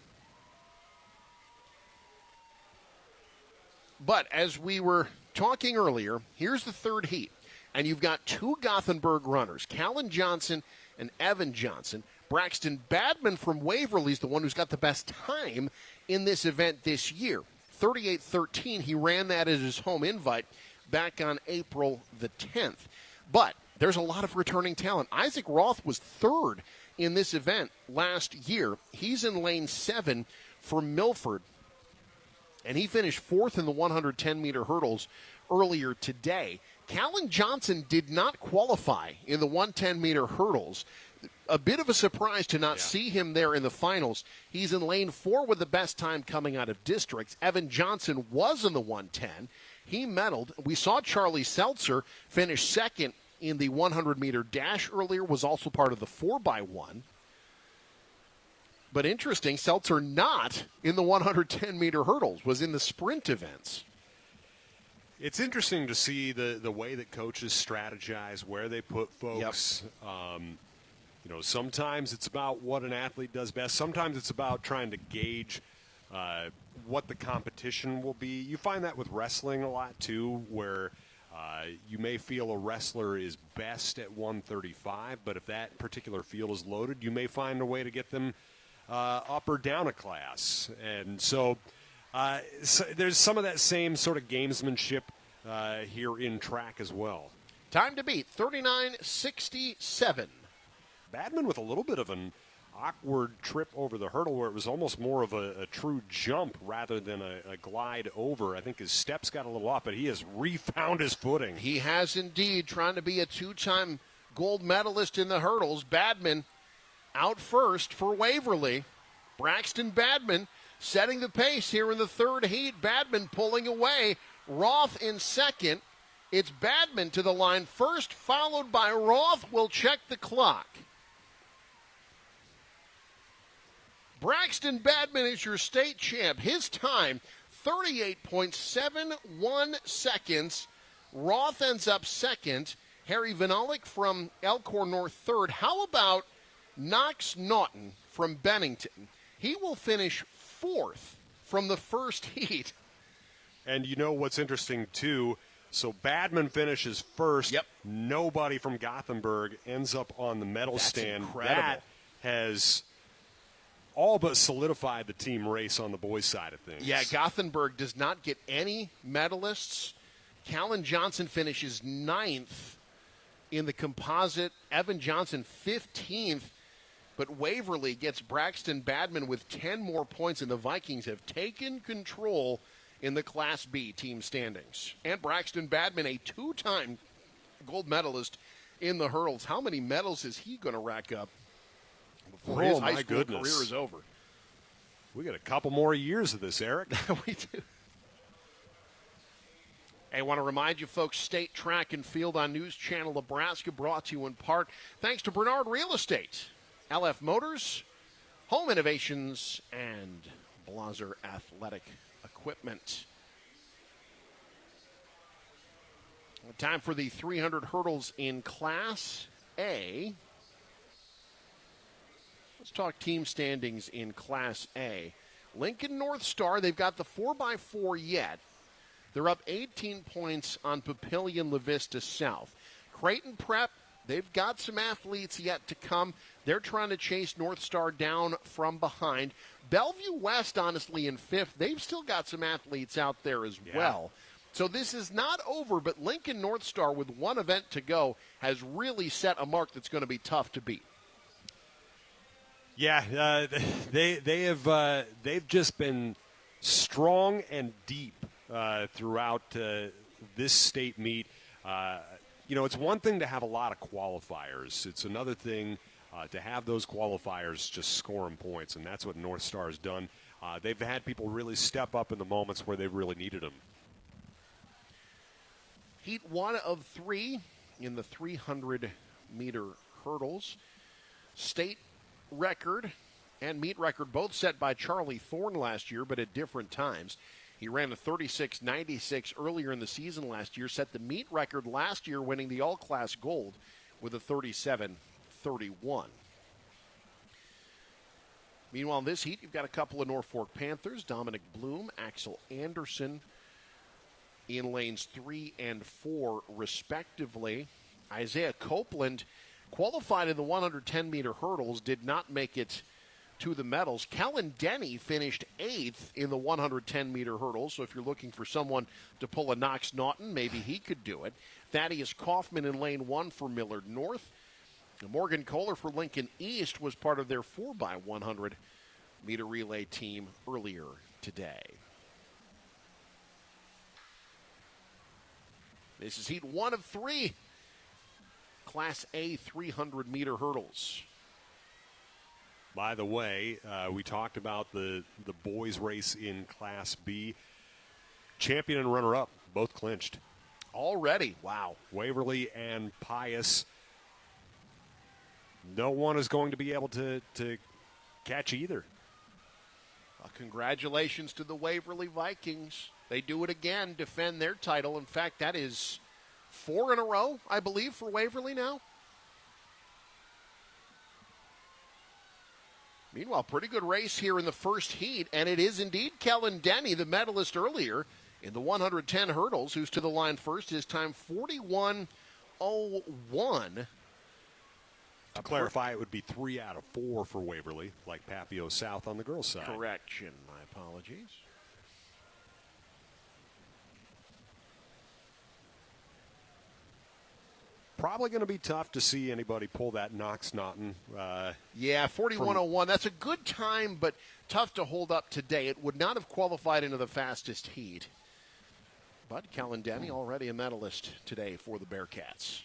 But as we were talking earlier, here's the third heat. And you've got two Gothenburg runners, Callan Johnson and Evan Johnson. Braxton Badman from Waverly is the one who's got the best time in this event this year. 38.13, he ran that as his home invite back on April the 10th. But there's a lot of returning talent. Isaac Roth was third in this event last year. He's in lane 7 for Milford. And he finished 4th in the 110-meter hurdles earlier today. Callan Johnson did not qualify in the 110-meter hurdles. A bit of a surprise to not see him there in the finals. He's in lane 4 with the best time coming out of districts. Evan Johnson was in the 110. He medaled. We saw Charlie Seltzer finish 2nd in the 100-meter dash earlier, was also part of the 4x1. But interesting, Seltzer not in the 110-meter hurdles, was in the sprint events. It's interesting to see the way that coaches strategize, where they put folks. Sometimes it's about what an athlete does best. Sometimes it's about trying to gauge what the competition will be. You find that with wrestling a lot, too, where you may feel a wrestler is best at 135, but if that particular field is loaded, you may find a way to get them up or down a class. And so there's some of that same sort of gamesmanship here in track as well. Time to beat, 39.67. Badman with a little bit of an awkward trip over the hurdle where it was almost more of a true jump rather than a glide over. I think his steps got a little off, but he has refound his footing. He has indeed, trying to be a two-time gold medalist in the hurdles. Badman out first for Waverly. Braxton Badman setting the pace here in the third heat. Badman pulling away. Roth in second. It's Badman to the line first, followed by Roth. We'll check the clock. Braxton Badman is your state champ. His time, 38.71 seconds. Roth ends up second. Harry Vinalik from Elkhorn North third. How about Knox Naughton from Bennington? He will finish fourth from the first heat. And you know what's interesting, too? So Badman finishes first. Yep. Nobody from Gothenburg ends up on the medal stand. Incredible. That has all but solidified the team race on the boys' side of things. Yeah, Gothenburg does not get any medalists. Callan Johnson finishes 9th in the composite. Evan Johnson 15th. But Waverly gets Braxton Badman with 10 more points, and the Vikings have taken control in the Class B team standings. And Braxton Badman, a 2-time gold medalist in the hurdles. How many medals is he going to rack up before his high school career is over? We got a couple more years of this, Eric. We do. I want to remind you, folks, State Track and Field on News Channel Nebraska, brought to you in part thanks to Bernard Real Estate, LF Motors, Home Innovations, and Blazer Athletic Equipment. Time for the 300 hurdles in Class A. Let's talk team standings in Class A. Lincoln North Star, they've got the 4x4 yet. They're up 18 points on Papillion La Vista South. Creighton Prep, they've got some athletes yet to come. They're trying to chase North Star down from behind. Bellevue West, honestly, in 5th. They've still got some athletes out there as well. So this is not over, but Lincoln North Star, with one event to go, has really set a mark that's going to be tough to beat. Yeah, they've just been strong and deep throughout this state meet. It's one thing to have a lot of qualifiers. It's another thing to have those qualifiers just scoring points, and that's what North Star has done. They've had people really step up in the moments where they've really needed them. Heat 1 of 3 in the 300-meter hurdles. State record and meet record both set by Charlie Thorne last year, but at different times. He ran a 36.96 earlier in the season last year, set the meet record last year, winning the all-class gold with a 37.31. Meanwhile, in this heat, you've got a couple of Norfolk Panthers, Dominic Bloom, Axel Anderson, in lanes 3 and 4, respectively. Isaiah Copeland qualified in the 110-meter hurdles, did not make it to the medals. Kellen Denny finished 8th in the 110-meter hurdles, so if you're looking for someone to pull a Knox Naughton, maybe he could do it. Thaddeus Kaufman in lane 1 for Millard North. Morgan Kohler for Lincoln East was part of their 4x100-meter relay team earlier today. This is heat 1 of 3. Class A 300-meter hurdles. By the way, we talked about the boys' race in Class B. Champion and runner-up, both clinched. Already, wow. Waverly and Pius. No one is going to be able to catch either. Congratulations to the Waverly Vikings. They do it again, defend their title. In fact, that is 4 in a row, I believe, for Waverly now. Meanwhile, pretty good race here in the first heat, and it is indeed Kellen Denny, the medalist earlier in the 110 hurdles, who's to the line first. His time 41.01. To clarify, it would be 3 out of 4 for Waverly, like Papio South on the girls' side. Correction, my apologies. Probably going to be tough to see anybody pull that Knox Naughton. Yeah, 41.01. That's a good time, but tough to hold up today. It would not have qualified into the fastest heat. But Kellen Denny already a medalist today for the Bearcats.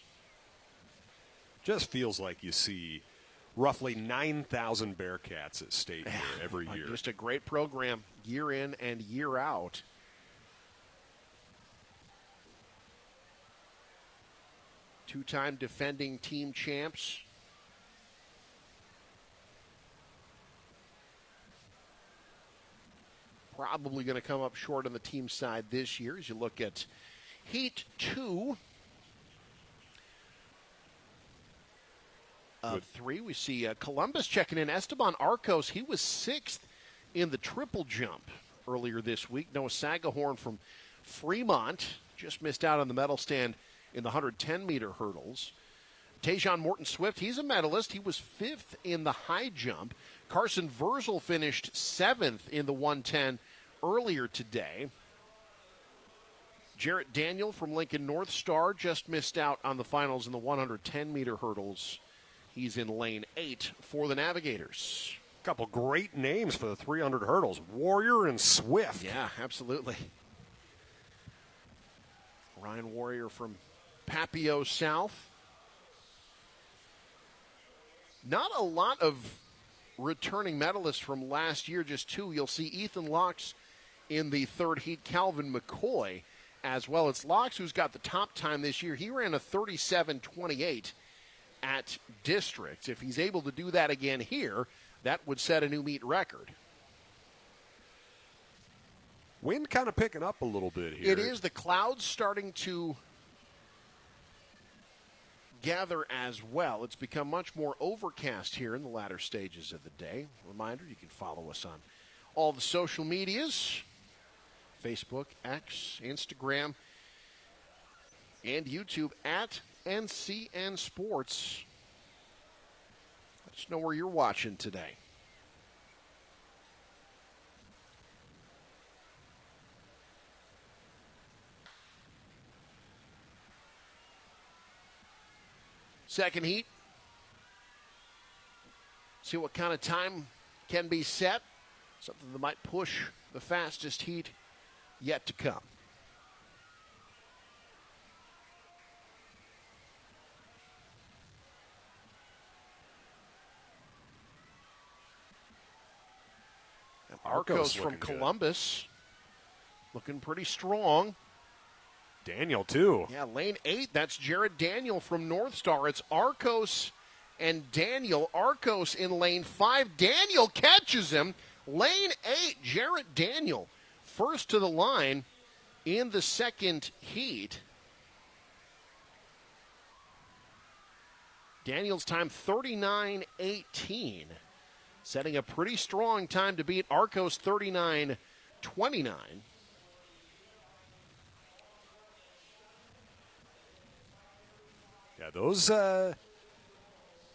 Just feels like you see roughly 9,000 Bearcats at state here every year. Just a great program year in and year out. Two-time defending team champs. Probably going to come up short on the team side this year as you look at Heat 2 of 3. We see Columbus checking in. Esteban Arcos, he was 6th in the triple jump earlier this week. Noah Sagahorn from Fremont just missed out on the medal stand in the 110-meter hurdles. Tajon Morton-Swift, he's a medalist. He was 5th in the high jump. Carson Verzel finished 7th in the 110 earlier today. Jarrett Daniel from Lincoln North Star just missed out on the finals in the 110-meter hurdles. He's in lane 8 for the Navigators. A couple great names for the 300 hurdles, Warrior and Swift. Yeah, absolutely. Ryan Warrior from Papio South. Not a lot of returning medalists from last year, just 2. You'll see Ethan Locks in the third heat, Calvin McCoy as well. It's Locks who's got the top time this year. He ran a 37:28 at districts. If he's able to do that again here, that would set a new meet record. Wind kind of picking up a little bit here. It is. The clouds starting to gather as well. It's become much more overcast here in the latter stages of the day. Reminder, you can follow us on all the social medias, Facebook, X, Instagram, and YouTube at NCN Sports. Let us know where you're watching today. Second heat. See what kind of time can be set. Something that might push the fastest heat yet to come. And Arcos from Columbus looking pretty strong. Daniel, too. Yeah, lane 8, that's Jared Daniel from North Star. It's Arcos and Daniel. Arcos in lane 5. Daniel catches him. Lane 8, Jared Daniel, first to the line in the second heat. Daniel's time 39:18, setting a pretty strong time to beat Arcos 39:29. Yeah, those,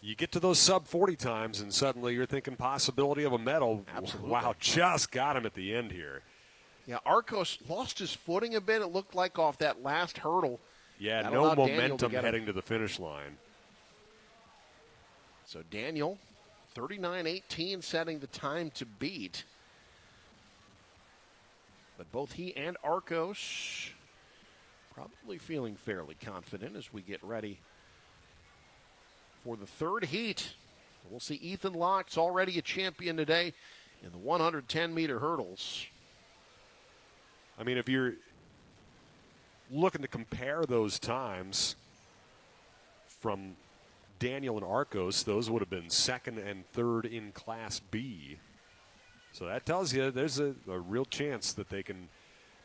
you get to those sub-40 times, and suddenly you're thinking possibility of a medal. Absolutely. Wow, just got him at the end here. Yeah, Arcos lost his footing a bit, it looked like, off that last hurdle. Yeah, That no allowed Daniel momentum to get heading him. to the finish line. So Daniel, 39:18, setting the time to beat. But both he and Arcos probably feeling fairly confident as we get ready for the third heat. We'll see Ethan Locks, already a champion today in the 110-meter hurdles. I mean, if you're looking to compare those times from Daniel and Arcos, those would have been second and third in Class B. So that tells you there's a real chance that they can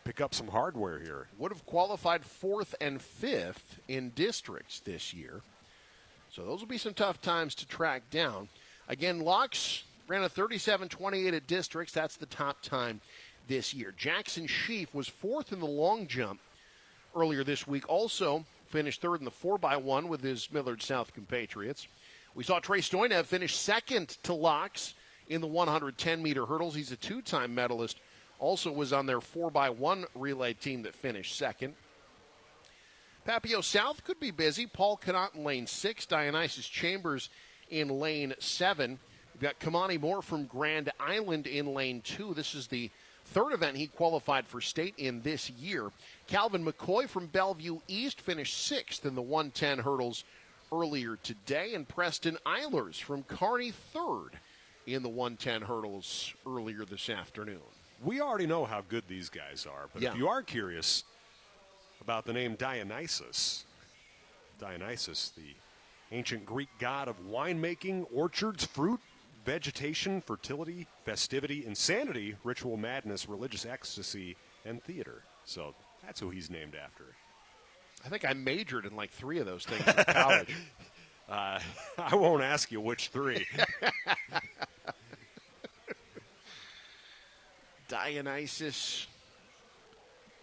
pick up some hardware here. Would have qualified 4th and 5th in districts this year. So those will be some tough times to track down. Again, Locks ran a 37:28 at districts. That's the top time this year. Jackson Sheaf was 4th in the long jump earlier this week. Also finished 3rd in the 4x1 with his Millard South compatriots. We saw Trey Stoynev finish 2nd to Locks in the 110-meter hurdles. He's a 2-time medalist. Also was on their 4x1 relay team that finished 2nd. Papio South could be busy. Paul Cannot in lane 6. Dionysus Chambers in lane 7. We've got Kamani Moore from Grand Island in lane 2. This is the third event he qualified for state in this year. Calvin McCoy from Bellevue East finished 6th in the 110 hurdles earlier today, and Preston Eilers from Kearney third in the 110 hurdles earlier this afternoon. We already know how good these guys are, but Yeah. if you are curious about the name Dionysus, the ancient Greek god of winemaking, orchards, fruit, vegetation, fertility, festivity, insanity, ritual madness, religious ecstasy, and theater. So that's who he's named after. I think I majored in like 3 of those things in college. I won't ask you which 3. Dionysus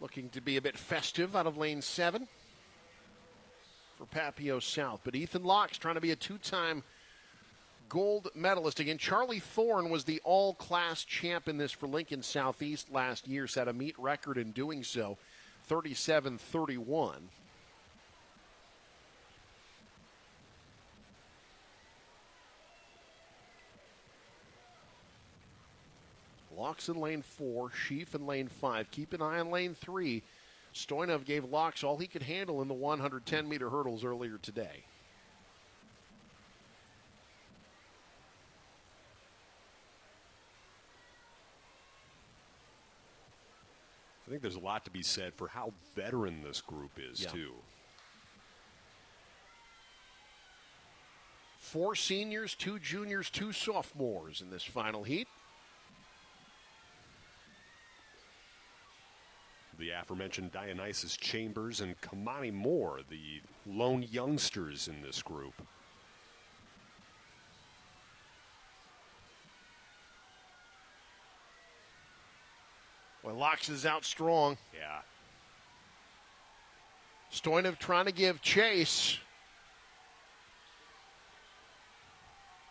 looking to be a bit festive out of lane 7 for Papio South. But Ethan Locke's trying to be a 2-time gold medalist. Again, Charlie Thorne was the all-class champ in this for Lincoln Southeast last year. Set a meet record in doing so, 37-31. Locks in lane 4, Sheaf in lane 5. Keep an eye on lane 3. Stoyanov gave Locks all he could handle in the 110-meter hurdles earlier today. I think there's a lot to be said for how veteran this group is, too. 4 seniors, 2 juniors, 2 sophomores in this final heat. The aforementioned Dionysus Chambers and Kamani Moore, the lone youngsters in this group. Well, Locks is out strong. Yeah. Stoyanov trying to give chase.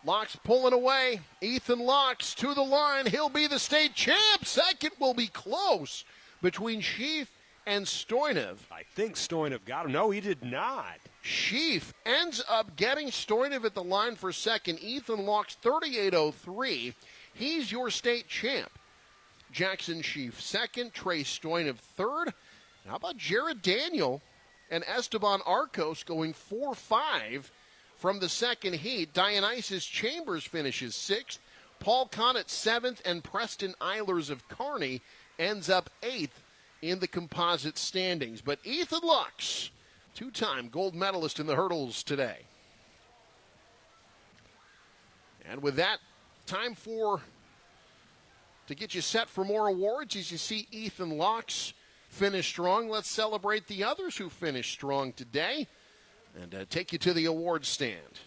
Locks pulling away. Ethan Locks to the line. He'll be the state champ. Second will be close between Sheaf and Stoyanov. I think Stoyanov got him. No, he did not. Sheaf ends up getting Stoyanov at the line for second. Ethan Locks 38.03. He's your state champ. Jackson Sheaf second. Trey Stoyanov third. How about Jared Daniel and Esteban Arcos going 4-5 from the second heat? Dionysus Chambers finishes 6th. Paul Connett 7th. And Preston Eilers of Kearney ends up 8th in the composite standings. But Ethan Lux, 2-time gold medalist in the hurdles today. And with that, time to get you set for more awards. As you see Ethan Lux finish strong, let's celebrate the others who finished strong today and take you to the awards stand.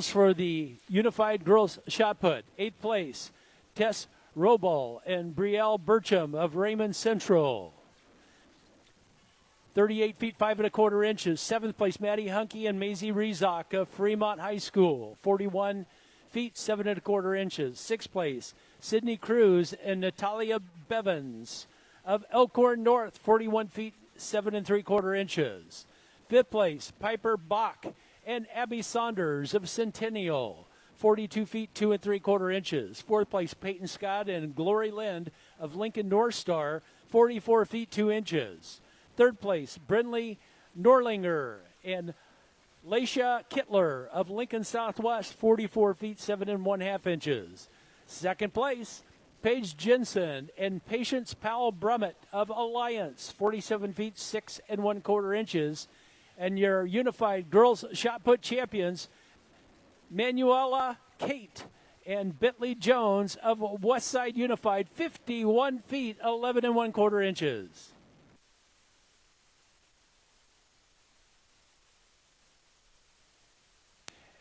For the Unified Girls Shot Put, 8th place, Tess Robal and Brielle Burcham of Raymond Central. 38 feet 5 1/4 inches. 7th place, Maddie Hunke and Maisie Rezak of Fremont High School. 41 feet 7 1/4 inches. 6th place, Sydney Cruz and Natalia Bevins of Elkhorn North. 41 feet 7 3/4 inches. 5th place, Piper Bach and Abby Saunders of Centennial. 42 feet 2 3/4 inches. 4th place, Peyton Scott and Glory Lind of Lincoln North Star. 44 feet 2 inches. 3rd place, Brinley Norlinger and Laisha Kittler of Lincoln Southwest, 44 feet 7 1/2 inches. 2nd place, Paige Jensen and Patience Powell Brummett of Alliance, 47 feet 6 1/4 inches. And your Unified Girls Shot Put champions, Manuela Kate and Bentley Jones of Westside Unified, 51 feet 11 1/4 inches.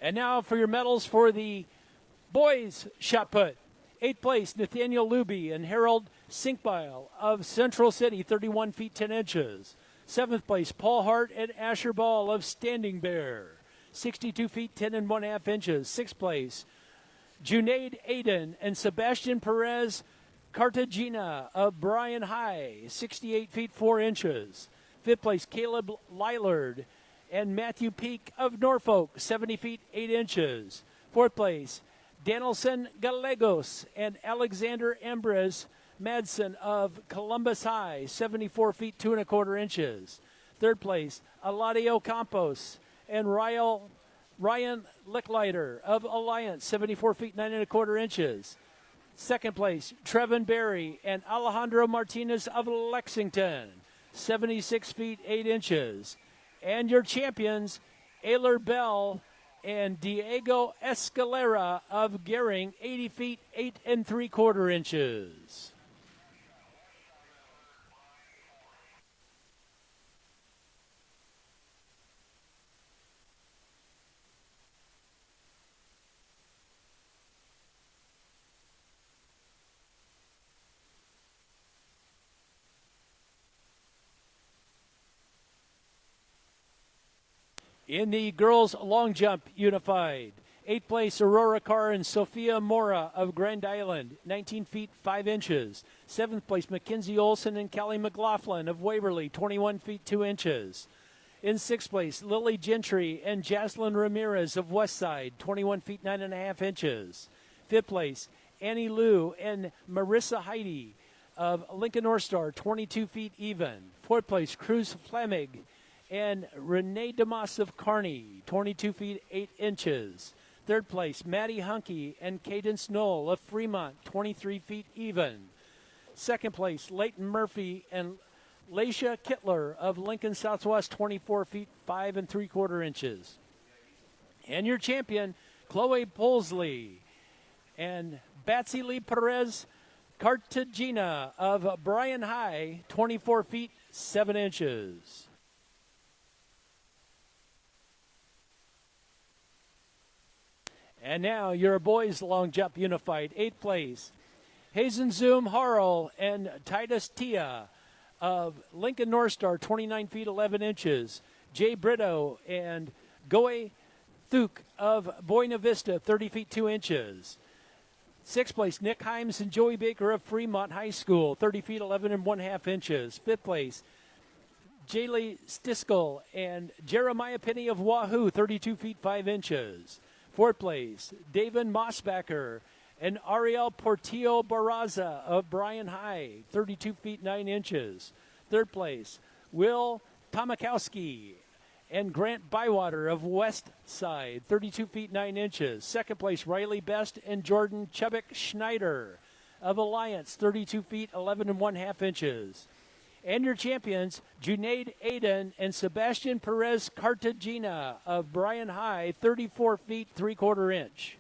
And now for your medals for the boys shot put. 8th place, Nathaniel Luby and Harold Sinkbile of Central City, 31 feet 10 inches. 7th place, Paul Hart and Asher Ball of Standing Bear, 62 feet 10 1/2 inches. 6th place, Junaid Aiden and Sebastian Perez Cartagena of Bryan High, 68 feet 4 inches. 5th place, Caleb Lillard and Matthew Peak of Norfolk, 70 feet 8 inches. 4th place, Danielson Gallegos and Alexander Ambrose Madsen of Columbus High, 74 feet 2 1/4 inches. Third place, Eladio Campos and Ryan Licklider of Alliance, 74 feet 9 1/4 inches. Second place, Trevin Berry and Alejandro Martinez of Lexington, 76 feet 8 inches. And your champions, Ayler Bell and Diego Escalera of Gering, 80 feet 8 3/4 inches. In the girls' long jump unified, 8th place, Aurora Carr and Sophia Mora of Grand Island, 19 feet 5 inches. 7th place, Mackenzie Olson and Callie McLaughlin of Waverly, 21 feet 2 inches. In 6th place, Lily Gentry and Jaslyn Ramirez of Westside, 21 feet 9 1/2 inches. 5th place, Annie Liu and Marissa Heidi of Lincoln North Star, 22 feet even. 4th place, Cruz Flemig and Renee DeMoss of Kearney, 22 feet 8 inches. 3rd place, Maddie Hunke and Cadence Knoll of Fremont, 23 feet even. 2nd place, Leighton Murphy and Laisha Kittler of Lincoln Southwest, 24 feet 5 3/4 inches. And your champion, Chloe Polsley and Batsy Lee Perez Cartagena of Bryan High, 24 feet 7 inches. And now your boys long jump unified, 8th place, Hazen Zoom Harrell and Titus Tia of Lincoln North Star, 29 feet 11 inches. Jay Brito and Goe Thuk of Buena Vista, 30 feet 2 inches. 6th place, Nick Himes and Joey Baker of Fremont High School, 30 feet 11 1/2 inches. 5th place, Jaylee Stiskel and Jeremiah Penny of Wahoo, 32 feet 5 inches. 4th place, David Mossbacker and Ariel Portillo Barraza of Bryan High, 32 feet 9 inches. 3rd place, Will Tomakowski and Grant Bywater of West Side, 32 feet 9 inches. 2nd place, Riley Best and Jordan Chubbuck Schneider of Alliance, 32 feet 11 1/2 inches. And your champions, Junaid Aiden and Sebastian Perez Cartagena of Bryan High, 34 feet 3/4 inch.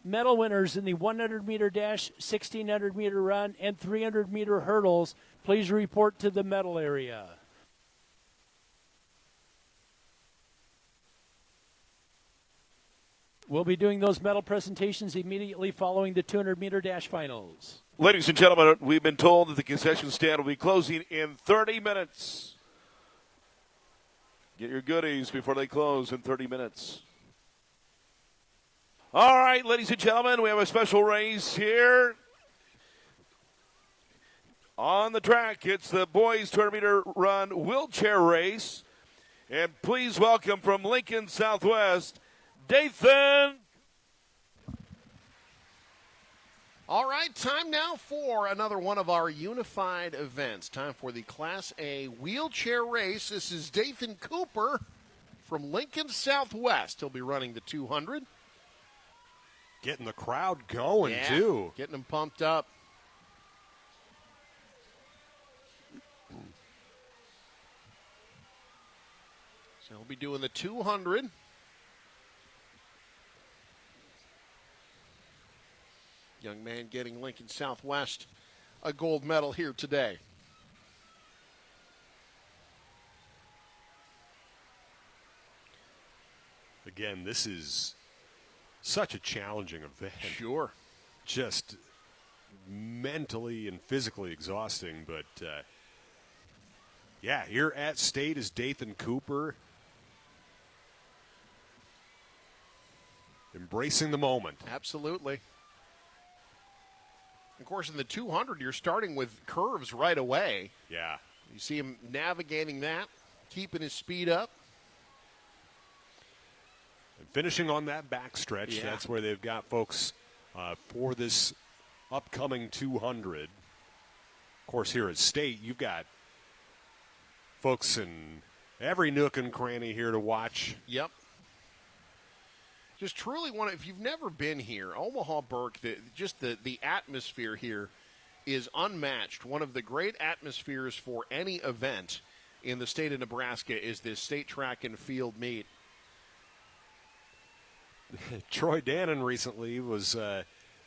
Medal winners in the 100-meter dash, 1,600-meter run, and 300-meter hurdles, please report to the medal area. We'll be doing those medal presentations immediately following the 200-meter dash finals. Ladies and gentlemen, we've been told that the concession stand will be closing in 30 minutes. Get your goodies before they close in 30 minutes. All right, ladies and gentlemen, we have a special race here. On the track, it's the boys 200-meter run wheelchair race. And please welcome from Lincoln Southwest, Dathan. All right, time now for another one of our unified events. Time for the Class A wheelchair race. This is Dathan Cooper from Lincoln Southwest. He'll be running the 200. Getting the crowd going, too. Getting them pumped up. So he'll be doing the 200. Young man getting Lincoln Southwest a gold medal here today. Again, this is such a challenging event. Sure. Just mentally and physically exhausting. But, yeah, here at state is Dathan Cooper. Embracing the moment. Absolutely. Of course, in the 200, you're starting with curves right away. Yeah. You see him navigating that, keeping his speed up. And finishing on that backstretch. Yeah. That's where they've got folks for this upcoming 200. Of course, here at State, you've got folks in every nook and cranny here to watch. Yep. Just truly if you've never been here, Omaha Burke, the atmosphere here is unmatched. One of the great atmospheres for any event in the state of Nebraska is this state track and field meet. Troy Dannon recently was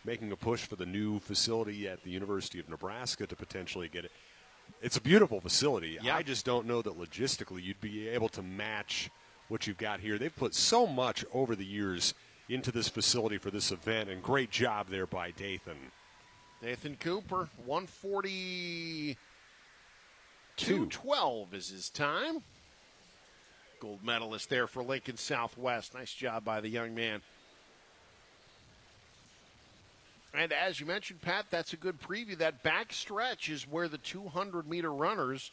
making a push for the new facility at the University of Nebraska to potentially get it. It's a beautiful facility. Yeah. I just don't know that logistically you'd be able to match what you've got here. They've put so much over the years into this facility for this event, and great job there by Dathan. Nathan Cooper, 142.12 is his time. Gold medalist there for Lincoln Southwest. Nice job by the young man. And as you mentioned, Pat, that's a good preview. That back stretch is where the 200-meter runners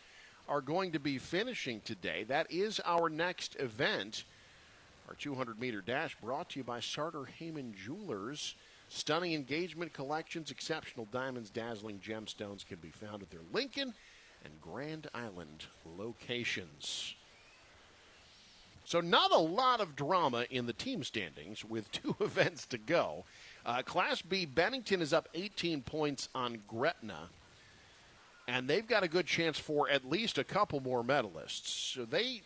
are going to be finishing today. That is our next event. Our 200-meter dash brought to you by Sartor Heyman Jewelers. Stunning engagement collections, exceptional diamonds, dazzling gemstones can be found at their Lincoln and Grand Island locations. So not a lot of drama in the team standings with 2 events to go. Class B, Bennington is up 18 points on Gretna, and they've got a good chance for at least a couple more medalists. So they,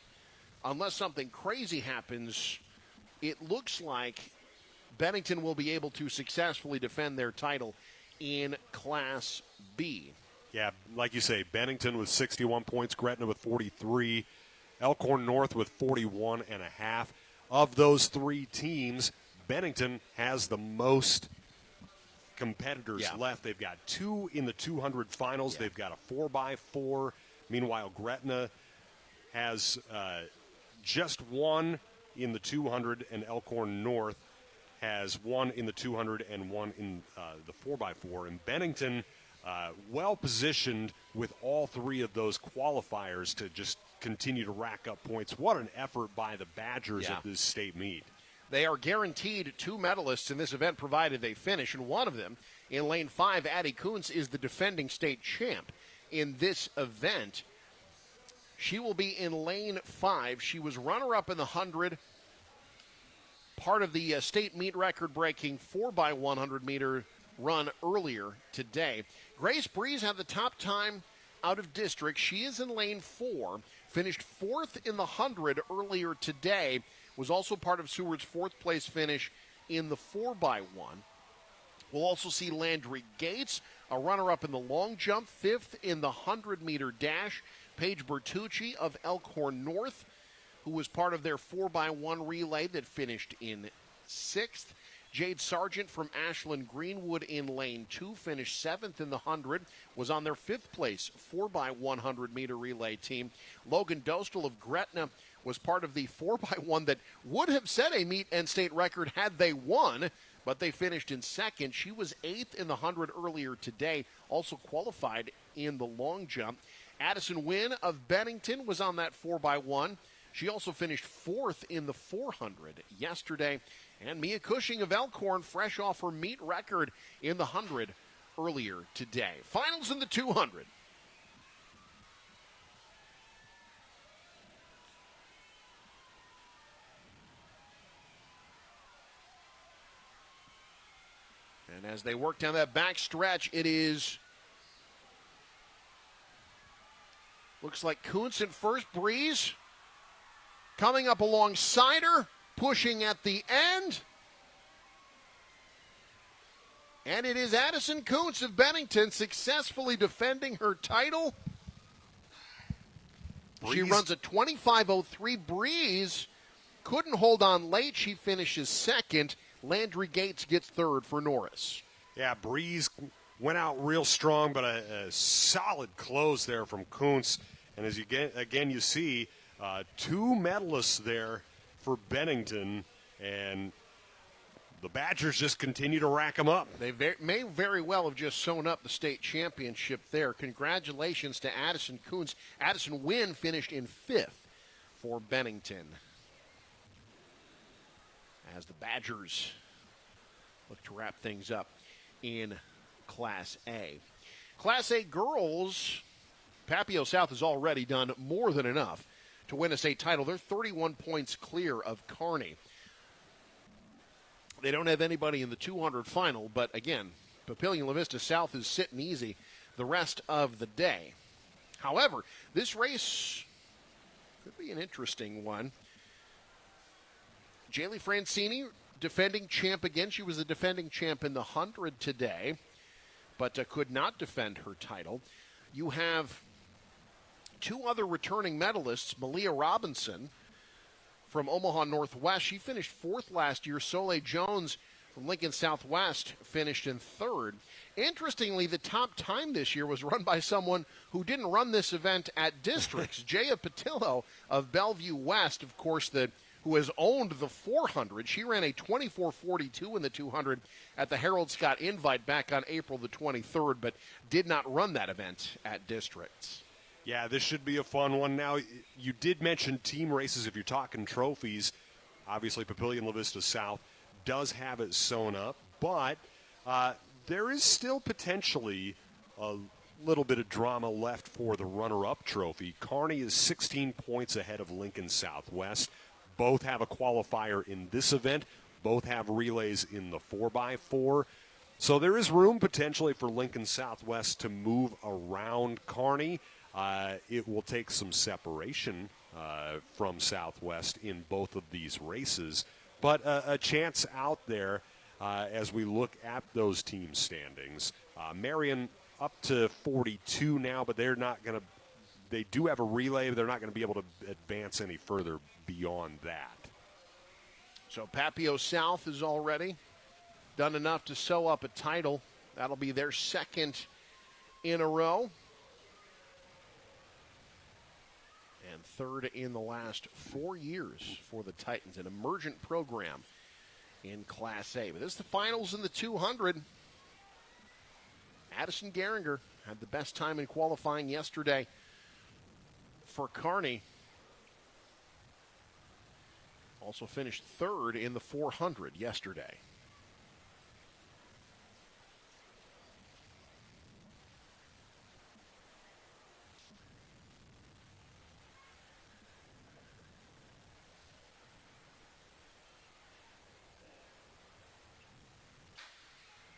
unless something crazy happens, it looks like Bennington will be able to successfully defend their title in Class B. Yeah, like you say, Bennington with 61 points, Gretna with 43, Elkhorn North with 41 and a half. Of those 3 teams, Bennington has the most competitors left. They've got 2 in the 200 finals. They've got a 4x4. Meanwhile, Gretna has just 1 in the 200, and Elkhorn North has 1 in the 200 and 1 in the 4x4. And Bennington, well-positioned with all 3 of those qualifiers to just continue to rack up points. What an effort by the Badgers at this state meet. They are guaranteed 2 medalists in this event provided they finish, and one of them, in lane 5, Addie Kuntz, is the defending state champ in this event. She will be in lane 5. She was runner-up in the 100, part of the state meet record-breaking 4x100-meter run earlier today. Grace Breeze had the top time out of district. She is in lane 4, finished 4th in the 100 earlier today, was also part of Seward's 4th-place finish in the 4x1. We'll also see Landry Gates, a runner-up in the long jump, 5th in the 100-meter dash. Paige Bertucci of Elkhorn North, who was part of their 4x1 relay that finished in 6th. Jade Sargent from Ashland Greenwood in lane 2, finished 7th in the 100, was on their 5th place 4x100-meter relay team. Logan Dostal of Gretna was part of the 4x1 that would have set a meet and state record had they won, but they finished in 2nd. She was 8th in the 100 earlier today, also qualified in the long jump. Addison Wynn of Bennington was on that 4x1. She also finished 4th in the 400 yesterday. And Mia Cushing of Elkhorn, fresh off her meet record in the 100 earlier today. Finals in the 200. And as they work down that back stretch, it is, looks like Kuntz in first, Breeze coming up alongside her, pushing at the end. And it is Addison Kuntz of Bennington successfully defending her title. Breeze. She runs a 25:03. Breeze couldn't hold on late. She finishes 2nd. Landry Gates gets 3rd for Norris. Yeah, Breeze went out real strong, but a solid close there from Kuntz. And as you you see 2 medalists there for Bennington, and the Badgers just continue to rack them up. They may very well have just sewn up the state championship there. Congratulations to Addison Kuntz. Addison Wynn finished in 5th for Bennington. as the Badgers look to wrap things up in Class A. Class A girls, Papio South has already done more than enough to win a state title. They're 31 points clear of Kearney. They don't have anybody in the 200 final, but again, Papillion La Vista South is sitting easy the rest of the day. However, this race could be an interesting one. Jaylee Francini, defending champ again. She was the defending champ in the 100 today, but could not defend her title. You have two other returning medalists, Malia Robinson from Omaha Northwest. She finished fourth last year. Soleil Jones from Lincoln Southwest finished in third. Interestingly, the top time this year was run by someone who didn't run this event at districts. Jaya Patillo of Bellevue West, of course, who has owned the 400. She ran a 24:42 in the 200 at the Harold Scott Invite back on April the 23rd, but did not run that event at districts. Yeah, this should be a fun one. Now, you did mention team races. If you're talking trophies, obviously Papillion La Vista South does have it sewn up, but there is still potentially a little bit of drama left for the runner-up trophy. Kearney is 16 points ahead of Lincoln Southwest. Both have a qualifier in this event. Both have relays in the 4x4. So there is room potentially for Lincoln Southwest to move around Kearney. It will take some separation from Southwest in both of these races. But a chance out there as we look at those team standings. Marion up to 42 now, but they're not going to – they do have a relay, but they're not going to be able to advance any further beyond that. So Papio South has already done enough to sew up a title. That'll be their second in a row. And third in the last 4 years for the Titans, an emergent program in Class A. But this is the finals in the 200. Addison Geringer had the best time in qualifying yesterday for Kearney. Also finished third in the 400 yesterday.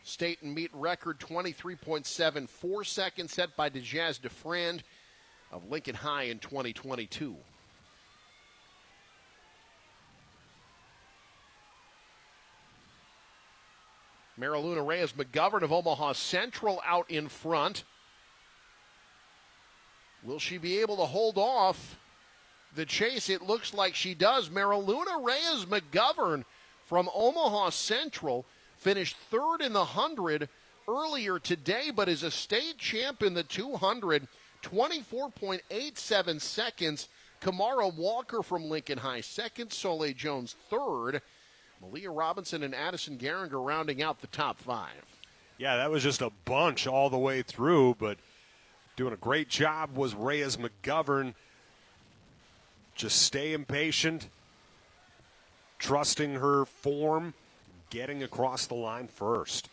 State and meet record 23.74 seconds set by DeJazz DeFrand of Lincoln High in 2022. Mariluna Reyes McGovern of Omaha Central out in front. Will she be able to hold off the chase? It looks like she does. Mariluna Reyes McGovern from Omaha Central finished third in the 100 earlier today, but is a state champ in the 200, 24.87 seconds. Kamara Walker from Lincoln High second, Soleil Jones third. Malia Robinson and Addison Geringer rounding out the top five. Yeah, that was just a bunch all the way through, but doing a great job was Reyes McGovern. Just staying patient, trusting her form, getting across the line first.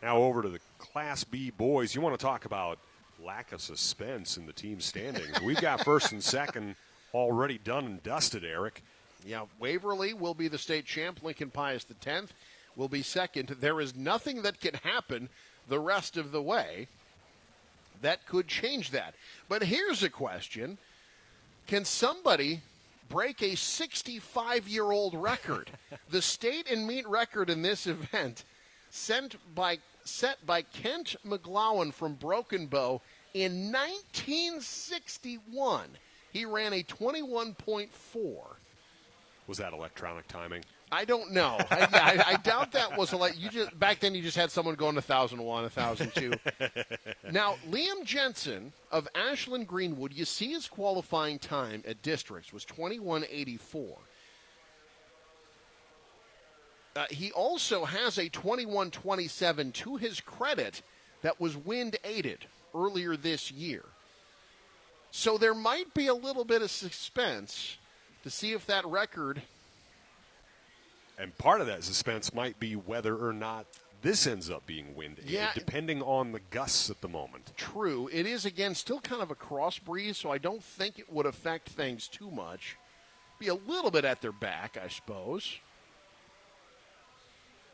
Now over to the Class B boys. You want to talk about lack of suspense in the team standings. We've got first and second already done and dusted, Eric. Yeah, Waverly will be the state champ. Lincoln Pius X will be second. There is nothing that can happen the rest of the way that could change that. But here's a question. Can somebody break a 65-year-old record? The state and meet record in this event set by Kent McGlowan from Broken Bow in 1961. He ran a 21.4. Was that electronic timing? I don't know. I doubt that was back then you just had someone going 1,001, 1,002. Now, Liam Jensen of Ashland Greenwood, you see his qualifying time at districts was 21.84. He also has a 21.27 to his credit that was wind aided earlier this year. So there might be a little bit of suspense to see if that record And part of that suspense might be whether or not this ends up being wind aided, depending on the gusts at the moment. True. It is, again, still kind of a cross breeze, so I don't think it would affect things too much. Be a little bit at their back, I suppose.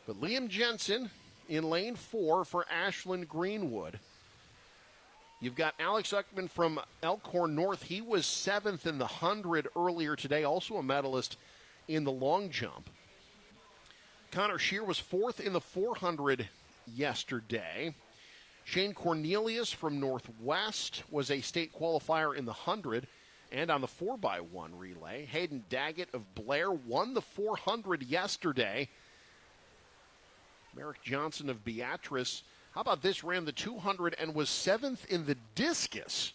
But Liam Jensen in lane 4 for Ashland Greenwood. You've got Alex Uckman from Elkhorn North. He was 7th in the 100 earlier today, also a medalist in the long jump. Connor Shear was 4th in the 400 yesterday. Shane Cornelius from Northwest was a state qualifier in the 100 and on the 4x1 relay. Hayden Daggett of Blair won the 400 yesterday. Merrick Johnson of Beatrice, how about this, ran the 200 and was 7th in the discus.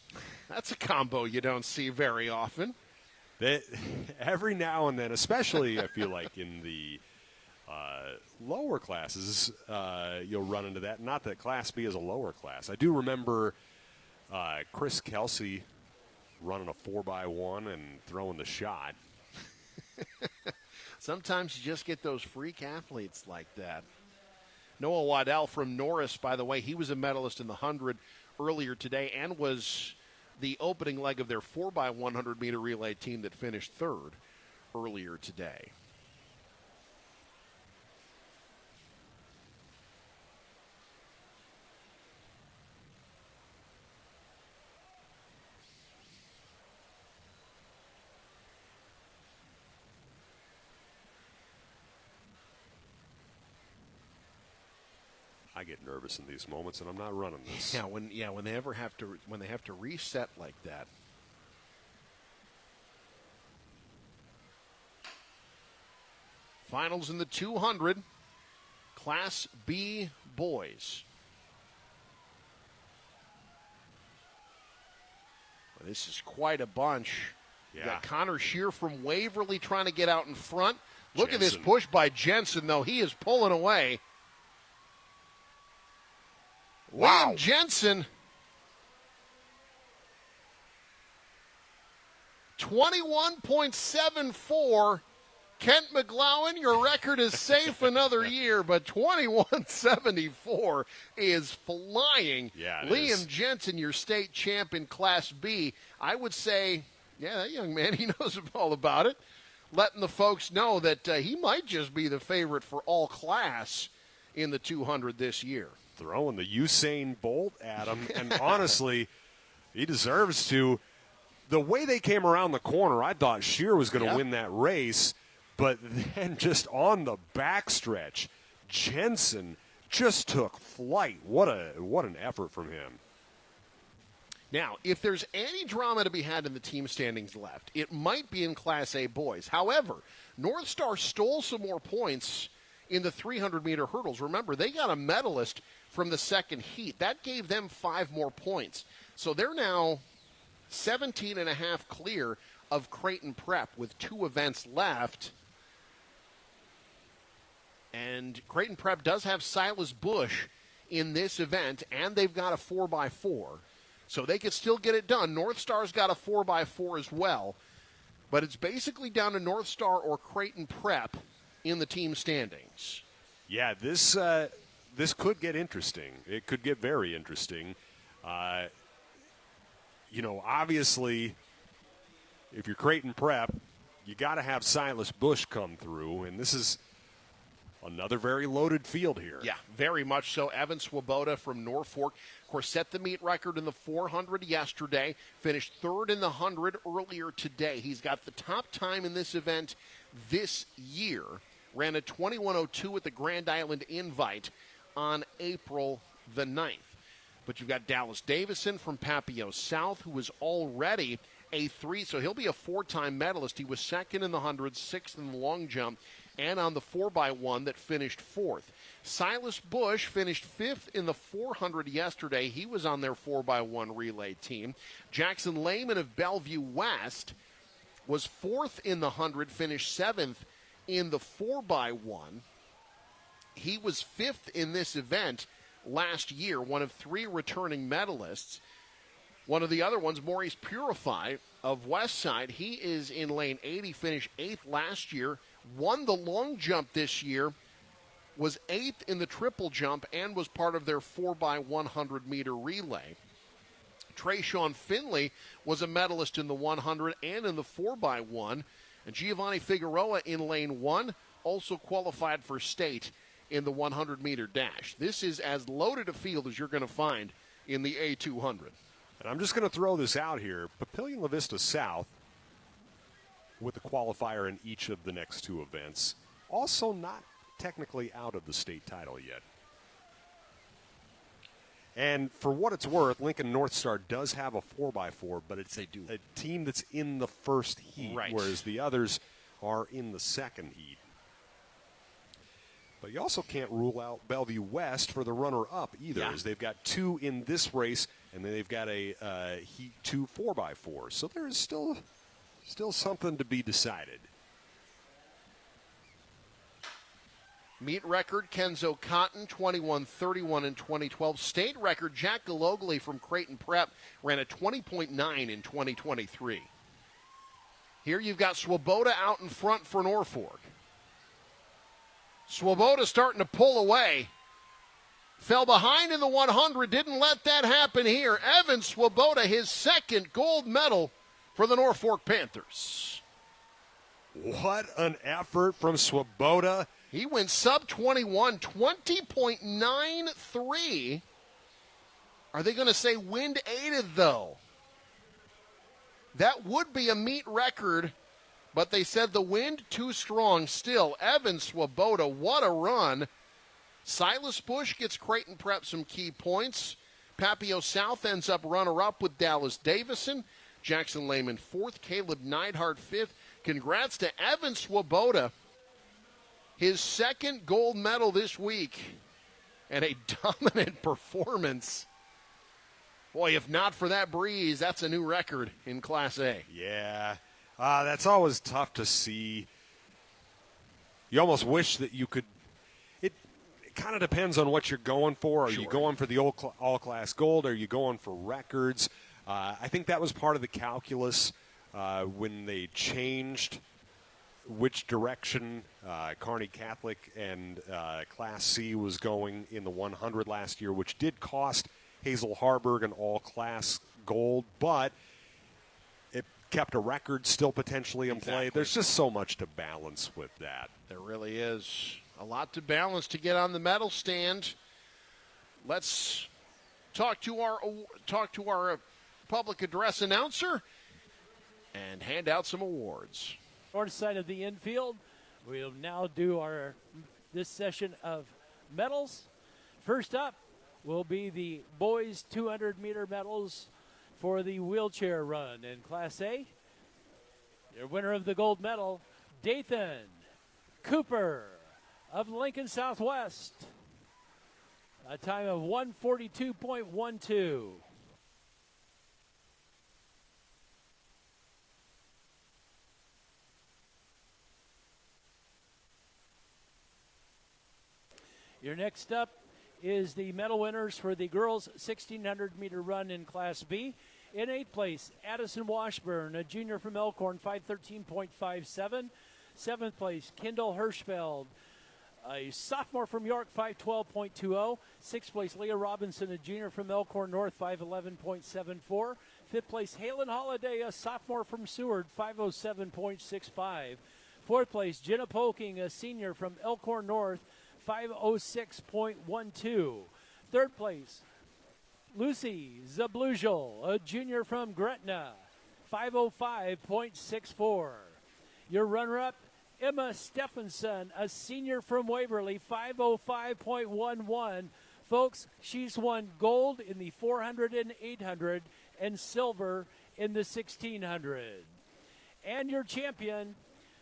That's a combo you don't see very often. Every now and then, especially I feel like in the lower classes, you'll run into that. Not that Class B is a lower class. I do remember Chris Kelsey running a 4x1 and throwing the shot. Sometimes you just get those freak athletes like that. Noah Waddell from Norris, by the way, he was a medalist in the 100 earlier today and was the opening leg of their 4x100 meter relay team that finished 3rd earlier today. I get nervous in these moments, and I'm not running this. Yeah, when they have to reset like that. Finals in the 200, Class B boys. Well, this is quite a bunch. Yeah. You got Connor Shear from Waverly trying to get out in front. Look Jensen. at this push by Jensen, though. He is pulling away. Wow. Liam Jensen, 21.74. Kent McGlowan, your record is safe another year, but 21.74 is flying. Yeah, Liam Jensen, your state champ in Class B. I would say, yeah, that young man, he knows all about it. Letting the folks know that he might just be the favorite for all class in the 200 this year. Throwing the Usain Bolt at him, and honestly, he deserves to. The way they came around the corner, I thought Shear was going to win that race, but then just on the backstretch, Jensen just took flight. What an effort from him. Now, if there's any drama to be had in the team standings left, it might be in Class A boys. However, North Star stole some more points in the 300-meter hurdles. Remember, they got a medalist from the second heat. That gave them 5 more points. So they're now 17.5 clear of Creighton Prep with 2 events left. And Creighton Prep does have Silas Bush in this event, and they've got a 4x4. So they could still get it done. North Star's got a 4x4 as well. But it's basically down to North Star or Creighton Prep in the team standings. Yeah, this could get interesting. It could get very interesting. Obviously, if you're Creighton Prep, you got to have Silas Bush come through, and this is another very loaded field here. Yeah, very much so. Evan Swoboda from Norfolk, of course, set the meet record in the 400 yesterday, finished 3rd in the 100 earlier today. He's got the top time in this event this year. Ran a 21:02 at the Grand Island Invite on April the 9th. But you've got Dallas Davison from Papio South, who was already a 3, so he'll be a 4-time medalist. He was 2nd in the 100, 6th in the long jump, and on the 4x1 that finished 4th. Silas Bush finished 5th in the 400 yesterday. He was on their 4x1 relay team. Jackson Lehman of Bellevue West was 4th in the 100, finished 7th in the 4x1. He was 5th in this event last year, one of 3 returning medalists. One of the other ones, Maurice Purify of Westside, he is in lane 8. He finished 8th last year, won the long jump this year, was 8th in the triple jump, and was part of their 4x100 meter relay. Trayshawn Finley was a medalist in the 100 and in the 4x1. And Giovanni Figueroa in lane 1 also qualified for state in the 100-meter dash. This is as loaded a field as you're going to find in the A200. And I'm just going to throw this out here. Papillion La Vista South, with the qualifier in each of the next two events, also not technically out of the state title yet. And for what it's worth, Lincoln North Star does have a 4x4, but it's a team that's in the first heat, whereas the others are in the second heat. But you also can't rule out Bellevue West for the runner-up either, as they've got 2 in this race, and then they've got a Heat 2 4x4. So there is still something to be decided. Meet record, Kenzo Cotton, 21:31 in 2012. State record, Jack Galogly from Creighton Prep, ran a 20.9 in 2023. Here you've got Swoboda out in front for Norfolk. Swoboda starting to pull away. Fell behind in the 100, didn't let that happen here. Evan Swoboda, his second gold medal for the Norfolk Panthers. What an effort from Swoboda. He went sub-21, 20.93. Are they going to say wind-aided, though? That would be a meet record, but they said the wind too strong still. Evan Swoboda, what a run. Silas Bush gets Creighton Prep some key points. Papio South ends up runner-up with Dallas Davison. Jackson Lehman 4th, Caleb Neidhart 5th. Congrats to Evan Swoboda. His second gold medal this week, and a dominant performance. Boy, if not for that breeze, that's a new record in Class A. Yeah, that's always tough to see. You almost wish that you could. It kind of depends on what you're going for. Are you going for the all-class gold? Are you going for records? I think that was part of the calculus when they changed which direction Kearney Catholic and Class C was going in the 100 last year, which did cost Hazel Harburg an all-class gold, but it kept a record still potentially in play. There's just so much to balance with that. There really is a lot to balance to get on the medal stand. Let's talk to our public address announcer and hand out some awards. North side of the infield, we'll now do this session of medals. First up will be the boys 200-meter medals for the wheelchair run in Class A. Your winner of the gold medal, Dathan Cooper of Lincoln Southwest. A time of 1:42.12. Your next up is the medal winners for the girls 1,600-meter run in Class B. In 8th place, Addison Washburn, a junior from Elkhorn, 5:13.57. 7th place, Kendall Hirschfeld, a sophomore from York, 5:12.20. 6th place, Leah Robinson, a junior from Elkhorn North, 5:11.74. 5th place, Halen Holiday, a sophomore from Seward, 5:07.65. 4th place, Jenna Poking, a senior from Elkhorn North, 5:06.12. 3rd place, Lucy Zabluzhel, a junior from Gretna, 5:05.64. Your runner-up, Emma Stephenson, a senior from Waverly, 5:05.11. Folks, she's won gold in the 400 and 800 and silver in the 1600. And your champion,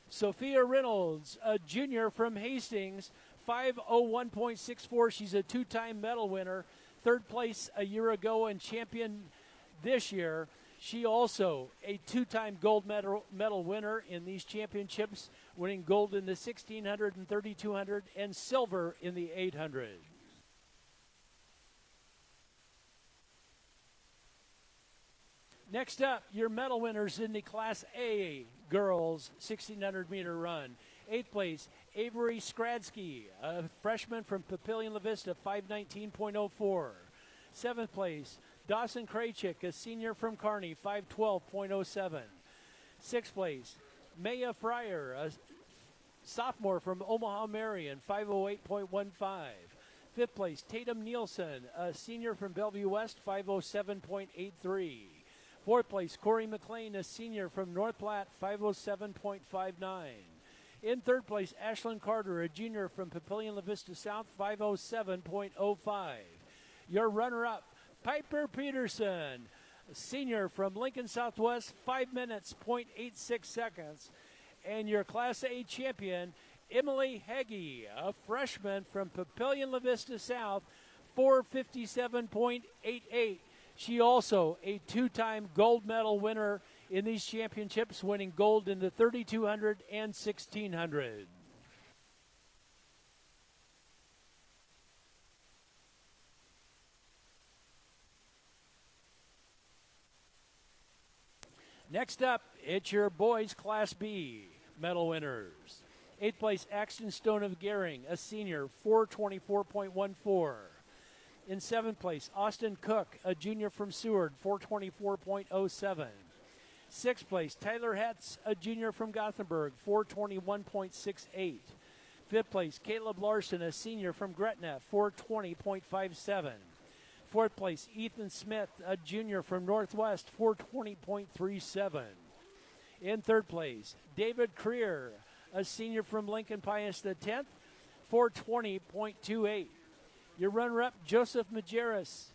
Sophia Reynolds, a junior from Hastings, 5:01.64. She's a 2-time medal winner, 3rd place a year ago and champion this year. She also a 2-time gold medal winner in these championships, winning gold in the 1600 and 3200 and silver in the 800. Next up, your medal winners in the Class A girls 1,600-meter run. 8th place, Avery Skradsky, a freshman from Papillion La Vista, 519.04. 7th place, Dawson Krajcik, a senior from Kearney, 512.07. 6th place, Maya Fryer, a sophomore from Omaha Marion, 508.15. 5th place, Tatum Nielsen, a senior from Bellevue West, 507.83. 4th place, Corey McLean, a senior from North Platte, 507.59. In 3rd place, Ashlyn Carter, a junior from Papillion La Vista South, 507.05. Your runner-up, Piper Peterson, a senior from Lincoln Southwest, 5 minutes, 0.86 seconds. And your Class A champion, Emily Heggie, a freshman from Papillion La Vista South, 457.88. She also a 2-time gold medal winner in these championships, winning gold in the 3200 and 1600. Next up, it's your boys Class B medal winners. 8th place, Axton Stone of Gehring, a senior, 424.14. In 7th place, Austin Cook, a junior from Seward, 424.07. 6th place, Tyler Hetz, a junior from Gothenburg, 421.68. 5th place, Caleb Larson, a senior from Gretna, 420.57. 4th place, Ethan Smith, a junior from Northwest, 420.37. In 3rd place, David Creer, a senior from Lincoln Pius X, 420.28. Your runner-up, Joseph Majerus,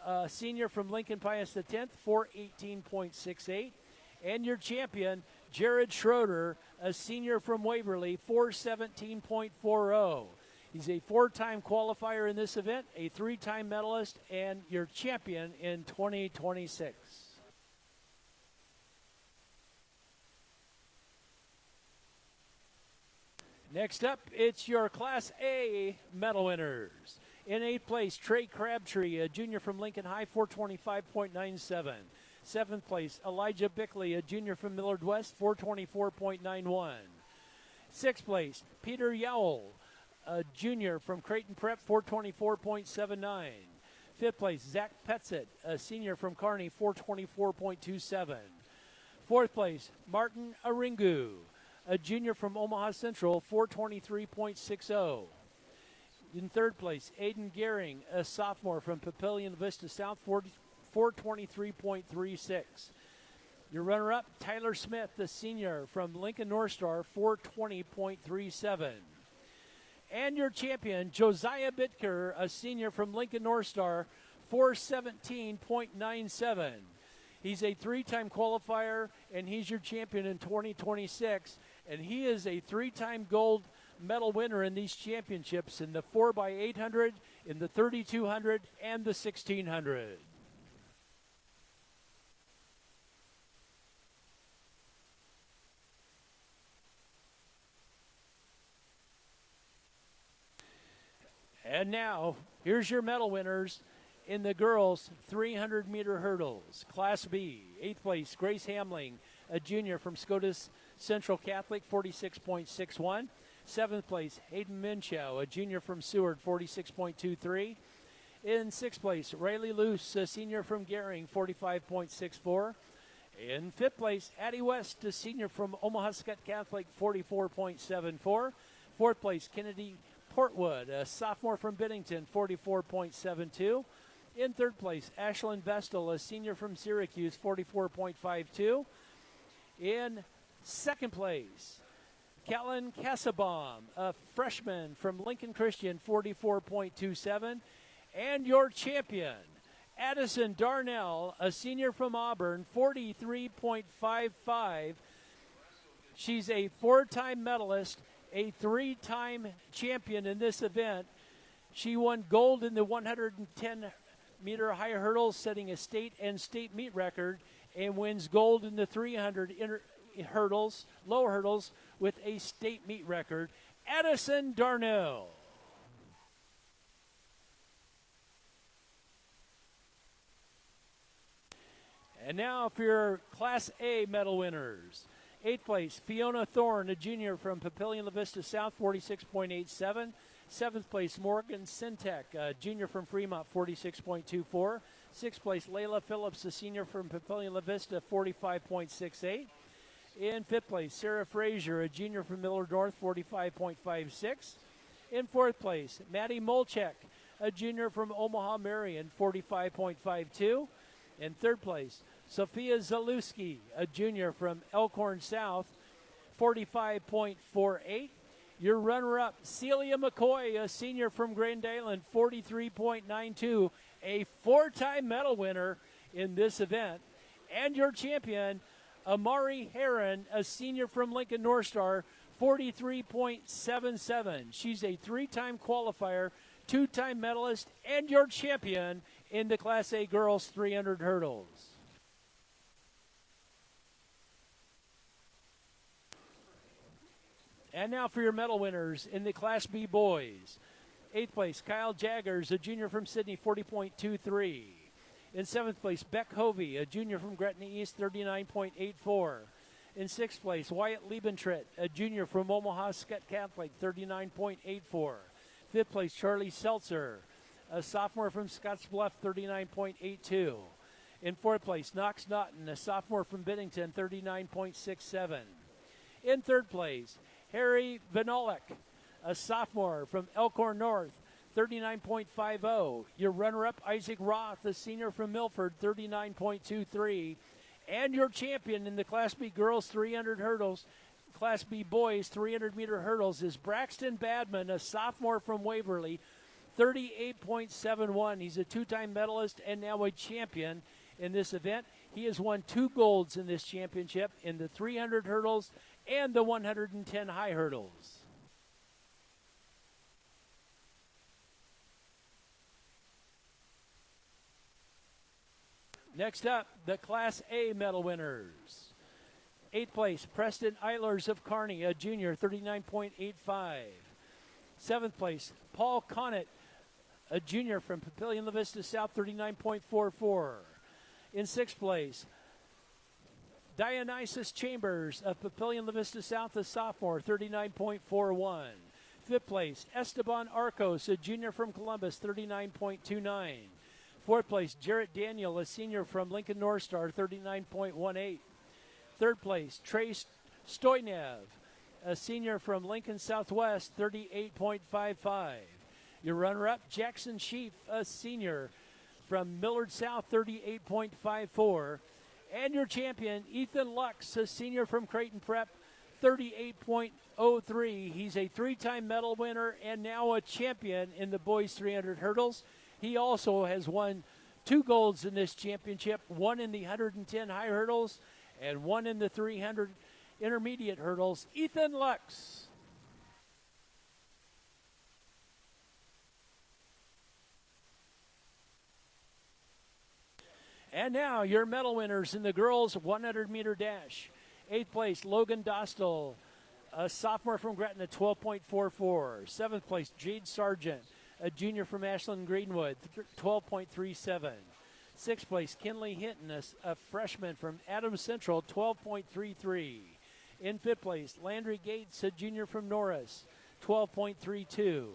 a senior from Lincoln Pius X, 418.68. And your champion, Jared Schroeder, a senior from Waverly, 417.40. He's a 4-time qualifier in this event, a 3-time medalist, and your champion in 2026. Next up, it's your Class A medal winners. In 8th place, Trey Crabtree, a junior from Lincoln High, 425.97. 7th place, Elijah Bickley, a junior from Millard West, 424.91. 6th place, Peter Yowell, a junior from Creighton Prep, 424.79. 5th place, Zach Petzett, a senior from Kearney, 424.27. 4th place, Martin Aringu, a junior from Omaha Central, 423.60. In 3rd place, Aiden Gehring, a sophomore from Papillion Vista South, 423.36. Your runner-up, Tyler Smith, the senior from Lincoln North Star, 420.37. And your champion, Josiah Bitker, a senior from Lincoln North Star, 417.97. He's a 3-time qualifier, and he's your champion in 2026. And he is a 3-time gold medal winner in these championships in the 4x800, in the 3200, and the 1600. And now, here's your medal winners in the girls' 300-meter hurdles. Class B, 8th place, Grace Hamling, a junior from Scotus Central Catholic, 46.61. 7th place, Hayden Minchow, a junior from Seward, 46.23. In 6th place, Riley Luce, a senior from Gehring, 45.64. In 5th place, Addie West, a senior from Omaha Scott Catholic, 44.74. 4th place, Kennedy Portwood, a sophomore from Bennington, 44.72. In 3rd place, Ashlyn Vestal, a senior from Syracuse, 44.52. In 2nd place, Kellen Kassabaum, a freshman from Lincoln Christian, 44.27. And your champion, Addison Darnell, a senior from Auburn, 43.55. She's a 4-time medalist, a 3-time champion in this event. She won gold in the 110-meter high hurdles, setting a state and state meet record, and wins gold in the 300 hurdles, low hurdles, with a state meet record. Addison Darnell. And now for your Class A medal winners. Eighth place, Fiona Thorne, a junior from Papillion La Vista South, 46.87. Seventh place, Morgan Sintek, a junior from Fremont, 46.24. Sixth place, Layla Phillips, a senior from Papillion La Vista, 45.68. In fifth place, Sarah Frazier, a junior from Millard North, 45.56. In fourth place, Maddie Molchek, a junior from Omaha Marion, 45.52. In third place, Sophia Zalewski, a junior from Elkhorn South, 45.48. Your runner-up, Celia McCoy, a senior from Grand Island, 43.92, a four-time medal winner in this event. And your champion, Amari Heron, a senior from Lincoln North Star, 43.77. She's a three-time qualifier, two-time medalist, and your champion in the Class A girls 300 hurdles. And now for your medal winners in the Class B boys. Eighth place, Kyle Jaggers, a junior from Sydney, 40.23. In seventh place, Beck Hovey, a junior from Gretna East, 39.84. In sixth place, Wyatt Liebentritt, a junior from Omaha Scott Catholic, 39.84. Fifth place, Charlie Seltzer, a sophomore from Scottsbluff, 39.82. In fourth place, Knox Naughton, a sophomore from Bennington, 39.67. In third place, Harry Vinolek, a sophomore from Elkhorn North, 39.50. Your runner-up, Isaac Roth, a senior from Milford, 39.23. And your champion in the Class B girls 300 hurdles, Class B boys 300-meter hurdles is Braxton Badman, a sophomore from Waverly, 38.71. He's a two-time medalist and now a champion in this event. He has won 2 golds in this championship in the 300 hurdles and the 110 high hurdles. Next up, the Class A medal winners. Eighth place, Preston Eilers of Kearney, a junior, 39.85. Seventh place, Paul Connett, a junior from Papillion La Vista South, 39.44. In sixth place, Dionysus Chambers of Papillion La Vista South, a sophomore, 39.41. Fifth place, Esteban Arcos, a junior from Columbus, 39.29. Fourth place, Jarrett Daniel, a senior from Lincoln North Star, 39.18. Third place, Trey Stoynev, a senior from Lincoln Southwest, 38.55. Your runner-up, Jackson Sheaf, a senior from Millard South, 38.54. And your champion, Ethan Lux, a senior from Creighton Prep, 38.03. He's a three-time medal winner and now a champion in the boys 300 hurdles. He also has won 2 golds in this championship, one in the 110 high hurdles and one in the 300 intermediate hurdles. Ethan Lux. And now your medal winners in the girls 100-meter dash. Eighth place, Logan Dostal, a sophomore from Gretna, 12.44. Seventh place, Jade Sargent, a junior from Ashland Greenwood, 12.37. Sixth place, Kinley Hinton, a freshman from Adams Central, 12.33. In fifth place, Landry Gates, a junior from Norris, 12.32.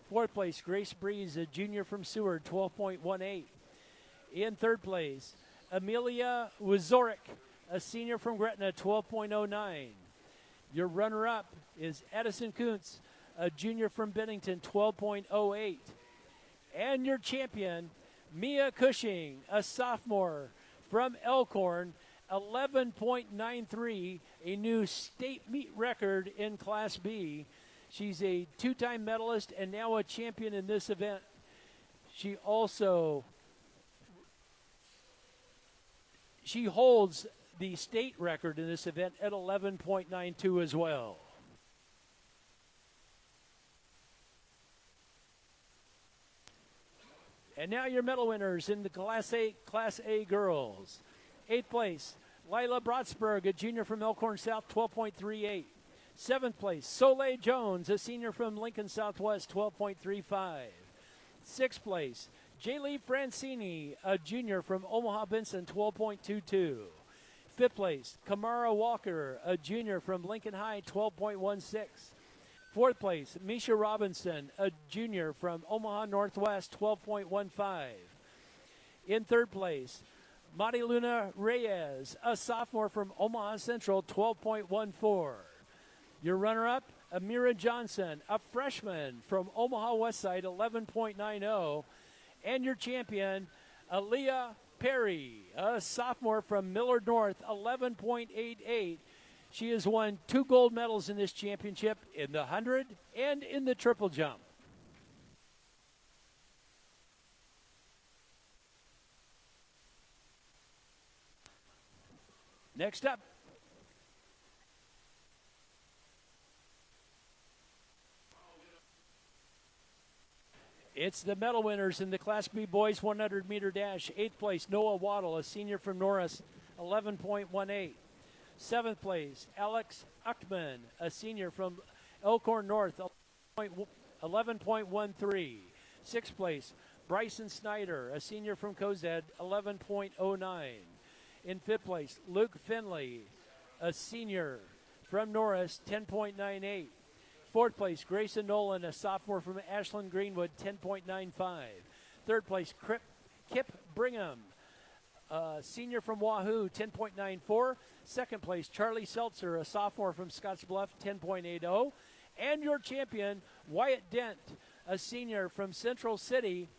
Fourth place, Grace Breeze, a junior from Seward, 12.18. In third place, Amelia Wazorek, a senior from Gretna, 12.09. Your runner-up is Addison Kuntz, a junior from Bennington, 12.08. And your champion, Mia Cushing, a sophomore from Elkhorn, 11.93, a new state meet record in Class B. She's a 2-time medalist and now a champion in this event. She holds the state record in this event at 11.92 as well. And now your medal winners in the Class A girls. Eighth place, Lila Brotsberg, a junior from Elkhorn South, 12.38. Seventh place, Soleil Jones, a senior from Lincoln Southwest, 12.35. Sixth place, Jaylee Francini, a junior from Omaha Benson, 12.22. Fifth place, Kamara Walker, a junior from Lincoln High, 12.16. Fourth place, Misha Robinson, a junior from Omaha Northwest, 12.15. In third place, Mariluna Reyes, a sophomore from Omaha Central, 12.14. Your runner-up, Amira Johnson, a freshman from Omaha Westside, 11.90. And your champion, Aaliyah Perry, a sophomore from Millard North, 11.88. She has won 2 gold medals in this championship in the 100 and in the triple jump. Next up, it's the medal winners in the Class B boys 100-meter dash. 8th place, Noah Waddle, a senior from Norris, 11.18. 7th place, Alex Uckman, a senior from Elkhorn North, 11.13. 6th place, Bryson Snyder, a senior from Cozad, 11.09. In 5th place, Luke Finley, a senior from Norris, 10.98. 4th place, Grayson Nolan, a sophomore from Ashland Greenwood, 10.95. 3rd place, Kip Brigham, senior from Wahoo, 10.94. 2nd place, Charlie Seltzer, a sophomore from Scottsbluff, 10.80. And your champion, Wyatt Dent, a senior from Central City,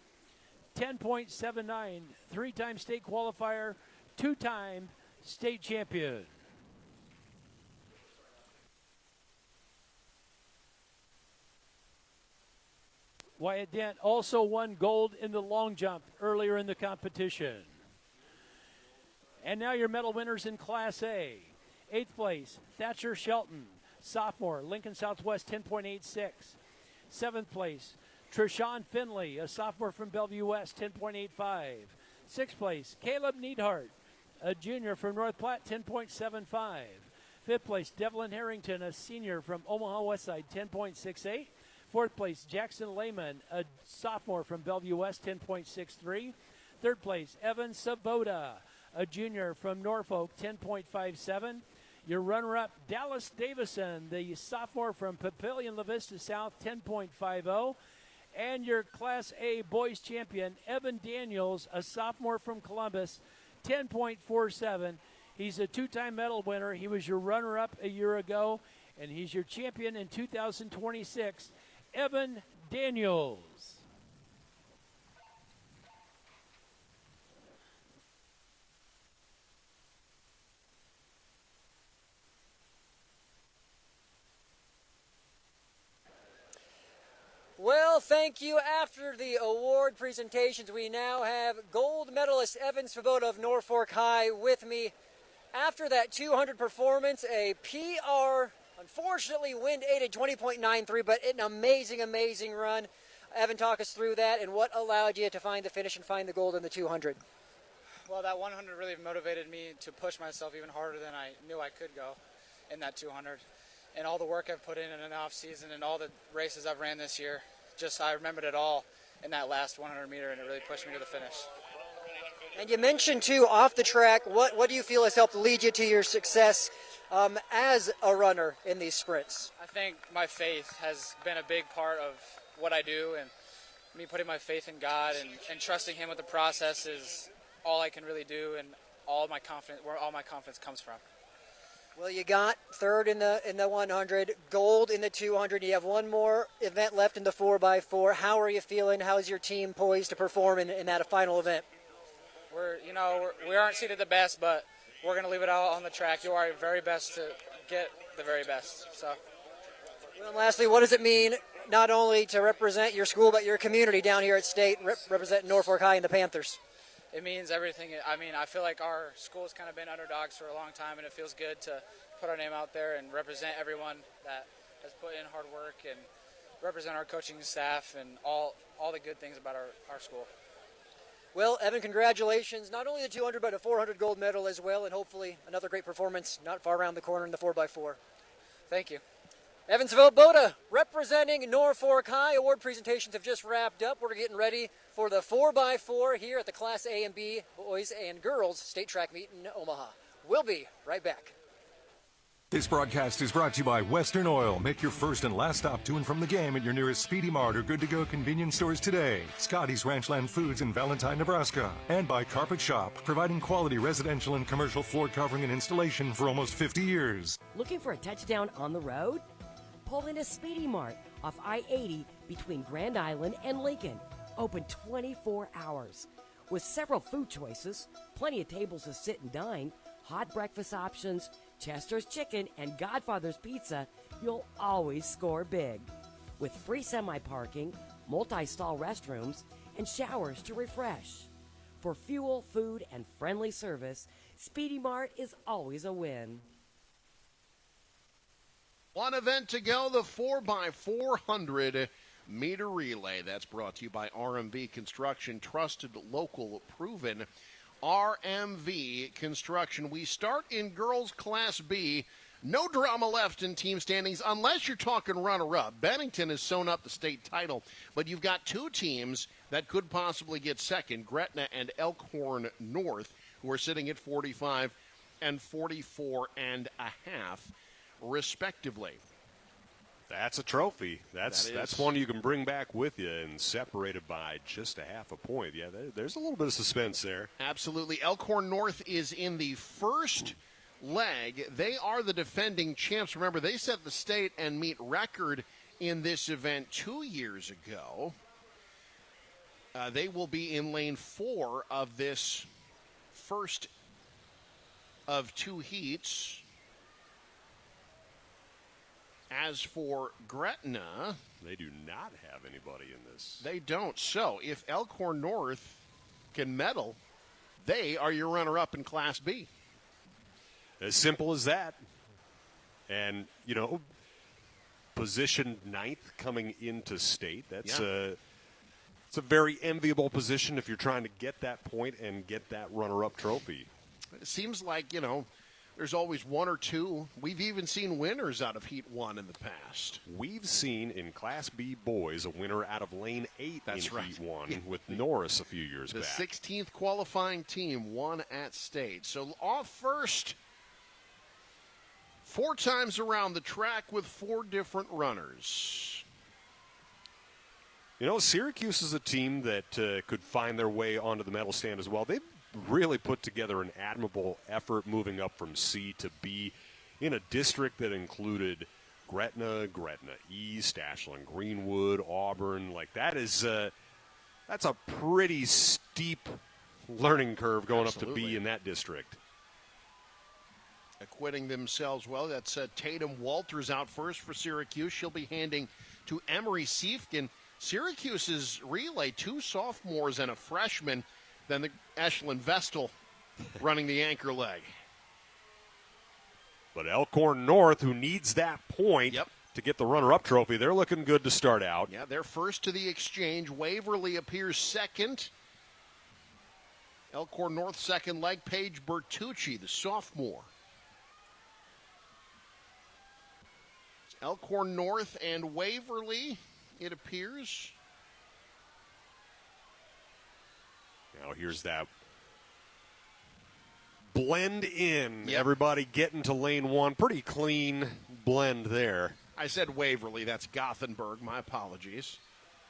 10.79. 3-time state qualifier, 2-time state champion. Wyatt Dent also won gold in the long jump earlier in the competition. And now your medal winners in Class A. 8th place, Thatcher Shelton, sophomore, Lincoln Southwest, 10.86. 7th place, Trishawn Finley, a sophomore from Bellevue West, 10.85. 6th place, Caleb Neidhart, a junior from North Platte, 10.75. 5th place, Devlin Harrington, a senior from Omaha Westside, 10.68. 4th place, Jackson Lehman, a sophomore from Bellevue West, 10.63. 3rd place, Evan Sabota, a junior from Norfolk, 10.57. Your runner-up, Dallas Davison, the sophomore from Papillion La Vista South, 10.50. And your Class A boys champion, Evan Daniels, a sophomore from Columbus, 10.47. He's a 2-time medal winner. He was your runner-up a year ago, and he's your champion in 2026, Evan Daniels. Well, thank you. After the award presentations, we now have gold medalist Evan Svoboda of Norfolk High with me. After that 200 performance, a PR, unfortunately wind aided 20.93, but an amazing, amazing run. Evan, talk us through that and what allowed you to find the finish and find the gold in the 200. Well, that 100 really motivated me to push myself even harder than I knew I could go in that 200. And all the work I've put in an off season and all the races I've ran this year, just I remembered it all in that last 100 meter, and it really pushed me to the finish. And you mentioned, too, off the track, what do you feel has helped lead you to your success as a runner in these sprints? I think my faith has been a big part of what I do, and me putting my faith in God and trusting Him with the process is all I can really do, and where all my confidence comes from. Well, you got third in the 100, gold in the 200. You have one more event left in the 4x4. How are you feeling? How's your team poised to perform in that final event? We aren't seated the best, but we're going to leave it all on the track. You are your very best to get the very best. So. Well, and lastly, what does it mean not only to represent your school but your community down here at State, representing Norfolk High and the Panthers? It means everything. I mean, I feel like our school's kind of been underdogs for a long time, and it feels good to put our name out there and represent everyone that has put in hard work and represent our coaching staff and all the good things about our school. Well, Evan, congratulations. Not only the 200, but a 400 gold medal as well, and hopefully another great performance not far around the corner in the 4x4. Thank you. Evan Svoboda, representing Norfolk High. Award presentations have just wrapped up. We're getting ready for the 4x4 here at the Class A and B Boys and Girls State Track Meet in Omaha. We'll be right back. This broadcast is brought to you by Western Oil. Make your first and last stop to and from the game at your nearest Speedy Mart or Good to Go convenience stores today. Scotty's Ranchland Foods in Valentine, Nebraska. And by Carpet Shop, providing quality residential and commercial floor covering and installation for almost 50 years. Looking for a touchdown on the road? Pull into Speedy Mart off I-80 between Grand Island and Lincoln. Open 24 hours. With several food choices, plenty of tables to sit and dine, hot breakfast options, Chester's Chicken, and Godfather's Pizza, you'll always score big. With free semi-parking, multi-stall restrooms, and showers to refresh. For fuel, food, and friendly service, Speedy Mart is always a win. One event to go, the 4x400 meter relay. That's brought to you by RMV Construction, trusted, local, proven. RMV Construction. We start in girls Class B. No drama left in team standings unless you're talking runner-up. Bennington has sewn up the state title, but you've got two teams that could possibly get second, Gretna and Elkhorn North, who are sitting at 45 and 44 and a half, respectively. That's a trophy. That's one you can bring back with you and separated by just a half a point. Yeah, there's a little bit of suspense there. Absolutely. Elkhorn North is in the first leg. They are the defending champs. Remember, they set the state and meet record in this event 2 years ago. They will be in lane 4 of this first of two heats. As for Gretna, they do not have anybody in this. They don't. So if Elkhorn North can medal, they are your runner-up in Class B. As simple as that. And, positioned 9th coming into state. It's a very enviable position if you're trying to get that point and get that runner-up trophy. It seems like, there's always one or two. We've even seen winners out of Heat 1 in the past. We've seen in Class B boys a winner out of Lane 8 That's in right. Heat 1 with Norris a few years back. The 16th qualifying team won at state. So off first, 4 times around the track with 4 different runners. Syracuse is a team that could find their way onto the medal stand as well. They've really put together an admirable effort moving up from C to B in a district that included Gretna East, Ashland, Greenwood, Auburn. That's a pretty steep learning curve going Absolutely. up to B in that district. Acquitting themselves well. That's Tatum Walters out first for Syracuse. She'll be handing to Emery Siefkin. Syracuse's relay, 2 sophomores and a freshman. Then the Ashland Vestal running the anchor leg. But Elkhorn North, who needs that point to get the runner-up trophy, they're looking good to start out. Yeah, they're first to the exchange. Waverly appears second. Elkhorn North second leg. Paige Bertucci, the sophomore. It's Elkhorn North and Waverly, it appears. Now here's that blend in. Yep. Everybody getting to lane 1. Pretty clean blend there. I said Waverly. That's Gothenburg. My apologies.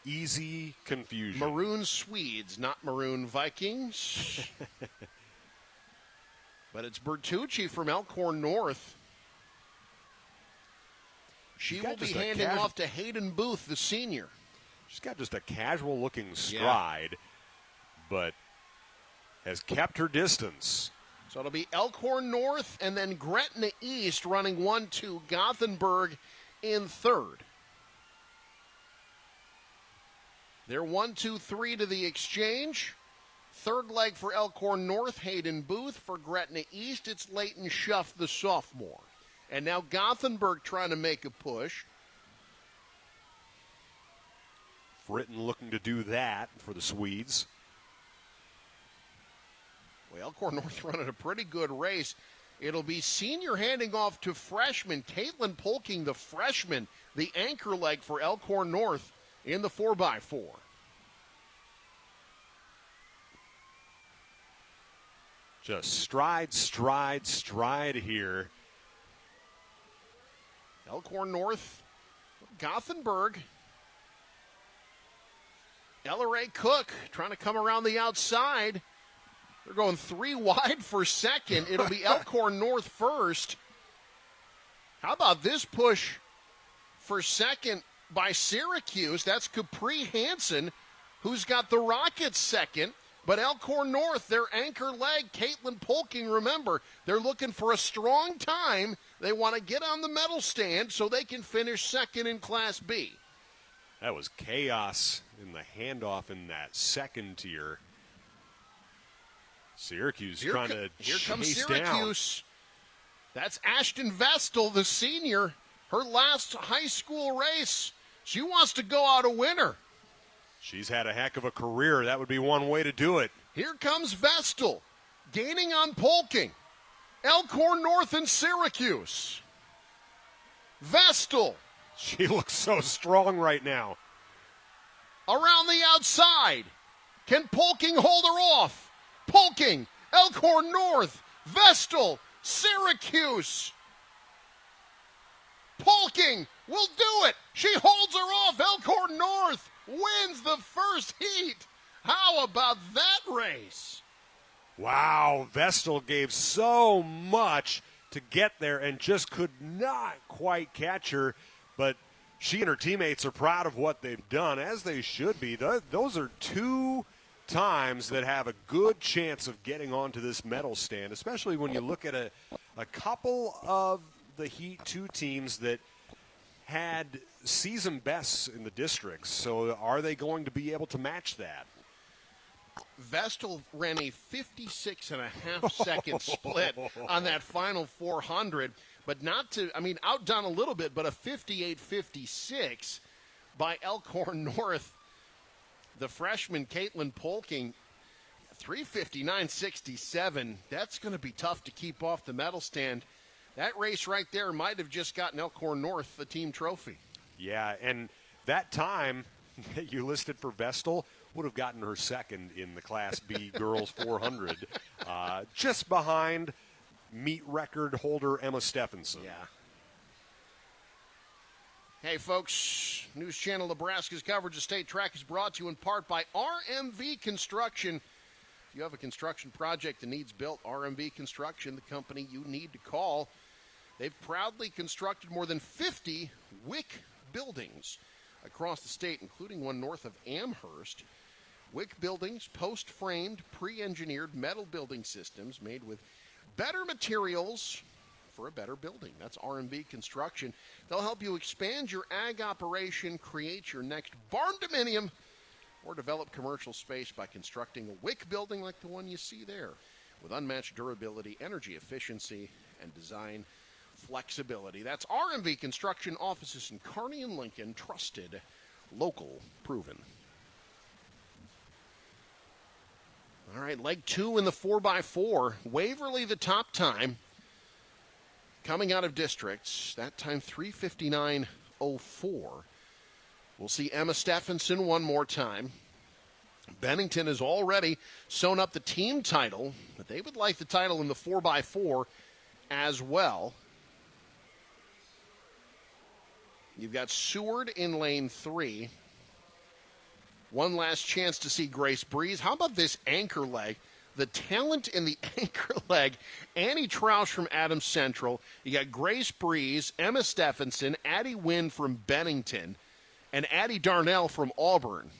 Easy confusion. Maroon Swedes, not Maroon Vikings. But it's Bertucci from Elkhorn North. She will be handing off to Hayden Booth, the senior. She's got just a casual-looking stride, but has kept her distance. So it'll be Elkhorn North and then Gretna East running 1-2. Gothenburg in third. They're 1-2-3 to the exchange. Third leg for Elkhorn North, Hayden Booth. For Gretna East, it's Leighton Schuff, the sophomore. And now Gothenburg trying to make a push. Fritton looking to do that for the Swedes. Well, Elkhorn North running a pretty good race. It'll be senior handing off to freshman Caitlin Polking, the freshman, the anchor leg for Elkhorn North in the 4x4. Just stride, stride, stride here. Elkhorn North, Gothenburg. LRA Cook trying to come around the outside. They're going 3 wide for second. It'll be Elkhorn North first. How about this push for second by Syracuse? That's Capri Hansen, who's got the Rockets second. But Elkhorn North, their anchor leg, Caitlin Polking, remember, they're looking for a strong time. They want to get on the medal stand so they can finish second in Class B. That was chaos in the handoff in that second tier. Syracuse trying to Here comes chase Syracuse. That's Ashton Vestal, the senior, her last high school race. She wants to go out a winner. She's had a heck of a career. That would be one way to do it. Here comes Vestal, gaining on Polking. Elkhorn North and Syracuse. Vestal. She looks so strong right now. Around the outside. Can Polking hold her off? Polking, Elkhorn North, Vestal, Syracuse. Polking will do it. She holds her off. Elkhorn North wins the first heat. How about that race? Wow, Vestal gave so much to get there and just could not quite catch her. But she and her teammates are proud of what they've done, as they should be. Those are 2 times that have a good chance of getting onto this medal stand, especially when you look at a couple of the Heat 2 teams that had season bests in the districts. So are they going to be able to match that? Vestal ran a 56.5-second split on that final 400, but outdone a little bit, but a 58.56 by Elkhorn North. The freshman Caitlin Polking, 3:59.67. That's going to be tough to keep off the medal stand. That race right there might have just gotten Elkhorn North the team trophy. Yeah, and that time that you listed for Vestal would have gotten her second in the Class B girls 400, just behind meet record holder Emma Stephenson. Yeah. Hey, folks, News Channel Nebraska's coverage of state track is brought to you in part by RMV Construction. If you have a construction project that needs built, RMV Construction, the company you need to call. They've proudly constructed more than 50 WIC buildings across the state, including one north of Amherst. WIC buildings, post-framed, pre-engineered metal building systems made with better materials for a better building. That's RMV Construction. They'll help you expand your ag operation, create your next barn dominium, or develop commercial space by constructing a WIC building like the one you see there, with unmatched durability, energy efficiency, and design flexibility. That's RMV Construction, offices in Kearney and Lincoln, trusted, local, proven. All right, leg 2 in the 4x4. Waverly the top time. Coming out of districts, that time 3:59.04. We'll see Emma Stephenson one more time. Bennington has already sewn up the team title, but they would like the title in the 4x4 as well. You've got Seward in lane 3. One last chance to see Grace Breeze. How about this anchor leg? The talent in the anchor leg. Annie Troush from Adams Central. You got Grace Breeze, Emma Stephenson, Addie Wynn from Bennington, and Addie Darnell from Auburn.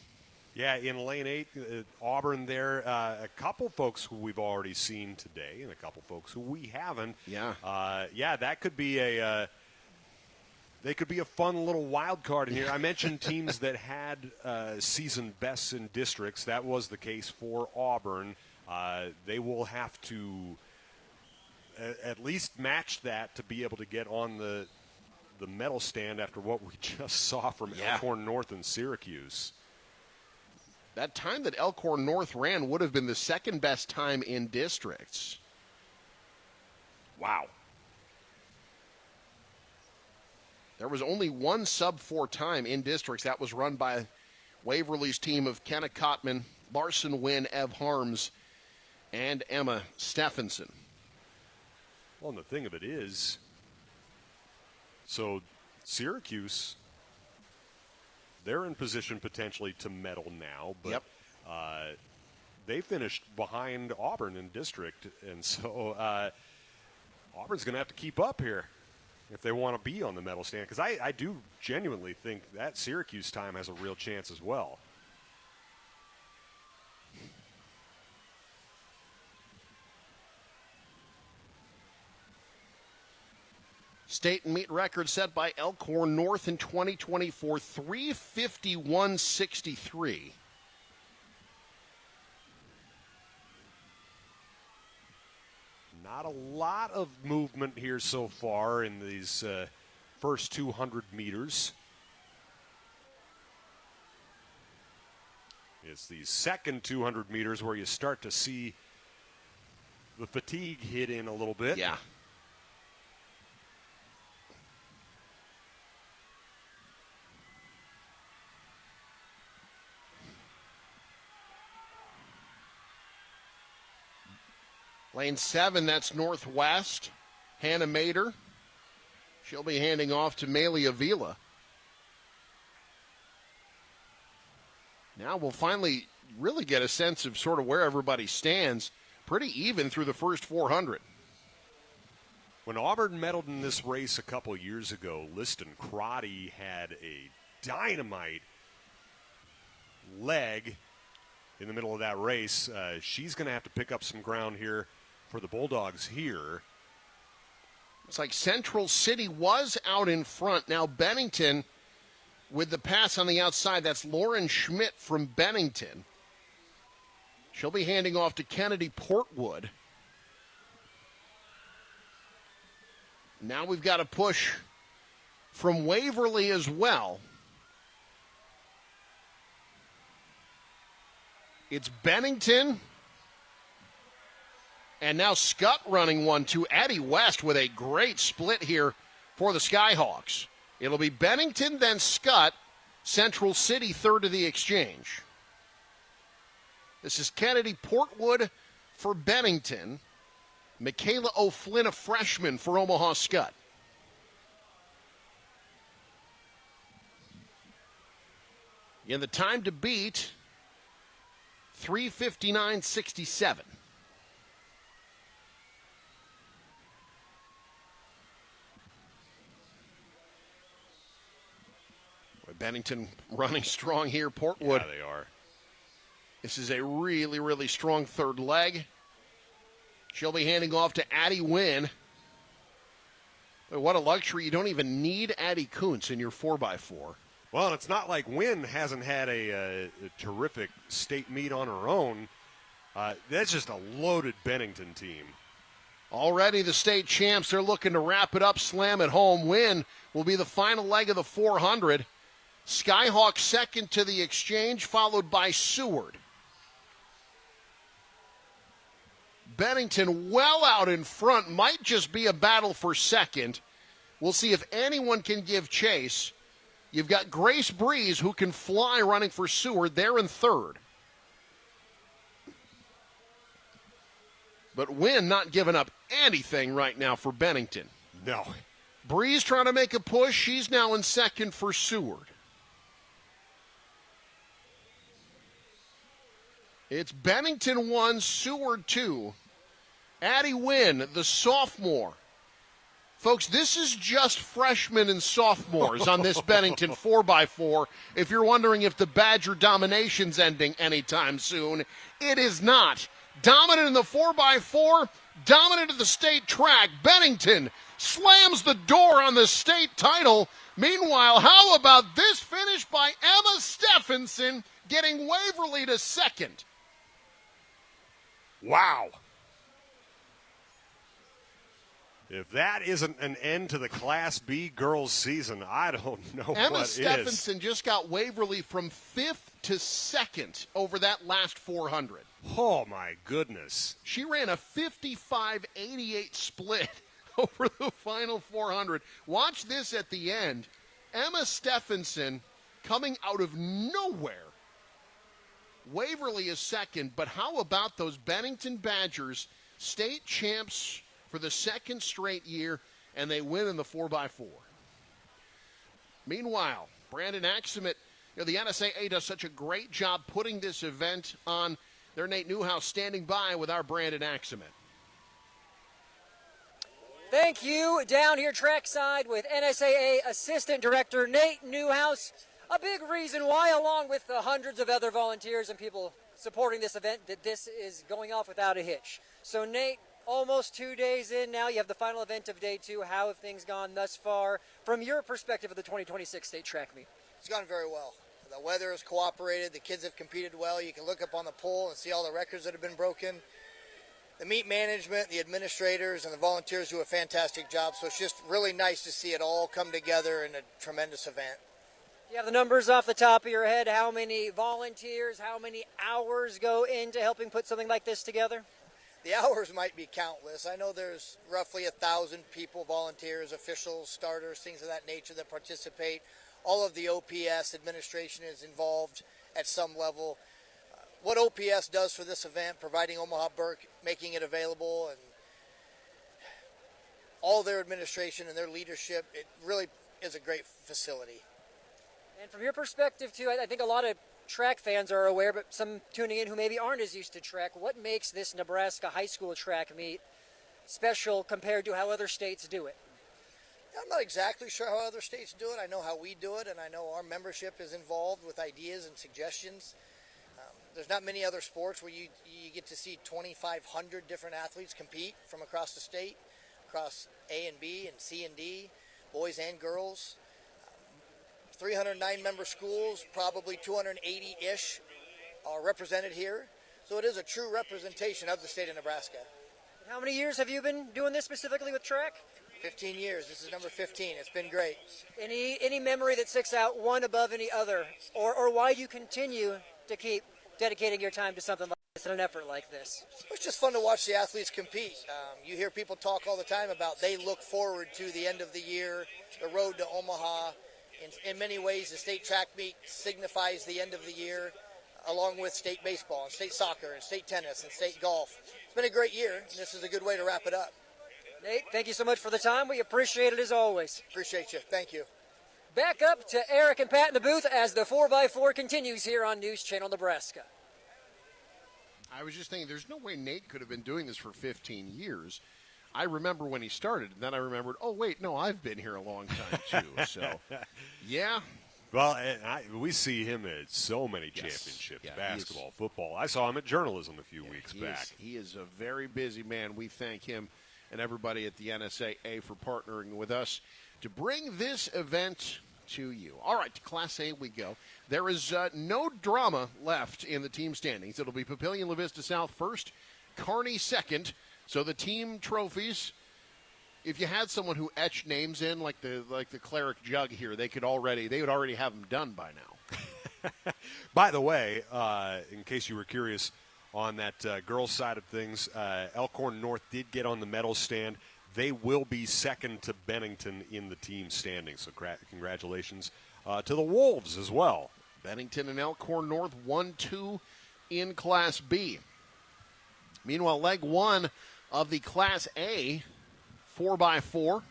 Yeah, in lane 8, Auburn there. A couple folks who we've already seen today and a couple folks who we haven't. Yeah. That could be a they could be a fun little wild card in here. I mentioned teams that had season bests in districts. That was the case for Auburn. They will have to at least match that to be able to get on the medal stand after what we just saw from Elkhorn North and Syracuse. That time that Elkhorn North ran would have been the second best time in districts. Wow. There was only one sub-4 time in districts. That was run by Waverly's team of Kenna Cotman, Larson Wynn, Ev Harms, and Emma Stephenson. Well, and the thing of it is, so Syracuse, they're in position potentially to medal now, but they finished behind Auburn in district, and so Auburn's going to have to keep up here if they want to be on the medal stand, because I do genuinely think that Syracuse time has a real chance as well. State and meet record set by Elkhorn North in 2024, 351.63. Not a lot of movement here so far in these first 200 meters. It's the second 200 meters where you start to see the fatigue hit in a little bit. Yeah. Lane 7, that's Northwest. Hannah Mader. She'll be handing off to Malia Vila. Now we'll finally really get a sense of sort of where everybody stands. Pretty even through the first 400. When Auburn medaled in this race a couple years ago, Liston Crotty had a dynamite leg in the middle of that race. She's going to have to pick up some ground here for the Bulldogs here. It's like Central City was out in front. Now Bennington with the pass on the outside. That's Lauren Schmidt from Bennington. She'll be handing off to Kennedy Portwood. Now we've got a push from Waverly as well. It's Bennington. And now Scott running one to Addie West with a great split here for the Skyhawks. It'll be Bennington, then Scott, Central City third of the exchange. This is Kennedy Portwood for Bennington. Michaela O'Flynn, a freshman for Omaha Scott. In the time to beat, 3:59.67. Bennington running strong here. Portwood. Yeah, they are. This is a really, really strong third leg. She'll be handing off to Addie Wynn. What a luxury. You don't even need Addie Kuntz in your 4x4. Well, it's not like Wynn hasn't had a terrific state meet on her own. That's just a loaded Bennington team. Already the state champs, they're looking to wrap it up, slam it home. Win will be the final leg of the 400. Skyhawk second to the exchange, followed by Seward. Bennington well out in front, might just be a battle for second. We'll see if anyone can give chase. You've got Grace Breeze, who can fly, running for Seward. They're in third. But Wynn not giving up anything right now for Bennington. No. Breeze trying to make a push. She's now in second for Seward. It's Bennington 1, Seward 2. Addie Wynn, the sophomore. Folks, this is just freshmen and sophomores on this Bennington 4x4. If you're wondering if the Badger domination's ending anytime soon, it is not. Dominant in the 4x4, dominant in the state track. Bennington slams the door on the state title. Meanwhile, how about this finish by Emma Stephenson, getting Waverly to second? Wow. If that isn't an end to the Class B girls season, I don't know Emma what Stephenson just got Waverly from 5th to 2nd over that last 400. Oh, my goodness. She ran a 55-88 split over the final 400. Watch this at the end. Emma Stephenson coming out of nowhere Waverly is second, but how about those Bennington Badgers, state champs for the second straight year, and they win in the 4x4. Meanwhile, Brandon Axemet, the NSAA does such a great job putting this event on. Their Nate Newhouse standing by with our Brandon Axemet. Thank you. Down here trackside with NSAA Assistant Director Nate Newhouse. A big reason why, along with the hundreds of other volunteers and people supporting this event, that this is going off without a hitch. So, Nate, almost 2 days in now, you have the final event of day 2. How have things gone thus far from your perspective of the 2026 state track meet? It's gone very well. The weather has cooperated. The kids have competed well. You can look up on the poll and see all the records that have been broken. The meet management, the administrators, and the volunteers do a fantastic job. So it's just really nice to see it all come together in a tremendous event. You have the numbers off the top of your head. How many volunteers, how many hours go into helping put something like this together? The hours might be countless. I know there's roughly 1,000 people, volunteers, officials, starters, things of that nature that participate. All of the OPS administration is involved at some level. What OPS does for this event, providing Omaha Burke, making it available, and all their administration and their leadership, it really is a great facility. And from your perspective, too, I think a lot of track fans are aware, but some tuning in who maybe aren't as used to track, what makes this Nebraska high school track meet special compared to how other states do it? I'm not exactly sure how other states do it. I know how we do it, and I know our membership is involved with ideas and suggestions. There's not many other sports where you get to see 2,500 different athletes compete from across the state, across A and B and C and D, boys and girls. 309 member schools, probably 280-ish are represented here. So it is a true representation of the state of Nebraska. How many years have you been doing this specifically with track? 15 years. This is number 15. It's been great. Any memory that sticks out one above any other? Or why do you continue to keep dedicating your time to something like this in an effort like this? It's just fun to watch the athletes compete. You hear people talk all the time about they look forward to the end of the year, the road to Omaha. In many ways, the state track meet signifies the end of the year, along with state baseball and state soccer and state tennis and state golf. It's been a great year, and this is a good way to wrap it up. Nate, thank you so much for the time. We appreciate it as always. Appreciate you. Thank you. Back up to Eric and Pat in the booth as the 4x4 continues here on News Channel Nebraska. I was just thinking, there's no way Nate could have been doing this for 15 years. I remember when he started, and then I remembered, oh, wait, no, I've been here a long time, too. So, yeah. Well, we see him at so many championships, basketball, football. I saw him at journalism a few weeks back. He is a very busy man. We thank him and everybody at the NSAA for partnering with us to bring this event to you. All right, to Class A we go. There is no drama left in the team standings. It'll be Papillion La Vista South first, Kearney second. So the team trophies, if you had someone who etched names in like the cleric jug here, they would already have them done by now. By the way, in case you were curious on that girls' side of things, Elkhorn North did get on the medal stand. They will be second to Bennington in the team standings. So congratulations to the Wolves as well. Bennington and Elkhorn North 1-2 in Class B. Meanwhile, leg one of the Class A 4x4.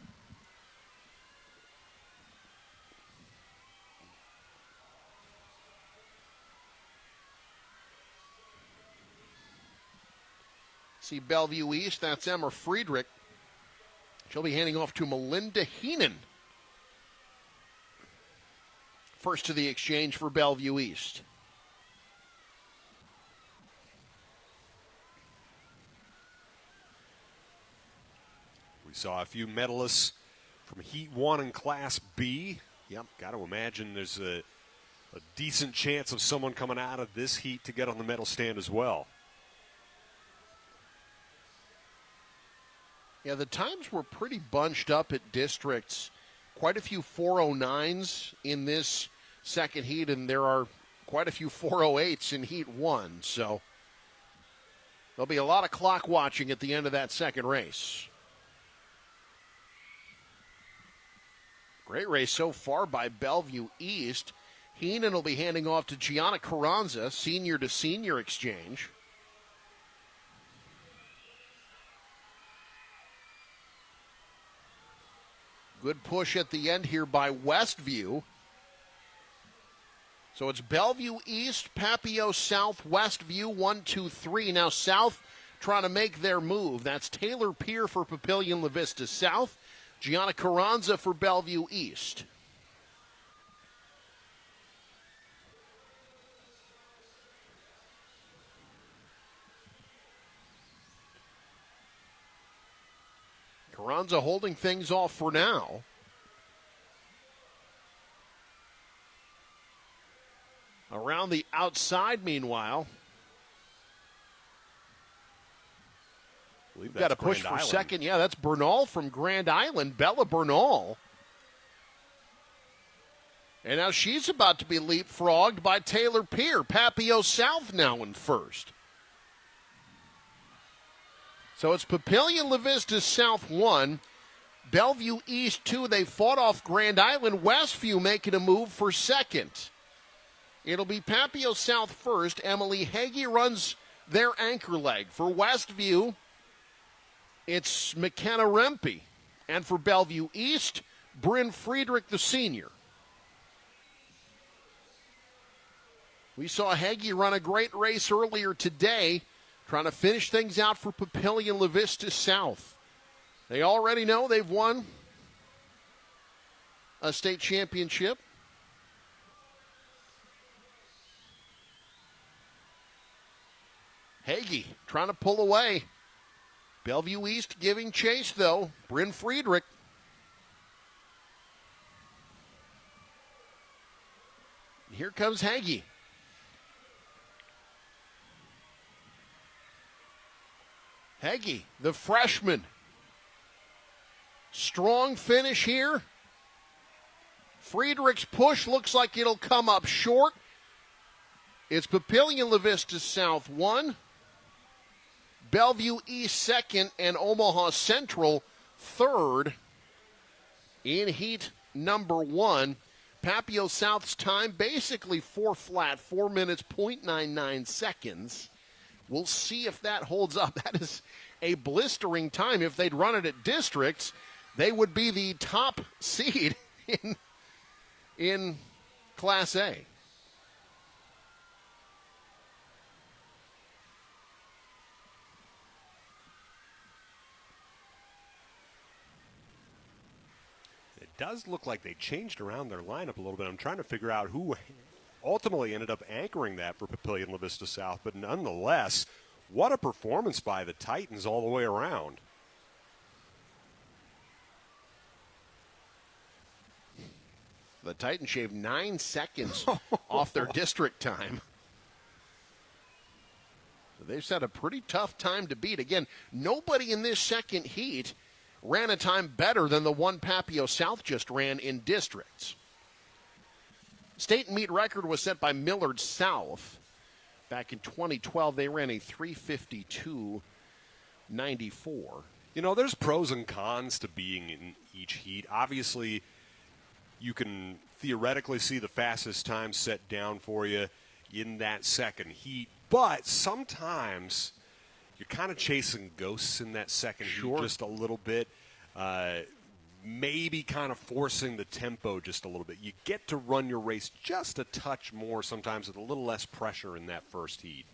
See Bellevue East, that's Emma Friedrich. She'll be handing off to Melinda Heenan. First to the exchange for Bellevue East. We saw a few medalists from Heat 1 and Class B. Yep, got to imagine there's a decent chance of someone coming out of this heat to get on the medal stand as well. Yeah, the times were pretty bunched up at districts. Quite a few 409s in this second heat, and there are quite a few 408s in Heat 1. So there'll be a lot of clock watching at the end of that second race. Great race so far by Bellevue East. Heenan will be handing off to Gianna Carranza, senior to senior exchange. Good push at the end here by Westview. So it's Bellevue East, Papio South, Westview, 1, 2, 3. Now South trying to make their move. That's Taylor Peer for Papillion La Vista South, Gianna Carranza for Bellevue East. Carranza holding things off for now. Around the outside, meanwhile. We've got a push for second. Yeah, that's Bernal from Grand Island, Bella Bernal. And now she's about to be leapfrogged by Taylor Peer. Papio South now in first. So it's Papillion La Vista South 1, Bellevue East 2. They fought off Grand Island. Westview making a move for second. It'll be Papio South first. Emily Hagee runs their anchor leg. For Westview, it's McKenna Rempe. And for Bellevue East, Bryn Friedrich, the senior. We saw Hagee run a great race earlier today, trying to finish things out for Papillion La Vista South. They already know they've won a state championship. Hagee trying to pull away. Bellevue East giving chase, though. Bryn Friedrich. Here comes Hagee. Hagee, the freshman. Strong finish here. Friedrich's push looks like it'll come up short. It's Papillion La Vista South 1. Bellevue East second, and Omaha Central third in heat number 1. Papio South's time basically 4 flat, 4 minutes, 0.99 seconds. We'll see if that holds up. That is a blistering time. If they'd run it at districts, they would be the top seed in Class A. It does look like they changed around their lineup a little bit. I'm trying to figure out who ultimately ended up anchoring that for Papillion La Vista South, but nonetheless, what a performance by the Titans all the way around. The Titans shaved 9 seconds off their district time. So they've set a pretty tough time to beat. Again, nobody in this second heat ran a time better than the one Papio South just ran in districts. State meet record was set by Millard South. Back in 2012, they ran a 3:52.94. You know, there's pros and cons to being in each heat. Obviously, you can theoretically see the fastest time set down for you in that second heat, but sometimes you're kind of chasing ghosts in that second heat just a little bit. Maybe kind of forcing the tempo just a little bit. You get to run your race just a touch more sometimes with a little less pressure in that first heat.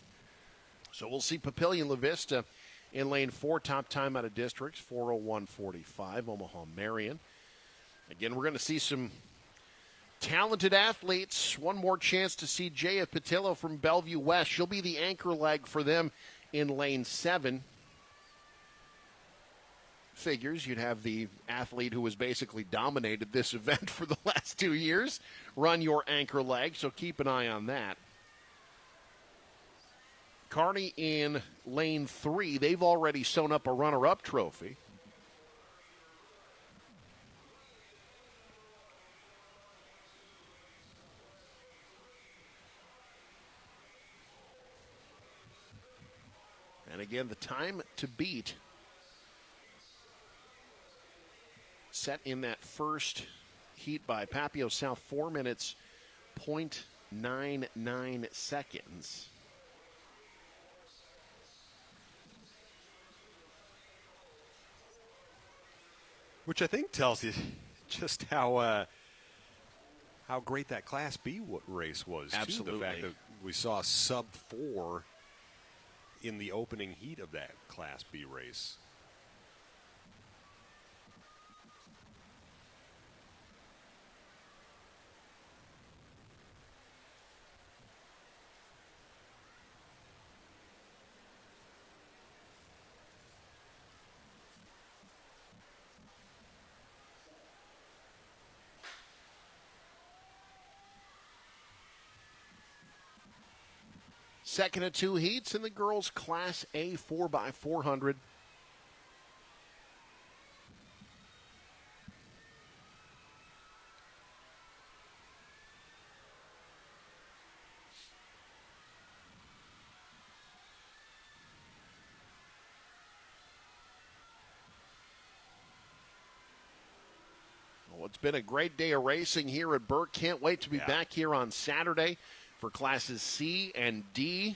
So we'll see Papillion La Vista in lane 4, top time out of districts, 4:01.45, Omaha Marion. Again, we're going to see some talented athletes. One more chance to see Jaya Patillo from Bellevue West. She'll be the anchor leg for them in lane 7. Figures you'd have the athlete who has basically dominated this event for the last 2 years run your anchor leg, so keep an eye on that. Kearney in lane 3, they've already sewn up a runner-up trophy. And again, the time to beat set in that first heat by Papio South, 4 minutes, .99 seconds. Which I think tells you just how great that Class B race was. Absolutely. Too. The fact that we saw sub-4 in the opening heat of that Class B race. Second of two heats in the girls' Class A 4x400. Well, it's been a great day of racing here at Burke. Can't wait to be back here on Saturday for Classes C and D.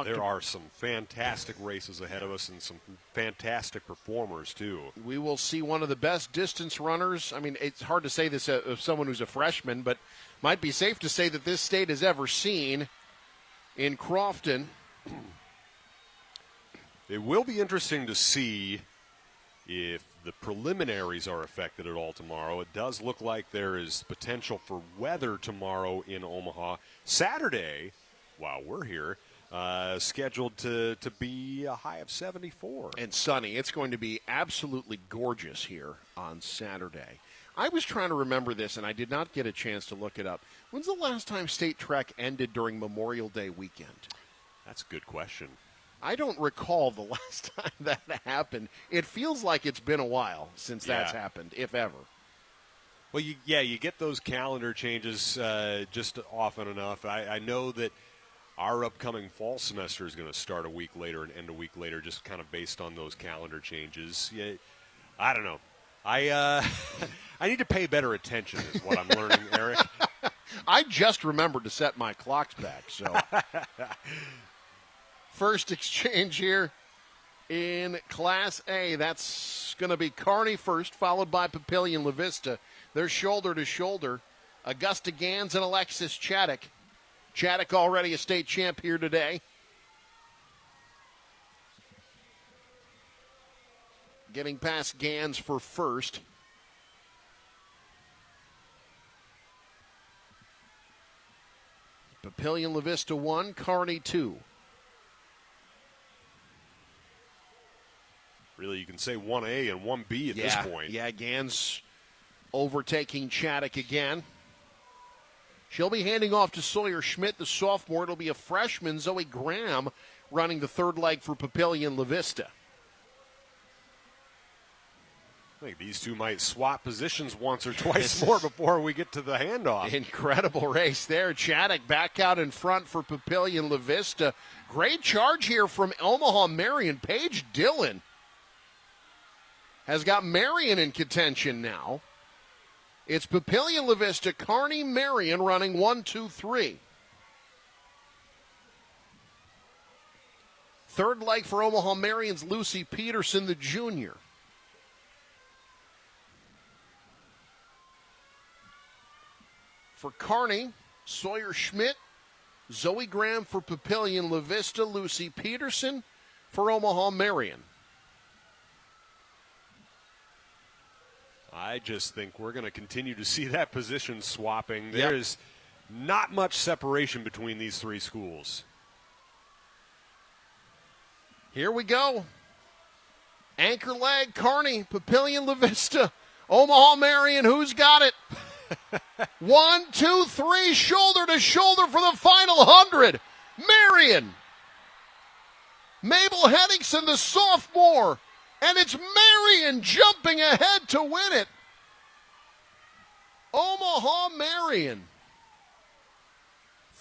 There are some fantastic races ahead of us and some fantastic performers, too. We will see one of the best distance runners. I mean, it's hard to say this of someone who's a freshman, but might be safe to say that this state has ever seen in Crofton. It will be interesting to see if the preliminaries are affected at all tomorrow. It does look like there is potential for weather tomorrow in Omaha. Saturday, while we're here, scheduled to be a high of 74. And sunny. It's going to be absolutely gorgeous here on Saturday. I was trying to remember this, and I did not get a chance to look it up. When's the last time state track ended during Memorial Day weekend? That's a good question. I don't recall the last time that happened. It feels like it's been a while since that's happened, if ever. Well, you get those calendar changes just often enough. I know that our upcoming fall semester is going to start a week later and end a week later, just kind of based on those calendar changes. Yeah, I don't know. I need to pay better attention is what I'm learning, Eric. I just remembered to set my clocks back, so... First exchange here in Class A. That's going to be Kearney first, followed by Papillion La Vista. They're shoulder to shoulder. Augusta Gans and Alexis Chaddock. Chaddock already a state champ here today. Getting past Gans for first. Papillion La Vista 1, Kearney 2. Really, you can say 1A and 1B at this point. Yeah, Gans overtaking Chaddock again. She'll be handing off to Sawyer Schmidt, the sophomore. It'll be a freshman, Zoe Graham, running the third leg for Papillion La Vista. I think these two might swap positions once or twice more before we get to the handoff. Incredible race there. Chaddock back out in front for Papillion La Vista. Great charge here from Omaha Marion. Paige Dillon has got Marion in contention now. It's Papillion La Vista, Kearney, Marion running 1, 2, 3. Third leg for Omaha Marion's Lucy Peterson, the junior. For Kearney, Sawyer Schmidt, Zoe Graham for Papillion La Vista, Lucy Peterson for Omaha Marion. I just think we're going to continue to see that position swapping. There is not much separation between these three schools. Here we go. Anchor leg, Kearney, Papillion La Vista, Omaha Marion, who's got it? 1, 2, 3, shoulder to shoulder for the final 100. Marion. Mabel Henningsen, the sophomore. And it's Marion jumping ahead to win it. Omaha Marion.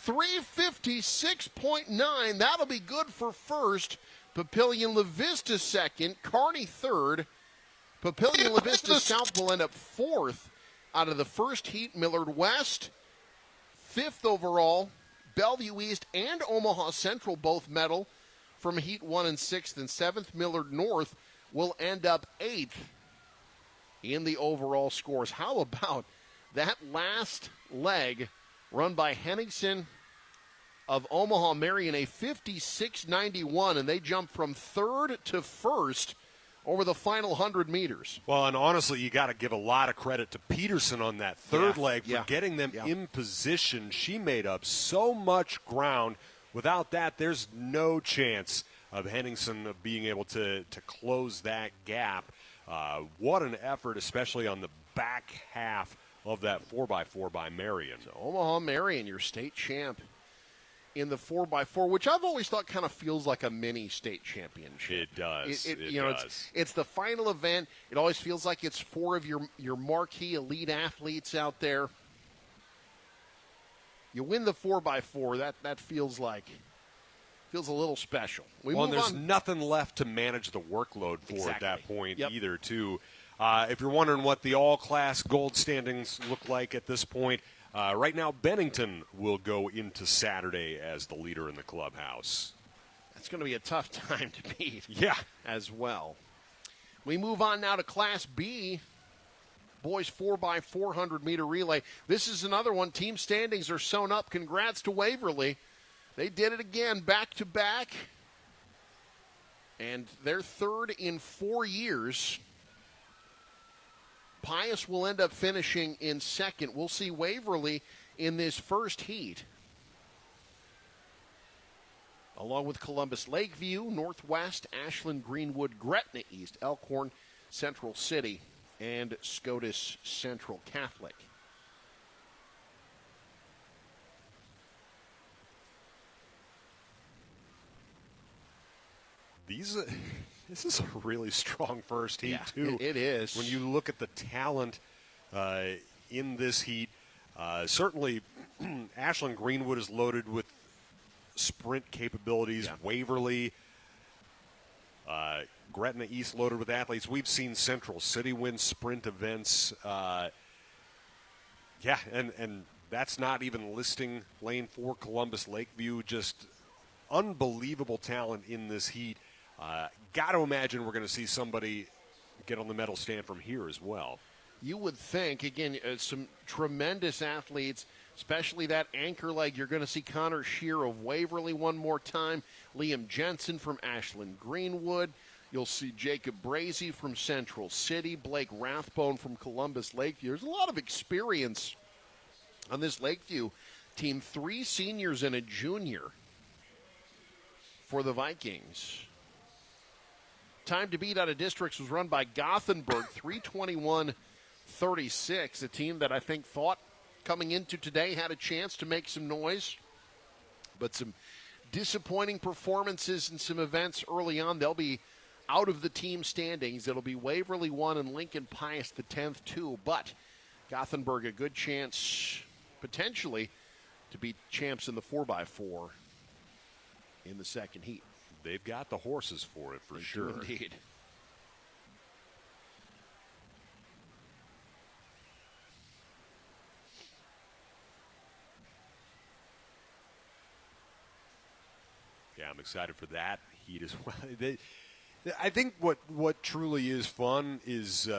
356.9. That'll be good for first. Papillion La Vista second. Kearney third. Papillion La Vista South will end up fourth out of the first heat. Millard West 5th overall. Bellevue East and Omaha Central both medal from Heat 1 and 6th and 7th. Millard North will end up 8th in the overall scores. How about that last leg run by Henningsen of Omaha Marion, a 56.91, and they jumped from 3rd to 1st over the final 100 meters. Well, and honestly, you got to give a lot of credit to Peterson on that third leg for getting them in position. She made up so much ground. Without that, there's no chance of Henningsen being able to close that gap. What an effort, especially on the back half of that 4x4 by Marion. So Omaha Marion, your state champ in the 4x4, which I've always thought kind of feels like a mini state championship. It does. It does. It's the final event. It always feels like it's 4 of your marquee elite athletes out there. You win the 4x4, that feels a little special. There's nothing left to manage the workload for at that point either, too. If you're wondering what the all-class gold standings look like at this point, right now Bennington will go into Saturday as the leader in the clubhouse. That's going to be a tough time to beat. Yeah. As well. We move on now to Class B. Boys 4x400 meter relay. This is another one. Team standings are sewn up. Congrats to Waverly. They did it again, back to back. And they're third in 4 years. Pius will end up finishing in second. We'll see Waverly in this first heat, along with Columbus Lakeview, Northwest, Ashland, Greenwood, Gretna East, Elkhorn, Central City, and SCOTUS Central Catholic. This is a really strong first heat, too. It is. When you look at the talent in this heat, certainly Ashland Greenwood is loaded with sprint capabilities. Waverly, Gretna East loaded with athletes. We've seen Central City win sprint events. And that's not even listing Lane 4, Columbus Lakeview. Just unbelievable talent in this heat. Got to imagine we're going to see somebody get on the medal stand from here as well. You would think, again, some tremendous athletes, especially that anchor leg. You're going to see Connor Shear of Waverly one more time, Liam Jensen from Ashland Greenwood. You'll see Jacob Brazy from Central City, Blake Rathbone from Columbus Lakeview. There's a lot of experience on this Lakeview team. 3 seniors and a junior for the Vikings. Time to beat out of districts was run by Gothenburg, 321-36, a team that I think thought coming into today had a chance to make some noise, but some disappointing performances in some events early on. They'll be out of the team standings. It'll be Waverly 1 and Lincoln Pius the 10th 2, but Gothenburg a good chance potentially to beat champs in the 4x4 in the second heat. They've got the horses for it, for sure. Indeed. Yeah, I'm excited for that heat as well. I think what truly is fun is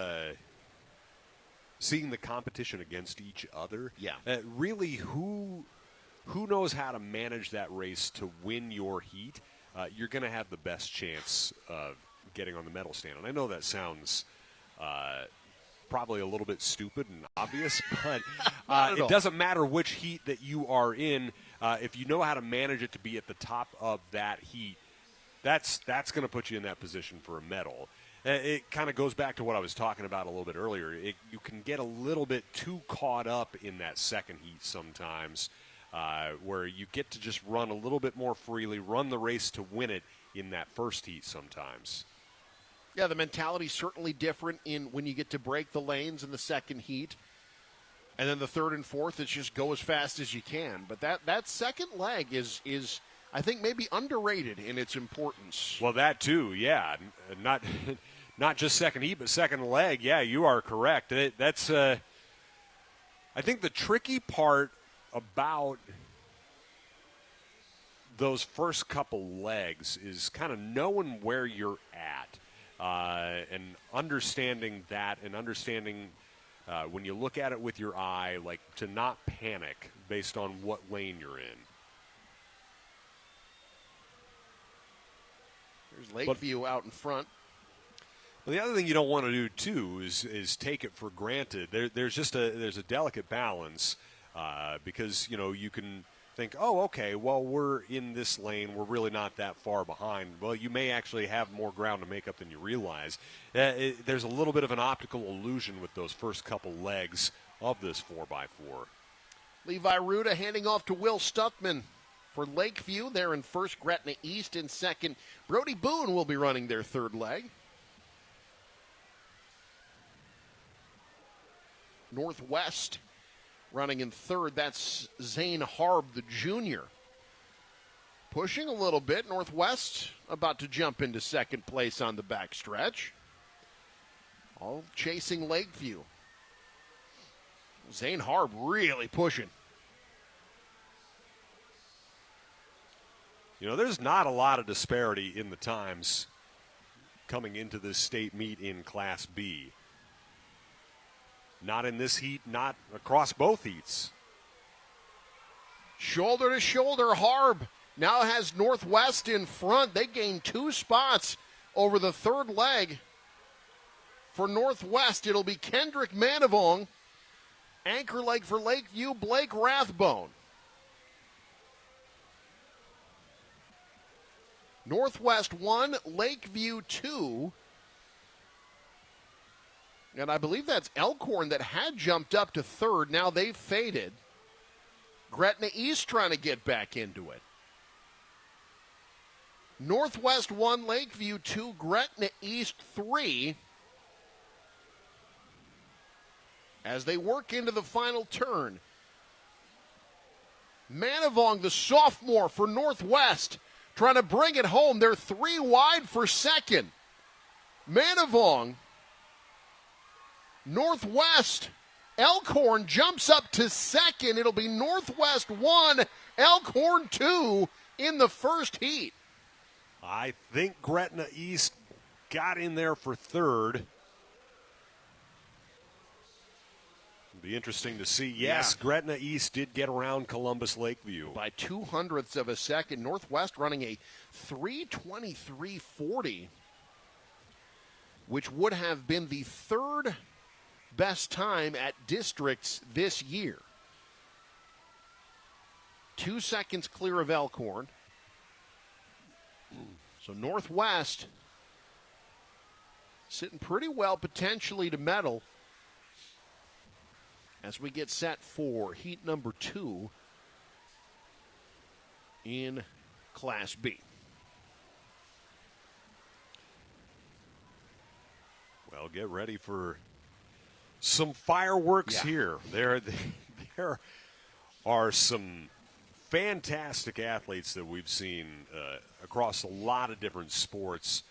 seeing the competition against each other. Yeah. Really, who knows how to manage that race to win your heat? You're going to have the best chance of getting on the medal stand. And I know that sounds probably a little bit stupid and obvious, but it doesn't matter which heat that you are in. If you know how to manage it to be at the top of that heat, that's going to put you in that position for a medal. It kind of goes back to what I was talking about a little bit earlier. You can get a little bit too caught up in that second heat sometimes, where you get to just run a little bit more freely, run the race to win it in that first heat sometimes. Yeah, the mentality's certainly different when you get to break the lanes in the second heat. And then the third and fourth, it's just go as fast as you can. But that second leg is I think, maybe underrated in its importance. Well, that too, yeah. Not just second heat, but second leg. Yeah, you are correct. That's I think the tricky part about those first couple legs is kind of knowing where you're at and understanding that, and understanding when you look at it with your eye, like to not panic based on what lane you're in. There's Lakeview out in front. Well, the other thing you don't want to do too is take it for granted. There's a delicate balance because you can think, oh, okay, well, we're in this lane, we're really not that far behind. Well, you may actually have more ground to make up than you realize. There's a little bit of an optical illusion with those first couple legs of this 4x4. Levi Ruda handing off to Will Stuckman for Lakeview. They're in first, Gretna East in second. Brody Boone will be running their third leg. Northwest running in third. That's Zane Harb, the junior. Pushing a little bit. Northwest about to jump into second place on the backstretch. All chasing Lakeview. Zane Harb really pushing. There's not a lot of disparity in the times coming into this state meet in Class B. Not in this heat, not across both heats. Shoulder to shoulder, Harb now has Northwest in front. They gained 2 spots over the third leg. For Northwest, it'll be Kendrick Manavong. Anchor leg for Lakeview, Blake Rathbone. Northwest 1, Lakeview 2. And I believe that's Elkhorn that had jumped up to third. Now they've faded. Gretna East trying to get back into it. Northwest 1, Lakeview 2, Gretna East 3. As they work into the final turn. Manavong, the sophomore for Northwest, trying to bring it home. They're 3 wide for second. Manavong, Northwest, Elkhorn jumps up to second. It'll be Northwest 1, Elkhorn 2 in the first heat. I think Gretna East got in there for third. It'll be interesting to see. Yes, yeah. Gretna East did get around Columbus Lakeview. By 0.02 of a second. Northwest running a 3:23.40, which would have been the third best time at districts this year. 2 seconds clear of Elkhorn. So Northwest sitting pretty well potentially to medal as we get set for heat number 2 in Class B. Well, get ready for some fireworks here. There are some fantastic athletes that we've seen across a lot of different sports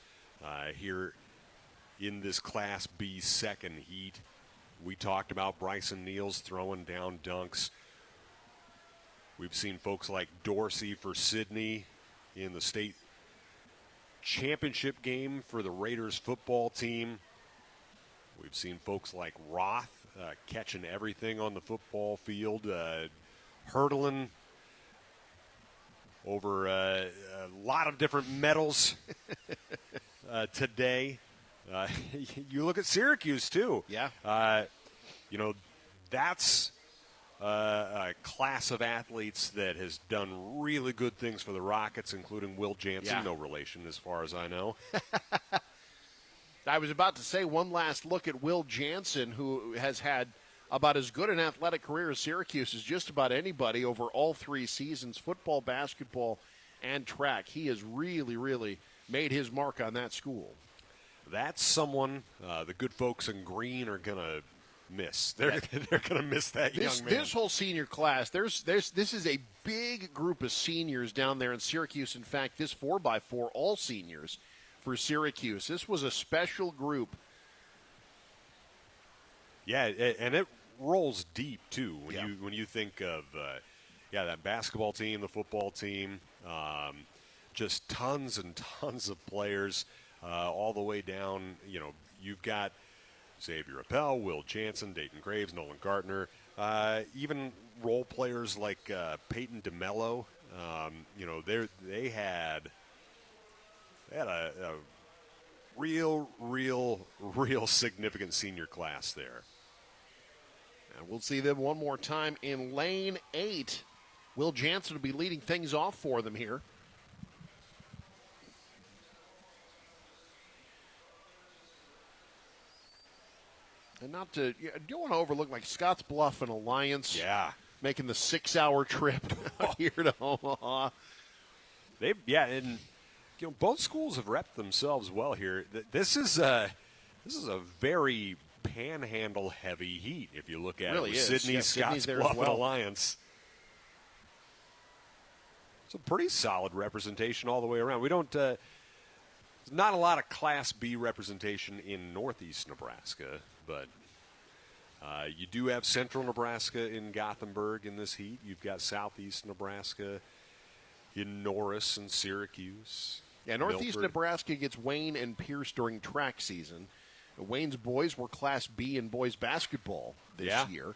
here in this Class B second heat. We talked about Bryson Neals throwing down dunks. We've seen folks like Dorsey for Sydney in the state championship game for the Raiders football team. We've seen folks like Roth catching everything on the football field, hurdling over a lot of different medals today. You look at Syracuse, too. Yeah. That's a class of athletes that has done really good things for the Rockets, including Will Jansen, no relation as far as I know. I was about to say one last look at Will Jansen, who has had about as good an athletic career as Syracuse as just about anybody over all 3 seasons, football, basketball, and track. He has really, really made his mark on that school. That's someone the good folks in green are going to miss. They're going to miss that young man. This whole senior class, this is a big group of seniors down there in Syracuse. In fact, this 4x4, all seniors for Syracuse. This was a special group. Yeah, and it rolls deep, too, when you think of yeah, that basketball team, the football team, just tons and tons of players all the way down. You've got Xavier Appel, Will Jansen, Dayton Graves, Nolan Gartner, even role players like Peyton DeMello. They had a real significant senior class there. And we'll see them one more time in lane 8. Will Jansen will be leading things off for them here. And you don't want to overlook like Scotts Bluff and Alliance. Yeah. Making the 6-hour trip here to Omaha. And both schools have repped themselves well here. This is a very panhandle heavy heat if you look at really it. Sydney, Scotts Bluff, and Alliance. It's a pretty solid representation all the way around. We don't. There's not a lot of Class B representation in Northeast Nebraska, but you do have Central Nebraska in Gothenburg in this heat. You've got Southeast Nebraska in Norris and Syracuse. Yeah, Northeast Milford. Nebraska gets Wayne and Pierce during track season. Wayne's boys were Class B in boys basketball this year.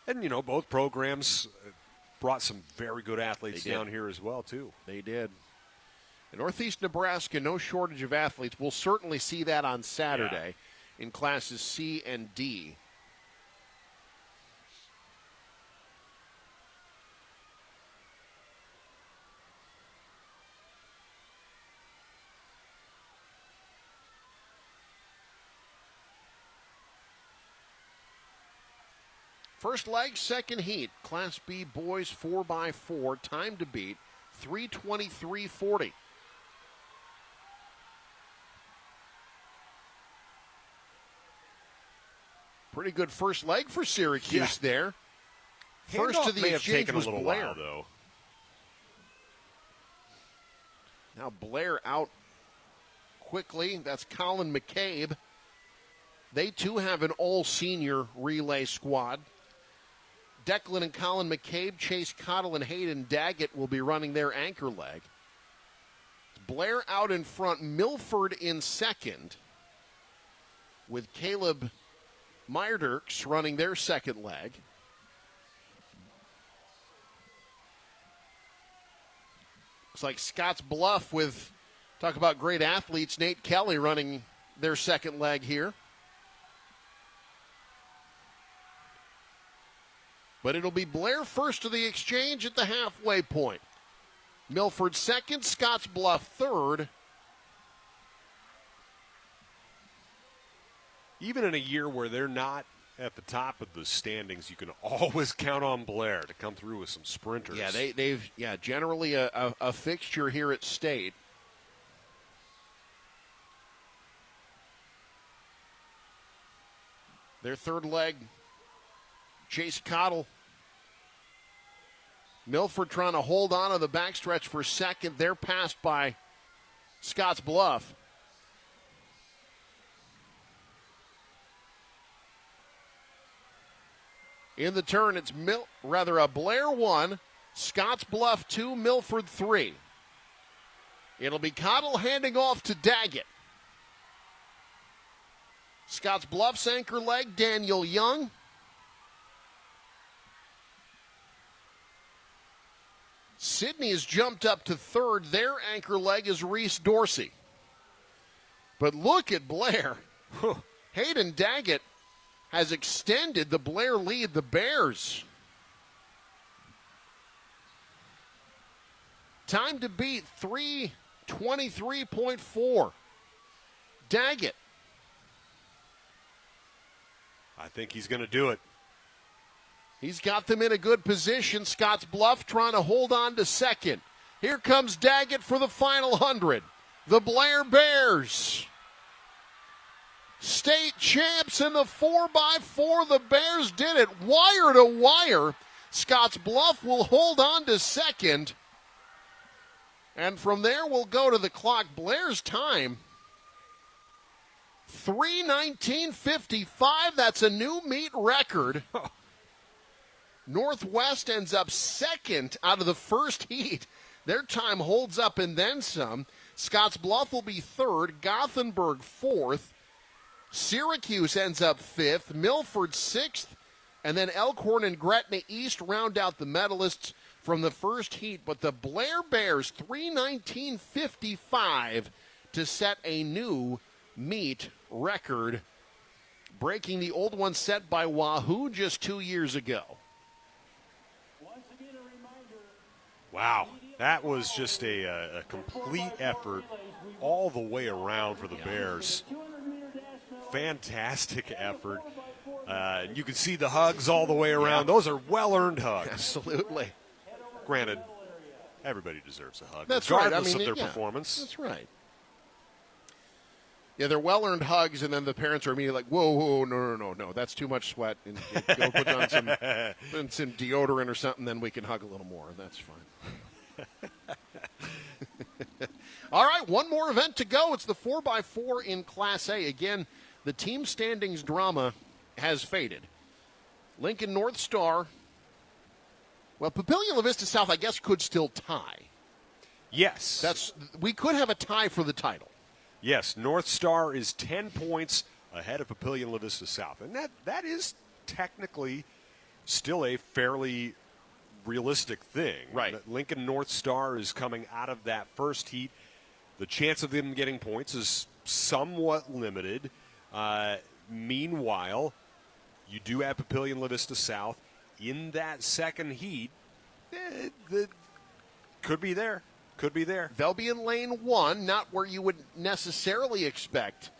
And, both programs brought some very good athletes down here as well, too. They did. In Northeast Nebraska, no shortage of athletes. We'll certainly see that on Saturday in Classes C and D. First leg, second heat. Class B boys 4x4. Time to beat 3:23:40. Pretty good first leg for Syracuse there. First to the exchange was Blair. While, though. Now Blair out quickly. That's Colin McCabe. They too have an all-senior relay squad. Declan and Colin McCabe, Chase Cottle, and Hayden Daggett will be running their anchor leg. Blair out in front, Milford in second, with Caleb Meyerdirks running their second leg. Looks like Scotts Bluff with, talk about great athletes, Nate Kelly running their second leg here. But it'll be Blair first to the exchange at the halfway point. Milford second, Scotts Bluff third. Even in a year where they're not at the top of the standings, you can always count on Blair to come through with some sprinters. Yeah, they've generally a fixture here at State. Their third leg, Chase Cottle. Milford trying to hold on to the backstretch for second. They're passed by Scotts Bluff. In the turn, it's Blair 1, Scotts Bluff 2, Milford 3. It'll be Cottle handing off to Daggett. Scotts Bluff's anchor leg, Daniel Young. Sydney has jumped up to third. Their anchor leg is Reese Dorsey. But look at Blair. Hayden Daggett has extended the Blair lead. The Bears. Time to beat 3:23.4. Daggett. I think he's going to do it. He's got them in a good position. Scotts Bluff trying to hold on to second. Here comes Daggett for the final 100. The Blair Bears. State champs in the 4x4. The Bears did it wire to wire. Scotts Bluff will hold on to second. And from there we'll go to the clock. Blair's time, 3:19:55. That's a new meet record. Northwest ends up second out of the first heat. Their time holds up and then some. Scottsbluff will be third. Gothenburg fourth. Syracuse ends up fifth. Milford sixth. And then Elkhorn and Gretna East round out the medalists from the first heat. But the Blair Bears, 3:19:55 to set a new meet record, breaking the old one set by Wahoo just 2 years ago. Wow, that was just a complete effort all the way around for the Bears. Fantastic effort. You can see the hugs all the way around. Yeah. Those are well-earned hugs. Absolutely. Granted, everybody deserves a hug, That's regardless right. of their performance. That's right. Yeah, they're well-earned hugs, and then the parents are immediately like, whoa, no, that's too much sweat. And go put on some deodorant or something, then we can hug a little more, and that's fine. All right, one more event to go. It's the 4x4 in Class A. Again, the team standings drama has faded. Lincoln North Star, well, Papillion La Vista South, I guess, could still tie. Yes. We could have a tie for the title. Yes, North Star is 10 points ahead of Papillion La Vista South. And that is technically still a fairly realistic thing. Right. Lincoln North Star is coming out of that first heat. The chance of them getting points is somewhat limited. Meanwhile, you do have Papillion La Vista South in that second heat. Could be there. Could be there. They'll be in lane one, not where you would necessarily expect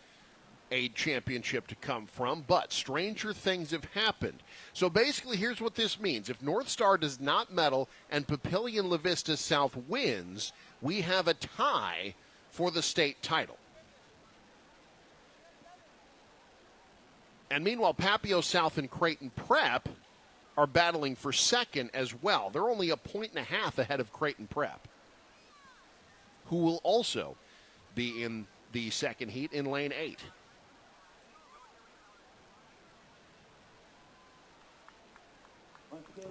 a championship to come from, but stranger things have happened. So basically, here's what this means. If North Star does not medal and Papillion La Vista South wins, we have a tie for the state title. And meanwhile, Papio South and Creighton Prep are battling for second as well. They're only a 1.5 ahead of Creighton Prep, who will also be in the second heat in lane 8.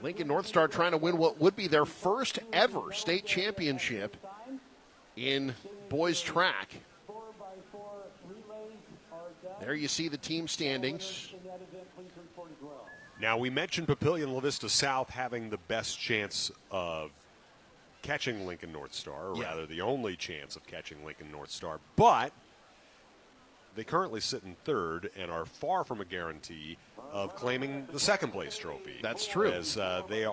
Lincoln North Star trying to win what would be their first ever state championship in boys track. There you see the team standings. Now, we mentioned Papillion La Vista South having the best chance of catching Lincoln North Star, or rather the only chance of catching Lincoln North Star, but they currently sit in third and are far from a guarantee of claiming the second place trophy. That's true. As they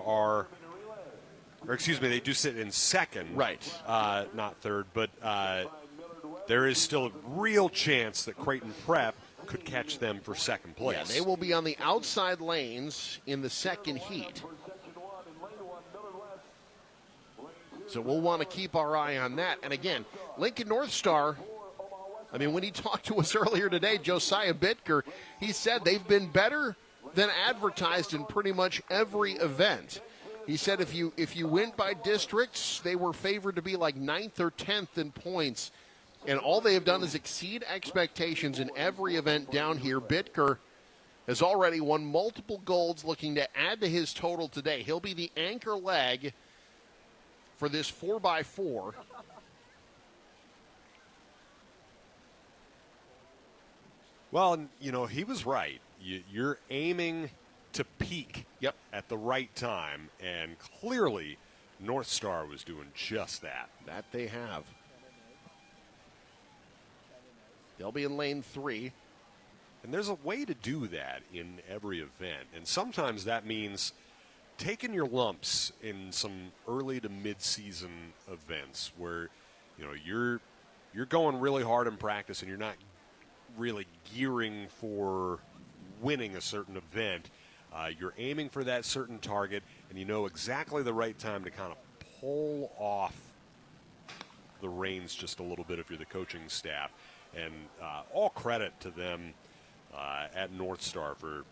do sit in second. Right. Not third, but there is still a real chance that Creighton Prep could catch them for second place. Yeah, they will be on the outside lanes in the second heat. So we'll want to keep our eye on that. And again, Lincoln North Star, I mean, when he talked to us earlier today, Josiah Bitker, he said they've been better than advertised in pretty much every event. He said if you went by districts, they were favored to be like 9th or 10th in points. And all they have done is exceed expectations in every event down here. Bitker has already won multiple golds, looking to add to his total today. He'll be the anchor leg for this 4x4. Well, he was right. You're aiming to peak at the right time, and clearly North Star was doing just that. That they have. They'll be in lane 3. And there's a way to do that in every event, and sometimes that means taking your lumps in some early to mid-season events where you're going really hard in practice and you're not really gearing for winning a certain event. You're aiming for that certain target, and you know exactly the right time to kind of pull off the reins just a little bit if you're the coaching staff. And all credit to them at North Star for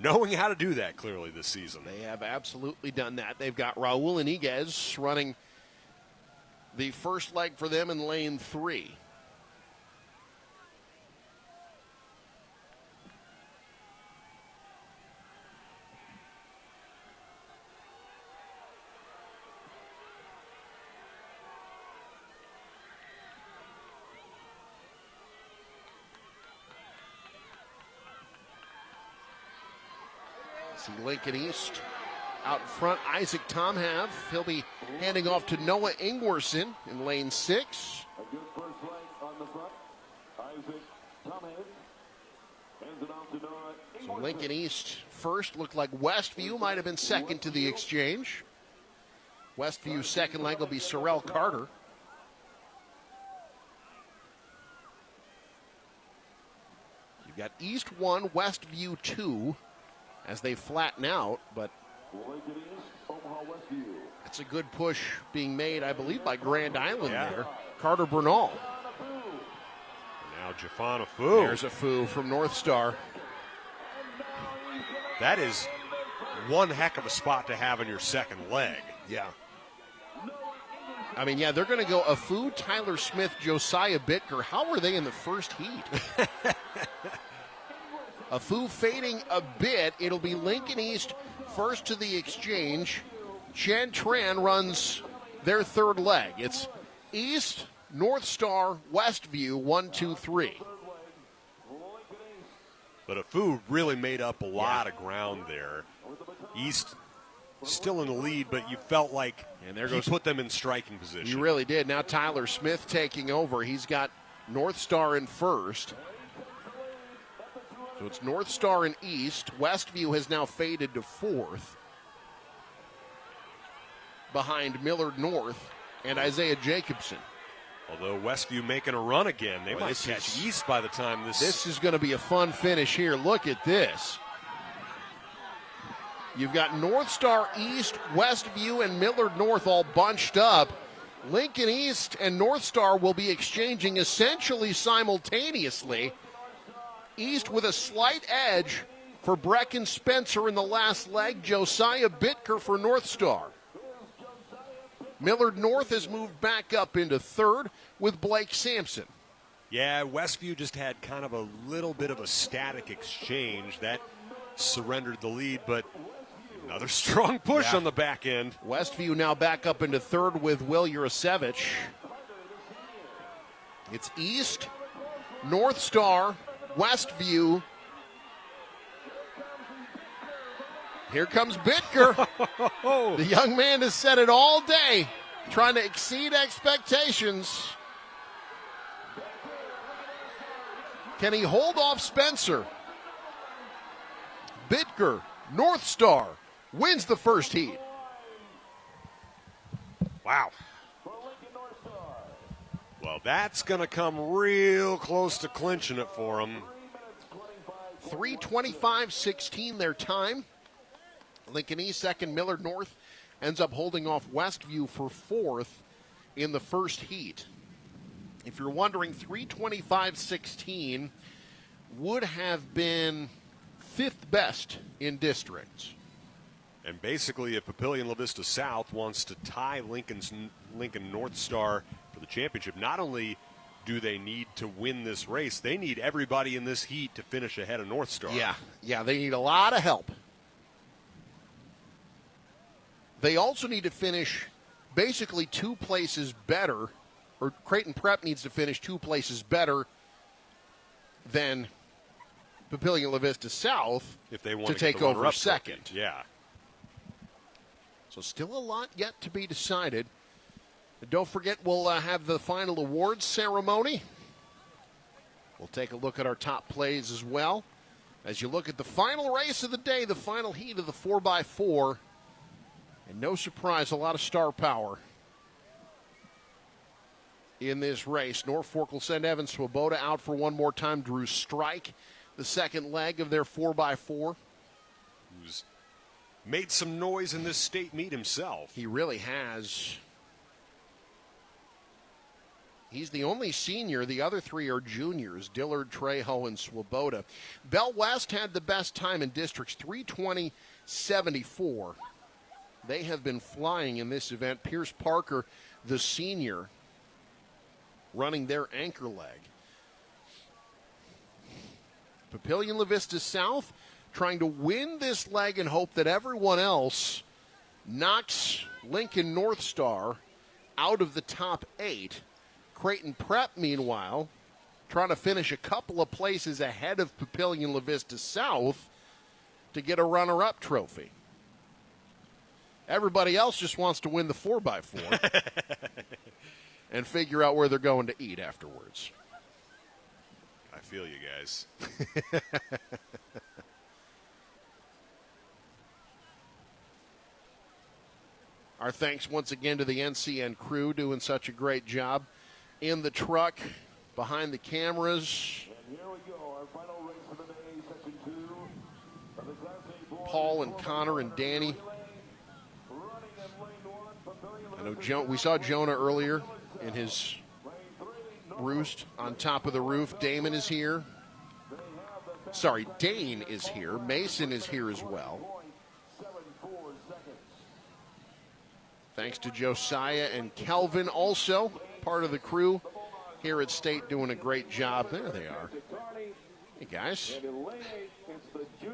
knowing how to do that clearly this season. They have absolutely done that. They've got Raul Iniguez running the first leg for them in lane 3. See Lincoln East out in front. Isaac Tomhav. He'll be handing off to Noah Ingwerson in lane 6. A good first leg on the front. Isaac Tomhav hands it off to Noah So Lincoln East first. Looked like Westview might have been second to the exchange. Westview's second leg will be Sorrell Carter. You've got East 1, Westview 2 as they flatten out, but it's a good push being made, I believe, by Grand Island there. Carter Bernal. Now Jafon Afu. There's Afu from North Star. That is one heck of a spot to have in your second leg. Yeah. I mean, yeah, they're going to go Afu, Tyler Smith, Josiah Bitker. How were they in the first heat? Afu fading a bit. It'll be Lincoln East first to the exchange. Chen Tran runs their third leg. It's East, North Star, Westview, 1, 2, 3. But Afu really made up a lot of ground there. East still in the lead, but you felt like he put them in striking position. He really did. Now Tyler Smith taking over. He's got North Star in first. So it's North Star in East. Westview has now faded to fourth behind Millard North and Isaiah Jacobson. Although Westview making a run again. They might catch East by the time this... This is going to be a fun finish here. Look at this. You've got North Star East, Westview, and Millard North all bunched up. Lincoln East and North Star will be exchanging essentially simultaneously. East with a slight edge for Brecken Spencer in the last leg. Josiah Bitker for North Star. Millard North has moved back up into third with Blake Sampson. Yeah, Westview just had kind of a little bit of a static exchange. That surrendered the lead, but another strong push on the back end. Westview now back up into third with Will Urasevich. It's East, North Star, Westview. Here comes Bitker. The young man has said it all day, trying to exceed expectations. Can he hold off Spencer? Bitker, North Star, wins the first heat. Wow. Well, that's going to come real close to clinching it for him. 3:25.16 their time. Lincoln East second, Millard North ends up holding off Westview for fourth in the first heat. If you're wondering, 3:25.16 would have been fifth best in districts. And basically, if Papillion La Vista South wants to tie Lincoln North Star for the championship, not only do they need to win this race, they need everybody in this heat to finish ahead of North Star. Yeah, they need a lot of help. They also need to finish basically two places better, or Creighton Prep needs to finish two places better than Papillion La Vista South if they want to take over second. Trophy. Yeah. So still a lot yet to be decided. But don't forget, we'll have the final awards ceremony. We'll take a look at our top plays as well. As you look at the final race of the day, the final heat of the 4x4. And no surprise, a lot of star power in this race. Norfolk will send Evan Swoboda out for one more time. Drew Strike, the second leg of their 4x4. Who's made some noise in this state meet himself. He really has. He's the only senior. The other three are juniors, Dillard, Trejo, and Swoboda. Bell West had the best time in districts, 3:20.74. They have been flying in this event. Pierce Parker, the senior, running their anchor leg. Papillion La Vista South trying to win this leg and hope that everyone else knocks Lincoln North Star out of the top 8. Creighton Prep, meanwhile, trying to finish a couple of places ahead of Papillion La Vista South to get a runner-up trophy. Everybody else just wants to win the 4x4 and figure out where they're going to eat afterwards. I feel you guys. Our thanks once again to the NCN crew doing such a great job in the truck, behind the cameras. Paul and Connor and Danny. I know we saw Jonah earlier in his roost on top of the roof. Damon is here. Sorry, Dane is here. Mason is here as well. Thanks to Josiah and Kelvin, also part of the crew here at State, doing a great job. There they are. Hey, guys.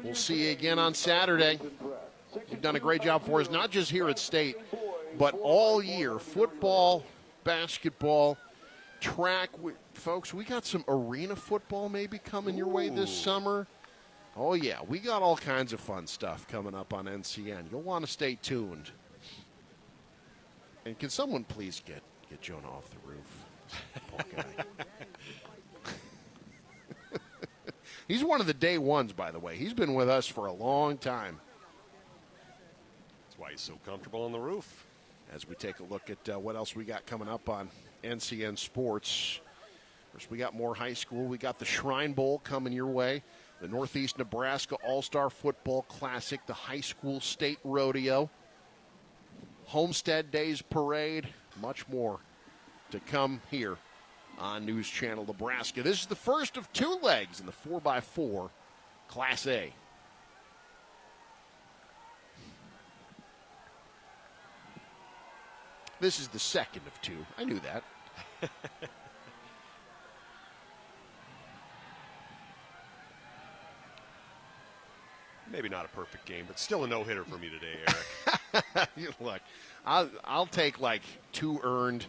We'll see you again on Saturday. You've done a great job for us, not just here at State, but all year. Football, basketball, track. Folks, we got some arena football maybe coming your way this summer. Oh, yeah, we got all kinds of fun stuff coming up on NCN. You'll want to stay tuned. And can someone please get Jonah off the roof? Poor guy. He's one of the day ones, by the way. He's been with us for a long time. That's why he's so comfortable on the roof. As we take a look at what else we got coming up on NCN Sports. First, we got more high school. We got the Shrine Bowl coming your way. The Northeast Nebraska All-Star Football Classic. The High School State Rodeo. Homestead Days Parade. Much more to come here on News Channel Nebraska. This is the first of two legs in the 4x4 Class A. This is the second of two. I knew that. Maybe not a perfect game, but still a no-hitter for me today, Eric. Look, I'll take like 2 earned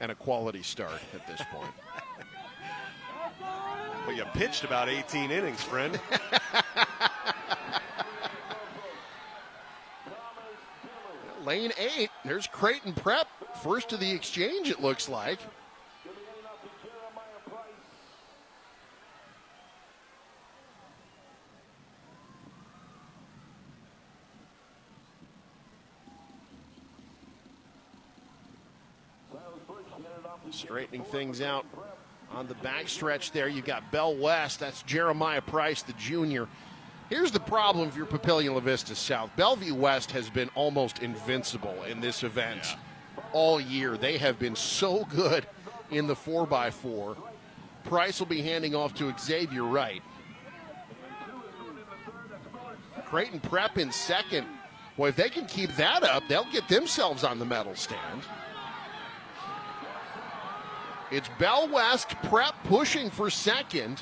and a quality start at this point. Well, you pitched about 18 innings, friend. Lane 8, there's Creighton Prep. First to the exchange, it looks like. Straightening things out on the backstretch there. You've got Bell West. That's Jeremiah Price, the junior. Here's the problem if you're Papillion La Vista South. Bellevue West has been almost invincible in this event all year. They have been so good in the 4x4. Price will be handing off to Xavier Wright. Creighton Prep in second. Boy, if they can keep that up, they'll get themselves on the medal stand. It's Bell West Prep pushing for second,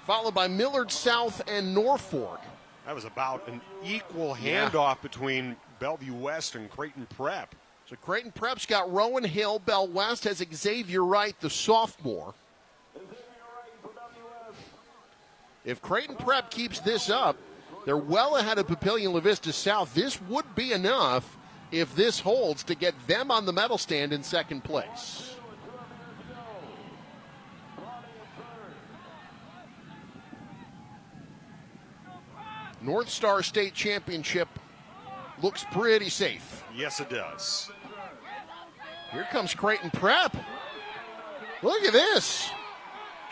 followed by Millard South and Norfolk. That was about an equal handoff between Bellevue West and Creighton Prep. So Creighton Prep's got Rowan Hill. Bell West has Xavier Wright, the sophomore. If Creighton Prep keeps this up, they're well ahead of Papillion La Vista South. This would be enough, if this holds, to get them on the medal stand in second place. North Star State Championship looks pretty safe. Yes, it does. Here comes Creighton Prep. Look at this.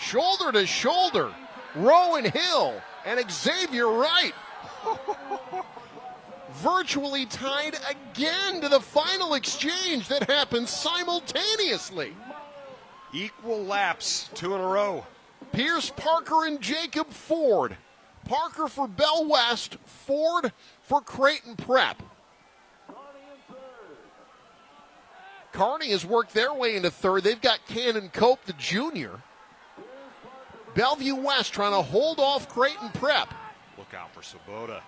Shoulder to shoulder. Rowan Hill and Xavier Wright. Virtually tied again to the final exchange that happened simultaneously. Equal laps, 2 in a row. Pierce Parker and Jacob Ford. Parker for Bell West, Ford for Creighton Prep. Kearney has worked their way into third. They've got Cannon Cope, the junior. Bellevue West trying to hold off Creighton Prep. Look out for Swoboda.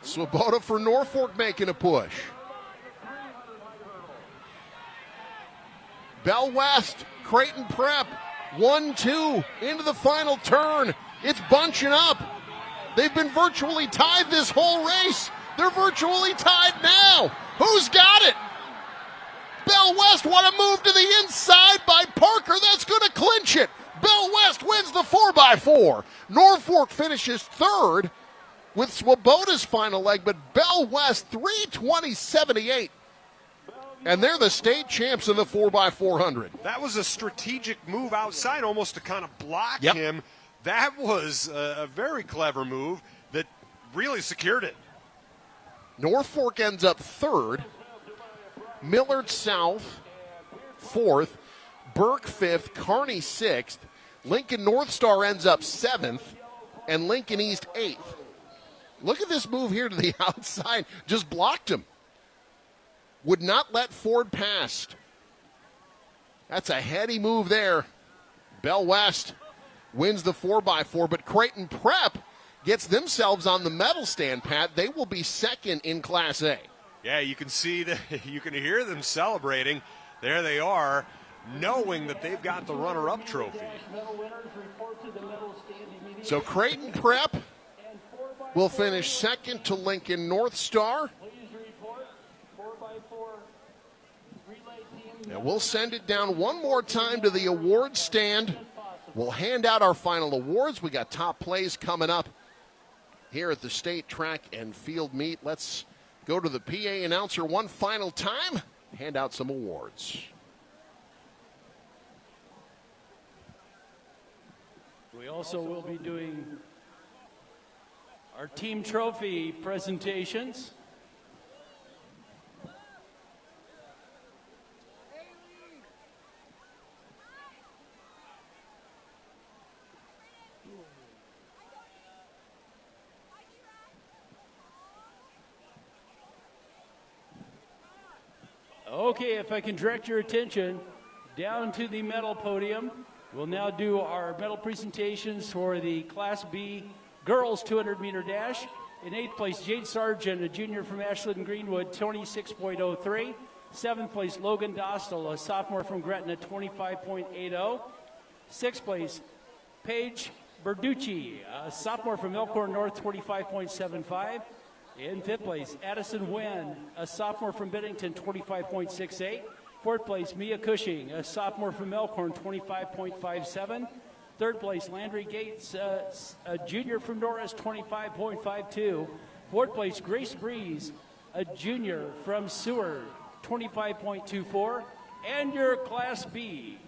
Swoboda for Norfolk making a push. Bell West, Creighton Prep, 1-2 into the final turn. It's bunching up. They've been virtually tied this whole race. They're virtually tied now. Who's got it? Bell West, what a move to the inside by Parker. That's going to clinch it. Bell West wins the 4x4. Norfolk finishes third with Swoboda's final leg, but Bell West 3:20.78. And they're the state champs in the 4x400. That was a strategic move outside almost to kind of block him. That was a very clever move that really secured it. Norfolk ends up third. Millard South fourth. Burke fifth. Kearney sixth. Lincoln North Star ends up seventh. And Lincoln East eighth. Look at this move here to the outside. Just blocked him. Would not let Ford pass. That's a heady move there. Bell West wins the 4x4, but Creighton Prep gets themselves on the medal stand, Pat. They will be second in Class A. Yeah, you can see that, you can hear them celebrating. There they are, knowing that they've got the runner-up trophy. So Creighton Prep will finish second to Lincoln North Star. And we'll send it down one more time to the award stand. We'll hand out our final awards. We got top plays coming up here at the state track and field meet. Let's go to the PA announcer one final time, hand out some awards. We also will be doing our team trophy presentations. Okay, if I can direct your attention down to the medal podium, we'll now do our medal presentations for the Class B girls 200-meter dash. In 8th place, Jade Sargent, a junior from Ashland and Greenwood, 26.03. 7th place, Logan Dostal, a sophomore from Gretna, 25.80. 6th place, Paige Berducci, a sophomore from Elkhorn North, 25.75. In 5th place, Addison Nguyen, a sophomore from Bennington, 25.68. 4th place, Mia Cushing, a sophomore from Elkhorn, 25.57. 3rd place, Landry Gates, a junior from Norris, 25.52. 4th place, Grace Breeze, a junior from Seward, 25.24. And your Class B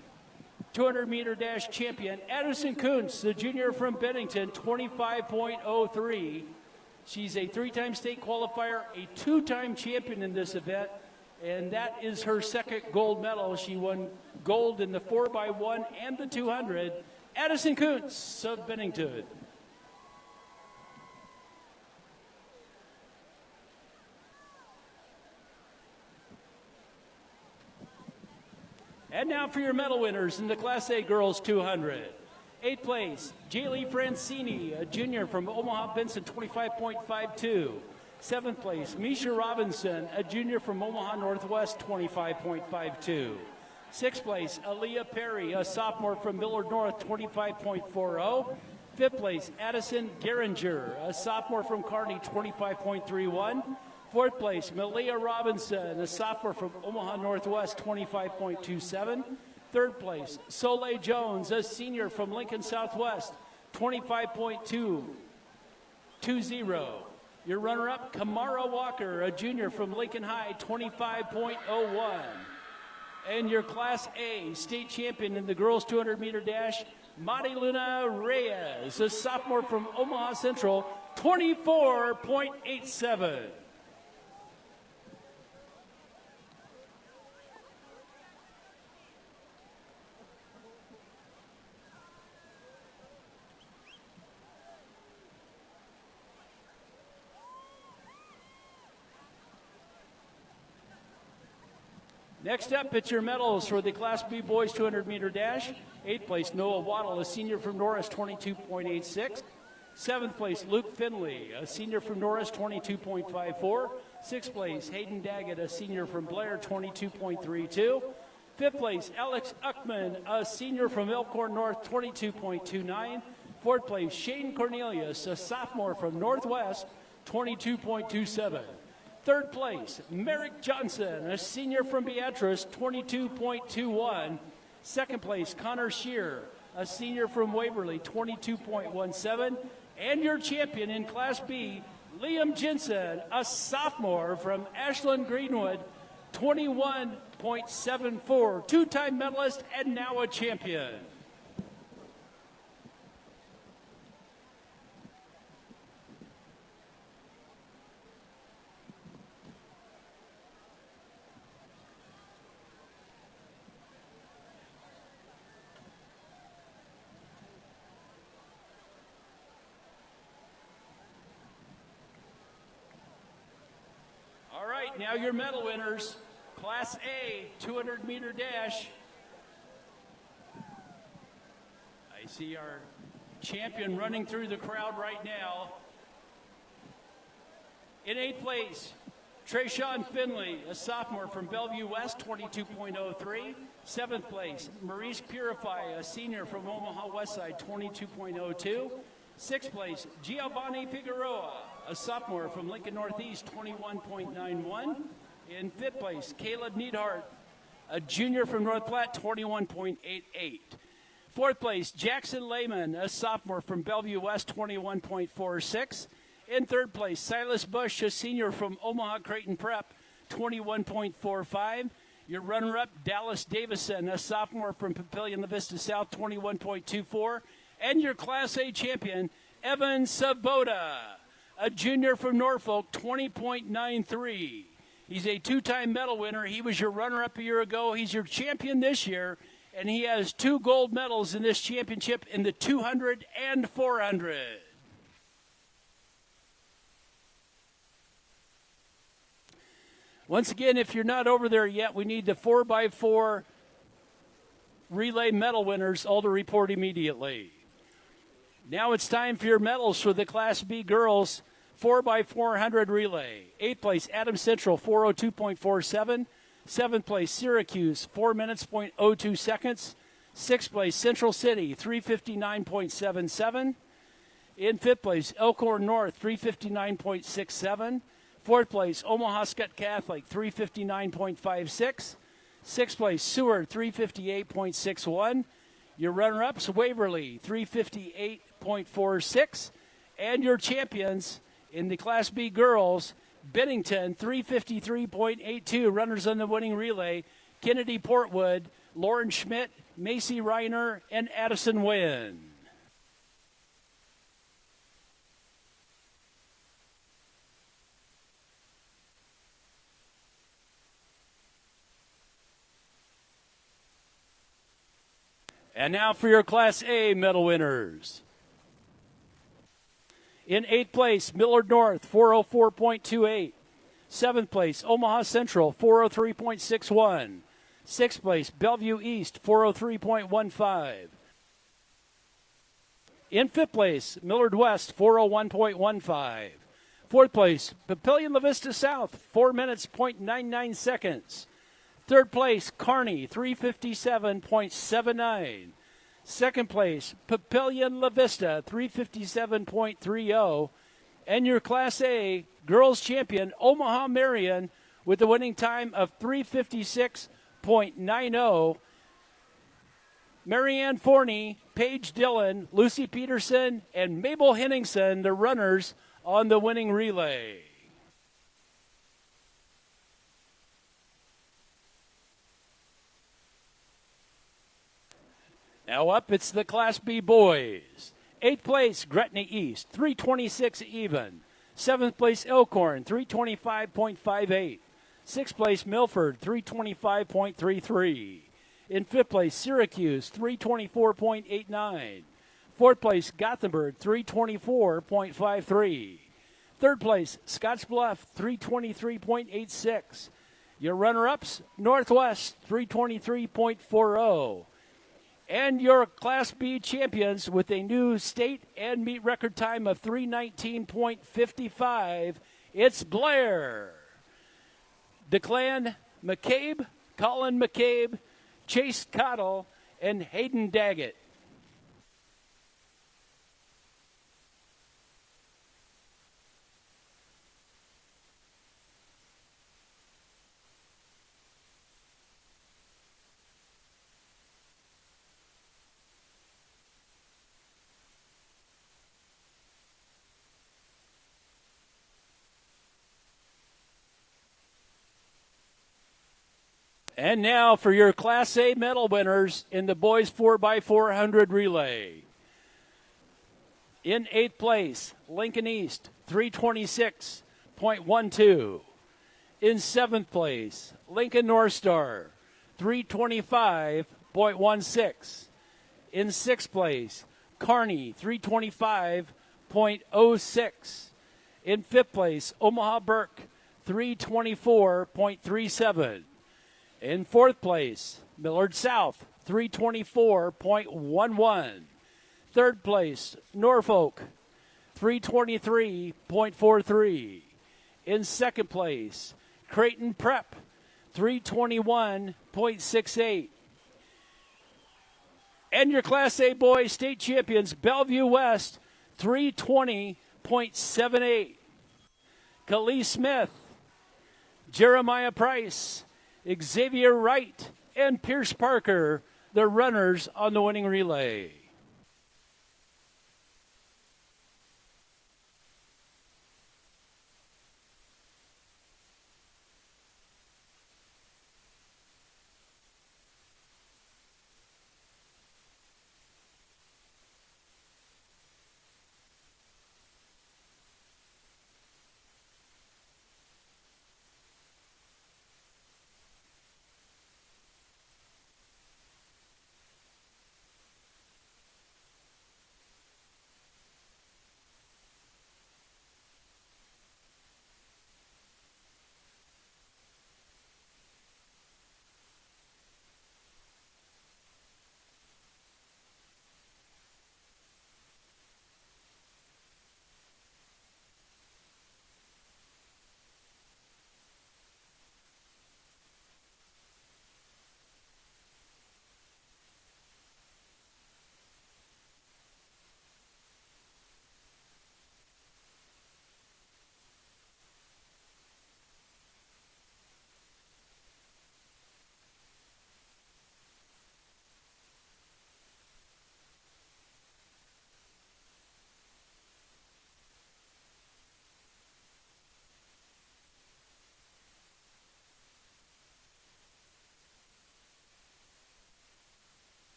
200-meter dash champion, Addison Kuntz, the junior from Bennington, 25.03. She's a 3-time state qualifier, a 2-time champion in this event, and that is her second gold medal. She won gold in the 4x1 and the 200. Addison Kuntz of Bennington. And now for your medal winners in the Class A girls 200. 8th place, Jaylee Francini, a junior from Omaha Benson, 25.52. 7th place, Misha Robinson, a junior from Omaha Northwest, 25.52. 6th place, Aaliyah Perry, a sophomore from Millard North, 25.40. 5th place, Addison Geringer, a sophomore from Kearney, 25.31. 4th place, Malia Robinson, a sophomore from Omaha Northwest, 25.27. 3rd place, Soleil Jones, a senior from Lincoln Southwest, 25.220. Your runner-up, Kamara Walker, a junior from Lincoln High, 25.01. And your Class A state champion in the girls 200-meter dash, Mariluna Reyes, a sophomore from Omaha Central, 24.87. Next up, it's your medals for the Class B boys 200-meter dash. 8th place, Noah Waddle, a senior from Norris, 22.86. 7th place, Luke Finley, a senior from Norris, 22.54. 6th place, Hayden Daggett, a senior from Blair, 22.32. 5th place, Alex Uckman, a senior from Elkhorn North, 22.29. Fourth place, Shane Cornelius, a sophomore from Northwest, 22.27. Third place, Merrick Johnson, a senior from Beatrice, 22.21. Second place, Connor Shear, a senior from Waverly, 22.17. And your champion in Class B, Liam Jensen, a sophomore from Ashland Greenwood, 21.74. Two-time medalist and now a champion. Now your medal winners, Class A, 200-meter dash. I see our champion running through the crowd right now. In 8th place, Trayshawn Finley, a sophomore from Bellevue West, 22.03. 7th place, Maurice Purify, a senior from Omaha Westside, 22.02. 6th place, Giovanni Figueroa, a sophomore from Lincoln Northeast, 21.91. In 5th place, Caleb Neidhart, a junior from North Platte, 21.88. 4th place, Jackson Lehman, a sophomore from Bellevue West, 21.46. In 3rd place, Silas Bush, a senior from Omaha Creighton Prep, 21.45. Your runner-up, Dallas Davison, a sophomore from Papillion La Vista South, 21.24. And your Class A champion, Evan Sabota, a junior from Norfolk, 20.93. He's a two-time medal winner. He was your runner-up a year ago. He's your champion this year, and he has 2 gold medals in this championship in the 200 and 400. Once again, if you're not over there yet, we need the 4x4 relay medal winners all to report immediately. Now it's time for your medals for the Class B girls 4x400 relay. 8th place, Adams Central, 4:02.47. 7th place, Syracuse, 4 minutes, 0.02 seconds. 6th place, Central City, 3:59.77. In 5th place, Elkhorn North, 3:59.67. 4th place, Omaha Scott Catholic, 3:59.56. 6th place, Seward, 3:58.61. Your runner-ups, Waverly, 3:58.46. And your champions in the Class B girls, Bennington, 3:53.82. Runners on the winning relay, Kennedy Portwood, Lauren Schmidt, Macy Reiner, and Addison Wynn. And now for your Class A medal winners. In 8th place, Millard North, 4:04.28. 7th place, Omaha Central, 4:03.61. 6th place, Bellevue East, 4:03.15. In 5th place, Millard West, 4:01.15. 4th place, Papillion La Vista South, 4 minutes, 0.99 seconds. 3rd place, Kearney, 3:57.79. 2nd place, Papillion La Vista, 3:57.30. And your Class A girls champion, Omaha Marion, with the winning time of 3:56.90. Marianne Forney, Paige Dillon, Lucy Peterson, and Mabel Henningsen, the runners on the winning relay. Now up, it's the Class B boys. 8th place, Gretna East, 3:26 even. 7th place, Elkhorn, 3:25.58. 6th place, Milford, 3:25.33. In 5th place, Syracuse, 3:24.89. 4th place, Gothenburg, 3:24.53. 3rd place, Scottsbluff, 3:23.86. Your runner-ups, Northwest, 3:23.40. And your Class B champions with a new state and meet record time of 3:19.55. It's Blair, Declan McCabe, Colin McCabe, Chase Cottle, and Hayden Daggett. And now for your Class A medal winners in the boys 4x400 relay. In 8th place, Lincoln East, 326.12. In 7th place, Lincoln North Star, 325.16. In 6th place, Kearney, 325.06. In 5th place, Omaha Burke, 324.37. In 4th place, Millard South, 324.11. 3rd place, Norfolk, 323.43. In 2nd place, Creighton Prep, 321.68. And your Class A boys state champions, Bellevue West, 320.78. Khalil Smith, Jeremiah Price, Xavier Wright, and Pierce Parker, the runners on the winning relay.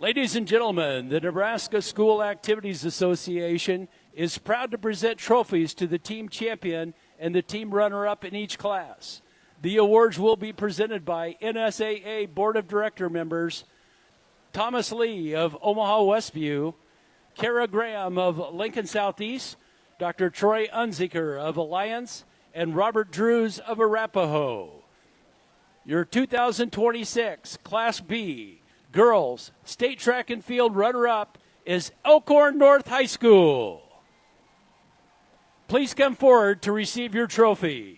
Ladies and gentlemen, the Nebraska School Activities Association is proud to present trophies to the team champion and the team runner-up in each class. The awards will be presented by NSAA Board of Director members Thomas Lee of Omaha Westview, Kara Graham of Lincoln Southeast, Dr. Troy Unziker of Alliance, and Robert Drews of Arapahoe. Your 2026 Class B Girls State Track and Field runner-up is Elkhorn North High School. Please come forward to receive your trophy.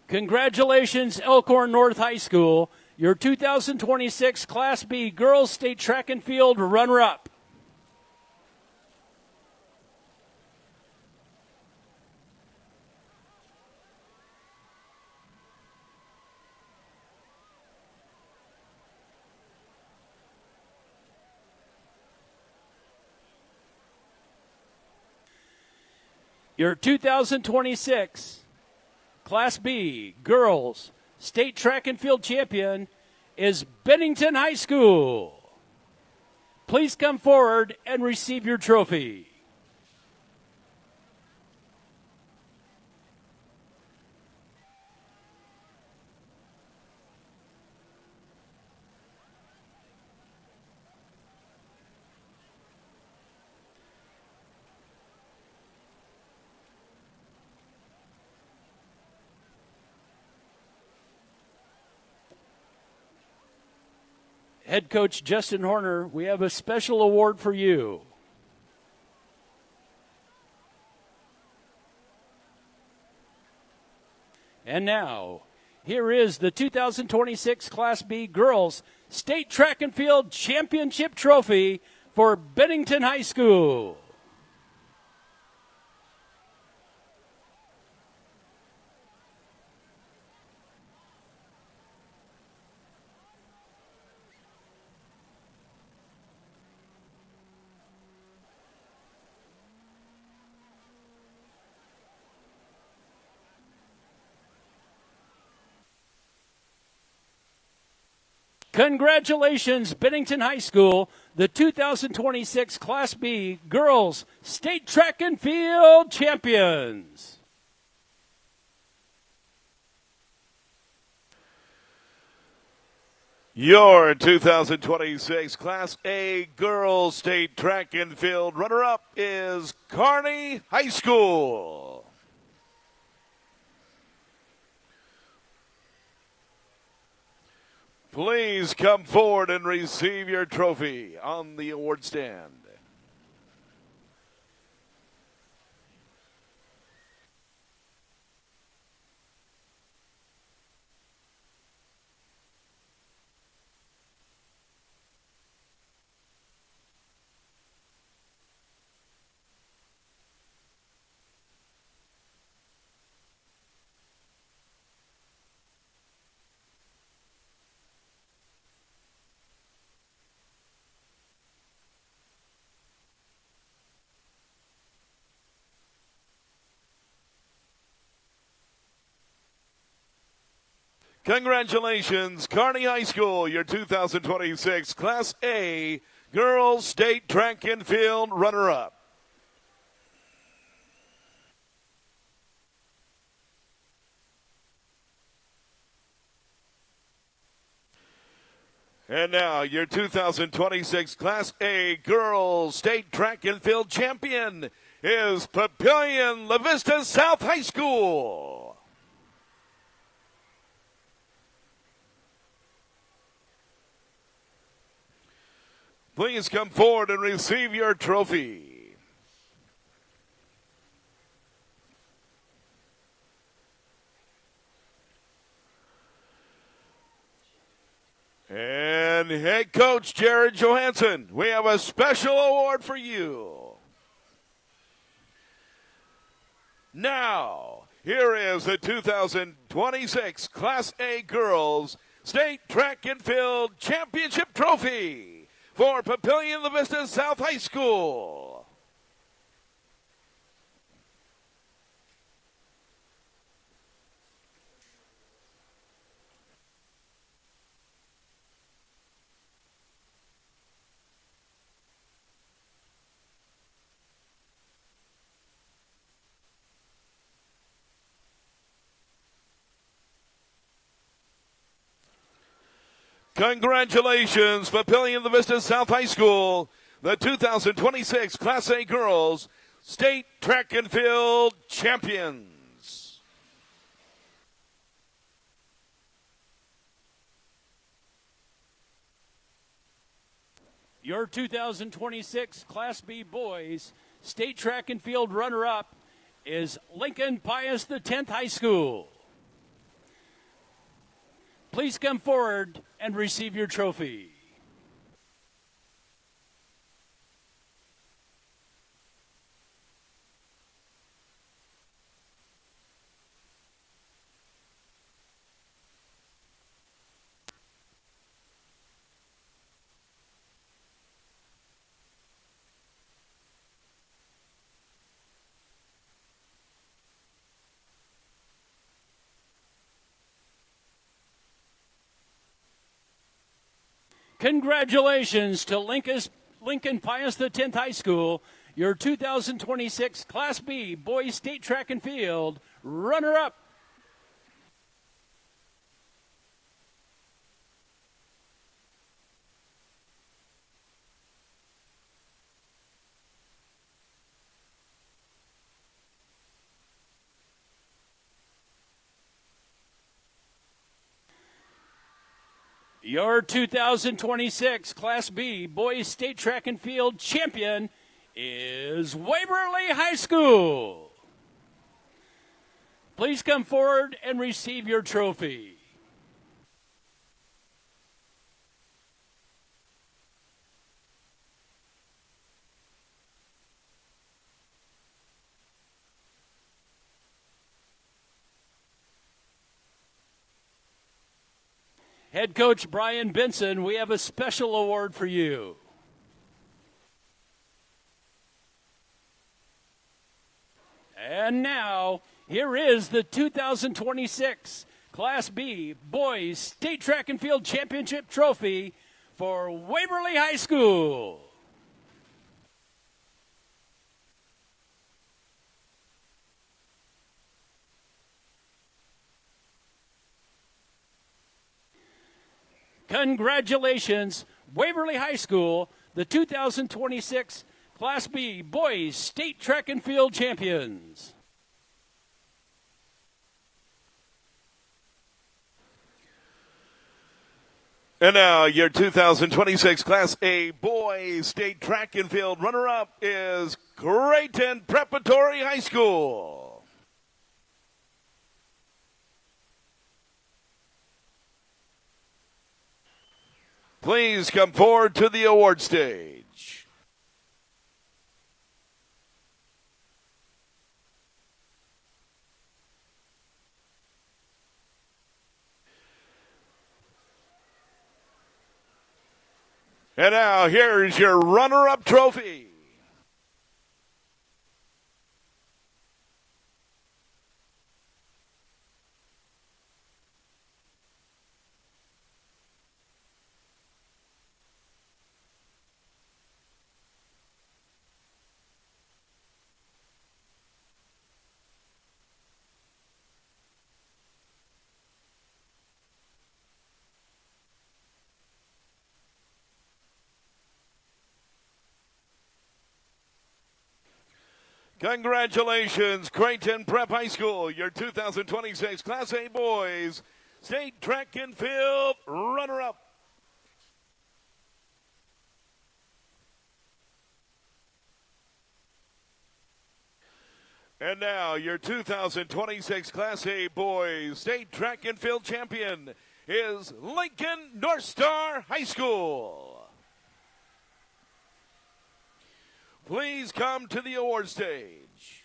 Congratulations, Elkhorn North High School, your 2026 Class B Girls State Track and Field runner-up. Your 2026 Class B Girls state track and field champion is Bennington High School. Please come forward and receive your trophy. Head coach Justin Horner, we have a special award for you. And now, here is the 2026 Class B Girls State Track and Field Championship Trophy for Bennington High School. Congratulations, Bennington High School, the 2026 Class B Girls State Track and Field Champions. Your 2026 Class A Girls State Track and Field runner-up is Kearney High School. Please come forward and receive your trophy on the award stand. Congratulations, Kearney High School, your 2026 Class A Girls State Track and Field runner-up. And now, your 2026 Class A Girls State Track and Field champion is Papillion La Vista South High School. Please come forward and receive your trophy. And head coach Jared Johansson, we have a special award for you. Now, here is the 2026 Class A Girls State Track and Field Championship Trophy for Papillion La Vista South High School. Congratulations, Papillion La Vista South High School, the 2026 Class A Girls State Track and Field Champions. Your 2026 Class B Boys State Track and Field runner-up is Lincoln Pius X High School. Please come forward and receive your trophy. Congratulations to Lincoln Pius X High School, your 2026 Class B Boys State Track and Field runner-up. Your 2026 Class B Boys State Track and Field champion is Waverly High School. Please come forward and receive your trophy. Head coach Brian Benson, we have a special award for you. And now, here is the 2026 Class B Boys State Track and Field Championship Trophy for Waverly High School. Congratulations, Waverly High School, the 2026 Class B Boys State Track and Field champions. And now your 2026 Class A Boys State Track and Field runner-up is Creighton Preparatory High School. Please come forward to the award stage. And now, here's your runner-up trophy. Congratulations, Creighton Prep High School, your 2026 Class A Boys State Track and Field runner-up. And now your 2026 Class A Boys State Track and Field champion is Lincoln North Star High School. Please come to the award stage.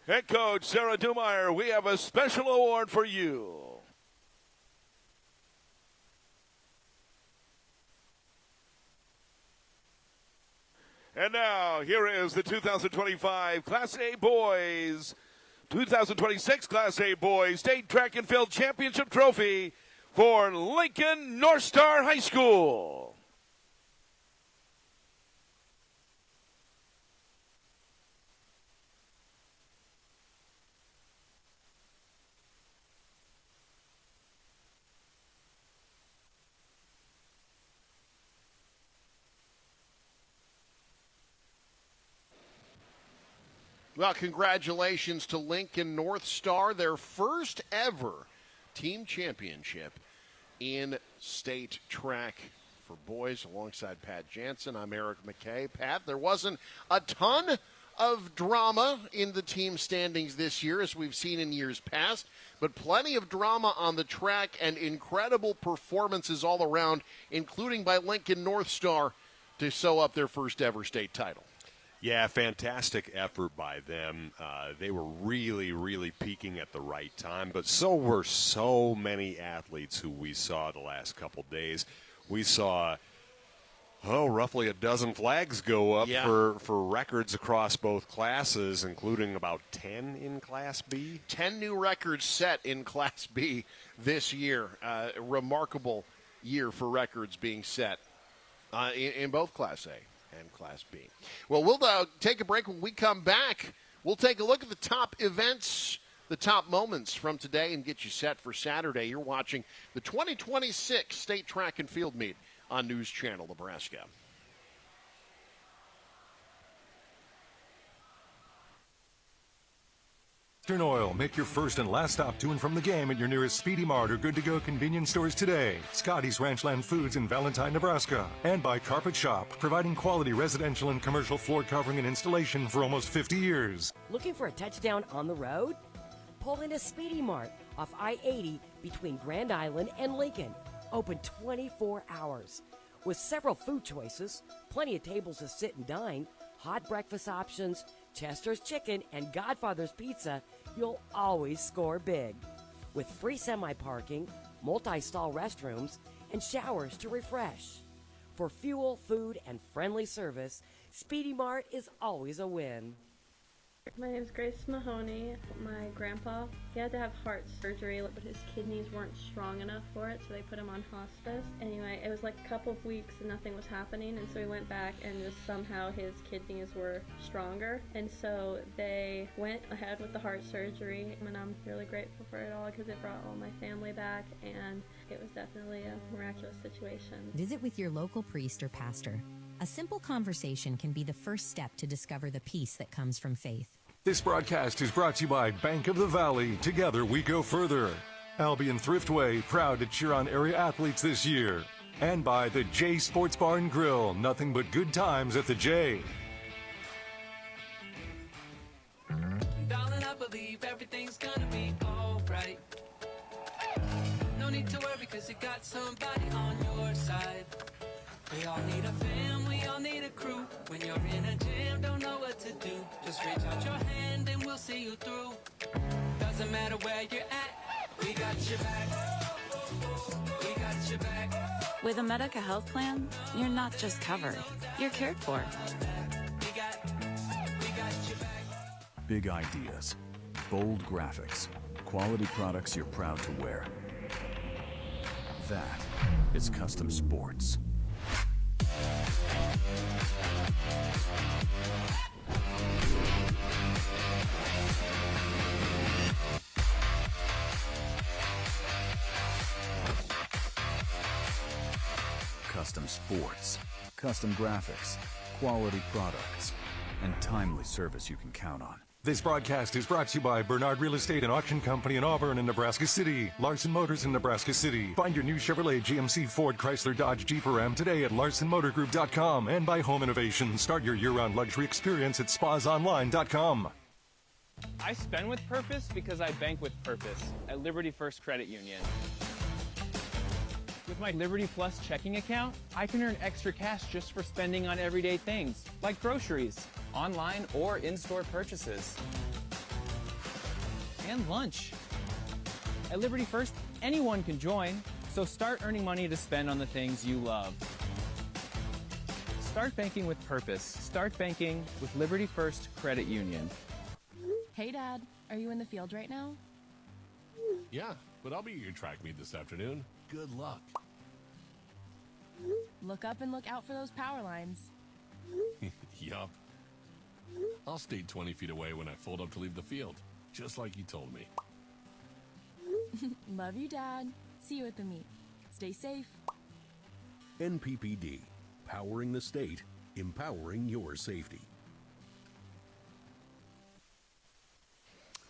Head coach Sarah Dumeyer, we have a special award for you. And now, here is the 2025 Class A Boys 2026 Class A Boys State Track and Field Championship Trophy for Lincoln North Star High School. Well, congratulations to Lincoln North Star, their first ever team championship in state track for boys alongside Pat Jansen. I'm Eric McKay. Pat, there wasn't a ton of drama in the team standings this year as we've seen in years past, but plenty of drama on the track and incredible performances all around, including by Lincoln North Star to sew up their first ever state title. Yeah, fantastic effort by them. They were really, really peaking at the right time, but so were so many athletes who we saw the last couple days. We saw Oh, roughly a dozen flags go up Yeah. for records across both classes, including about 10 in Class B. 10 new records set in Class B this year. A remarkable year for records being set in both Class A and Class B. Well, we'll take a break. When we come back, we'll take a look at the top events, the top moments from today, and get you set for Saturday. You're watching the 2026 State Track and Field Meet on News Channel Nebraska. Eastern Oil. Make your first and last stop to and from the game at your nearest Speedy Mart or Good to Go convenience stores today. Scotty's Ranchland Foods in Valentine, Nebraska. And by Carpet Shop, providing quality residential and commercial floor covering and installation for almost 50 years. Looking for a touchdown on the road? Pull into Speedy Mart off I-80 between Grand Island and Lincoln. Open 24 hours. With several food choices, plenty of tables to sit and dine, hot breakfast options, Chester's Chicken, and Godfather's Pizza, you'll always score big. With free semi-parking, multi-stall restrooms, and showers to refresh. For fuel, food, and friendly service, Speedy Mart is always a win. My name is Grace Mahoney. My grandpa, he had to have heart surgery, but his kidneys weren't strong enough for it, so they put him on hospice. Anyway, it was like a couple of weeks and nothing was happening, and so he went back and just somehow his kidneys were stronger. And so they went ahead with the heart surgery, and I'm really grateful for it all because it brought all my family back, and it was definitely a miraculous situation. Visit with your local priest or pastor. A simple conversation can be the first step to discover the peace that comes from faith. This broadcast is brought to you by Bank of the Valley. Together we go further. Albion Thriftway, proud to cheer on area athletes this year. And by the J Sports Bar and Grill. Nothing but good times at the J. Darling, I believe everything's gonna be alright. No need to worry because you got somebody on your side. We all need a fam, we all need a crew. When you're in a jam, don't know what to do. Just reach out your hand and we'll see you through. Doesn't matter where you're at, we got your back. We got your back. With a Medica health plan, you're not just covered, you're cared for. We got your back. Big ideas, bold graphics, quality products you're proud to wear. That is Custom Sports. Custom Sports, custom graphics, quality products, and timely service you can count on. This broadcast is brought to you by Bernard Real Estate and Auction Company in Auburn and Nebraska City. Larson Motors in Nebraska City. Find your new Chevrolet, GMC, Ford, Chrysler, Dodge, Jeep, or Ram today at LarsonMotorGroup.com. And by Home Innovation. Start your year-round luxury experience at SpasOnline.com. I spend with purpose because I bank with purpose at Liberty First Credit Union. With my Liberty Plus checking account, I can earn extra cash just for spending on everyday things, like groceries, online or in-store purchases, and lunch. At Liberty First, anyone can join, so start earning money to spend on the things you love. Start banking with purpose. Start banking with Liberty First Credit Union. Hey, Dad, are you in the field right now? Yeah, but I'll be at your track meet this afternoon. Good luck. Look up and look out for those power lines. Yup. I'll stay 20 feet away when I fold up to leave the field, just like you told me. Love you, Dad. See you at the meet. Stay safe. NPPD, powering the state, empowering your safety.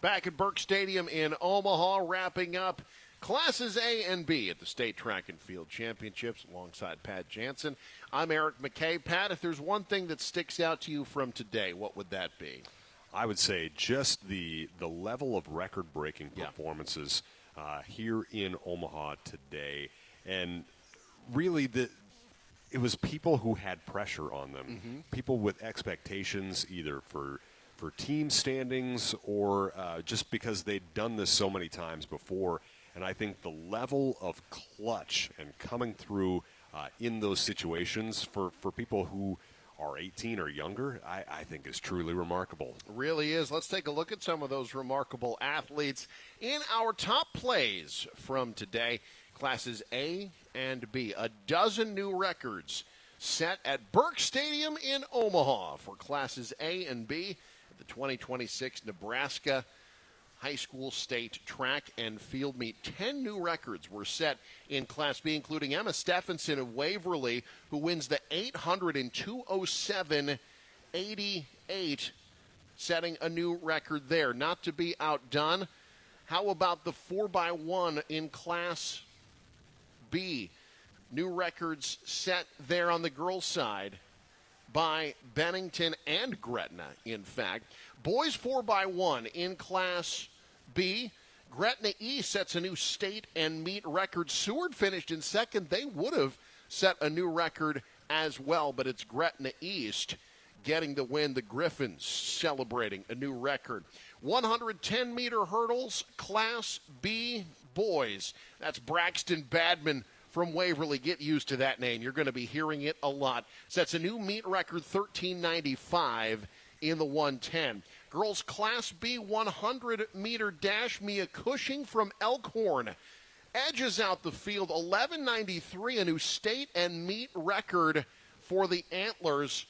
Back at Burke Stadium in Omaha, wrapping up Classes A and B at the State Track and Field Championships alongside Pat Jansen. I'm Eric McKay. Pat, if there's one thing that sticks out to you from today, what would that be? I would say just the level of record-breaking performances here in Omaha today. And really, it was people who had pressure on them, people with expectations either for team standings or just because they'd done this so many times before. And I think the level of clutch and coming through in those situations for people who are 18 or younger, I think is truly remarkable. Really is. Let's take a look at some of those remarkable athletes in our top plays from today. Classes A and B. A dozen new records set at Burke Stadium in Omaha for Classes A and B at the 2026 Nebraska High School State Track and Field Meet. 10 new records were set in Class B, including Emma Stephenson of Waverly, who wins the 800 in 2:07.88, setting a new record there. Not to be outdone, how about the 4x1 in Class B? New records set there on the girls' side by Bennington and Gretna, in fact. Boys 4x1 in Class B. Gretna East sets a new state and meet record. Seward finished in second. They would have set a new record as well, but it's Gretna East getting the win. The Griffins celebrating a new record. 110-meter hurdles, Class B boys. That's Braxton Badman from Waverly. Get used to that name. You're going to be hearing it a lot. Sets a new meet record, 13:95 in the 110. Girls Class B 100-meter dash. Mia Cushing from Elkhorn edges out the field, 11:93, a new state and meet record for the Antlers.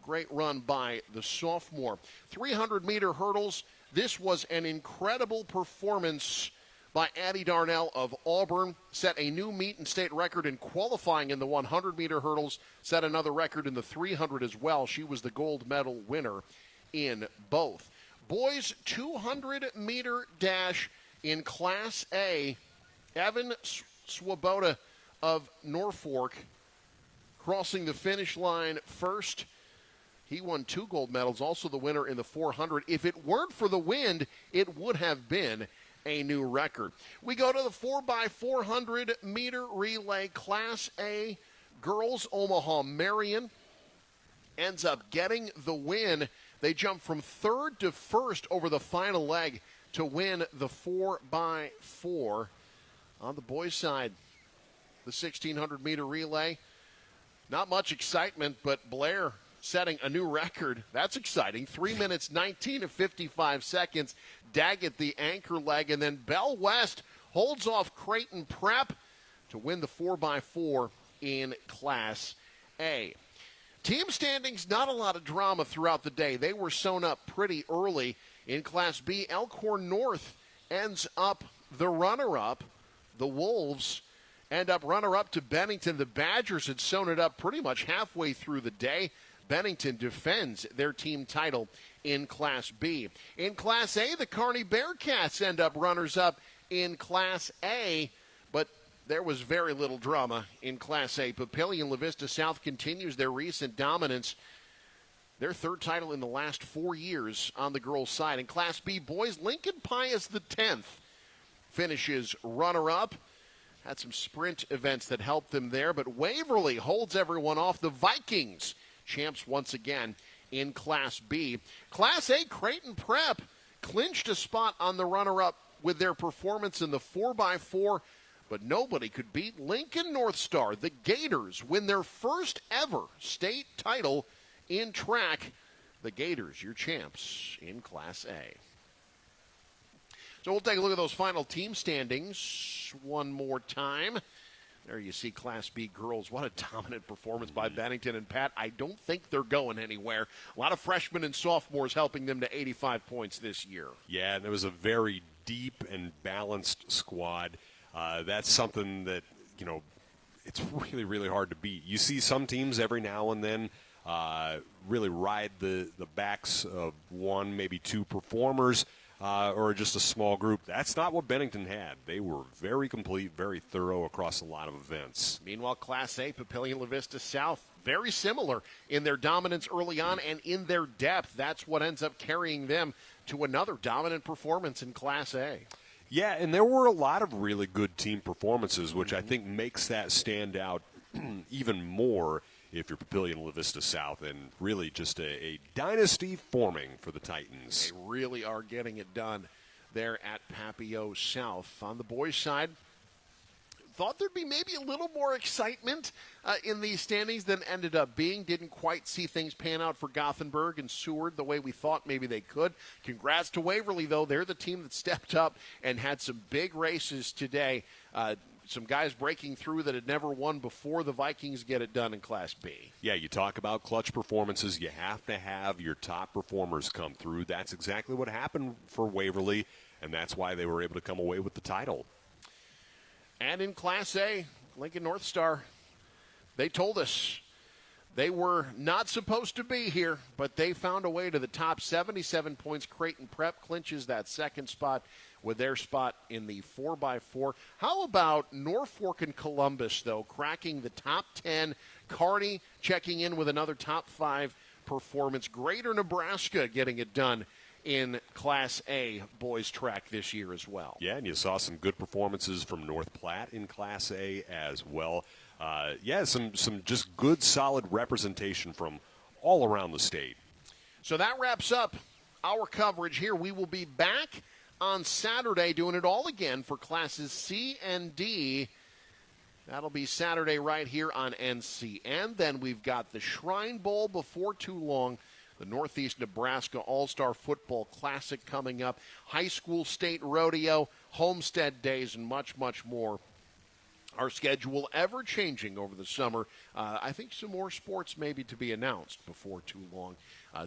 Great run by the sophomore. 300-meter hurdles. This was an incredible performance by Addie Darnell of Auburn. Set a new meet and state record in qualifying in the 100-meter hurdles. Set another record in the 300 as well. She was the gold medal winner in both. Boys 200-meter dash in Class A. Evan Swoboda of Norfolk crossing the finish line first. He won 2 gold medals, also the winner in the 400. If it weren't for the wind, it would have been a new record. We go to the 4x400-meter relay, Class A girls. Omaha Marion ends up getting the win. They jump from third to first over the final leg to win the 4x4. On the boys' side, the 1,600-meter relay, not much excitement, but Blair setting a new record. That's exciting. 3 minutes, 19 to 55 seconds. Daggett the anchor leg, and then Bell West holds off Creighton Prep to win the 4x4 in Class A. Team standings, not a lot of drama throughout the day. They were sewn up pretty early. In Class B, Elkhorn North ends up the runner-up. The Wolves end up runner-up to Bennington. The Badgers had sewn it up pretty much halfway through the day. Bennington defends their team title in Class B. In Class A, the Kearney Bearcats end up runners-up in Class A, but there was very little drama in Class A. Papillion La Vista South continues their recent dominance. Their third title in the last 4 years on the girls' side. In Class B boys, Lincoln Pius X finishes runner-up. Had some sprint events that helped them there, but Waverly holds everyone off. The Vikings, champs once again in Class B. Class A, Creighton Prep clinched a spot on the runner-up with their performance in the 4x4, but nobody could beat Lincoln North Star. The Gators win their first ever state title in track. The Gators, your champs in Class A. So we'll take a look at those final team standings one more time. There you see Class B girls. What a dominant performance by Bennington and Pat. I don't think they're going anywhere. A lot of freshmen and sophomores helping them to 85 points this year. Yeah, and it was a very deep and balanced squad. That's something that, it's really, really hard to beat. You see some teams every now and then really ride the backs of one, maybe two performers. Or just a small group. That's not what Bennington had. They were very complete, very thorough across a lot of events. Meanwhile, Class A, Papillion La Vista South, very similar in their dominance early on and in their depth. That's what ends up carrying them to another dominant performance in Class A. Yeah, and there were a lot of really good team performances, which I think makes that stand out even more if you're Papillion La Vista South, and really just a dynasty forming for the Titans. They really are getting it done there at Papio South. On the boys' side, thought there'd be maybe a little more excitement in these standings than ended up being. Didn't quite see things pan out for Gothenburg and Seward the way we thought maybe they could. Congrats to Waverly, though. They're the team that stepped up and had some big races today. Some guys breaking through that had never won before. The Vikings get it done in Class B. Yeah, you talk about clutch performances. You have to have your top performers come through. That's exactly what happened for Waverly, and that's why they were able to come away with the title. And in Class A, Lincoln North Star, they told us they were not supposed to be here, but they found a way to the top. 77 points. Creighton Prep clinches that second spot with their spot in the 4x4. How about Norfolk and Columbus, though, cracking the top 10? Kearney checking in with another top 5 performance. Greater Nebraska getting it done in Class A boys track this year as well. Yeah, and you saw some good performances from North Platte in Class A as well. Some just good, solid representation from all around the state. So that wraps up our coverage here. We will be back on Saturday doing it all again for Classes C and D. That'll be Saturday right here on NCN. Then we've got the Shrine Bowl before too long. The Northeast Nebraska All-Star Football Classic coming up. High school state rodeo, homestead days, and much, much more. Our schedule ever-changing over the summer. I think some more sports maybe to be announced before too long.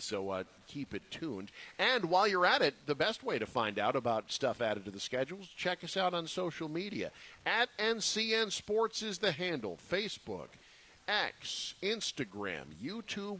So keep it tuned. And while you're at it, the best way to find out about stuff added to the schedules, check us out on social media. At NCN Sports is the handle. Facebook, X, Instagram, YouTube.